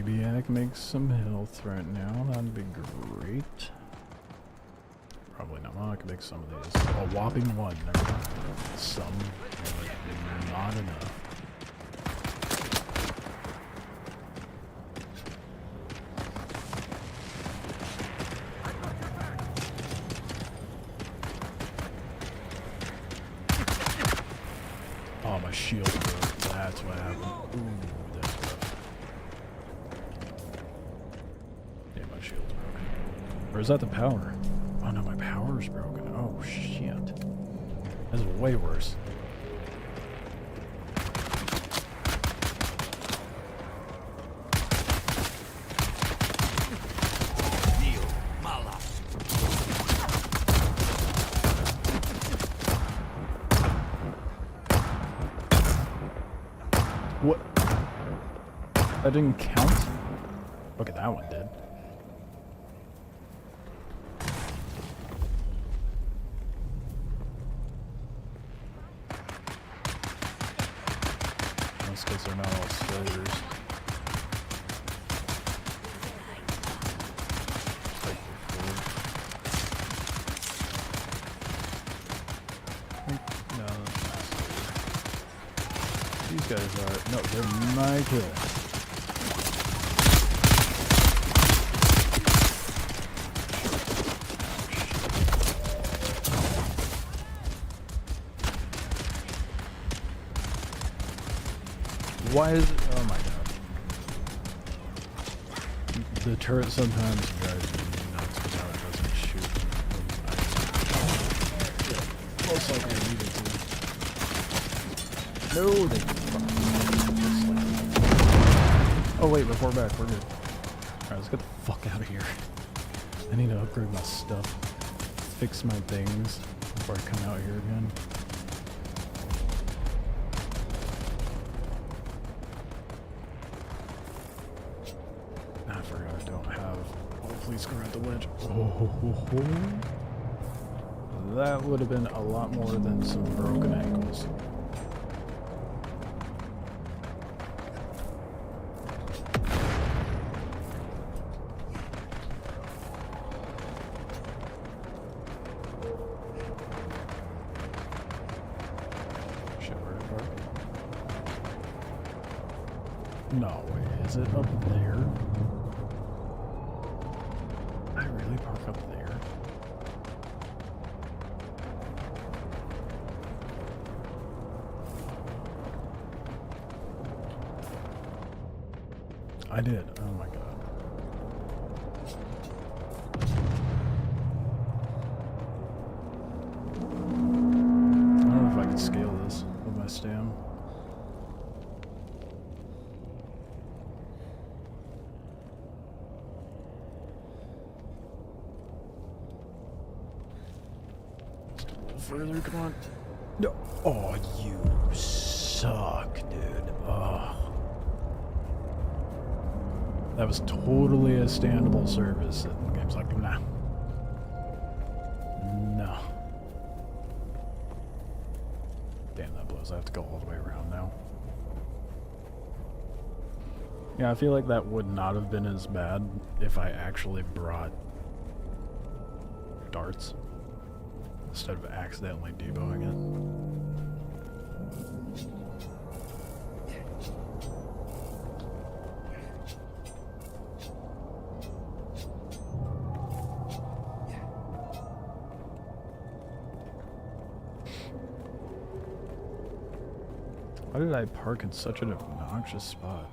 [SPEAKER 2] Maybe I can make some health right now, that'd be great. Probably not. Well, I can make some of these. A whopping one. Never mind. Some, but not enough. Oh, my shield broke. That's what happened. Ooh, that's rough. Yeah, my shield's broken. Or is that the power? Oh no, my power's broken. Oh shit. That's way worse. What? That didn't count? Okay, that one did. That's because they're not all slavers. Like before. No, that's not slaver. These guys are... No, they're my kill. Why is it? Oh my god. The turret sometimes drives me nuts with how it doesn't shoot. Most likely I needed to. No, they Oh wait, we're back, we're good. Alright, let's get the fuck out of here. I need to upgrade my stuff. Fix my things before I come out here again. I forgot I don't have... Oh, please grab the ledge. Oh. That would have been a lot more than some broken ankles. No way, is it up there? I really park up there? I did, oh my god. I don't know if I can scale this with my stam. Further, come on. No. Oh, you suck, dude. Oh. That was totally a standable service. And the game's like, nah. No. Damn, that blows. I have to go all the way around now. Yeah, I feel like that would not have been as bad if I actually brought darts instead of accidentally deboing it. Why did I park in such an obnoxious spot?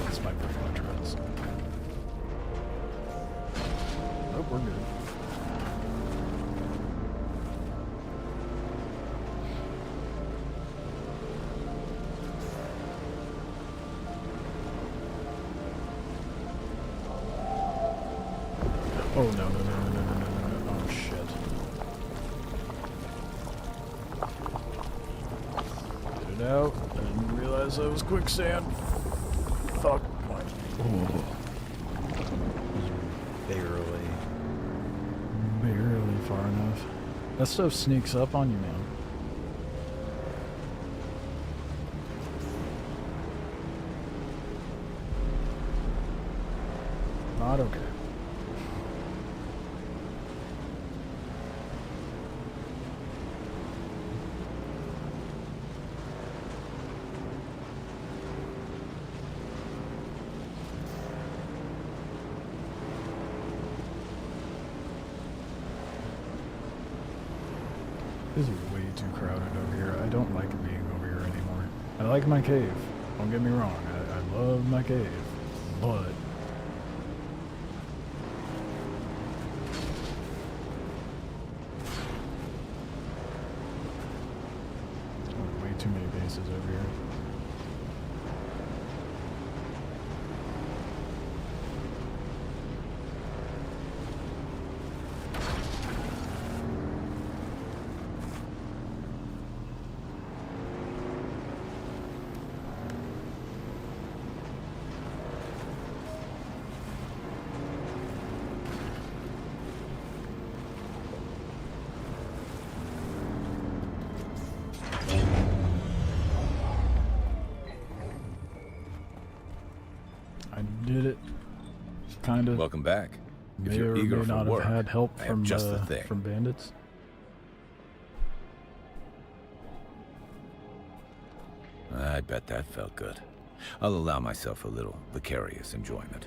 [SPEAKER 2] That's my perfect trust. Nope, we're good. Oh, no. Oh, shit. Get it out. I didn't realize that was quicksand. Fuck. Oh. Barely far enough. That stuff sneaks up on you, man. Not okay. This is way too crowded over here. I don't like being over here anymore. I like my cave. Don't get me wrong. I love my cave. But way too many bases over here. Did it? Kind of.
[SPEAKER 17] Welcome back. If
[SPEAKER 2] May
[SPEAKER 17] you're
[SPEAKER 2] or
[SPEAKER 17] eager
[SPEAKER 2] may
[SPEAKER 17] for
[SPEAKER 2] not
[SPEAKER 17] work,
[SPEAKER 2] have had help
[SPEAKER 17] I
[SPEAKER 2] from
[SPEAKER 17] have just the thing.
[SPEAKER 2] from bandits.
[SPEAKER 17] I bet that felt good. I'll allow myself a little vicarious enjoyment.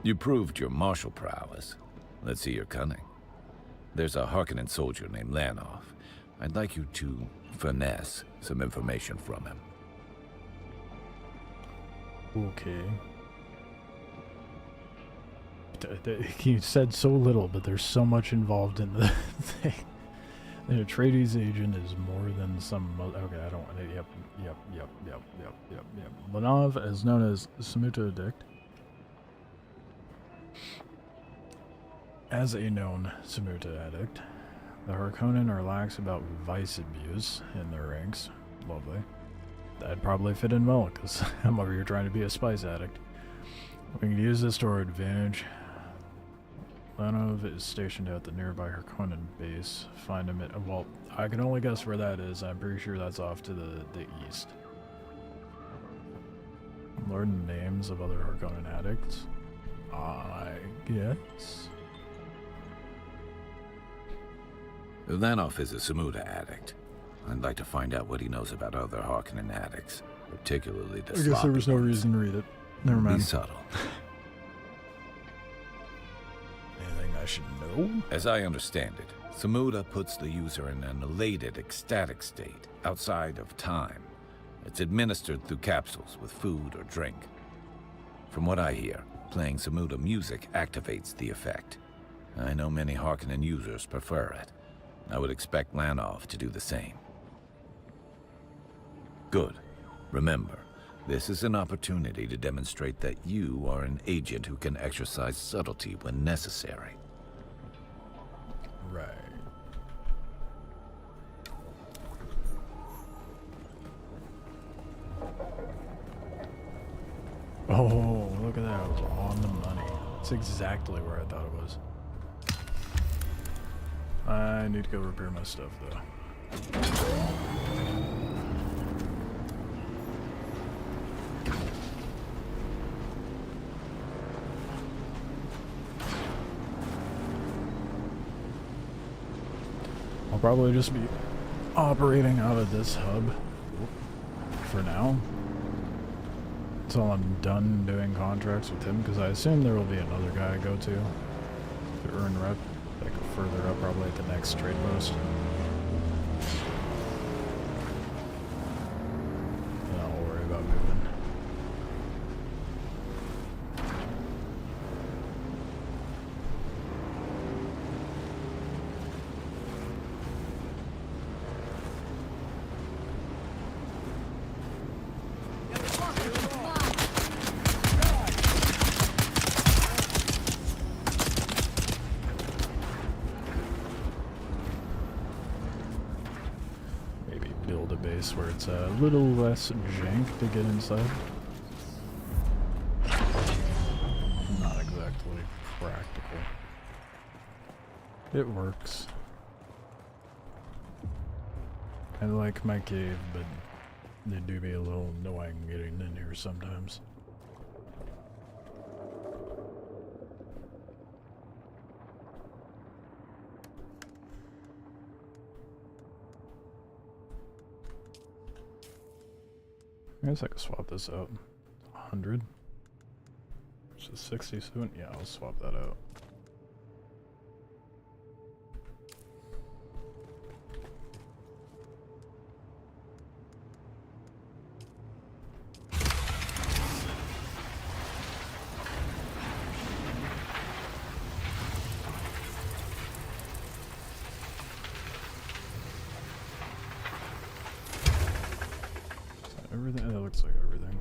[SPEAKER 17] You proved your martial prowess. Let's see your cunning. There's a Harkonnen soldier named Lanoff. I'd like you to finesse some information from him.
[SPEAKER 2] Okay. He said so little, but there's so much involved in the thing. An Atreides agent is more than some. Okay, I don't want to. Yep. Lenov is known as Samuta Addict. As a known Samuta addict, the Harkonnen are lax about vice abuse in their ranks. Lovely. That'd probably fit in well, because I'm over here trying to be a spice addict. We can use this to our advantage. Lanov is stationed at the nearby Harkonnen base. Find him at... Well, I can only guess where that is. I'm pretty sure that's off to the east. Learn names of other Harkonnen addicts. I guess.
[SPEAKER 17] Lanov is a Samuta addict. I'd like to find out what he knows about other Harkonnen addicts, particularly the
[SPEAKER 2] I guess there was no reason to read it. Never mind.
[SPEAKER 17] Be subtle.
[SPEAKER 2] Anything I should know?
[SPEAKER 17] As I understand it, Samuta puts the user in an elated, ecstatic state, outside of time. It's administered through capsules with food or drink. From what I hear, playing Samuta music activates the effect. I know many Harkonnen users prefer it. I would expect Lanov to do the same. Good. Remember, this is an opportunity to demonstrate that you are an agent who can exercise subtlety when necessary.
[SPEAKER 2] Right. Oh, look at that. It was on the money. It's exactly where I thought it was. I need to go repair my stuff, though. I'll probably just be operating out of this hub for now until I'm done doing contracts with him, because I assume there will be another guy I go to earn rep, like further up, probably at the next trade post. And I'll worry about moving. Where it's a little less jank to get inside. Not exactly practical. It works. I like my cave, but they do be a little annoying getting in here sometimes. I guess I could swap this out. 100. Which is 67. Yeah, I'll swap that out. Everything, that looks like everything.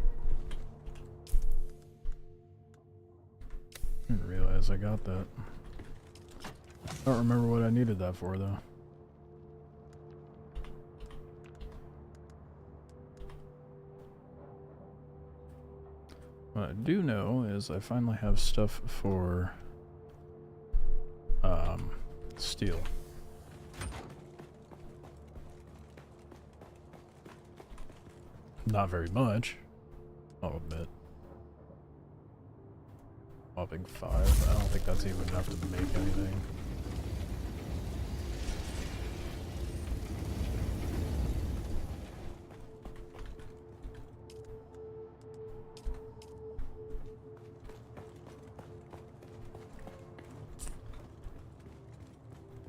[SPEAKER 2] Didn't realize I got that. I don't remember what I needed that for, though. What I do know is I finally have stuff for steel. Not very much, I'll admit. Mopping 5, I don't think that's even enough to make anything.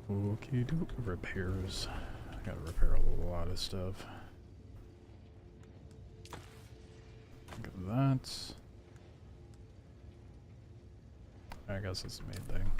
[SPEAKER 2] Okay, do repairs. I gotta repair a lot of stuff. Look at that. I guess it's the main thing.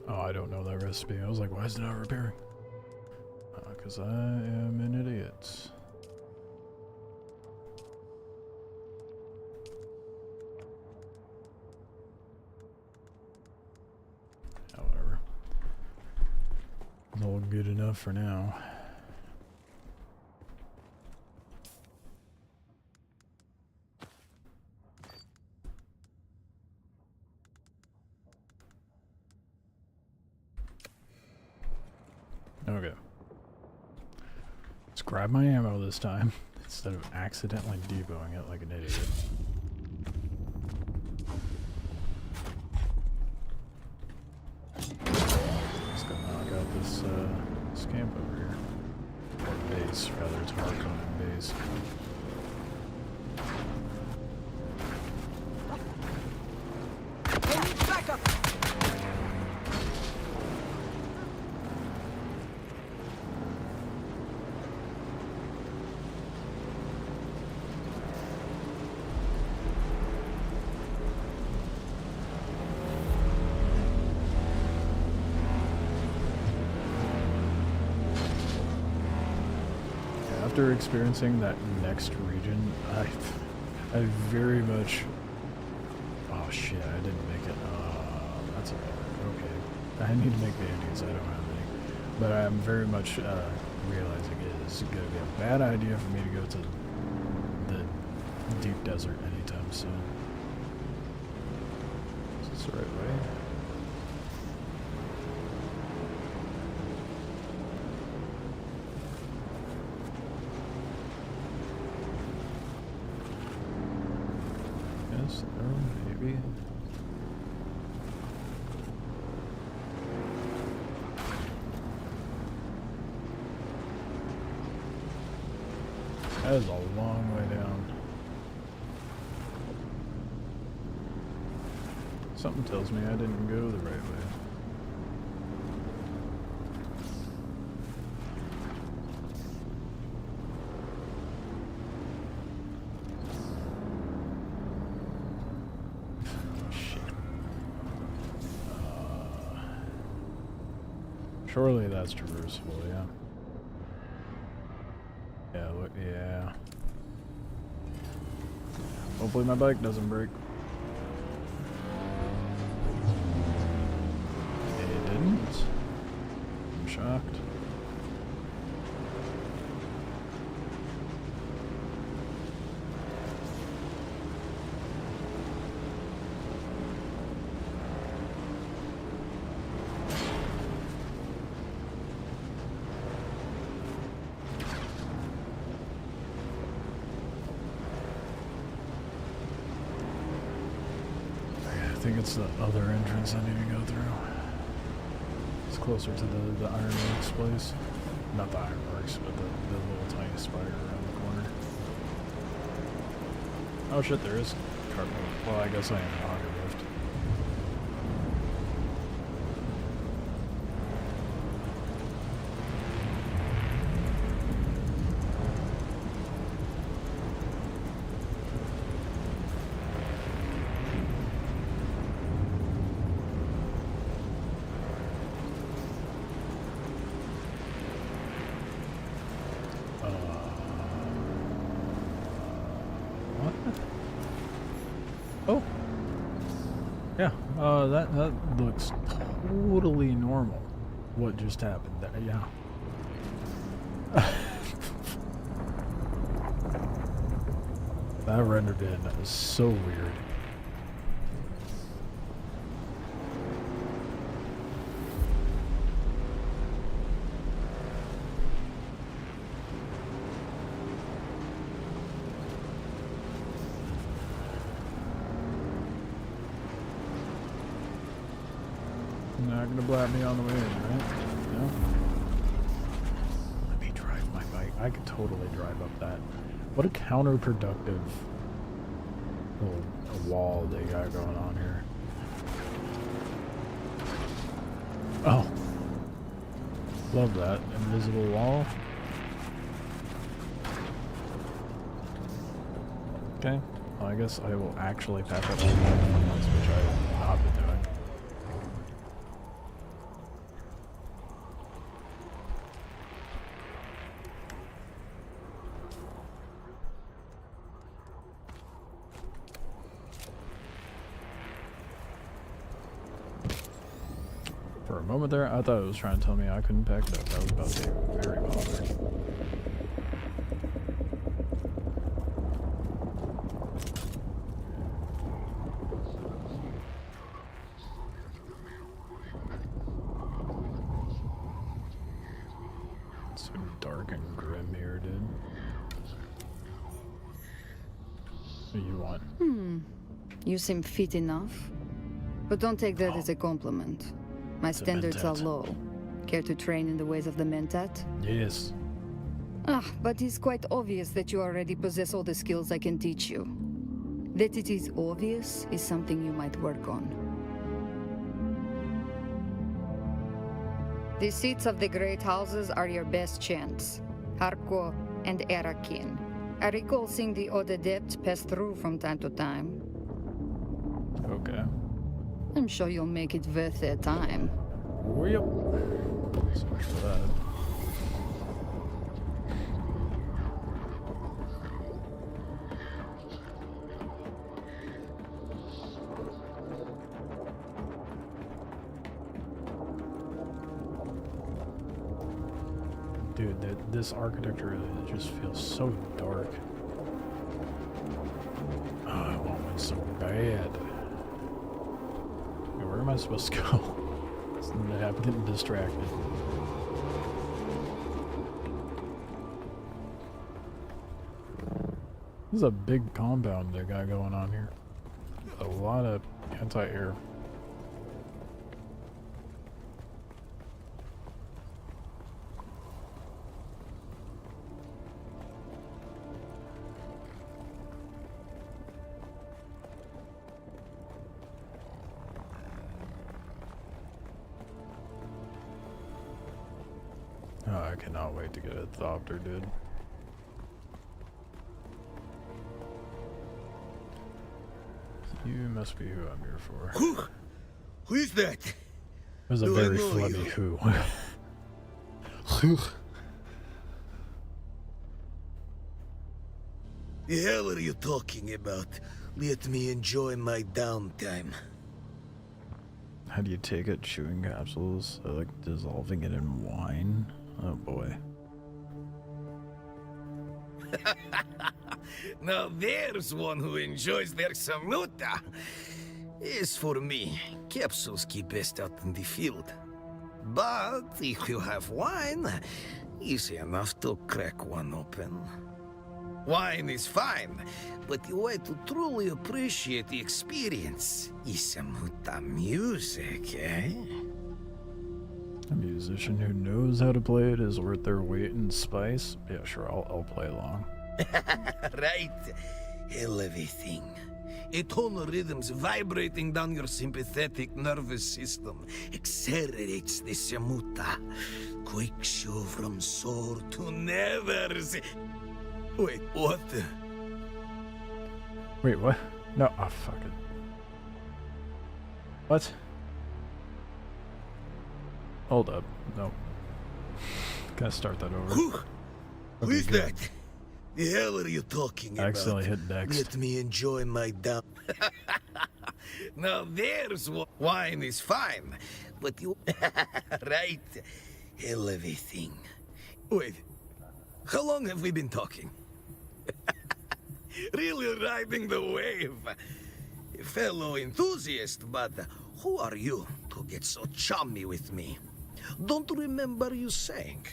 [SPEAKER 2] Oh, I don't know that recipe. I was like, why is it not repairing? Because I am an idiot. Yeah, whatever. It's all good enough for now. Okay. Let's grab my ammo this time, instead of accidentally depoting it like an idiot. Let's go knock out this scamp over here. Or base, rather, it's hard-coded base.
[SPEAKER 15] Back up!
[SPEAKER 2] After experiencing that next region, I very much... Oh shit, I didn't make it. That's a bummer. Okay. I need to make band-aids, I don't have any. But I'm very much realizing it is going to be a bad idea for me to go to the deep desert anytime soon. Is this the right way? Yes, maybe. That is a long way down. Something tells me I didn't go the right way. Surely that's traversable, yeah. Yeah, look, yeah. Hopefully my bike doesn't break. It didn't. I'm shocked. I think it's the other entrance I need to go through. It's closer to the Ironworks place. Not the Ironworks, but the little tiny spider around the corner. Oh shit, there is cargo. Well, I guess I am in auger lift. Oh, yeah. That looks totally normal. What just happened there? Yeah. That render bin is so weird. Not gonna blab me on the way in, right? know? Let me drive my bike. I could totally drive up that. What a counterproductive little wall they got going on here. Oh. Love that. Invisible wall. Okay. Well, I guess I will actually pack up all my funds, which I have not been doing. For a moment there, I thought it was trying to tell me I couldn't pack it up. I was about to be very bothered. It's so dark and grim here, dude. What do you want?
[SPEAKER 18] You seem fit enough. But don't take that as a compliment. My standards are low. Care to train in the ways of the Mentat?
[SPEAKER 2] Yes.
[SPEAKER 18] But it's quite obvious that you already possess all the skills I can teach you. That it is obvious is something you might work on. The seats of the great houses are your best chance. Harko and Erakin. I recall seeing the odd adept pass through from time to time.
[SPEAKER 2] Okay.
[SPEAKER 18] I'm sure you'll make it worth their time.
[SPEAKER 2] Yep. So much for that. Dude, this architecture just feels so dark. Oh, I want one so bad. Where am I supposed to go? I'm getting distracted. This is a big compound they got going on here. A lot of anti-air. Oh, I cannot wait to get a Thopter, dude. You must be who I'm here for.
[SPEAKER 5] Who is that?
[SPEAKER 2] It was a very flubby who.
[SPEAKER 5] The hell are you talking about? Let me enjoy my downtime.
[SPEAKER 2] How do you take it? Chewing capsules? Like dissolving it in wine? Oh boy.
[SPEAKER 5] Now there's one who enjoys their samuta. As for me, capsules keep best out in the field. But if you have wine, easy enough to crack one open. Wine is fine, but the way to truly appreciate the experience is samuta music, eh?
[SPEAKER 2] A musician who knows how to play it is worth their weight in spice? Yeah, sure, I'll play along.
[SPEAKER 5] Right. Hell of a thing. A tonal rhythms vibrating down your sympathetic nervous system accelerates the samuta. Quakes you from sore to never see. Wait, what the?
[SPEAKER 2] Wait, what? No, oh, fuck it. What? Hold up. No. Gotta start that over.
[SPEAKER 5] Who is that? The hell are you talking about?
[SPEAKER 2] I accidentally hit next.
[SPEAKER 5] Let me enjoy my down. Now there's wine is fine, but you right? Hell of a thing. Wait, how long have we been talking? Really riding the wave. Fellow enthusiast, but who are you to get so chummy with me? Don't remember you saying.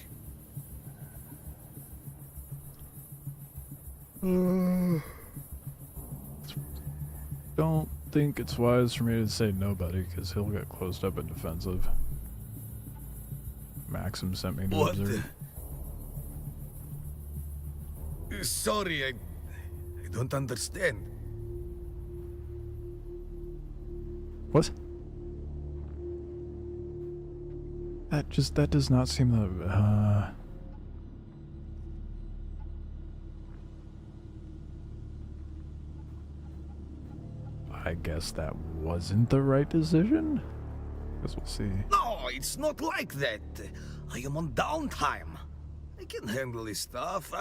[SPEAKER 2] Don't think it's wise for me to say nobody, because he'll get closed up and defensive. Maxim sent me to
[SPEAKER 5] What?
[SPEAKER 2] observe.
[SPEAKER 5] Sorry, I don't understand.
[SPEAKER 2] What? That does not seem the, I guess that wasn't the right decision? Guess we'll see.
[SPEAKER 5] No, it's not like that. I am on downtime. I can handle this stuff.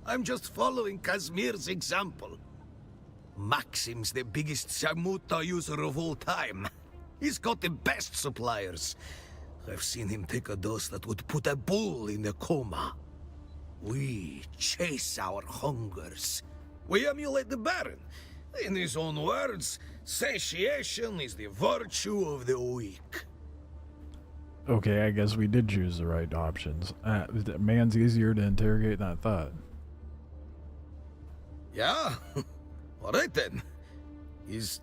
[SPEAKER 5] I'm just following Kazmir's example. Maxim's the biggest Shamuta user of all time. He's got the best suppliers. I've seen him take a dose that would put a bull in a coma. We chase our hungers. We emulate the Baron. In his own words, satiation is the virtue of the weak.
[SPEAKER 2] Okay, I guess we did choose the right options. The man's easier to interrogate than I thought.
[SPEAKER 5] Yeah? Alright then. Is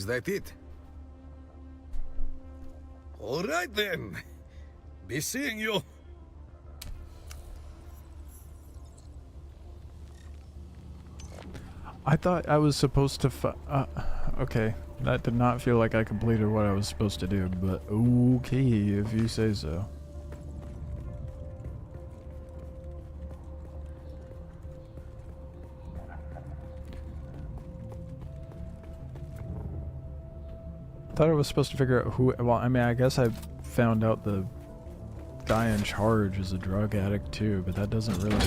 [SPEAKER 5] that it? Alright then. Be seeing you.
[SPEAKER 2] I thought I was supposed to okay. That did not feel like I completed what I was supposed to do, but okay, if you say so. I thought I was supposed to figure out who, well, I mean, I guess I found out the guy in charge is a drug addict too, but that doesn't really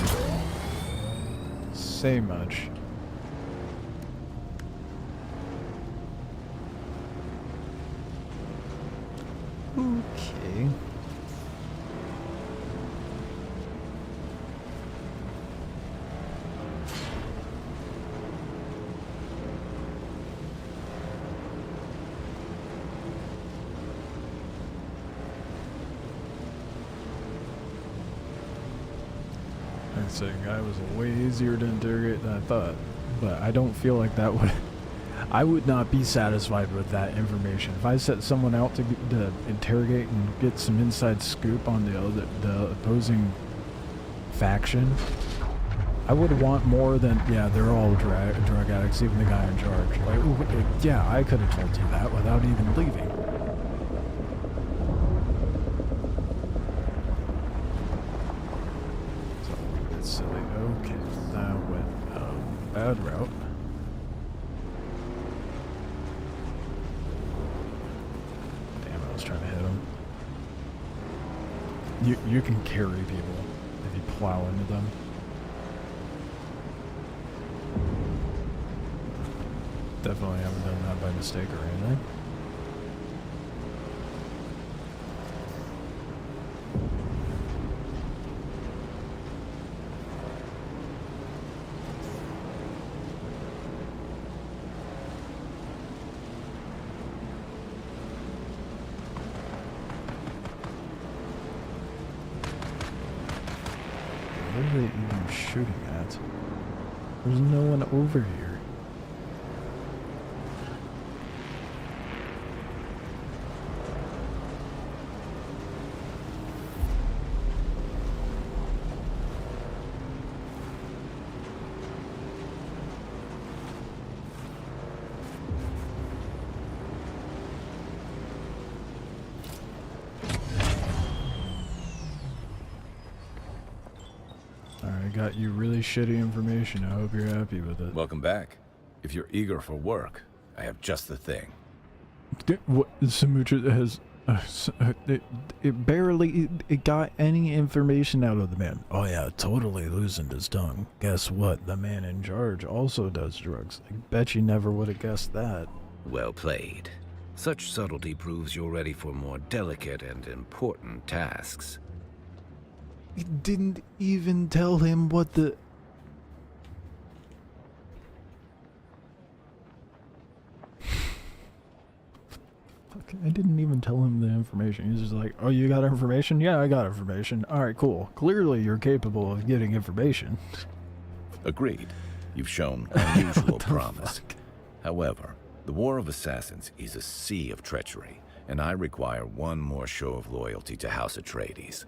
[SPEAKER 2] say much. Okay. I'd say guy was way easier to interrogate than I thought, but I don't feel like that would... I would not be satisfied with that information. If I set someone out to interrogate and get some inside scoop on the opposing faction, I would want more than, yeah, they're all drug addicts, even the guy in charge. Like, yeah, I could have told you that without even leaving. So, that's silly. Okay, that went bad route. Trying to hit him. You can carry people if you plow into them. Definitely haven't done that by mistake or anything. What are they even shooting at? There's no one over here. Got you really shitty information. I hope you're happy with it.
[SPEAKER 17] Welcome back. If you're eager for work, I have just the thing.
[SPEAKER 2] What Samutra has... it barely got any information out of the man. Oh yeah, totally loosened his tongue. Guess what? The man in charge also does drugs. I bet you never would have guessed that.
[SPEAKER 17] Well played. Such subtlety proves you're ready for more delicate and important tasks.
[SPEAKER 2] It didn't even tell him what the... I didn't even tell him the information. He's just like, oh, you got information? Yeah, I got information. Alright, cool. Clearly you're capable of getting information.
[SPEAKER 17] Agreed. You've shown unusual promise. However, the War of Assassins is a sea of treachery, and I require one more show of loyalty to House Atreides.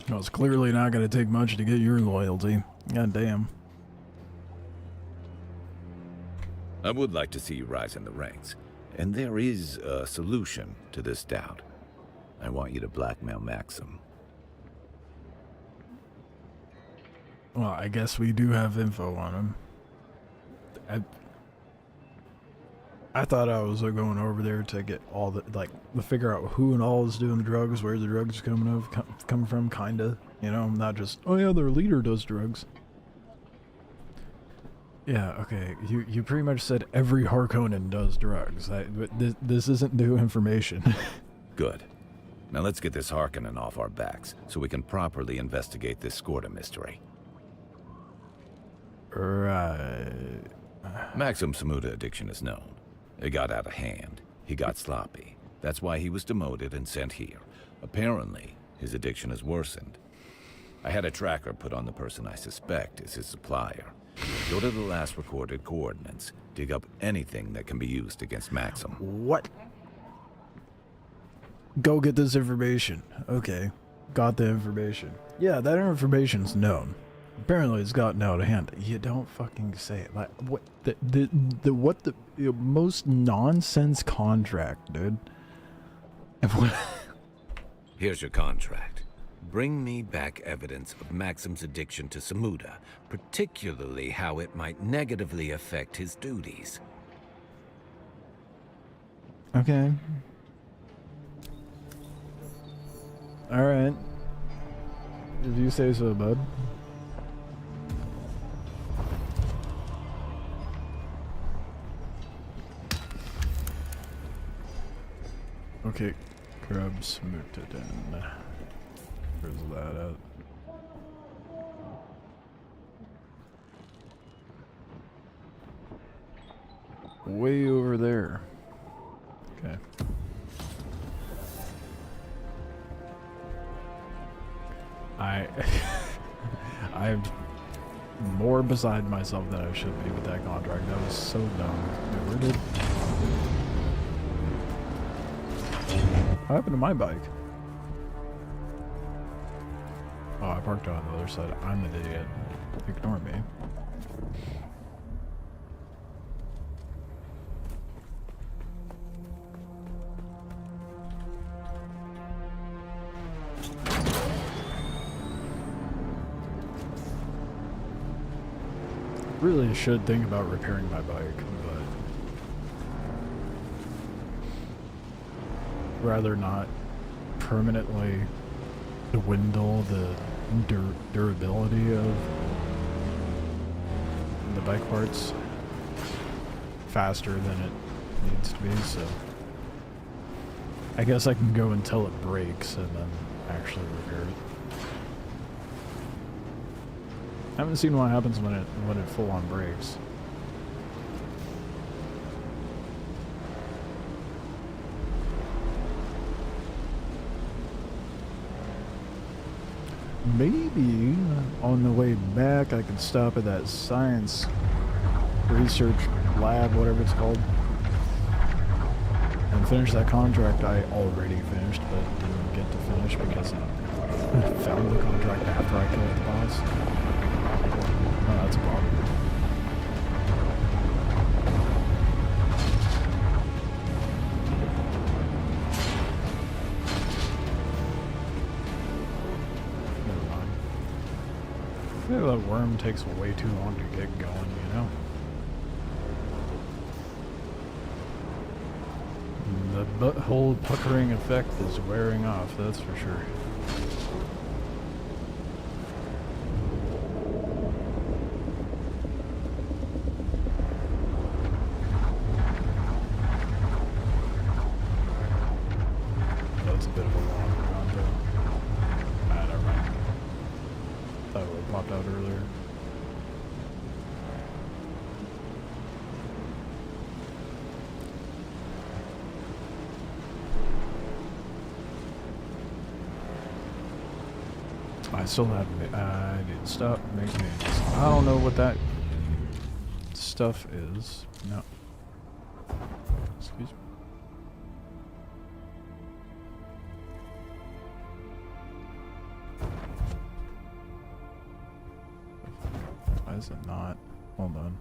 [SPEAKER 2] Well, it's clearly not going to take much to get your loyalty. God damn.
[SPEAKER 17] I would like to see you rise in the ranks, and there is a solution to this doubt. I want you to blackmail Maxim.
[SPEAKER 2] Well, I guess we do have info on him. I thought I was going over there to get all the, like, to figure out who and all is doing the drugs, where the drugs are coming from, kinda. You know, not just, oh yeah, their leader does drugs. Yeah, okay, you pretty much said every Harkonnen does drugs. But this isn't new information.
[SPEAKER 17] Good. Now let's get this Harkonnen off our backs, so we can properly investigate this Skorda mystery.
[SPEAKER 2] Right.
[SPEAKER 17] Maxim Samuda addiction is known. It got out of hand. He got sloppy. That's why he was demoted and sent here. Apparently, his addiction has worsened. I had a tracker put on the person I suspect is his supplier. Go to the last recorded coordinates. Dig up anything that can be used against Maxim.
[SPEAKER 2] What? Go get this information. Okay. Got the information. Yeah, that information's known. Apparently it's gotten out of hand. You don't fucking say it. Like, what the most nonsense contract, dude.
[SPEAKER 17] Here's your contract. Bring me back evidence of Maxim's addiction to Samuda, particularly how it might negatively affect his duties.
[SPEAKER 2] Okay. Alright. If you say so, bud. Okay, grubs moved it in. Where's that at? Way over there. Okay. I'm more beside myself than I should be with that contract. That was so dumb. Where did... What happened to my bike? Oh, I parked on the other side. I'm an idiot. Ignore me. Really should think about repairing my bike, but rather not permanently dwindle the durability of the bike parts faster than it needs to be, so I guess I can go until it breaks and then actually repair it. I haven't seen what happens when it full on breaks. Maybe on the way back I can stop at that science research lab, whatever it's called, and finish that contract I already finished but didn't get to finish because I found the contract after I killed the boss. Oh, that's a problem. Never mind. I feel that worm takes way too long to get going, you know? The butthole puckering effect is wearing off, that's for sure. That's a bit of a long round though. Ah, never mind. Thought it would have popped out earlier. I still haven't. I didn't stop making it. I don't know what that stuff is. No. It's Excuse me. Why is it not? Hold on.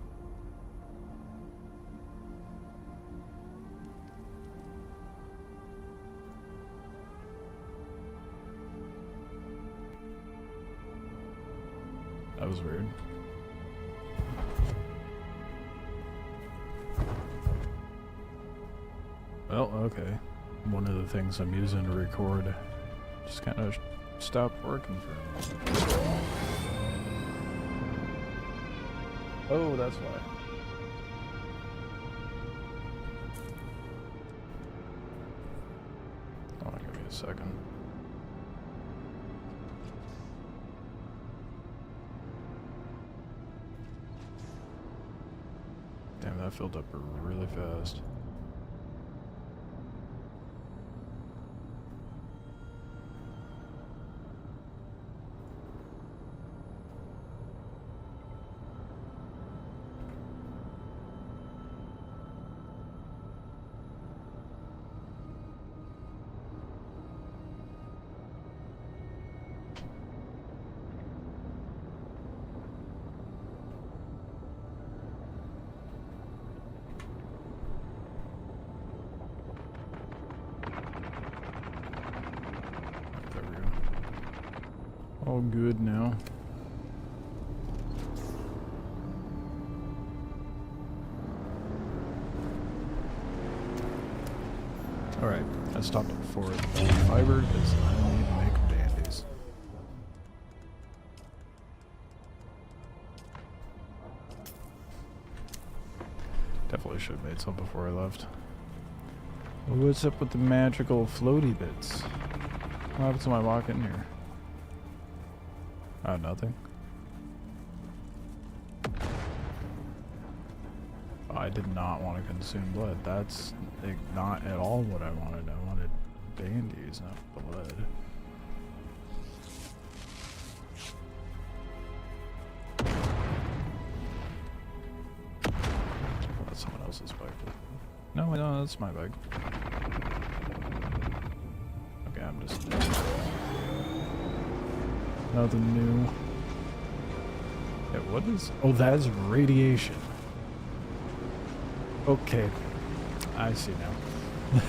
[SPEAKER 2] That was weird. Well, okay. One of the things I'm using to record just kind of stopped working for a minute. Oh, that's why. Hold on, give me a second. Damn, that filled up really fast. All good now. Alright, I stopped at 4 fiber because I need to make bandies. Definitely should have made some before I left. What's up with the magical floaty bits? What happens when I walk in here? Oh, nothing. I did not want to consume blood. That's not at all what I wanted. I wanted bandies, not blood. That's someone else's bike. No, no, that's my bike. Okay, I'm just... Nothing new. Yeah, what is... Oh, that's radiation. Okay. I see now.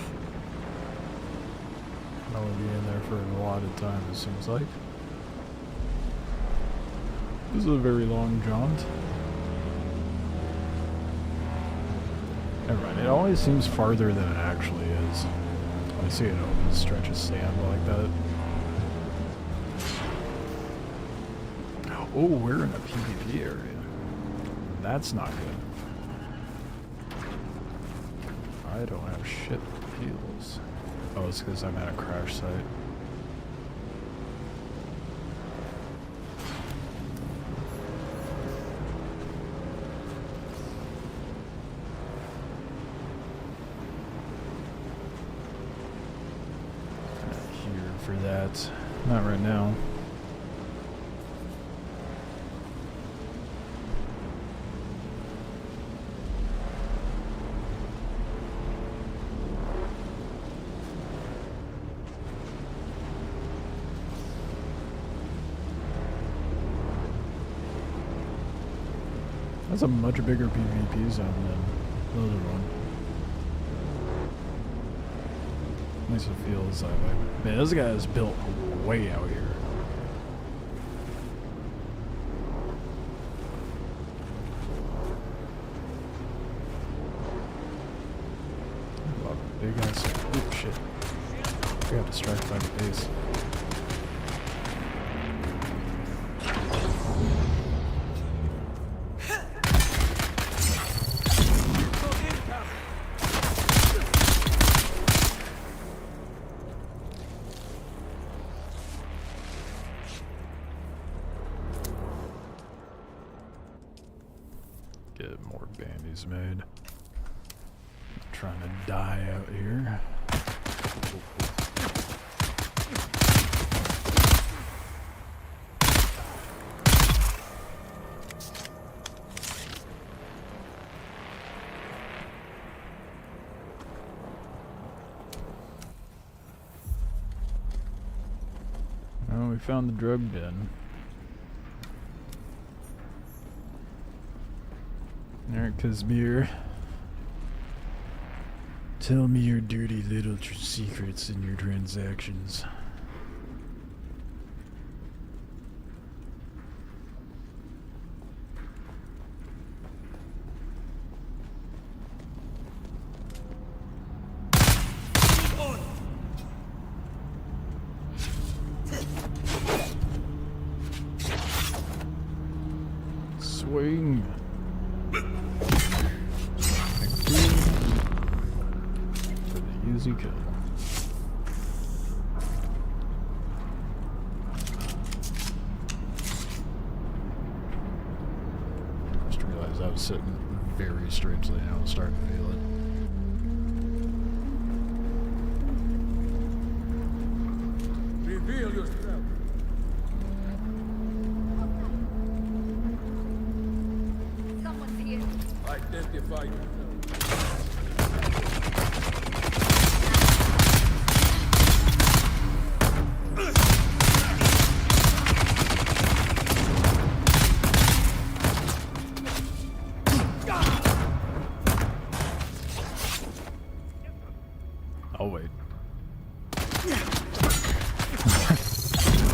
[SPEAKER 2] I'll be in there for a lot of time, it seems like. This is a very long jaunt. Never mind, it always seems farther than it actually is. I see an open stretch of sand like that. Oh, we're in a PvP area. That's not good. I don't have shit with heals. Oh, it's because I'm at a crash site. Here for that. Not right now. That's a much bigger PvP zone than the other one. At least it feels that way. Man, this guy is built way out here. Wow, big ass. Oh shit. I got distracted by the base. Get more bandies made. I'm trying to die out here. we found the drug den. Alright, Kazmir. Tell me your dirty little secrets in your transactions. Swing. For the easy kill. Just realized I was sitting very strangely and I was starting to feel it.
[SPEAKER 10] Reveal yourself.
[SPEAKER 15] Someone's here.
[SPEAKER 10] Identify yourself.
[SPEAKER 2] I'll wait.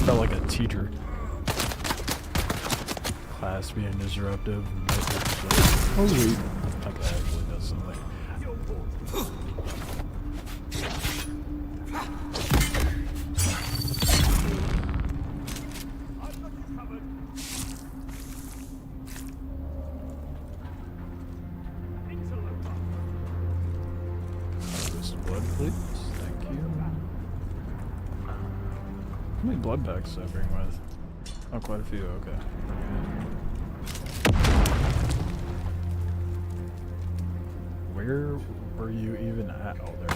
[SPEAKER 2] Felt like a teacher. Class being disruptive. Oh wait. That guy actually does something. Harvest blood, please. Thank you. How many blood packs did I bring with? Oh, quite a few, okay. Where were you even at? Oh, there.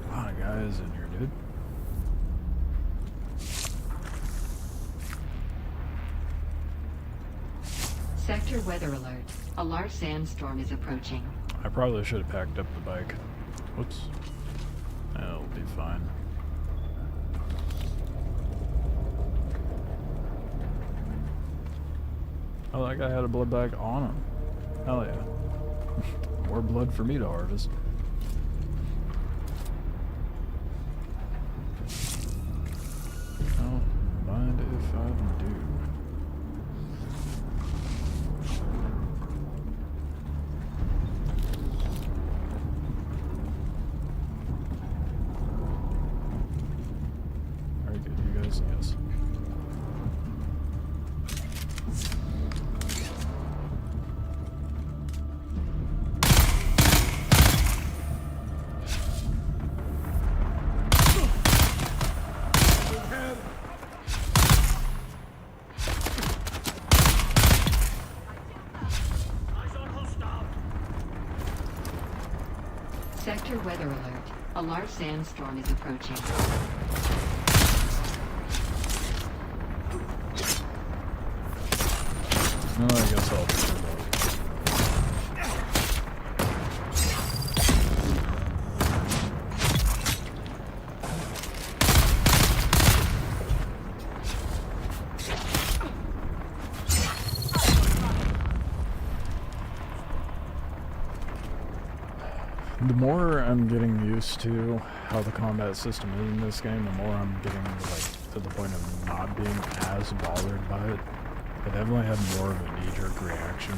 [SPEAKER 2] A lot of guys in here, dude.
[SPEAKER 8] Sector weather alert. A large sandstorm is approaching.
[SPEAKER 2] I probably should have packed up the bike. Whoops. That'll be fine. Oh, that guy had a blood bag on him. Hell yeah. More blood for me to harvest. Don't mind if I do. Very good, you guys, yes.
[SPEAKER 8] Sector weather alert. A large sandstorm is approaching.
[SPEAKER 2] No, I guess I'll just reload. The more I'm getting used to how the combat system is in this game, the more I'm getting like to the point of not being as bothered by it. I definitely had more of a knee-jerk reaction.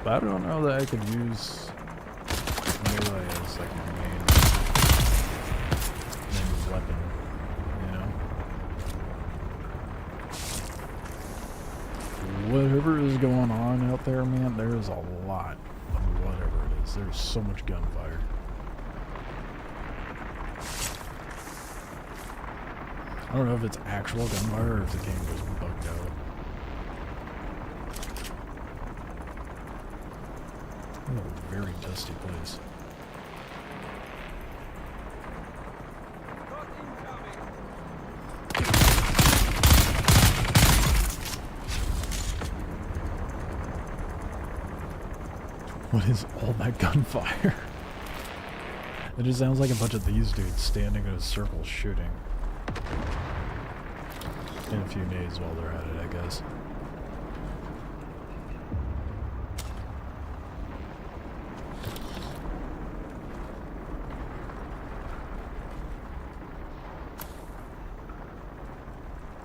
[SPEAKER 2] But I don't know that I could use melee as like my main weapon, you know? Whatever is going on out there, man, there is a lot of whatever it is. There's so much gunfire. I don't know if it's actual gunfire or if the game was bugged out. Oh, a very dusty place. What is all that gunfire? It just sounds like a bunch of these dudes standing in a circle shooting. And a few nades while they're at it, I guess.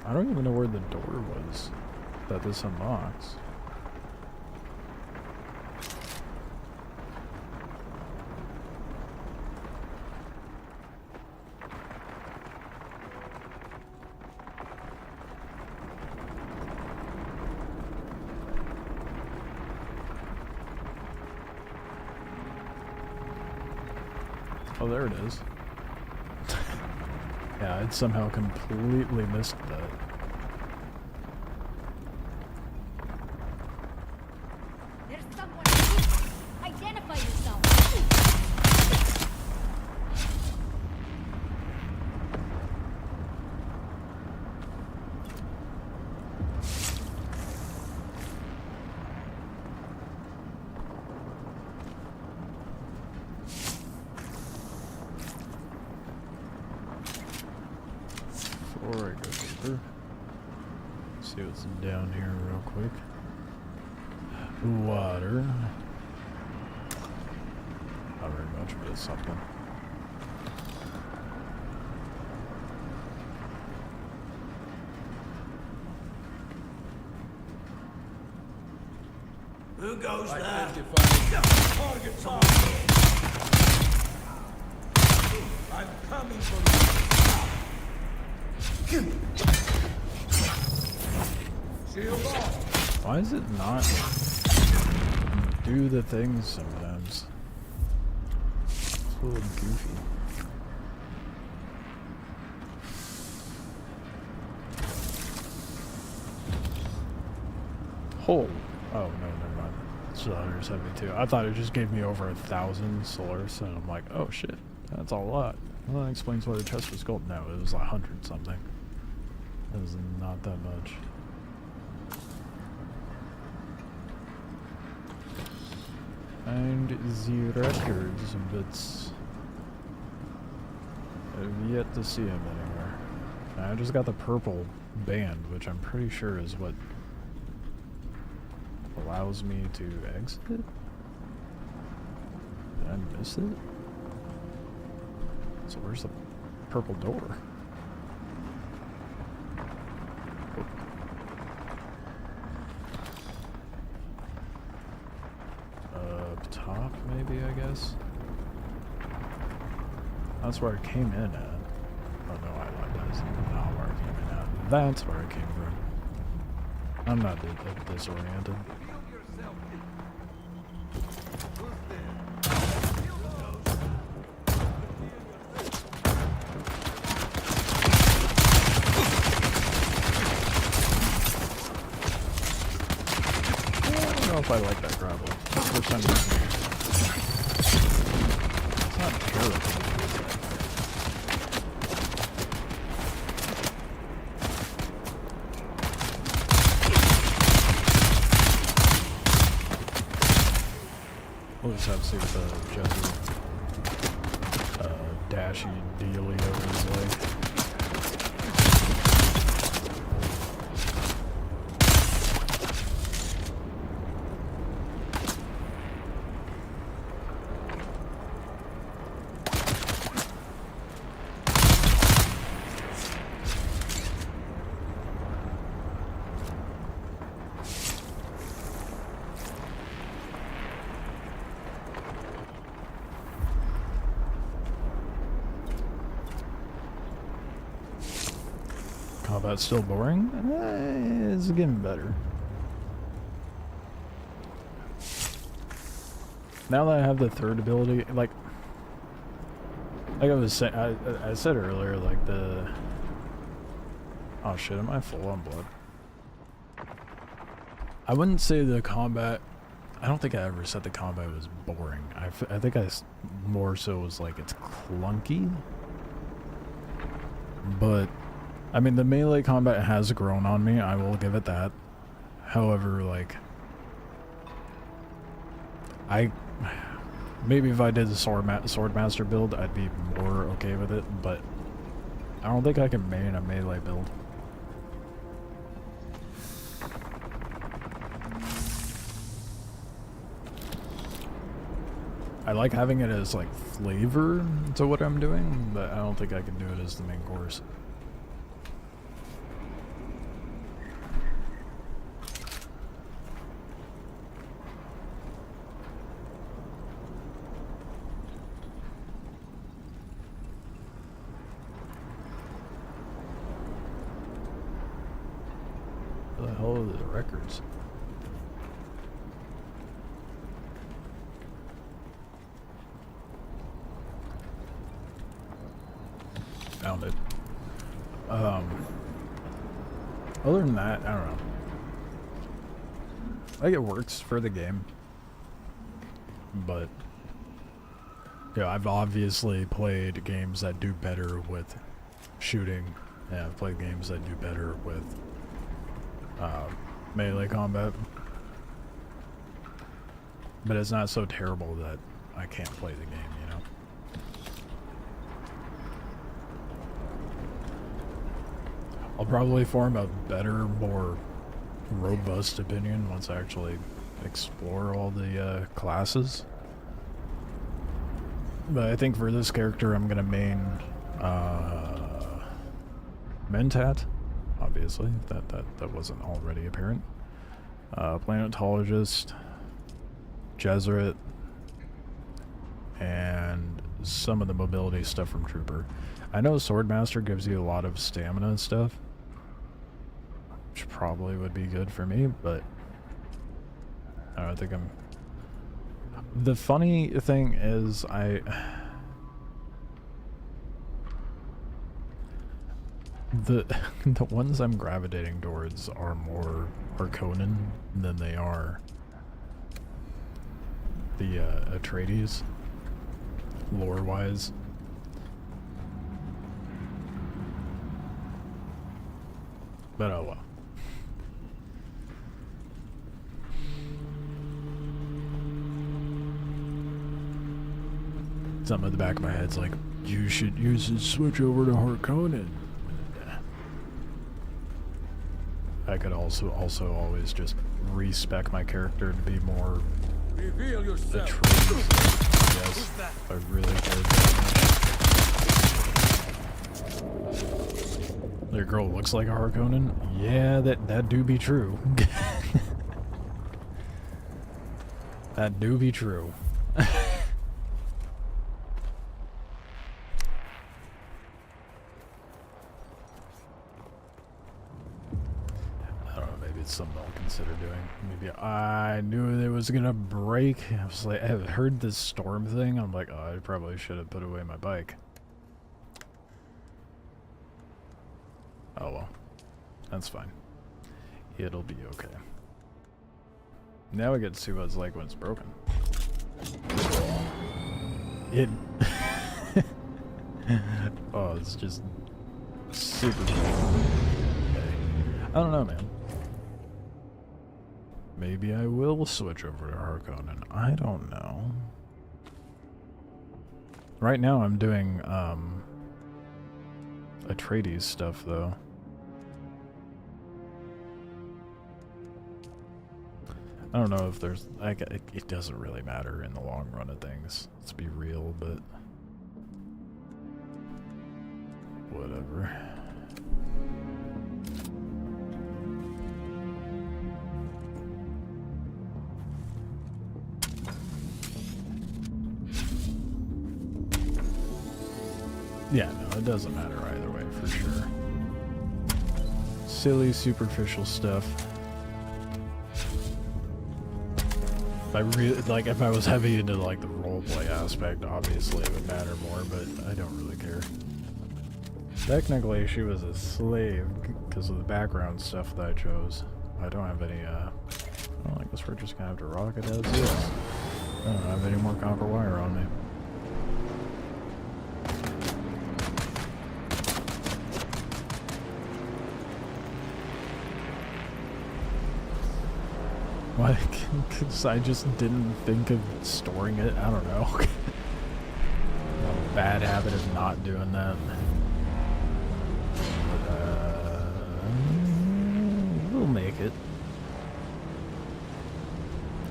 [SPEAKER 2] I don't even know where the door was that this unlocks. Oh, there it is. Yeah, I'd somehow completely missed that.
[SPEAKER 15] There's someone here. Identify yourself.
[SPEAKER 2] Before I go deeper, see what's down here real quick. Water. Not very much, but it's something.
[SPEAKER 5] Who goes there?
[SPEAKER 10] Target's on. I'm coming for you. Shield off.
[SPEAKER 2] Why is it not do the things sometimes? It's a little goofy. Oh, no, never mind. Solar's heavy too. I thought it just gave me over 1,000 solars, and I'm like, oh shit, that's a lot. Well, that explains why the chest was gold. No, it was 100 something. It was not that much. Find the records, but I've yet to see him anywhere. I just got the purple band, which I'm pretty sure is what allows me to exit? Did I miss it? So where's the purple door? Up top, maybe, I guess? That's where I came in at. Oh no, I lied. That's not where I came in at. That's where I came from. I'm not disoriented. I don't know if I like that grapple. First time using it. It's not terrible. We'll just have to see what the Jesse dashy dealio is like. Combat's still boring? It's getting better. Now that I have the third ability, like I was saying, I said earlier, like the... Oh shit, am I full on blood? I wouldn't say the combat... I don't think I ever said the combat was boring. I think more so was like it's clunky. But... I mean, the melee combat has grown on me, I will give it that. However, like... Maybe if I did the Swordmaster build, I'd be more okay with it, but I don't think I can main a melee build. I like having it as like flavor to what I'm doing, but I don't think I can do it as the main course. What the hell are the records? Found it. Other than that, I don't know. Like, it works for the game. But, yeah, I've obviously played games that do better with shooting. And I've played games that do better with melee combat. But it's not so terrible that I can't play the game, you know? I'll probably form a better, more robust opinion once I actually explore all the classes. But I think for this character I'm gonna main Mentat, obviously, if that wasn't already apparent. Planetologist, Jesuit, and some of the mobility stuff from Trooper. I know Swordmaster gives you a lot of stamina and stuff, which probably would be good for me, but I don't think I'm... The funny thing is, the ones I'm gravitating towards are more Harkonnen than they are the Atreides, lore-wise. But oh well. Something at the back of my head's like, you should use it, switch over to Harkonnen. I could also always just respec my character to be more
[SPEAKER 10] Reveal yourself.
[SPEAKER 2] Yes, I really cared that much. Your girl looks like a Harkonnen? Yeah, that do be true. That do be true. Something I'll consider doing. Maybe I knew it was gonna break. I was like, I heard this storm thing. I'm like, oh, I probably should have put away my bike. Oh well, that's fine. It'll be okay. Now we get to see what it's like when it's broken. It. Oh, it's just super cool. Okay. I don't know, man. Maybe I will switch over to Harkonnen. I don't know. Right now I'm doing Atreides stuff though. I don't know if there's it doesn't really matter in the long run of things. Let's be real, but whatever. Yeah, no, it doesn't matter either way, for sure. Silly, superficial stuff. If I really, like, if I was heavy into, like, the roleplay aspect, obviously it would matter more, but I don't really care. Technically, she was a slave because of the background stuff that I chose. I don't have any, well, I guess we're just gonna have to rock it as is. I don't have any more copper wire on me. Like, because I just didn't think of storing it. I don't know. A bad habit of not doing that. But, we'll make it.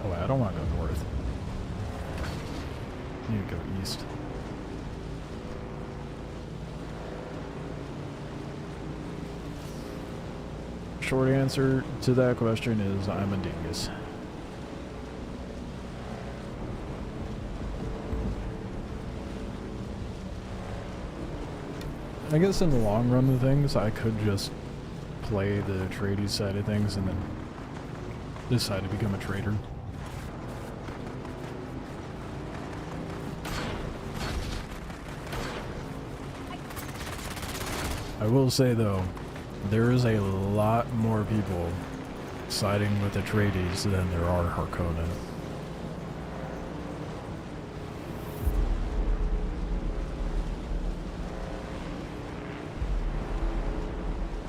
[SPEAKER 2] Oh, wait, I don't want to go north. I need to go east. Short answer to that question is I'm a dingus. I guess in the long run of things, I could just play the tradie side of things and then decide to become a trader. I will say though, there is a lot more people siding with the tradies than there are Harkonnen.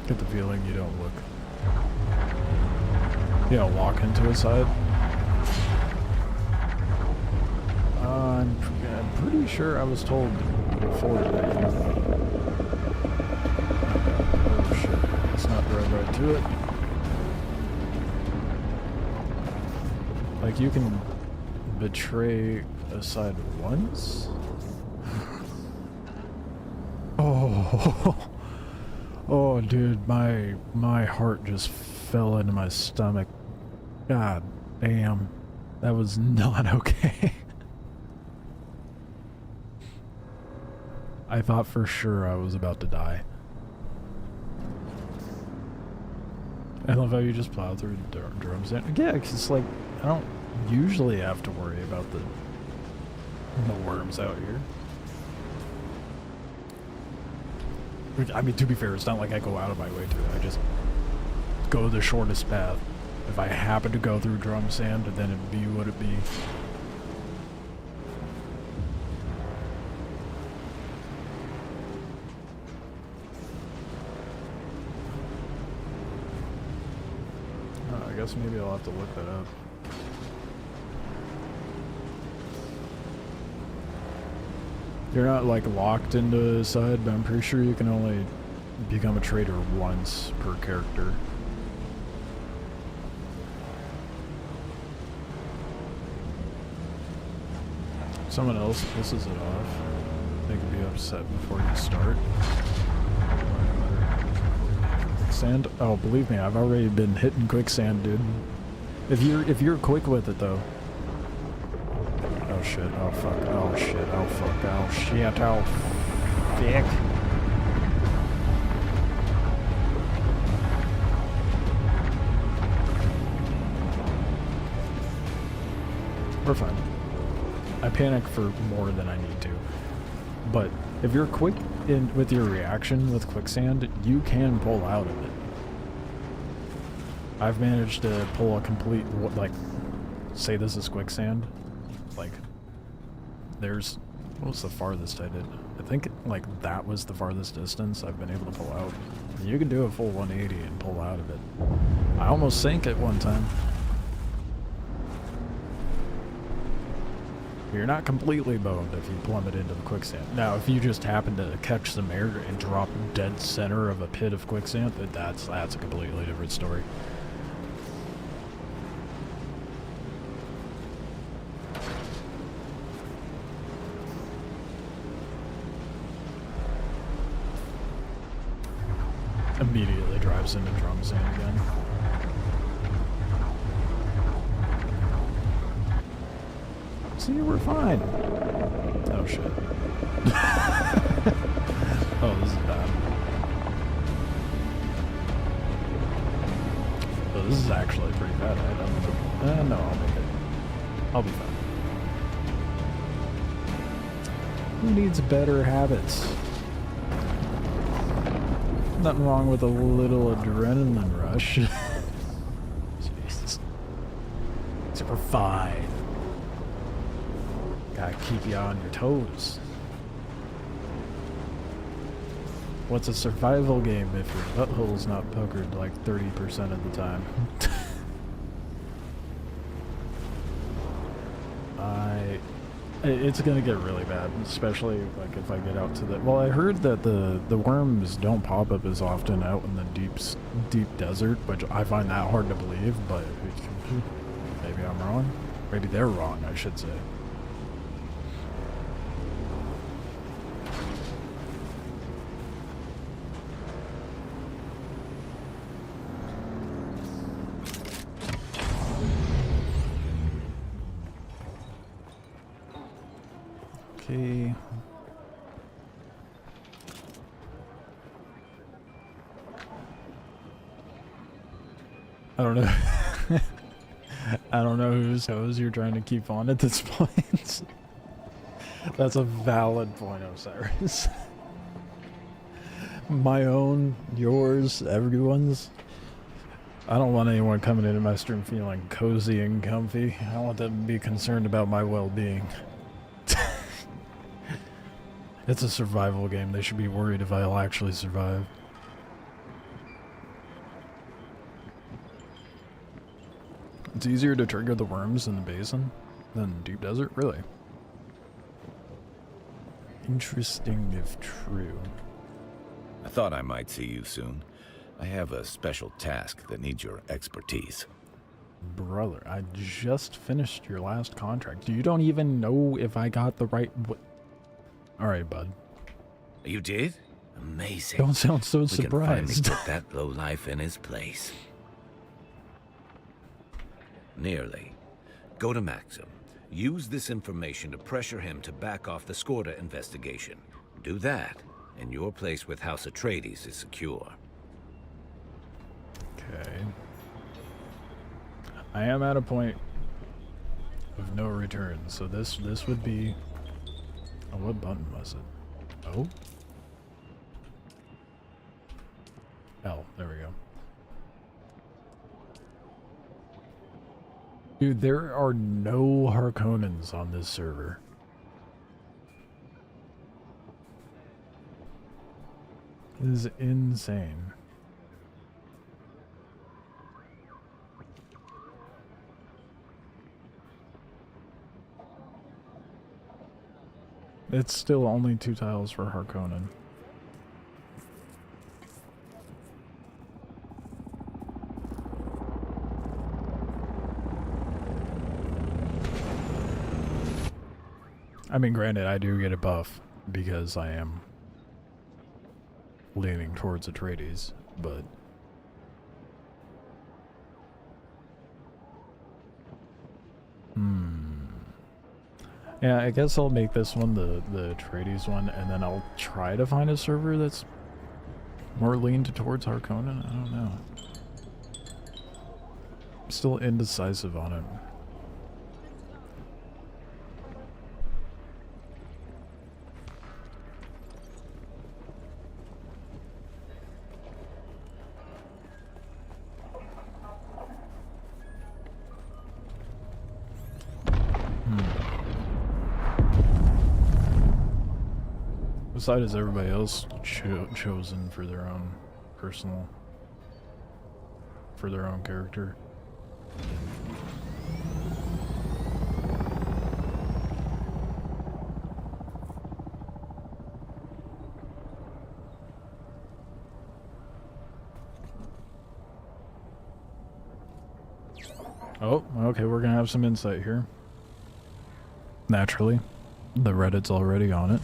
[SPEAKER 2] Get the feeling you don't look. You don't walk into a side. I'm pretty sure I was told before that you... Oh shit, let's not drive right to it. Like, you can betray a side once? Oh... Oh, dude, my heart just fell into my stomach. God damn. That was not okay. I thought for sure I was about to die. I love how you just plow through drums. Yeah, it's like, I don't usually have to worry about the worms out here. I mean, to be fair, it's not like I go out of my way to it. I just go the shortest path. If I happen to go through drum sand, then it'd be what it be. I guess maybe I'll have to look that up. You're not like locked into a side, but I'm pretty sure you can only become a trader once per character. Someone else pisses it off. They can be upset before you start. Quicksand? Oh, believe me, I've already been hitting quicksand, dude. If you're quick with it though. Oh shit, oh fuck, oh shit, oh fuck, oh shit, oh fuck. We're fine. I panic for more than I need to. But if you're quick with your reaction with quicksand, you can pull out of it. I've managed to pull a complete, like, say this is quicksand. Like, there's, what was the farthest I did? I think, like, that was the farthest distance I've been able to pull out. And you can do a full 180 and pull out of it. I almost sank it one time. You're not completely boned if you plummet into the quicksand. Now, if you just happen to catch some air and drop dead center of a pit of quicksand, that's a completely different story. Immediately drives into drum sand again. See, we're fine. Oh shit. Oh, this is bad. Oh, this is actually pretty bad. No, I'll make it. I'll be fine. Who needs better habits? Nothing wrong with a little adrenaline rush. Jesus. Super fine. Gotta keep you on your toes. What's a survival game if your butthole's not puckered like 30% of the time? It's gonna get really bad, especially like if I get out to the. Well, I heard that the worms don't pop up as often out in the deep desert, which I find that hard to believe. But maybe I'm wrong. Maybe they're wrong, I should say. Okay. I don't know. I don't know whose hose you're trying to keep on at this point. That's a valid point, Osiris. My own, yours, everyone's. I don't want anyone coming into my stream feeling cozy and comfy. I want them to be concerned about my well-being. It's a survival game. They should be worried if I'll actually survive. It's easier to trigger the worms in the basin than deep desert? Really? Interesting if true.
[SPEAKER 17] I thought I might see you soon. I have a special task that needs your expertise.
[SPEAKER 2] Brother, I just finished your last contract. You don't even know if I got the right... Alright, bud.
[SPEAKER 17] You did? Amazing.
[SPEAKER 2] Don't sound so
[SPEAKER 17] we can finally
[SPEAKER 2] surprised.
[SPEAKER 17] put that lowlife in his place. Nearly. Go to Maxim. Use this information to pressure him to back off the Skorda investigation. Do that, and your place with House Atreides is secure.
[SPEAKER 2] Okay. I am at a point of no return, so this would be... Oh, what button was it? Oh? L, there we go. Dude, there are no Harkonnens on this server. This is insane. It's still only 2 tiles for Harkonnen. I mean, granted, I do get a buff because I am leaning towards Atreides, but... Yeah, I guess I'll make this one the Atreides one, and then I'll try to find a server that's more leaned towards Harkonnen. I don't know. I'm still indecisive on it. What side is everybody else chosen for their own personal, for their own character? Oh, okay, we're gonna have some insight here. Naturally. The Reddit's already on it.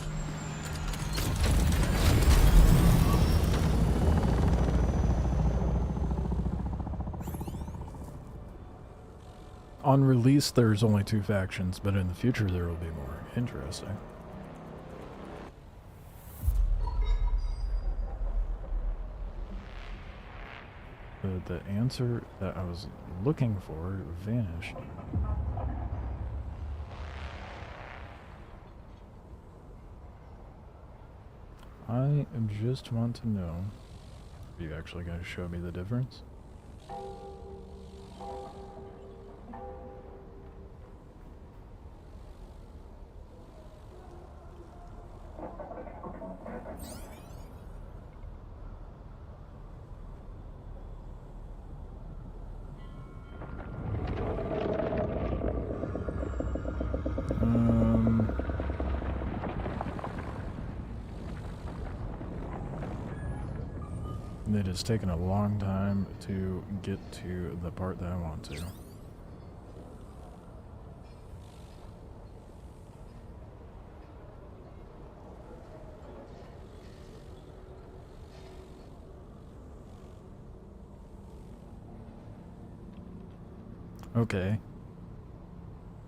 [SPEAKER 2] On release, there's only 2 factions, but in the future there will be more. Interesting. The answer that I was looking for vanished. I just want to know, are you actually going to show me the difference? It has taken a long time to get to the part that I want to. Okay.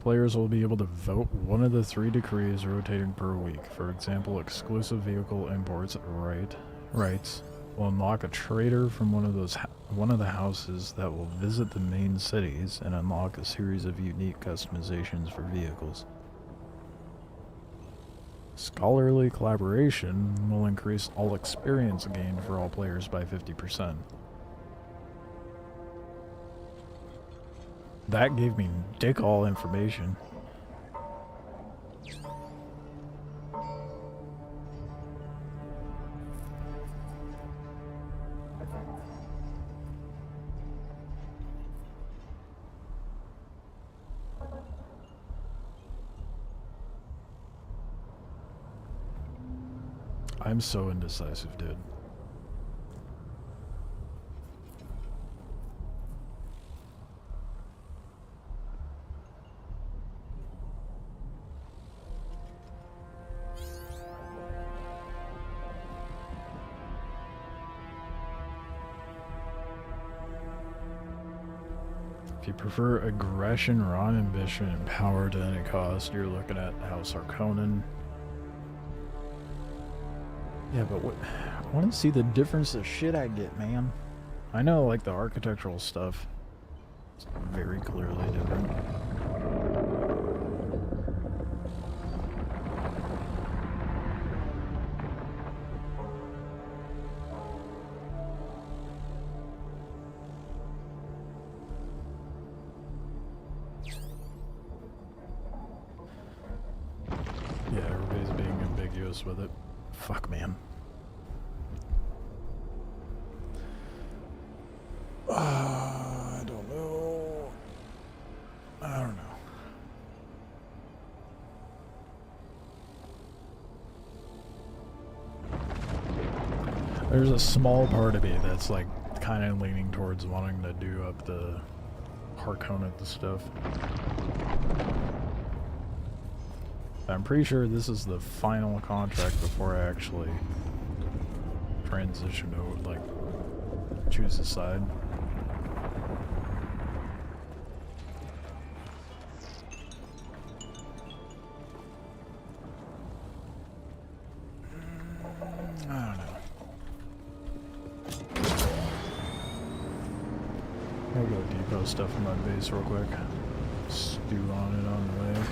[SPEAKER 2] Players will be able to vote one of the 3 decrees rotating per week. For example, exclusive vehicle imports rights will unlock a trader from one of the houses that will visit the main cities and unlock a series of unique customizations for vehicles. Scholarly collaboration will increase all experience gained for all players by 50%. That gave me dick all information. I'm so indecisive, dude. If you prefer aggression, raw ambition, and power to any cost, you're looking at House Harkonnen. Yeah, but what? I want to see the difference of shit I get, man. I know, like, the architectural stuff is very clearly different. Yeah, everybody's being ambiguous with it. Fuck, man. I don't know. I don't know. There's a small part of me that's like kind of leaning towards wanting to do up the Harkonnen stuff. I'm pretty sure this is the final contract before I actually transition to, like, choose a side. I don't know. I'll go depot stuff in my base real quick. Stew on it on the way.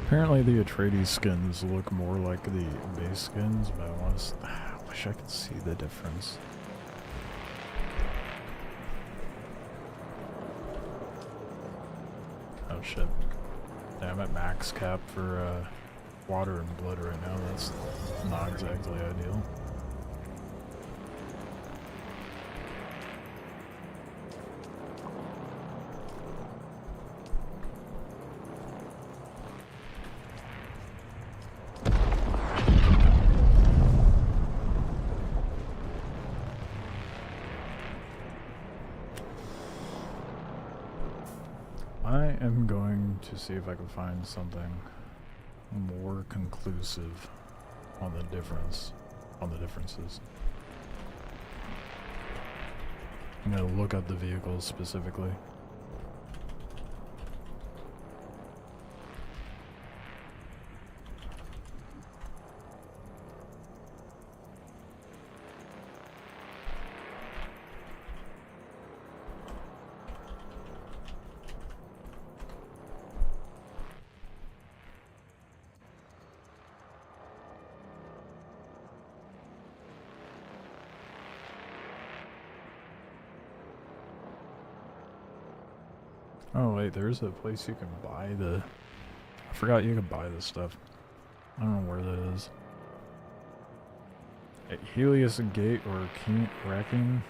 [SPEAKER 2] Apparently the Atreides skins look more like the base skins, but I wish I could see the difference. Oh shit. Yeah, I'm at max cap for water and blood right now. That's not exactly ideal. I am going to see if I can find something more conclusive on the differences. I'm gonna look up the vehicles specifically. Oh wait, there's a place you can buy the... I forgot you could buy this stuff. I don't know where that is. Helios Gate or Wrecking?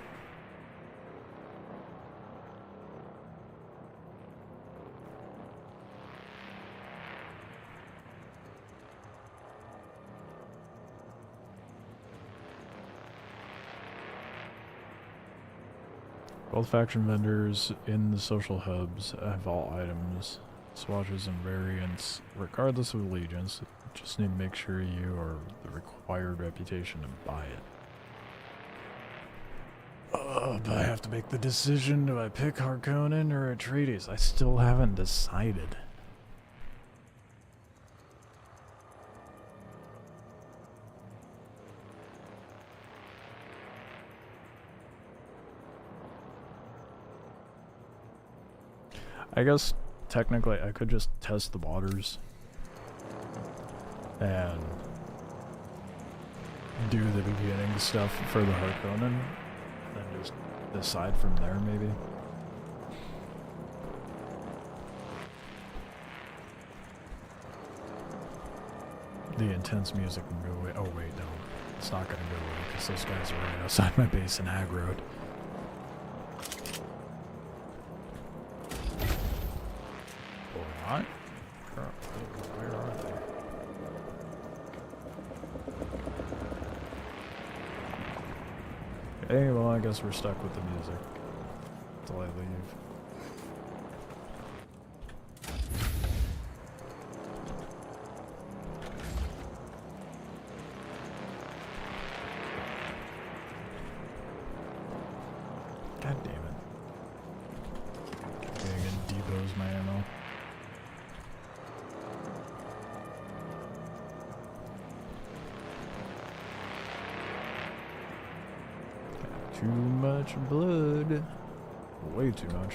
[SPEAKER 2] Both faction vendors in the social hubs have all items, swatches, and variants, regardless of allegiance. Just need to make sure you are the required reputation to buy it. But I have to make the decision. Do I pick Harkonnen or Atreides? I still haven't decided. I guess technically I could just test the waters and do the beginning stuff for the Harkonnen, and then just decide from there, maybe. The intense music can go away. Oh wait, no. It's not gonna go away because those guys are right outside my base in aggroed. Or not? Where are they? Okay, well I guess we're stuck with the music until I leave. God damn it. Okay, again, depose my ammo. Got too much blood. Way too much.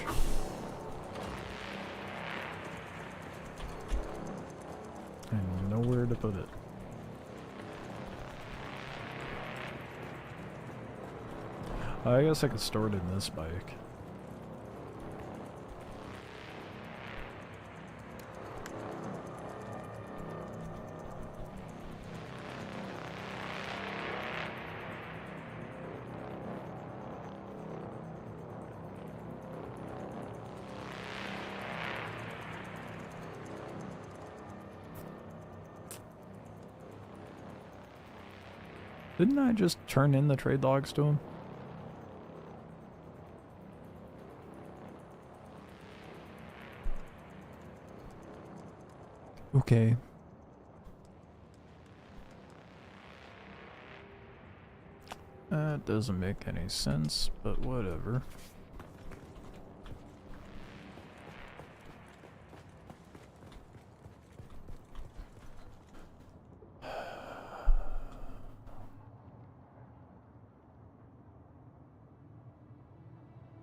[SPEAKER 2] And nowhere to put it. I guess I could store it in this bike. Didn't I just turn in the trade logs to him? Okay. That doesn't make any sense, but whatever.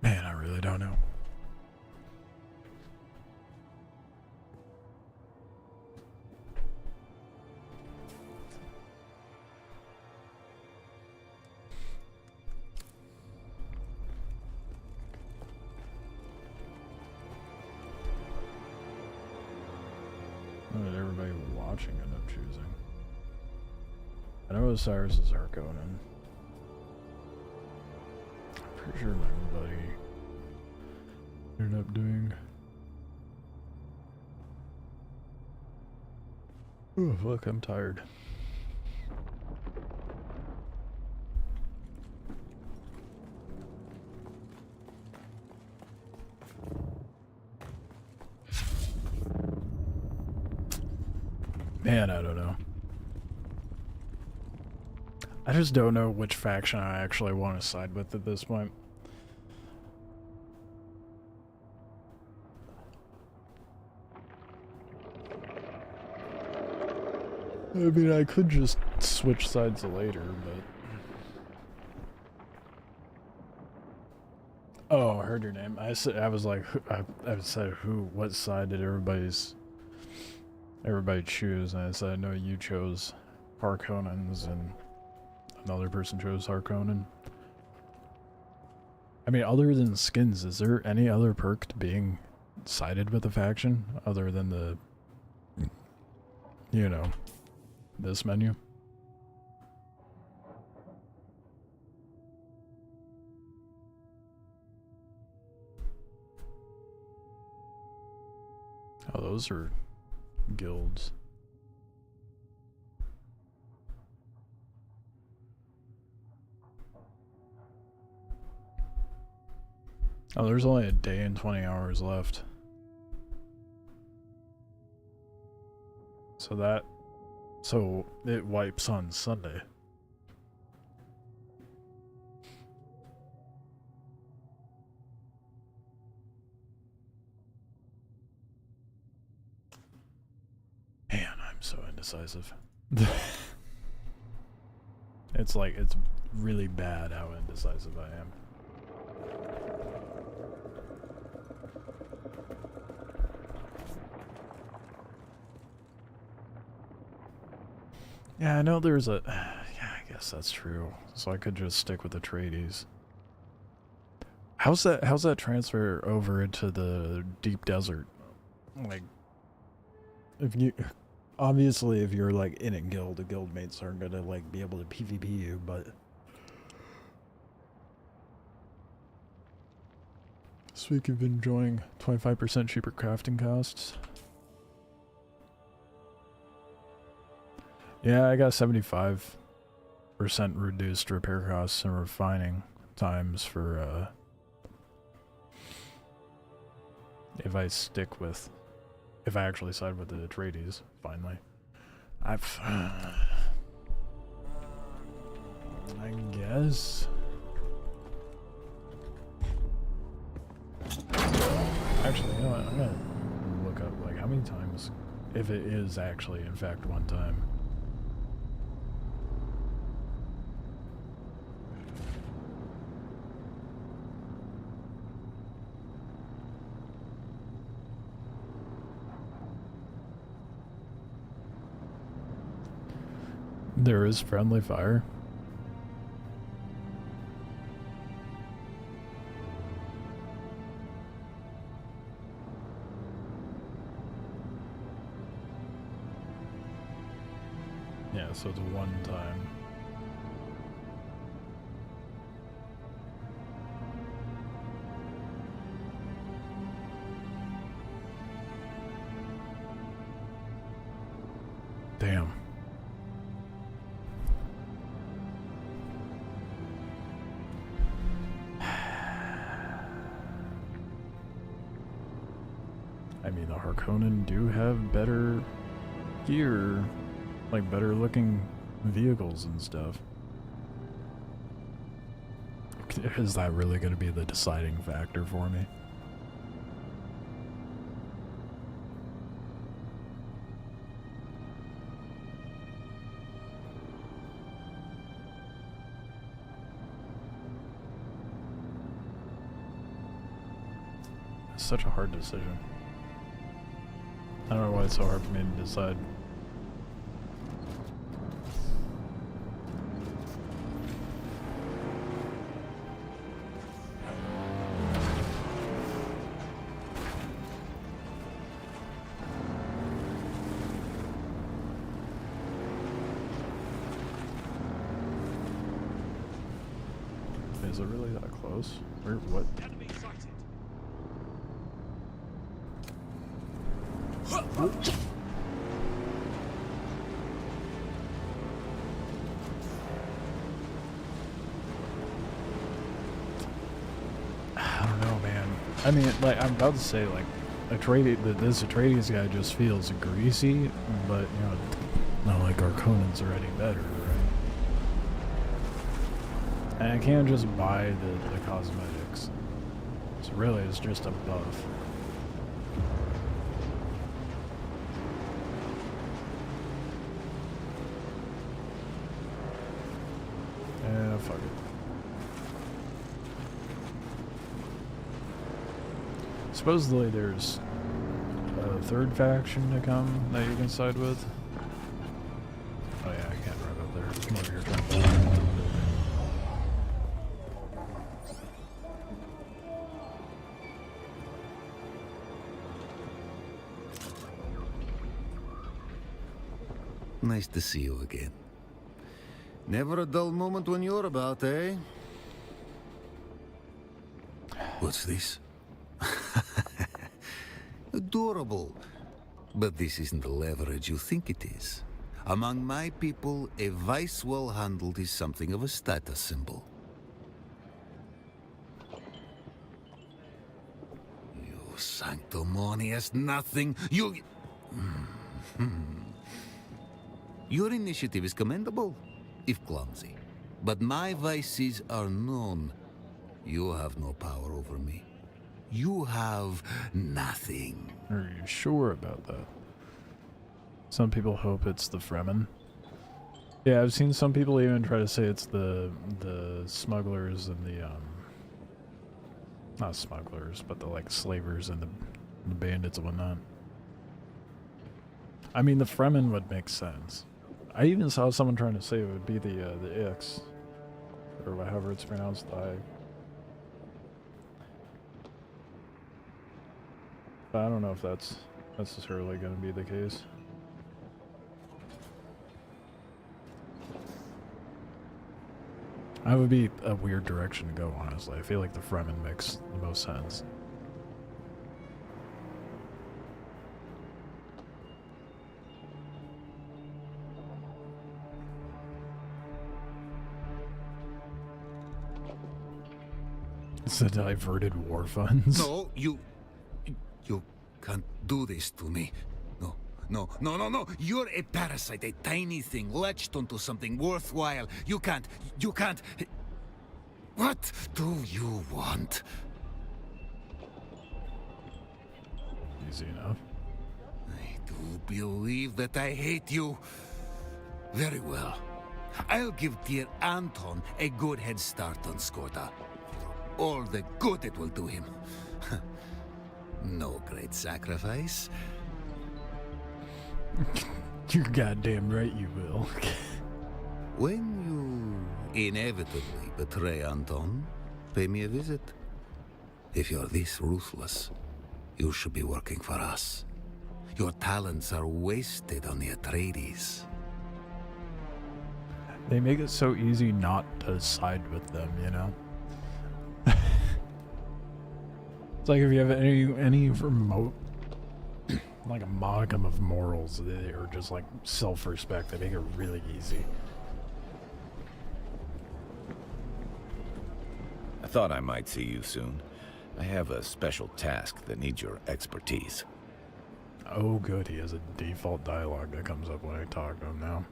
[SPEAKER 2] Man, I really don't know. What did everybody watching end up choosing? I know Osiris is Harkonnen. I'm pretty sure everybody ended up doing... Oh, fuck, I'm tired. Man, I don't know. I just don't know which faction I actually want to side with at this point. I mean, I could just switch sides later, but... Oh, I heard your name. I was like, I said who, what side did everybody choose? And I said, I know you chose Harkonnens and another person chose Harkonnen. I mean, other than skins, is there any other perk to being sided with a faction other than the, you know, this menu. Oh, those are guilds. Oh, there's only a day and 20 hours left. So it wipes on Sunday. Man, I'm so indecisive. It's like, it's really bad how indecisive I am. Yeah, I know there's a... Yeah, I guess that's true. So I could just stick with the Atreides. How's that transfer over into the deep desert? Like, if you... Obviously, if you're, like, in a guild, the guildmates aren't gonna, like, be able to PvP you, but... This week you've been enjoying 25% cheaper crafting costs. Yeah, I got 75% reduced repair costs and refining times for, if I actually side with the Atreides, finally. I guess. Actually, you know what, I'm gonna look up, like, how many times, if it is actually, in fact, one time. There is friendly fire. Yeah, so it's one time. Damn. I mean, the Harkonnen do have better gear, like better looking vehicles and stuff. Is that really going to be the deciding factor for me? It's such a hard decision. I don't know why it's so hard for me to decide. Is it really that close? Where, what? I don't know, man. I mean, like, I'm about to say, like, this Atreides guy just feels greasy, but, you know, not like Harkonnens are any better, right? And I can't just buy the cosmetics. So really, it's just a buff. Yeah, fuck it. Supposedly there's a third faction to come that you can side with. Oh yeah, I can't drive up there. I'm over here trying to build a building.
[SPEAKER 19] Nice to see you again. Never a dull moment when you're about, eh? What's this? Adorable. But this isn't the leverage you think it is. Among my people, a vice well handled is something of a status symbol. You sanctimonious nothing. You... Your initiative is commendable, if clumsy. But my vices are known. You have no power over me. You have nothing.
[SPEAKER 2] Are you sure about that? Some people hope it's the Fremen. Yeah, I've seen some people even try to say it's the smugglers and the not smugglers, but the like slavers and the bandits and whatnot. I mean, the Fremen would make sense. I even saw someone trying to say it would be the Ix, or however it's pronounced. But I don't know if that's necessarily going to be the case. That would be a weird direction to go, honestly. I feel like the Fremen makes the most sense. It's the diverted war funds.
[SPEAKER 19] No, you can't do this to me. No. You're a parasite, a tiny thing latched onto something worthwhile. You can't. What do you want?
[SPEAKER 2] Easy enough.
[SPEAKER 19] I do believe that I hate you. Very well. I'll give dear Anton a good head start on Skorda. All the good it will do him. No great sacrifice.
[SPEAKER 2] You're goddamn right you will.
[SPEAKER 19] When you inevitably betray Anton, pay me a visit. If you're this ruthless, you should be working for us. Your talents are wasted on the Atreides.
[SPEAKER 2] They make it so easy not to side with them, you know? It's like if you have any remote, like a modicum of morals, or just like self-respect, they make it really easy.
[SPEAKER 17] I thought I might see you soon. I have a special task that needs your expertise.
[SPEAKER 2] Oh good, he has a default dialogue that comes up when I talk to him now.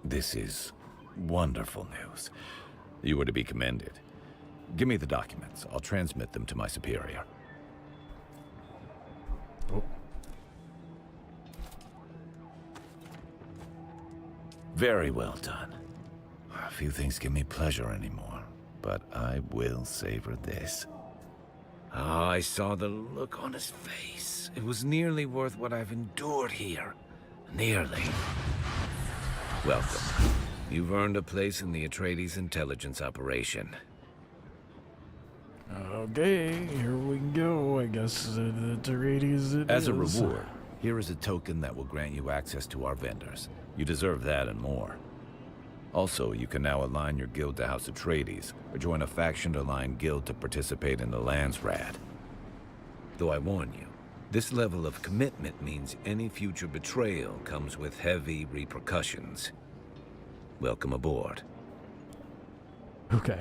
[SPEAKER 17] This is wonderful news. You were to be commended. Give me the documents. I'll transmit them to my superior.
[SPEAKER 2] Oh.
[SPEAKER 17] Very well done. Few things give me pleasure anymore, but I will savor this. Oh, I saw the look on his face. It was nearly worth what I've endured here. Nearly. Welcome. You've earned a place in the Atreides intelligence operation.
[SPEAKER 2] Okay, here we go. I guess the Atreides it
[SPEAKER 17] As a
[SPEAKER 2] is.
[SPEAKER 17] reward, here is a token that will grant you access to our vendors. You deserve that and more. Also, you can now align your guild to House Atreides, or join a faction-aligned guild to participate in the Landsrat. Though I warn you, this level of commitment means any future betrayal comes with heavy repercussions. Welcome aboard.
[SPEAKER 2] Okay.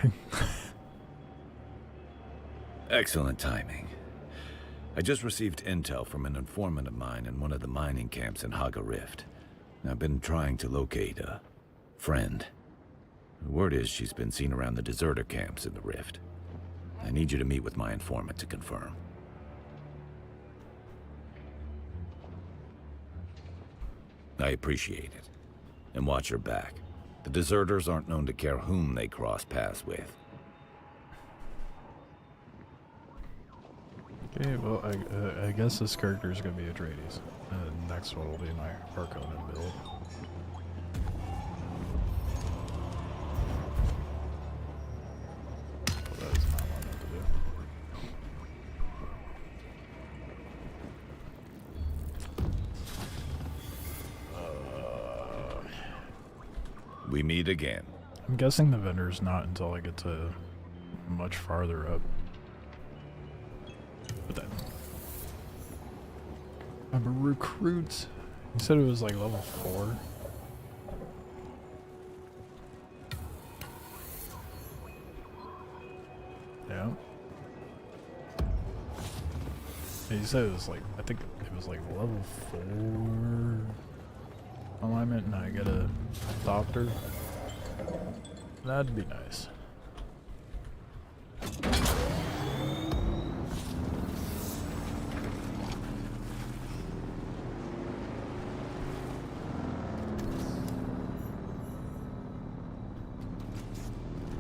[SPEAKER 17] Excellent timing. I just received intel from an informant of mine in one of the mining camps in Haga Rift. I've been trying to locate a friend. The word is she's been seen around the deserter camps in the Rift. I need you to meet with my informant to confirm. I appreciate it. And watch your back. The deserters aren't known to care whom they cross paths with.
[SPEAKER 2] Okay, well, I guess this character is going to be Atreides. And the next one will be my Harkonnen build. That is not what I meant to do.
[SPEAKER 17] we meet again.
[SPEAKER 2] I'm guessing the vendor's not until I get to much farther up. But then I'm a recruit. You said it was like level 4. Yeah. Yeah, you said it was like, I think it was like level 4 alignment and I get a doctor. That'd be nice.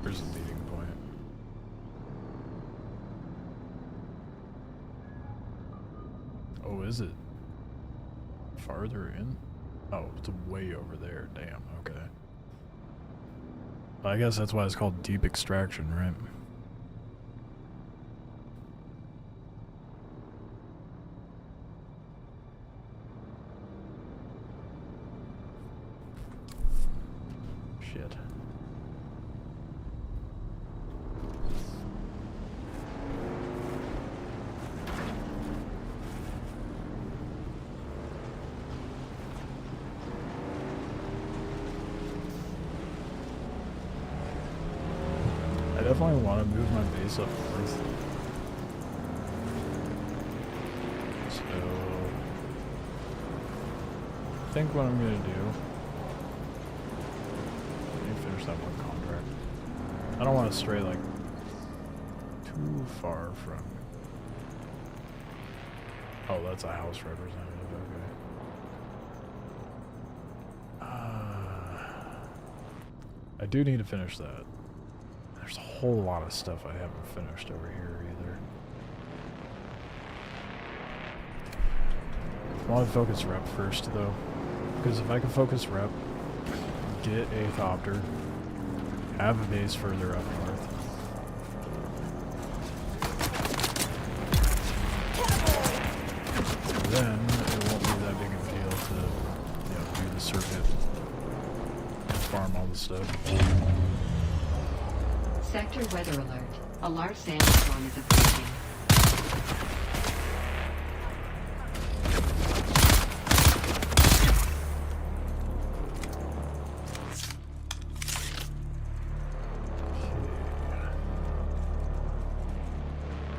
[SPEAKER 2] Where's the meeting point? Oh, is it farther in? Oh, it's way over there. Damn, okay. I guess that's why it's called deep extraction, right? Shit. I definitely want to move my base up north. So, I think what I'm gonna do, let me finish that one contract. I don't want to stray like too far from. Oh, that's a House representative. Okay. I do need to finish that. There's a whole lot of stuff I haven't finished over here either. I want to focus rep first though, because if I can focus rep, get a Thopter, have a base further up north. Then it won't be that big of a deal to, you know, do the circuit, farm all the stuff.
[SPEAKER 8] Sector weather alert. A large sandstorm is approaching.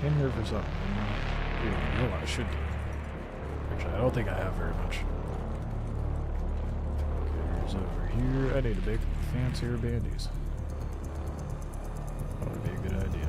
[SPEAKER 2] In here for something. You know what I should do. Actually, I don't think I have very much. Okay, here's over here. I need to make fancier bandies. That would be a good idea.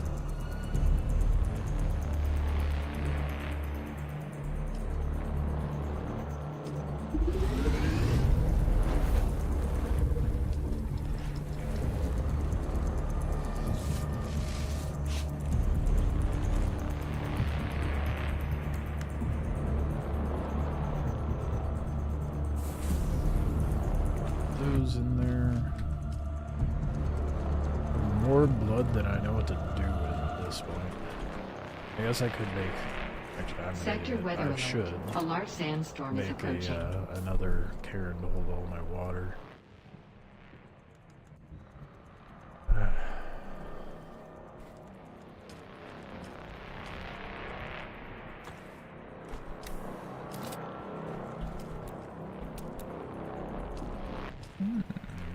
[SPEAKER 2] Those in there. More blood than I know what to do with at this point. I guess I could make. Actually, I'm
[SPEAKER 8] Sector weather
[SPEAKER 2] I
[SPEAKER 8] alert.
[SPEAKER 2] should
[SPEAKER 8] A large sandstorm is
[SPEAKER 2] make
[SPEAKER 8] approaching.
[SPEAKER 2] another cairn to hold all my water.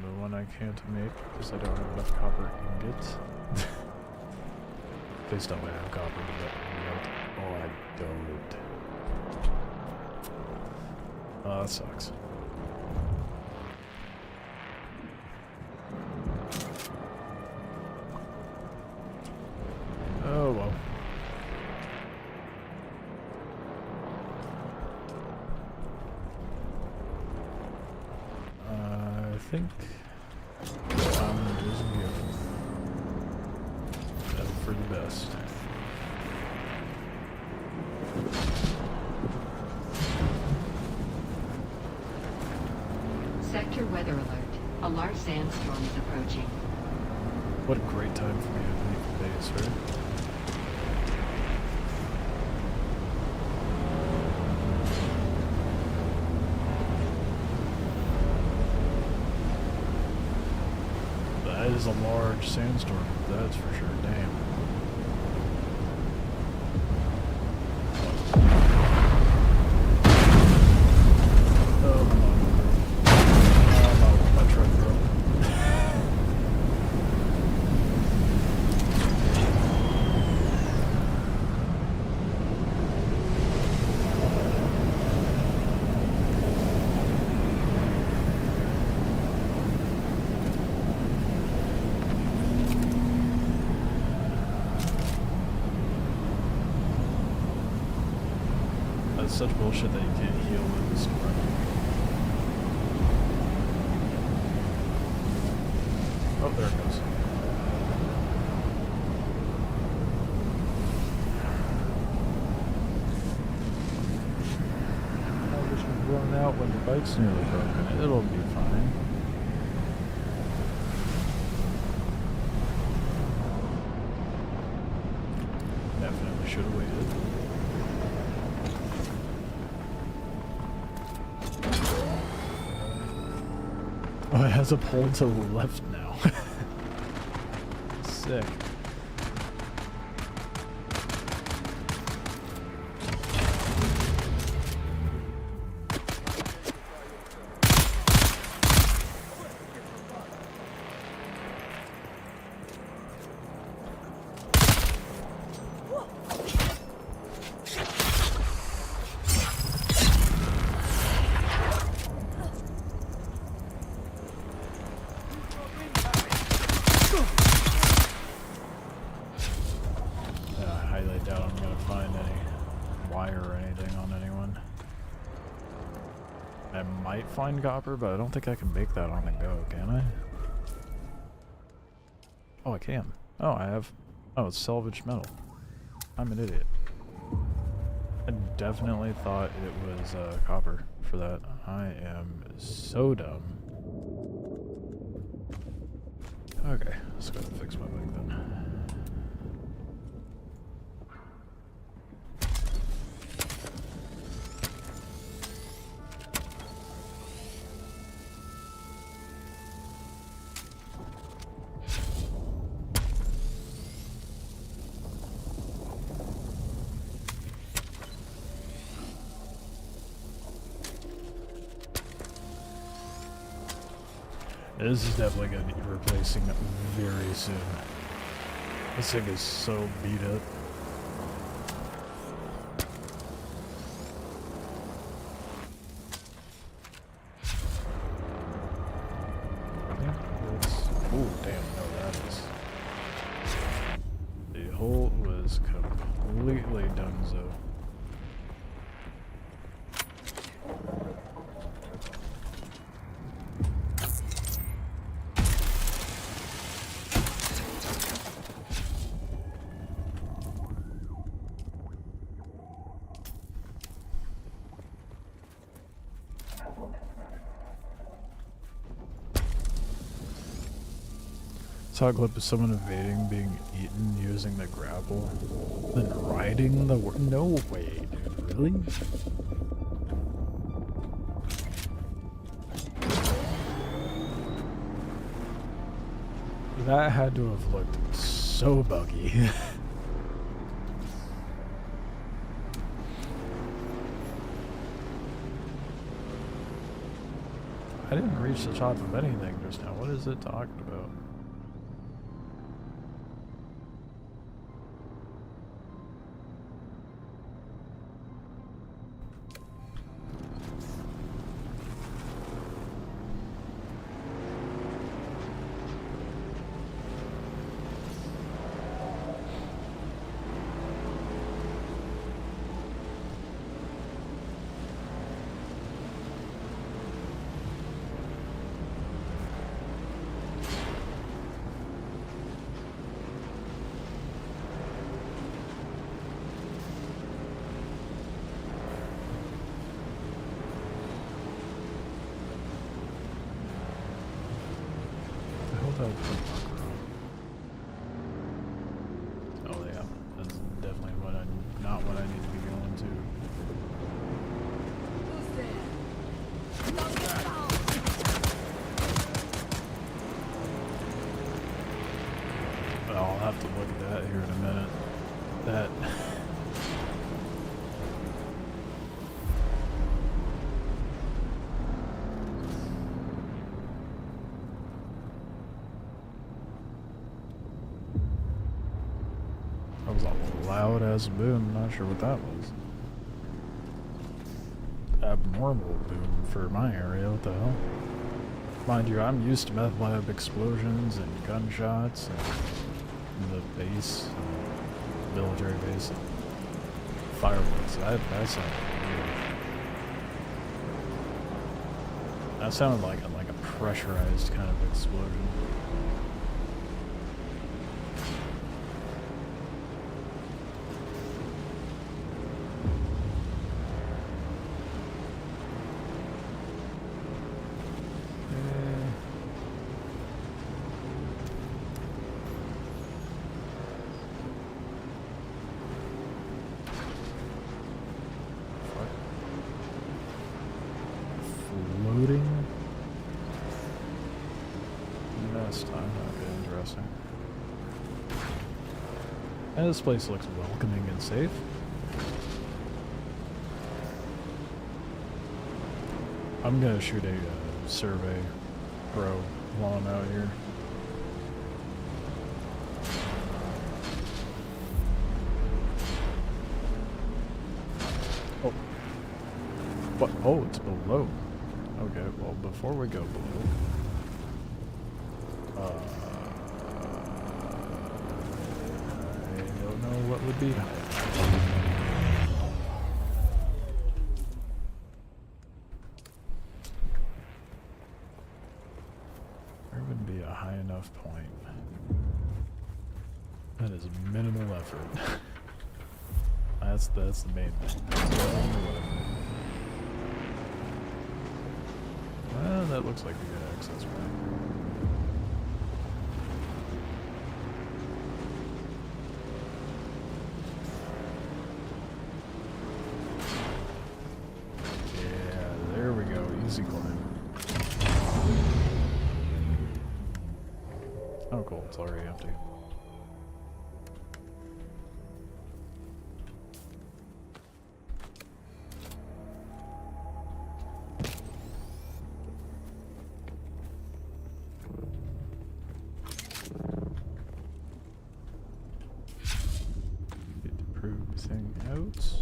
[SPEAKER 2] The one I can't make because I don't have enough copper ingots. Please tell me I have copper ingots. Oh, I don't. Oh, that sucks. Oh well. I think I'm just here for the best.
[SPEAKER 8] Sector weather alert. A large sandstorm is approaching.
[SPEAKER 2] What a great time for me to leave the base, right? is a large sandstorm, that's for sure. Damn. Oh, come on. Oh, no, my truck broke. That's such bullshit that you can't heal in the storm. Oh, there it goes. I'll just run out when the bike's nearly broken. It'll be fine. Definitely should have waited. Oh, it has a pole to the left now. Sick. Highly doubt I'm gonna find any wire or anything on anyone. I might find copper, but I don't think I can make that on the go, can I? Oh, I can. Oh, I have... Oh, it's salvaged metal. I'm an idiot. I definitely thought it was copper for that. I am so dumb. Okay, let's go fix my bike then. This is definitely going to be replacing very soon. This thing is so beat up. Oh, damn, no, that is... The hole was completely donezo. Saw a clip of someone evading being eaten using the grapple, then riding the no way, dude, really? That had to have looked so buggy. I didn't reach the top of anything just now. What is it talking about? Oh yeah, that's definitely not what I need to be going to. I'll have to look at that here in a minute. That... That was a loud ass boom, not sure what that was. Abnormal boom for my area, what the hell? Mind you, I'm used to meth lab explosions and gunshots and the base, military base, and fireworks. That sounded weird. That sounded like a pressurized kind of explosion. And this place looks welcoming and safe. I'm gonna shoot a survey pro while I'm out here. Oh. What? Oh, it's below. Okay, well, before we go below... what would be there would be a high enough point. That is minimal effort. that's the main thing. Well, that looks like we got access back. Easy climb. Oh cool, it's already empty. Get to prove thing out.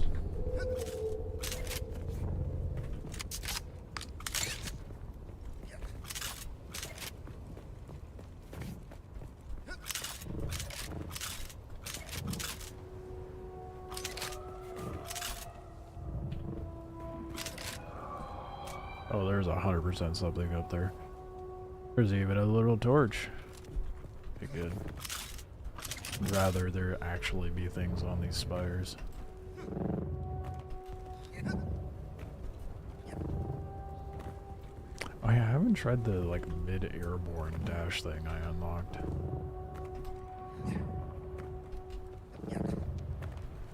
[SPEAKER 2] Oh, there's 100% something up there. There's even a little torch. Be good. Rather there actually be things on these spires. Oh yeah, I haven't tried the like mid-airborne dash thing I unlocked.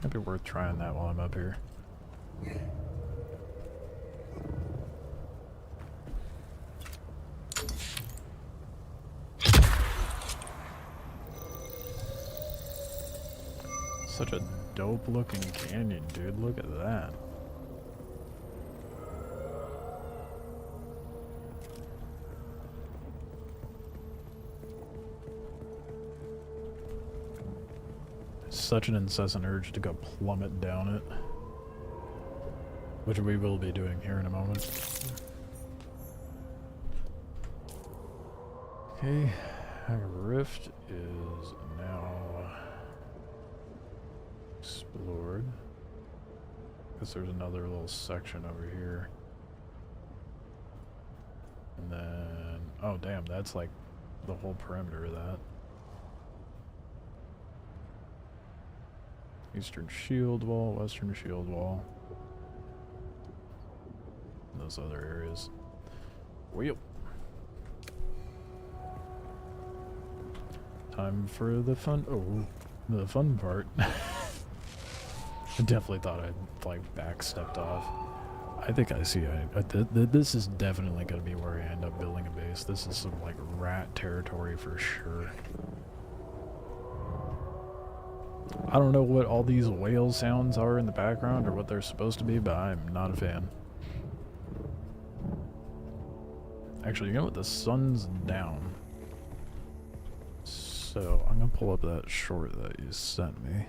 [SPEAKER 2] Might be worth trying that while I'm up here. Such a dope looking canyon, dude. Look at that. Such an incessant urge to go plummet down it. Which we will be doing here in a moment. Okay, Rift is now explored. Guess there's another little section over here. And then, oh damn, that's like the whole perimeter of that. Eastern shield wall, western shield wall. And those other areas. Wheel. Time for the fun, the fun part. I definitely thought I'd like backstepped off. I think I see. This is definitely going to be where I end up building a base. This is some like rat territory for sure. I don't know what all these whale sounds are in the background or what they're supposed to be, but I'm not a fan. Actually, you know what? The sun's down. So, I'm gonna pull up that short that you sent me.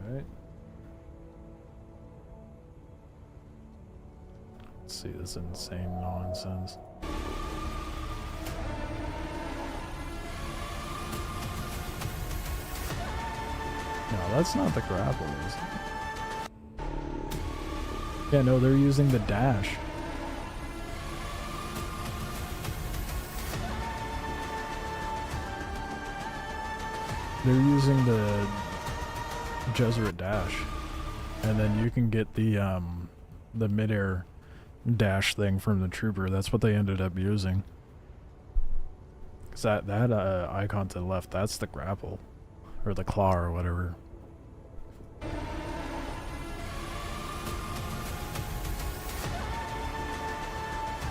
[SPEAKER 2] Alright. Let's see this insane nonsense. No, that's not the grapple, is it? Yeah, no, they're using the dash. They're using the Jesuit dash. And then you can get the midair dash thing from the trooper. That's what they ended up using. 'Cause that icon to the left, that's the grapple. Or the claw or whatever.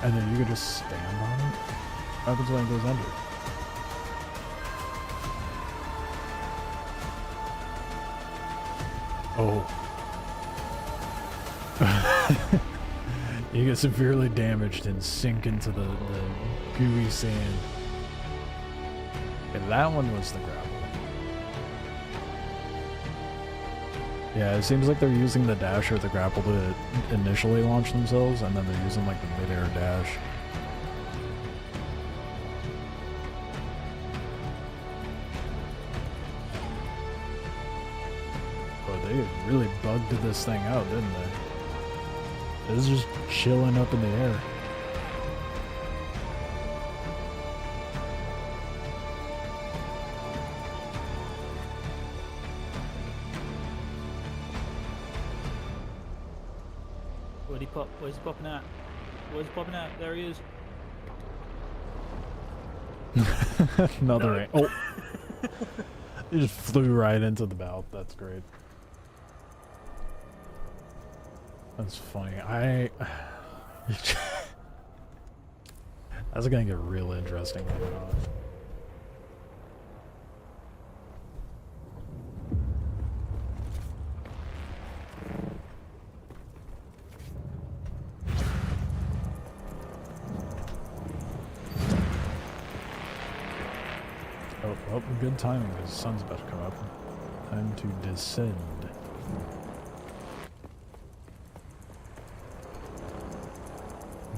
[SPEAKER 2] And then you could just stand on it. What happens when it goes under? Oh. You get severely damaged and sink into the gooey sand. Okay, that one was the grapple. Yeah, it seems like they're using the dash or the grapple to initially launch themselves, and then they're using like the mid-air dash. Oh, they really bugged this thing out, didn't they? It was just chilling up in the air.
[SPEAKER 20] Where'd he pop? Where's he popping out? Where's he popping out? There he is.
[SPEAKER 2] Another no. Oh. He just flew right into the mouth. That's great. That's funny. That's gonna get real interesting later on. Oh, good timing, because the sun's about to come up. Time to descend.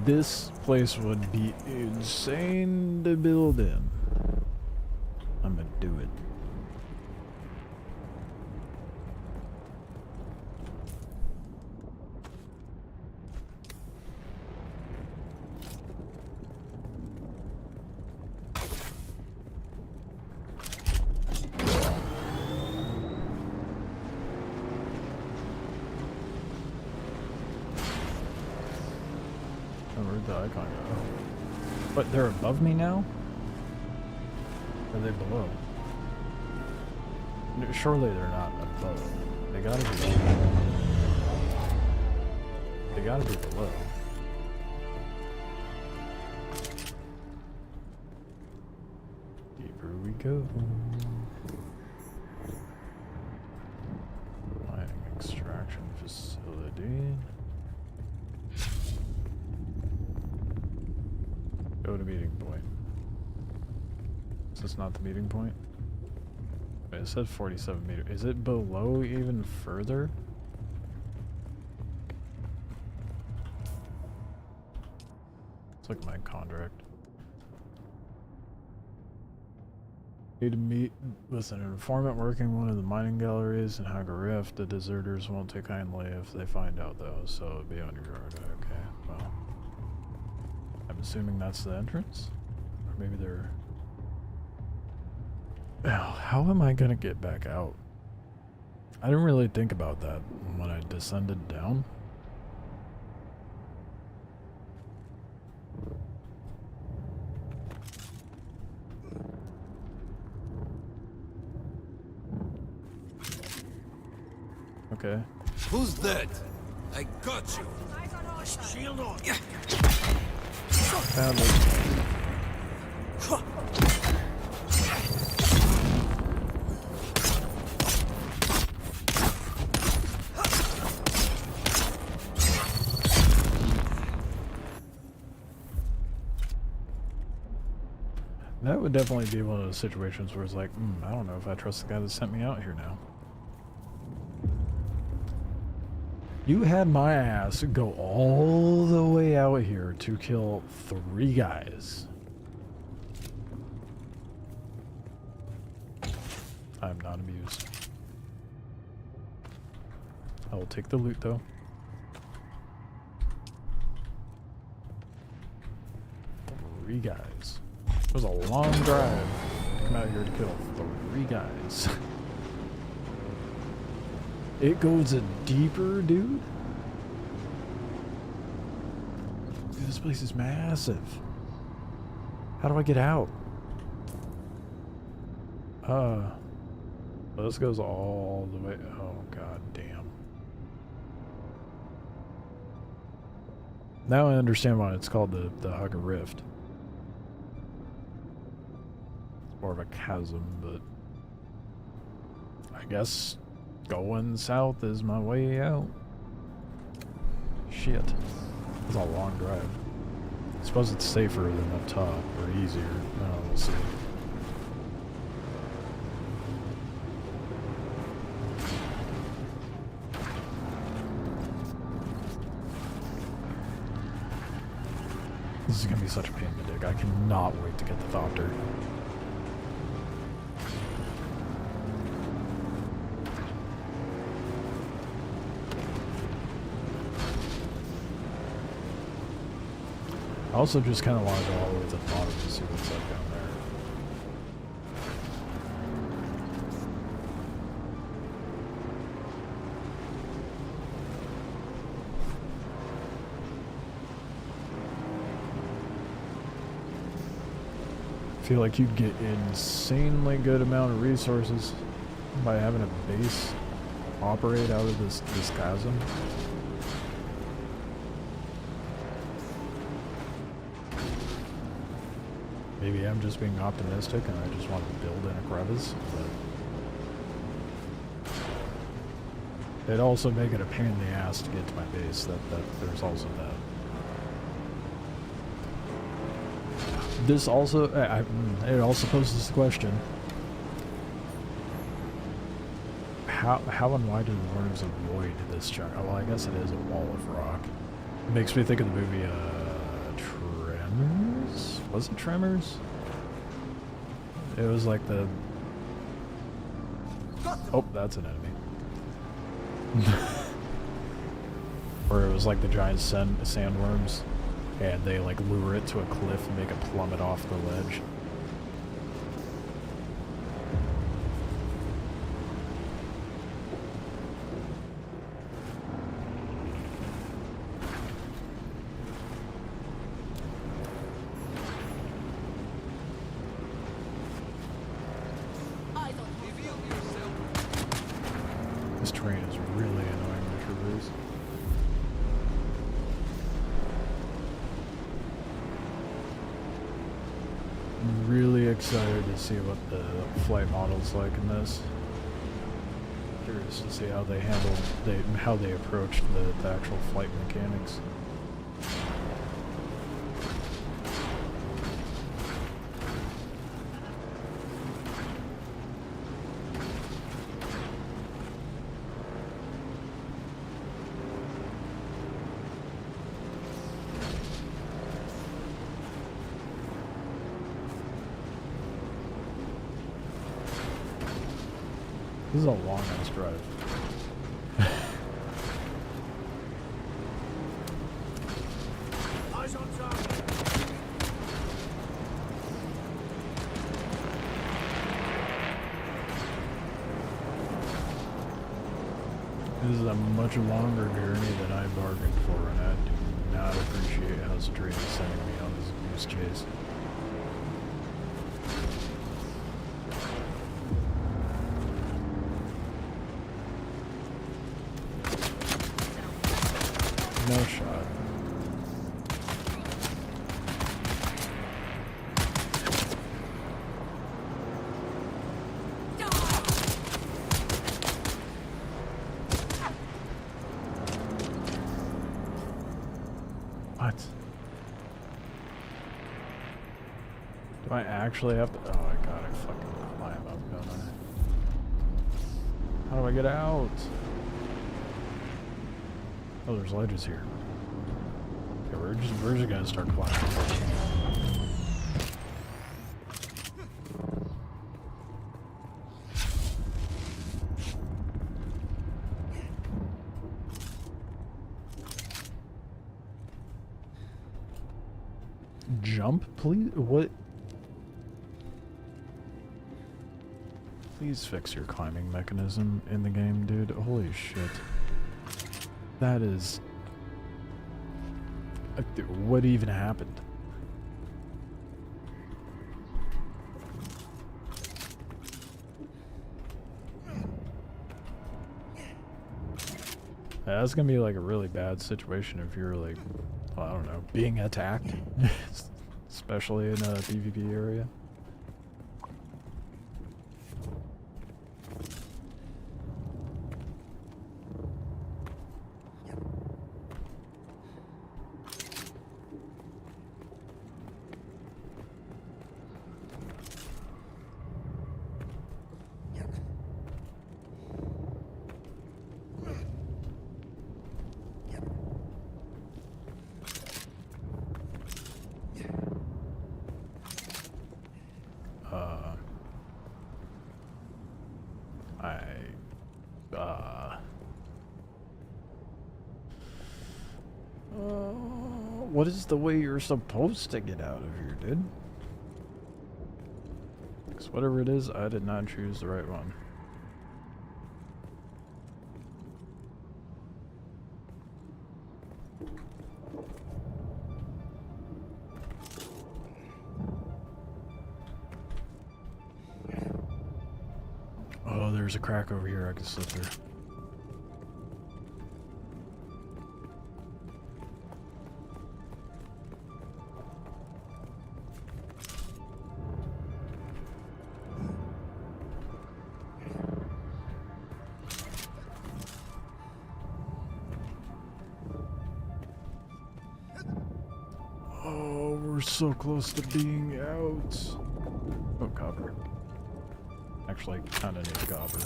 [SPEAKER 2] This place would be insane to build in. I'm gonna do it. Where'd the icon go? But they're above me now? Or are they below? Surely they're not above. They gotta be. They gotta be below. Deeper we go. Mining extraction facility. Go to meeting point. Is this not the meeting point? Wait, it said 47 meters. Is it below even further? It's like my contract. Need to meet with an informant working one of the mining galleries in Hagar Rift. The deserters won't take kindly if they find out though, so be on your guard. Okay, well. I'm assuming that's the entrance? Or maybe they're... Oh, how am I gonna get back out? I didn't really think about that when I descended down. Okay.
[SPEAKER 5] Who's that? I got you. Shield on.
[SPEAKER 2] Found it. That would definitely be one of those situations where it's like, I don't know if I trust the guy that sent me out here now. You had my ass go all the way out here to kill 3 guys. I'm not amused. I will take the loot though. Three guys. It was a long drive to come out here to kill 3 guys. It goes a deeper, dude. Dude, this place is massive. How do I get out? This goes all the way. Oh, god damn. Now I understand why it's called the Hugger Rift. It's more of a chasm, but I guess going south is my way out. Shit. It's a long drive. I suppose it's safer than up top, or easier. Oh, we'll see. This is gonna be such a pain in the dick. I cannot wait to get the Thopter. I also just kind of want to go all the way to the bottom to see what's up down there. I feel like you'd get insanely good amount of resources by having a base operate out of this chasm. Maybe I'm just being optimistic and I just want to build in a crevice, but it'd also make it a pain in the ass to get to my base. That there's also that. This also, it also poses the question: how and why do the worms avoid this chunk? Well, I guess it is a wall of rock. It makes me think of the movie Tremors? Was it Tremors? It was like the... Oh, that's an enemy. Where it was like the giant sandworms, and they like lure it to a cliff and make it plummet off the ledge. This terrain is really annoying to traverse. I'm really excited to see what the flight model's like in this. Curious to see how they how they approached the actual flight mechanics. This is a long ass drive.
[SPEAKER 5] Eyes on target.
[SPEAKER 2] This is a much longer journey than I bargained for, and I do not appreciate how Strait is sending me on this goose chase. Do I actually have to? Oh, I gotta fucking climb up, don't I? How do I get out? Oh, there's ledges here. Okay, we're just gonna start climbing. Jump, please? What? Please fix your climbing mechanism in the game, dude. Holy shit. That is... What even happened? That's gonna be like a really bad situation if you're like, well, I don't know, being attacked. Especially in a PvP area. What is the way you're supposed to get out of here, dude? Because whatever it is, I did not choose the right one. Oh, there's a crack over here I can slip through. So close to being out. Oh, copper. Actually, kinda need copper.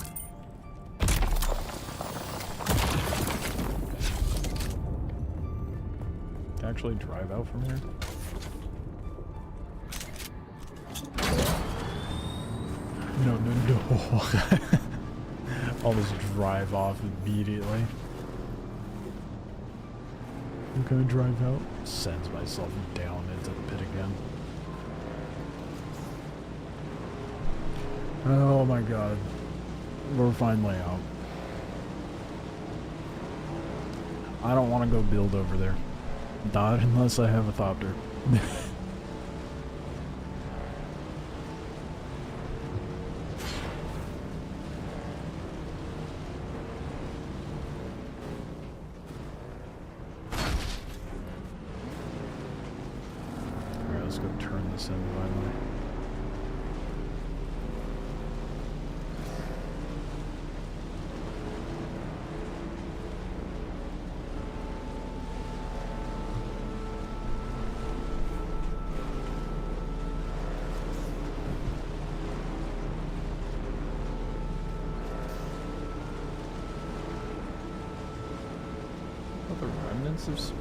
[SPEAKER 2] Can I actually drive out from here? No. I'll just drive off immediately. I'm gonna drive out. Sends myself down into the pit again. Oh my god. We're finally out. I don't want to go build over there. Not unless I have a thopter.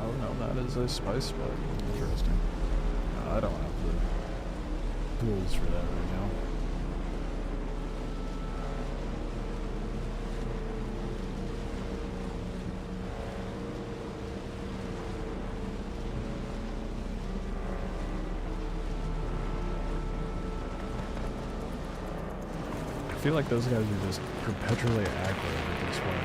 [SPEAKER 2] Oh no, that is a spice spot. Interesting. I don't have the tools for that right now. I feel like those guys are just perpetually active at this point.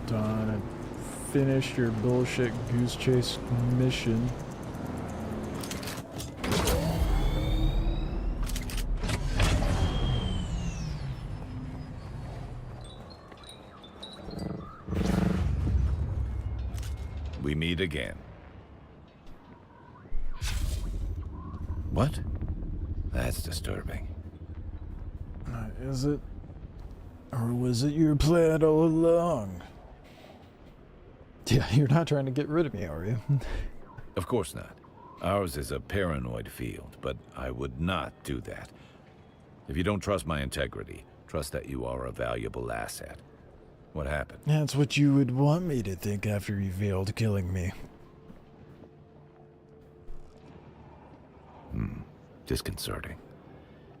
[SPEAKER 2] Done. I finished your bullshit goose chase mission.
[SPEAKER 17] We meet again. What? That's disturbing.
[SPEAKER 2] Is it? Or was it your plan all along? Yeah, you're not trying to get rid of me, are you?
[SPEAKER 17] Of course not. Ours is a paranoid field, but I would not do that. If you don't trust my integrity, trust that you are a valuable asset. What happened?
[SPEAKER 2] That's what you would want me to think after you failed killing me.
[SPEAKER 17] Disconcerting.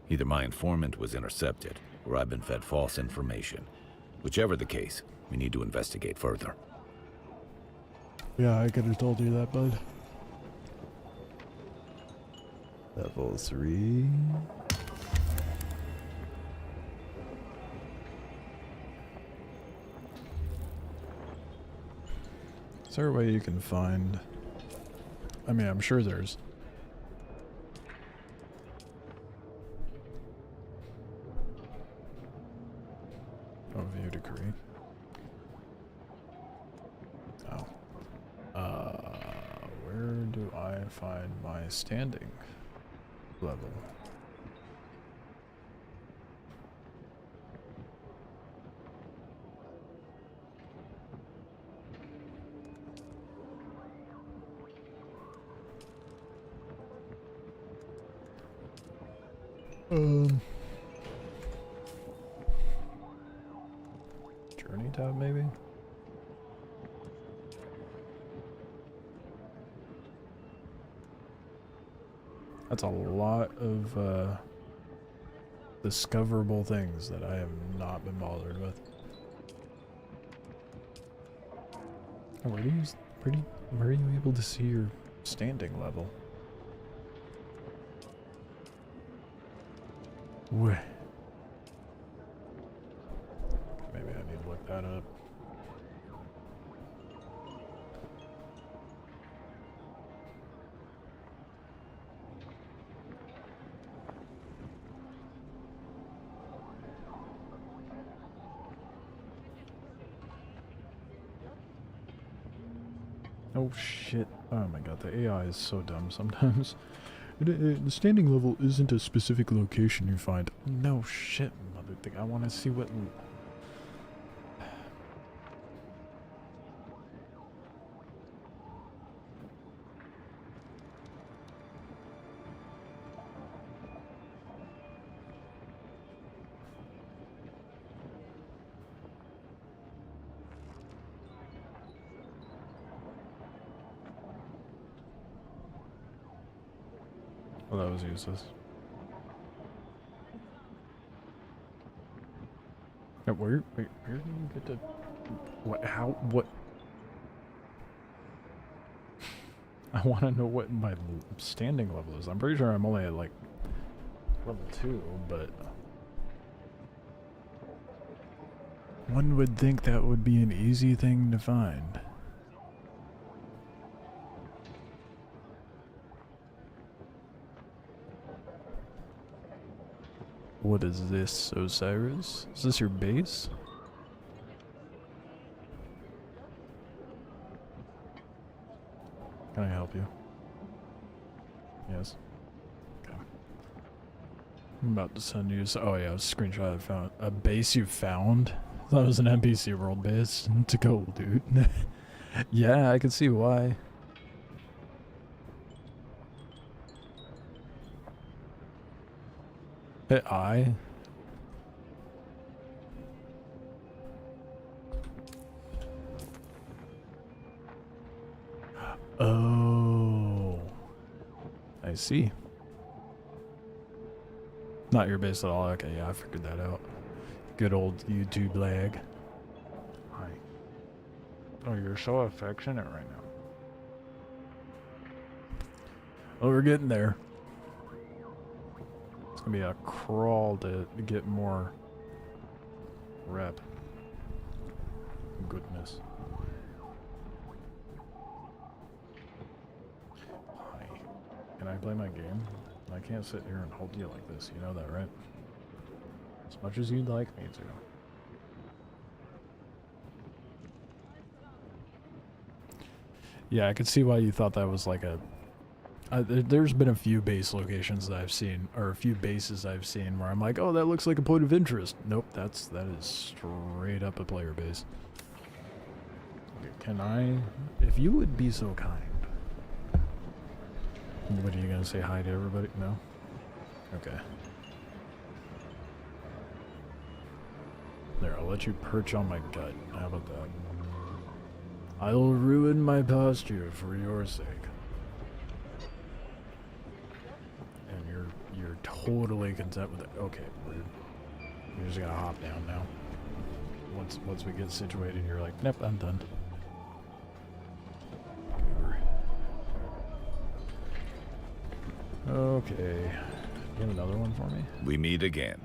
[SPEAKER 17] Either my informant was intercepted, or I've been fed false information. Whichever the case, we need to investigate further.
[SPEAKER 2] Yeah, I could have told you that, bud. Level 3. Is there a way you can find... I mean, I'm sure there's... Oh, view decree. Oh. Where do I find my standing level? Journey tab, maybe? That's a lot of discoverable things that I have not been bothered with. Oh, where are you able to see your standing level? Where? Maybe I need to look that up. Oh shit. Oh my god, the AI is so dumb sometimes. The standing level isn't a specific location you find. No shit, mother thing. I want to see what... Well, that was useless. Yeah, where do you get to... What, how, what... I want to know what my standing level is. I'm pretty sure I'm only at, like, level 2, but... One would think that would be an easy thing to find. What is this, Osiris? Is this your base? Can I help you? Yes. Okay. I'm about to send you. Oh yeah, a screenshot I found. A base you found? I thought it was an NPC world base. To go, dude. Yeah, I can see why. Hit I. Oh, I see. Not your base at all. Okay, yeah, I figured that out. Good old YouTube lag. Hi. Oh, you're so affectionate right now. Well, we're getting there. It's gonna be a crawl to get more rep. Goodness. Hi. Can I play my game? I can't sit here and hold you like this, you know that, right? As much as you'd like me to. Yeah, I could see why you thought that was like a... there's been a few base locations that I've seen, or a few bases I've seen where I'm like, oh, that looks like a point of interest. Nope, that is straight up a player base. Okay, can I... If you would be so kind... What, are you gonna say hi to everybody? No? Okay. There, I'll let you perch on my gut. How about that? I'll ruin my posture for your sake. And you're totally content with it. Okay, you're just gonna hop down now. Once we get situated, you're like, nope, I'm done. Okay. You have another one for me?
[SPEAKER 17] We meet again.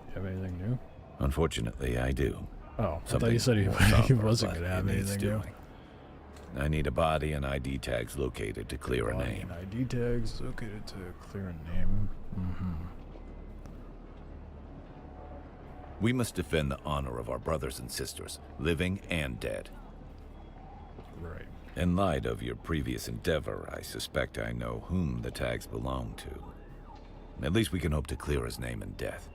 [SPEAKER 2] You have anything new?
[SPEAKER 17] Unfortunately, I do.
[SPEAKER 2] Oh, I thought you said he wasn't going to have anything new.
[SPEAKER 17] I need a body and ID tags located to clear a name.
[SPEAKER 2] ID tags located to clear a name. Mm-hmm.
[SPEAKER 17] We must defend the honor of our brothers and sisters, living and dead.
[SPEAKER 2] Right.
[SPEAKER 17] In light of your previous endeavor, I suspect I know whom the tags belong to. At least we can hope to clear his name in death.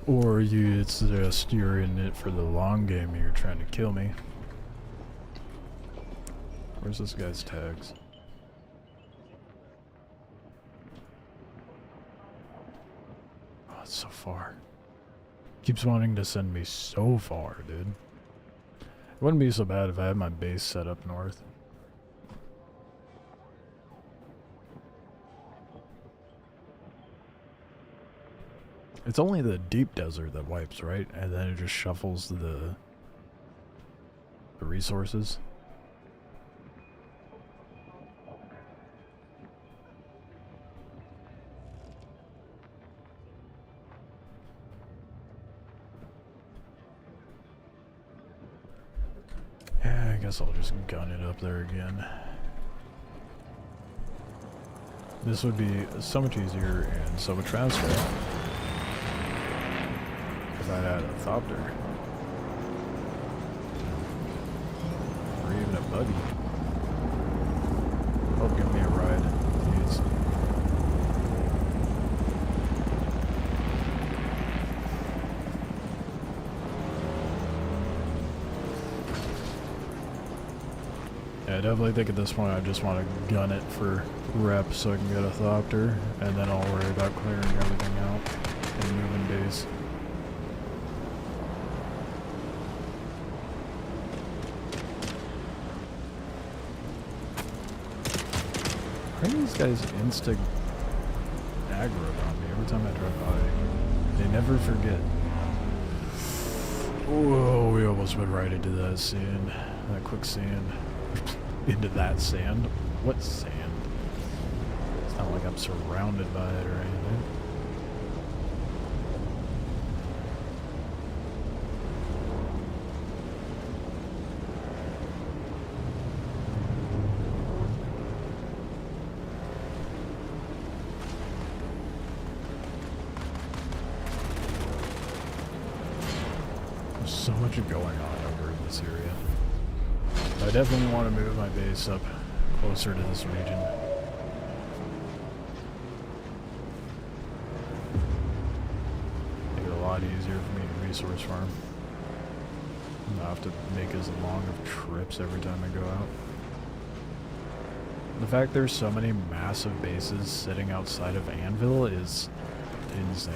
[SPEAKER 2] Or it's just you're in it for the long game and you're trying to kill me. Where's this guy's tags? Oh, it's so far. Keeps wanting to send me so far, dude. It wouldn't be so bad if I had my base set up north. It's only the deep desert that wipes, right? And then it just shuffles the resources. Yeah, I guess I'll just gun it up there again. This would be so much easier and so much faster if I had a thopter. Or even a buggy. Oh, give me a ride, please. Yeah, I definitely think at this point I just want to gun it for rep so I can get a thopter, and then I'll worry about clearing everything out and moving base. Why are these guys insta aggro on me every time I drive by? They never forget. Whoa, we almost went right into that sand. That quicksand. Into that sand? What sand? It's not like I'm surrounded by it or anything. There's so much going on over in this area. I definitely want to move my base up closer to this region. Make it a lot easier for me to resource farm. Not have to make as long of trips every time I go out. The fact there's so many massive bases sitting outside of Anvil is insane.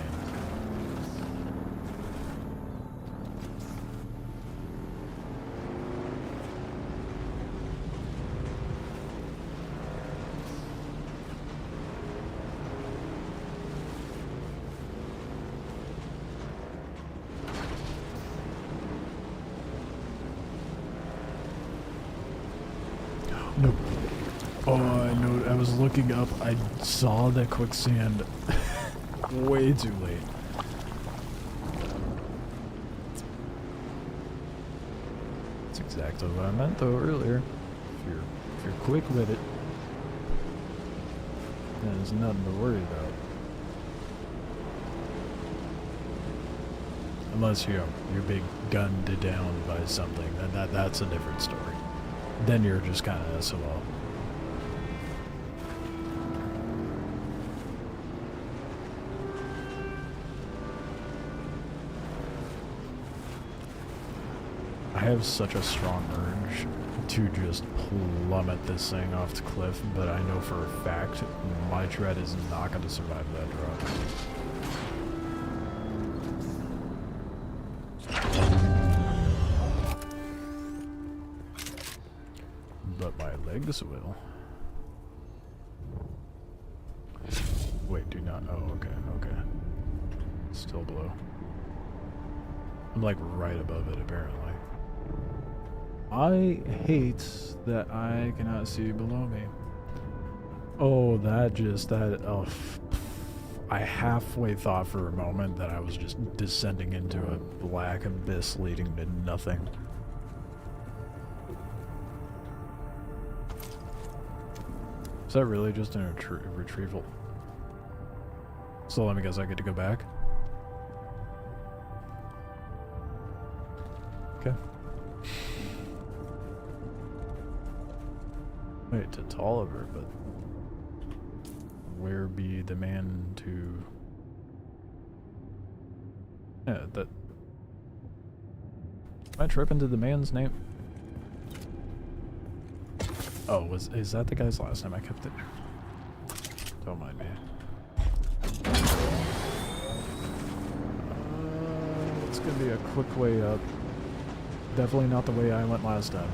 [SPEAKER 2] Nope. Oh, I know. I was looking up. I saw the quicksand way too late. That's exactly what I meant though earlier. If you're quick with it, then there's nothing to worry about. Unless you're being gunned down by something, then that's a different story. Then you're just kind of SOL. I have such a strong urge to just plummet this thing off the cliff, but I know for a fact my tread is not going to survive that drop. But my legs will. Wait, do not. Oh, okay, okay. Still below. I'm like right above it, apparently. I hate that I cannot see below me. Oh, oh, I halfway thought for a moment that I was just descending into a black abyss leading to nothing. Is that really just a retrieval? So let me guess, I get to go back? Okay. Wait, to Tolliver, but where be the man to... Yeah, that... Am I tripping to the man's name? Oh, is that the guy's last name? I kept it... Don't mind me. It's gonna be a quick way up. Definitely not the way I went last time.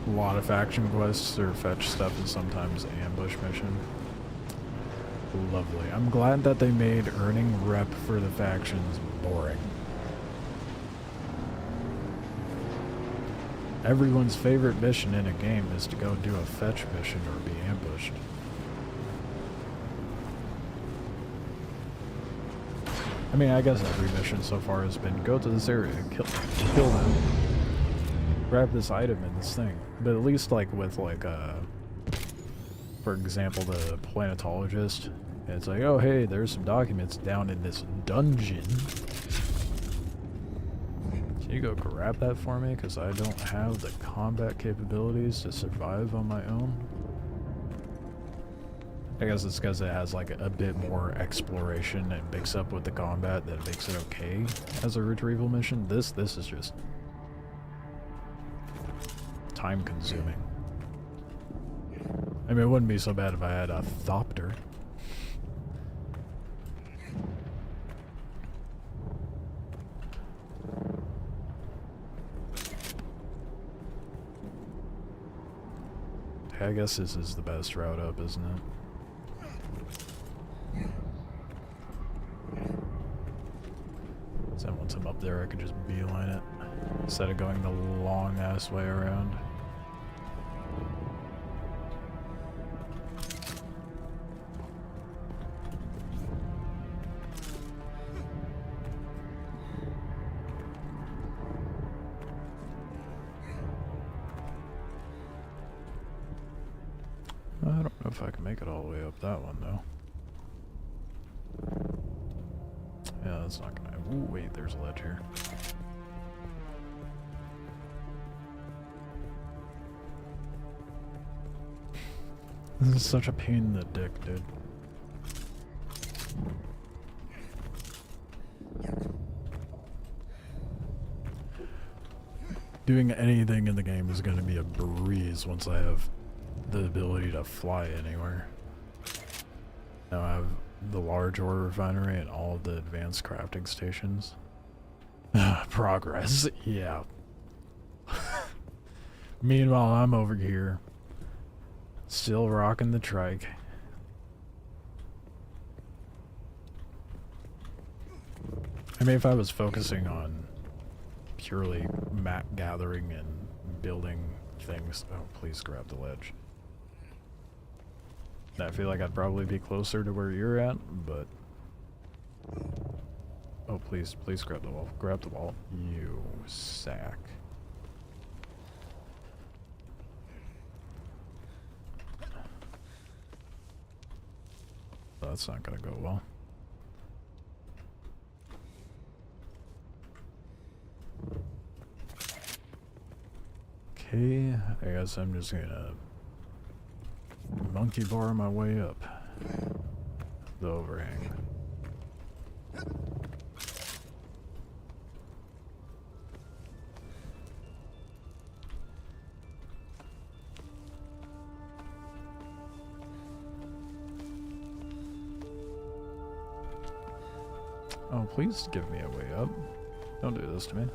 [SPEAKER 2] A lot of faction quests or fetch stuff and sometimes ambush mission. Lovely. I'm glad that they made earning rep for the factions boring. Everyone's favorite mission in a game is to go do a fetch mission or be ambushed. I mean, I guess every mission so far has been go to this area, kill them, grab this item and this thing. But at least like with like for example, the planetologist, it's like, oh hey, there's some documents down in this dungeon. Can you go grab that for me? Because I don't have the combat capabilities to survive on my own. I guess it's because it has like a bit more exploration and mix up with the combat that makes it okay as a retrieval mission. This is just time consuming. I mean, it wouldn't be so bad if I had a Thopter. I guess this is the best route up, isn't it? So once I'm up there, I could just beeline it instead of going the long-ass way around. I don't know if I can make it all the way up that one, though. Yeah, that's not gonna... Ooh, wait, there's a ledge here. This is such a pain in the dick, dude. Doing anything in the game is gonna be a breeze once I have the ability to fly anywhere. Now I have the large ore refinery and all of the advanced crafting stations. Progress, yeah. Meanwhile, I'm over here, still rocking the trike. I mean, if I was focusing on purely map gathering and building things... Oh, please grab the ledge. I feel like I'd probably be closer to where you're at, but... Oh, please, please grab the wall. Grab the wall. You sack. that's not gonna go well. Okay, I guess I'm just gonna monkey bar my way up the overhang. Oh, please give me a way up. Don't do this to me.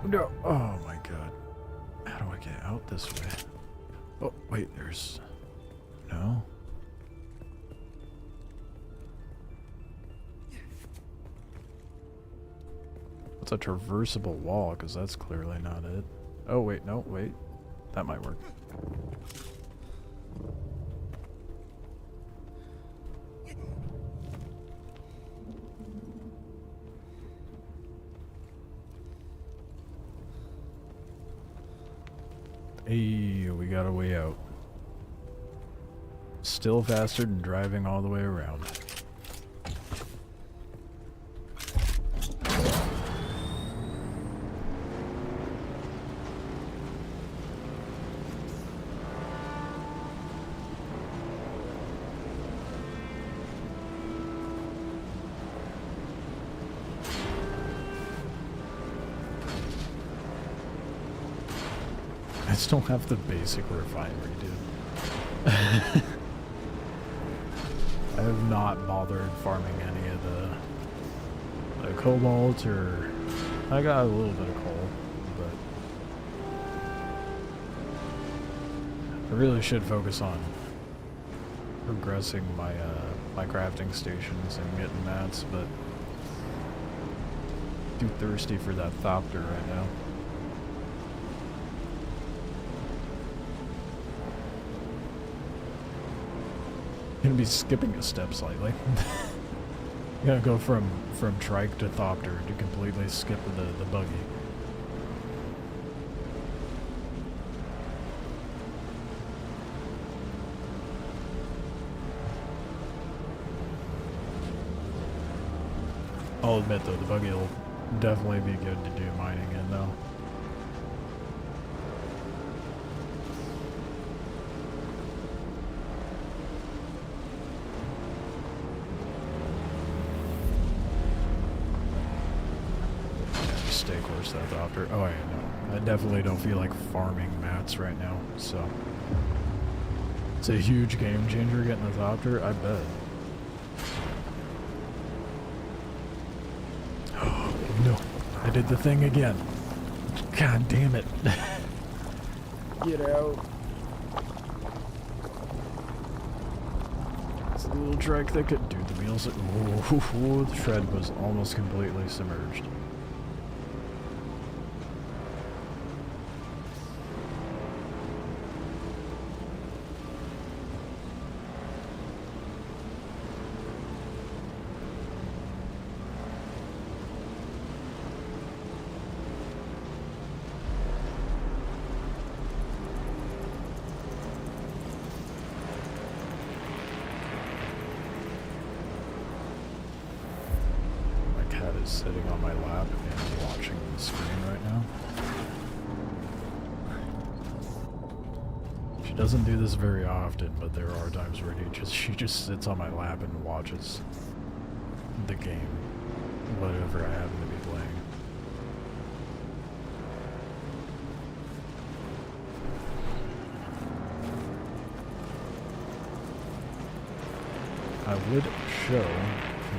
[SPEAKER 2] No. Oh my god. How do I get out this way? Oh, wait, there's... No? What's a traversable wall? Because that's clearly not it. Oh, wait, no, wait. That might work. Hey, we got a way out. Still faster than driving all the way around. I still have the basic refinery, dude. I have not bothered farming any of the cobalt, or I got a little bit of coal, but I really should focus on progressing my my crafting stations and getting mats, but too thirsty for that thopter right now. Gonna be skipping a step slightly. Gonna go from trike to thopter to completely skip the buggy. I'll admit though, the buggy will definitely be good to do mining in though. Stay close to that thopter. Oh, yeah, no. I definitely don't feel like farming mats right now, so. It's a huge game changer getting the thopter, I bet. Oh, no. I did the thing again. God damn it. Get out. It's a little trike that could. Dude, the wheels. Oh, the tread was almost completely submerged. Sitting on my lap and watching the screen right now. She doesn't do this very often, but there are times where she just sits on my lap and watches the game, whatever I happen to be playing. I would show,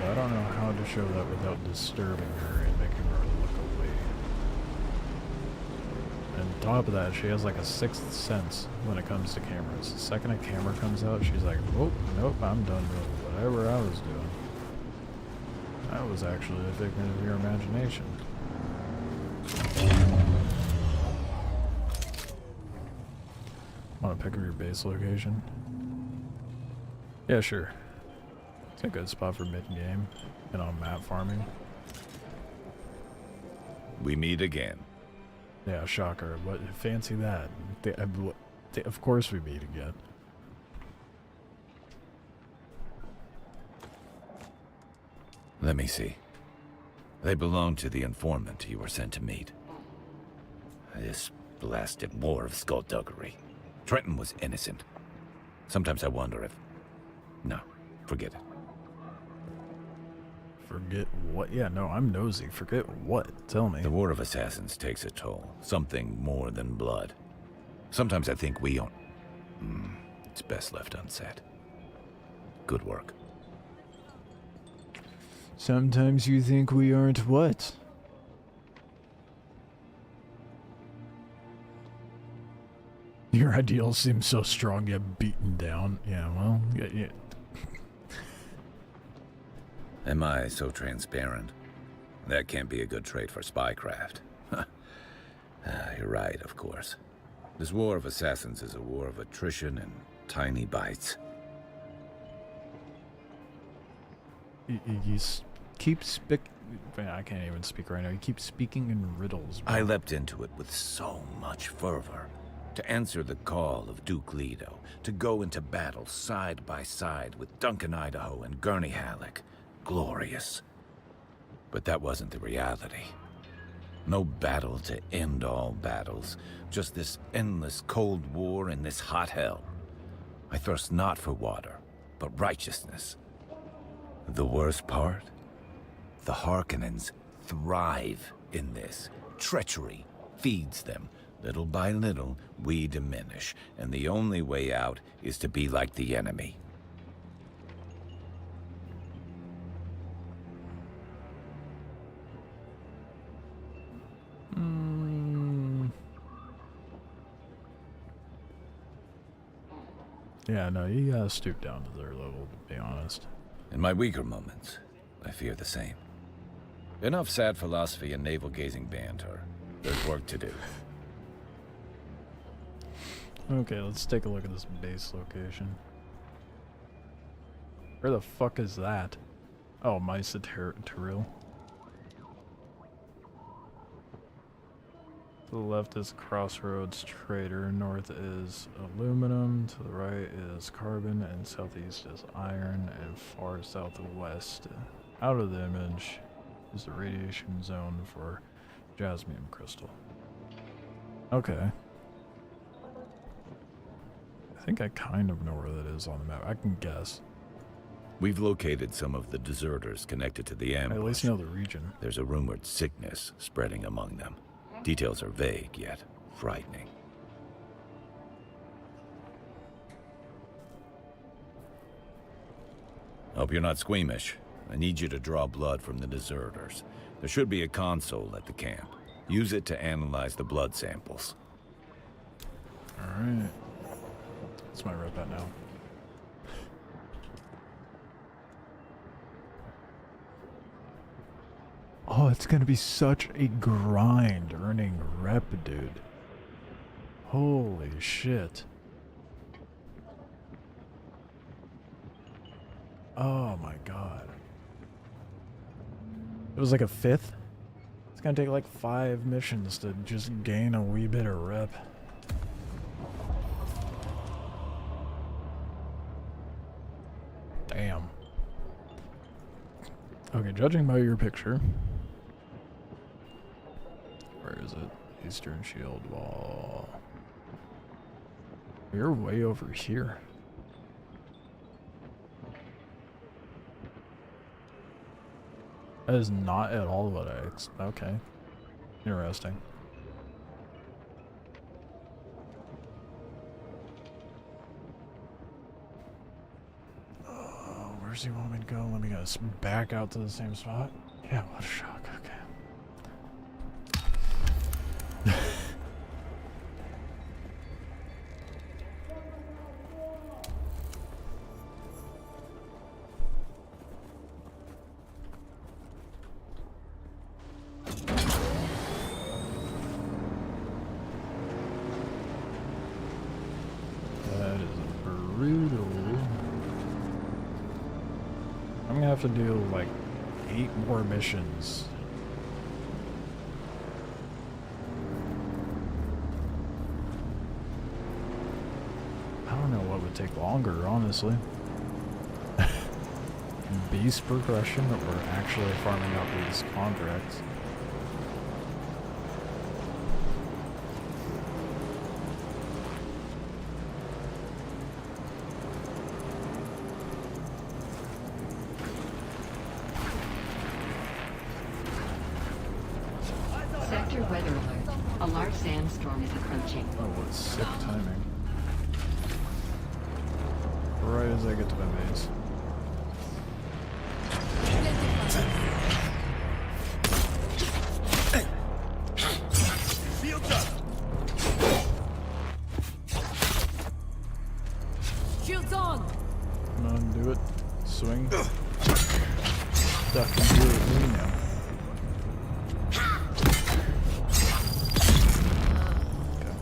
[SPEAKER 2] but I don't know how to show that without disturbing her and making her look away. And on top of that, she has like a sixth sense when it comes to cameras. The second a camera comes out, she's like, oh, nope, I'm done with whatever I was doing. That was actually a figment of your imagination. Want to pick up your base location? Yeah, sure. It's a good spot for mid-game and on map farming.
[SPEAKER 17] We meet again.
[SPEAKER 2] Yeah, shocker. What? Fancy that. Of course we meet again.
[SPEAKER 17] Let me see. They belong to the informant you were sent to meet. This blasted war of skullduggery. Trenton was innocent. Sometimes I wonder if... No, forget it.
[SPEAKER 2] Forget what? Yeah, no, I'm nosy. Forget what? Tell me.
[SPEAKER 17] The War of Assassins takes a toll. Something more than blood. Sometimes I think we aren't... it's best left unsaid. Good work.
[SPEAKER 2] Sometimes you think we aren't what? Your ideals seem so strong yet beaten down. Yeah, well, yeah.
[SPEAKER 17] Am I so transparent? That can't be a good trait for spycraft. You're right, of course. This war of assassins is a war of attrition and tiny bites.
[SPEAKER 2] You keep I can't even speak right now. You keep speaking in riddles. Bro.
[SPEAKER 17] I leapt into it with so much fervor. To answer the call of Duke Leto. To go into battle side by side with Duncan Idaho and Gurney Halleck. Glorious. But that wasn't the reality. No battle to end all battles. Just this endless cold war in this hot hell. I thirst not for water, but righteousness. The worst part? The Harkonnens thrive in this. Treachery feeds them. Little by little, we diminish, and the only way out is to be like the enemy.
[SPEAKER 2] Yeah, no, you gotta stoop down to their level, to be honest.
[SPEAKER 17] In my weaker moments, I fear the same. Enough sad philosophy and navel-gazing banter. There's work to do.
[SPEAKER 2] Okay, let's take a look at this base location. Where the fuck is that? Oh, Mesa Terril. To the left is Crossroads Trader, north is aluminum, to the right is carbon, and southeast is iron, and far southwest, out of the image, is the radiation zone for jasmine crystal. Okay. I think I kind of know where that is on the map. I can guess.
[SPEAKER 17] We've located some of the deserters connected to the ambush.
[SPEAKER 2] I at least know the region.
[SPEAKER 17] There's a rumored sickness spreading among them. Details are vague, yet frightening. Hope you're not squeamish. I need you to draw blood from the deserters. There should be a console at the camp. Use it to analyze the blood samples.
[SPEAKER 2] Alright. That's my rep at now. Oh, it's gonna be such a grind earning rep, dude. Holy shit. Oh my god. It was like a fifth? It's gonna take like 5 missions to just gain a wee bit of rep. Damn. Okay, judging by your picture. Where is it? Eastern Shield Wall. You're way over here. That is not at all what I okay. Interesting. Where's he want me to go? Let me go back out to the same spot. Yeah, what a shock. Okay. That is brutal. I'm gonna have to do like 8 more missions. take longer, honestly. Beast progression, or actually farming out these contracts.
[SPEAKER 8] Sector weather alert. A large sandstorm is approaching.
[SPEAKER 2] Oh, what sick timing. Right as I get to my base.
[SPEAKER 16] Shields on!
[SPEAKER 2] Come on, do it. Swing. Duck and do it with me now. Okay.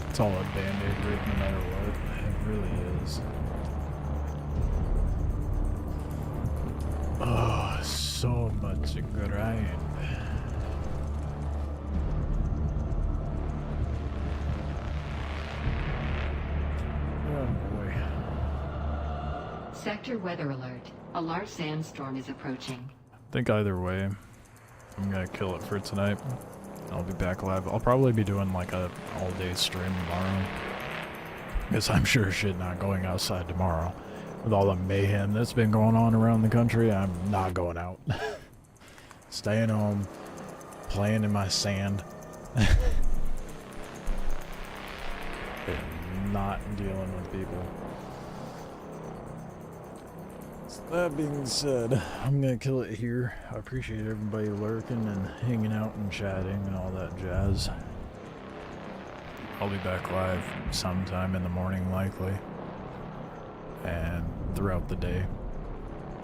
[SPEAKER 2] It's all a band-aid rig no matter what. It really is. Oh, so much grind. Oh boy.
[SPEAKER 8] Sector weather alert. A large sandstorm is approaching.
[SPEAKER 2] I think either way, I'm gonna kill it for tonight. I'll be back live. I'll probably be doing like a all-day stream tomorrow. Because I'm sure shit not going outside tomorrow. With all the mayhem that's been going on around the country, I'm not going out. Staying home, playing in my sand. And not dealing with people. So that being said, I'm gonna kill it here. I appreciate everybody lurking and hanging out and chatting and all that jazz. I'll be back live sometime in the morning likely. And throughout the day.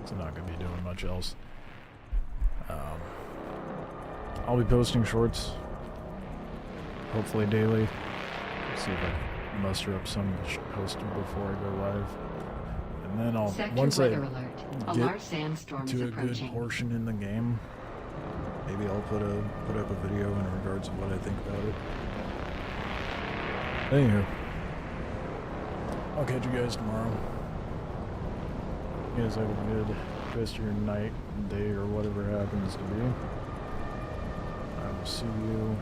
[SPEAKER 2] So I'm not gonna be doing much else. I'll be posting shorts. Hopefully daily. See if I can muster up some posted before I go live. And then I'll,
[SPEAKER 8] Sector
[SPEAKER 2] once I
[SPEAKER 8] weather alert. A large sandstorm is
[SPEAKER 2] get to a good
[SPEAKER 8] approaching.
[SPEAKER 2] portion in the game, maybe I'll put up a video in regards to what I think about it. Anywho, I'll catch you guys tomorrow. You guys have a good rest of your night, day, or whatever it happens to be. I will see you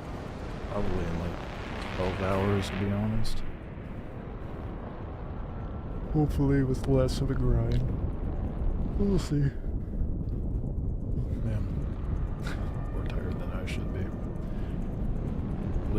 [SPEAKER 2] probably in like 12 hours, to be honest. Hopefully with less of a grind. We'll see. Man, more tired than I should be.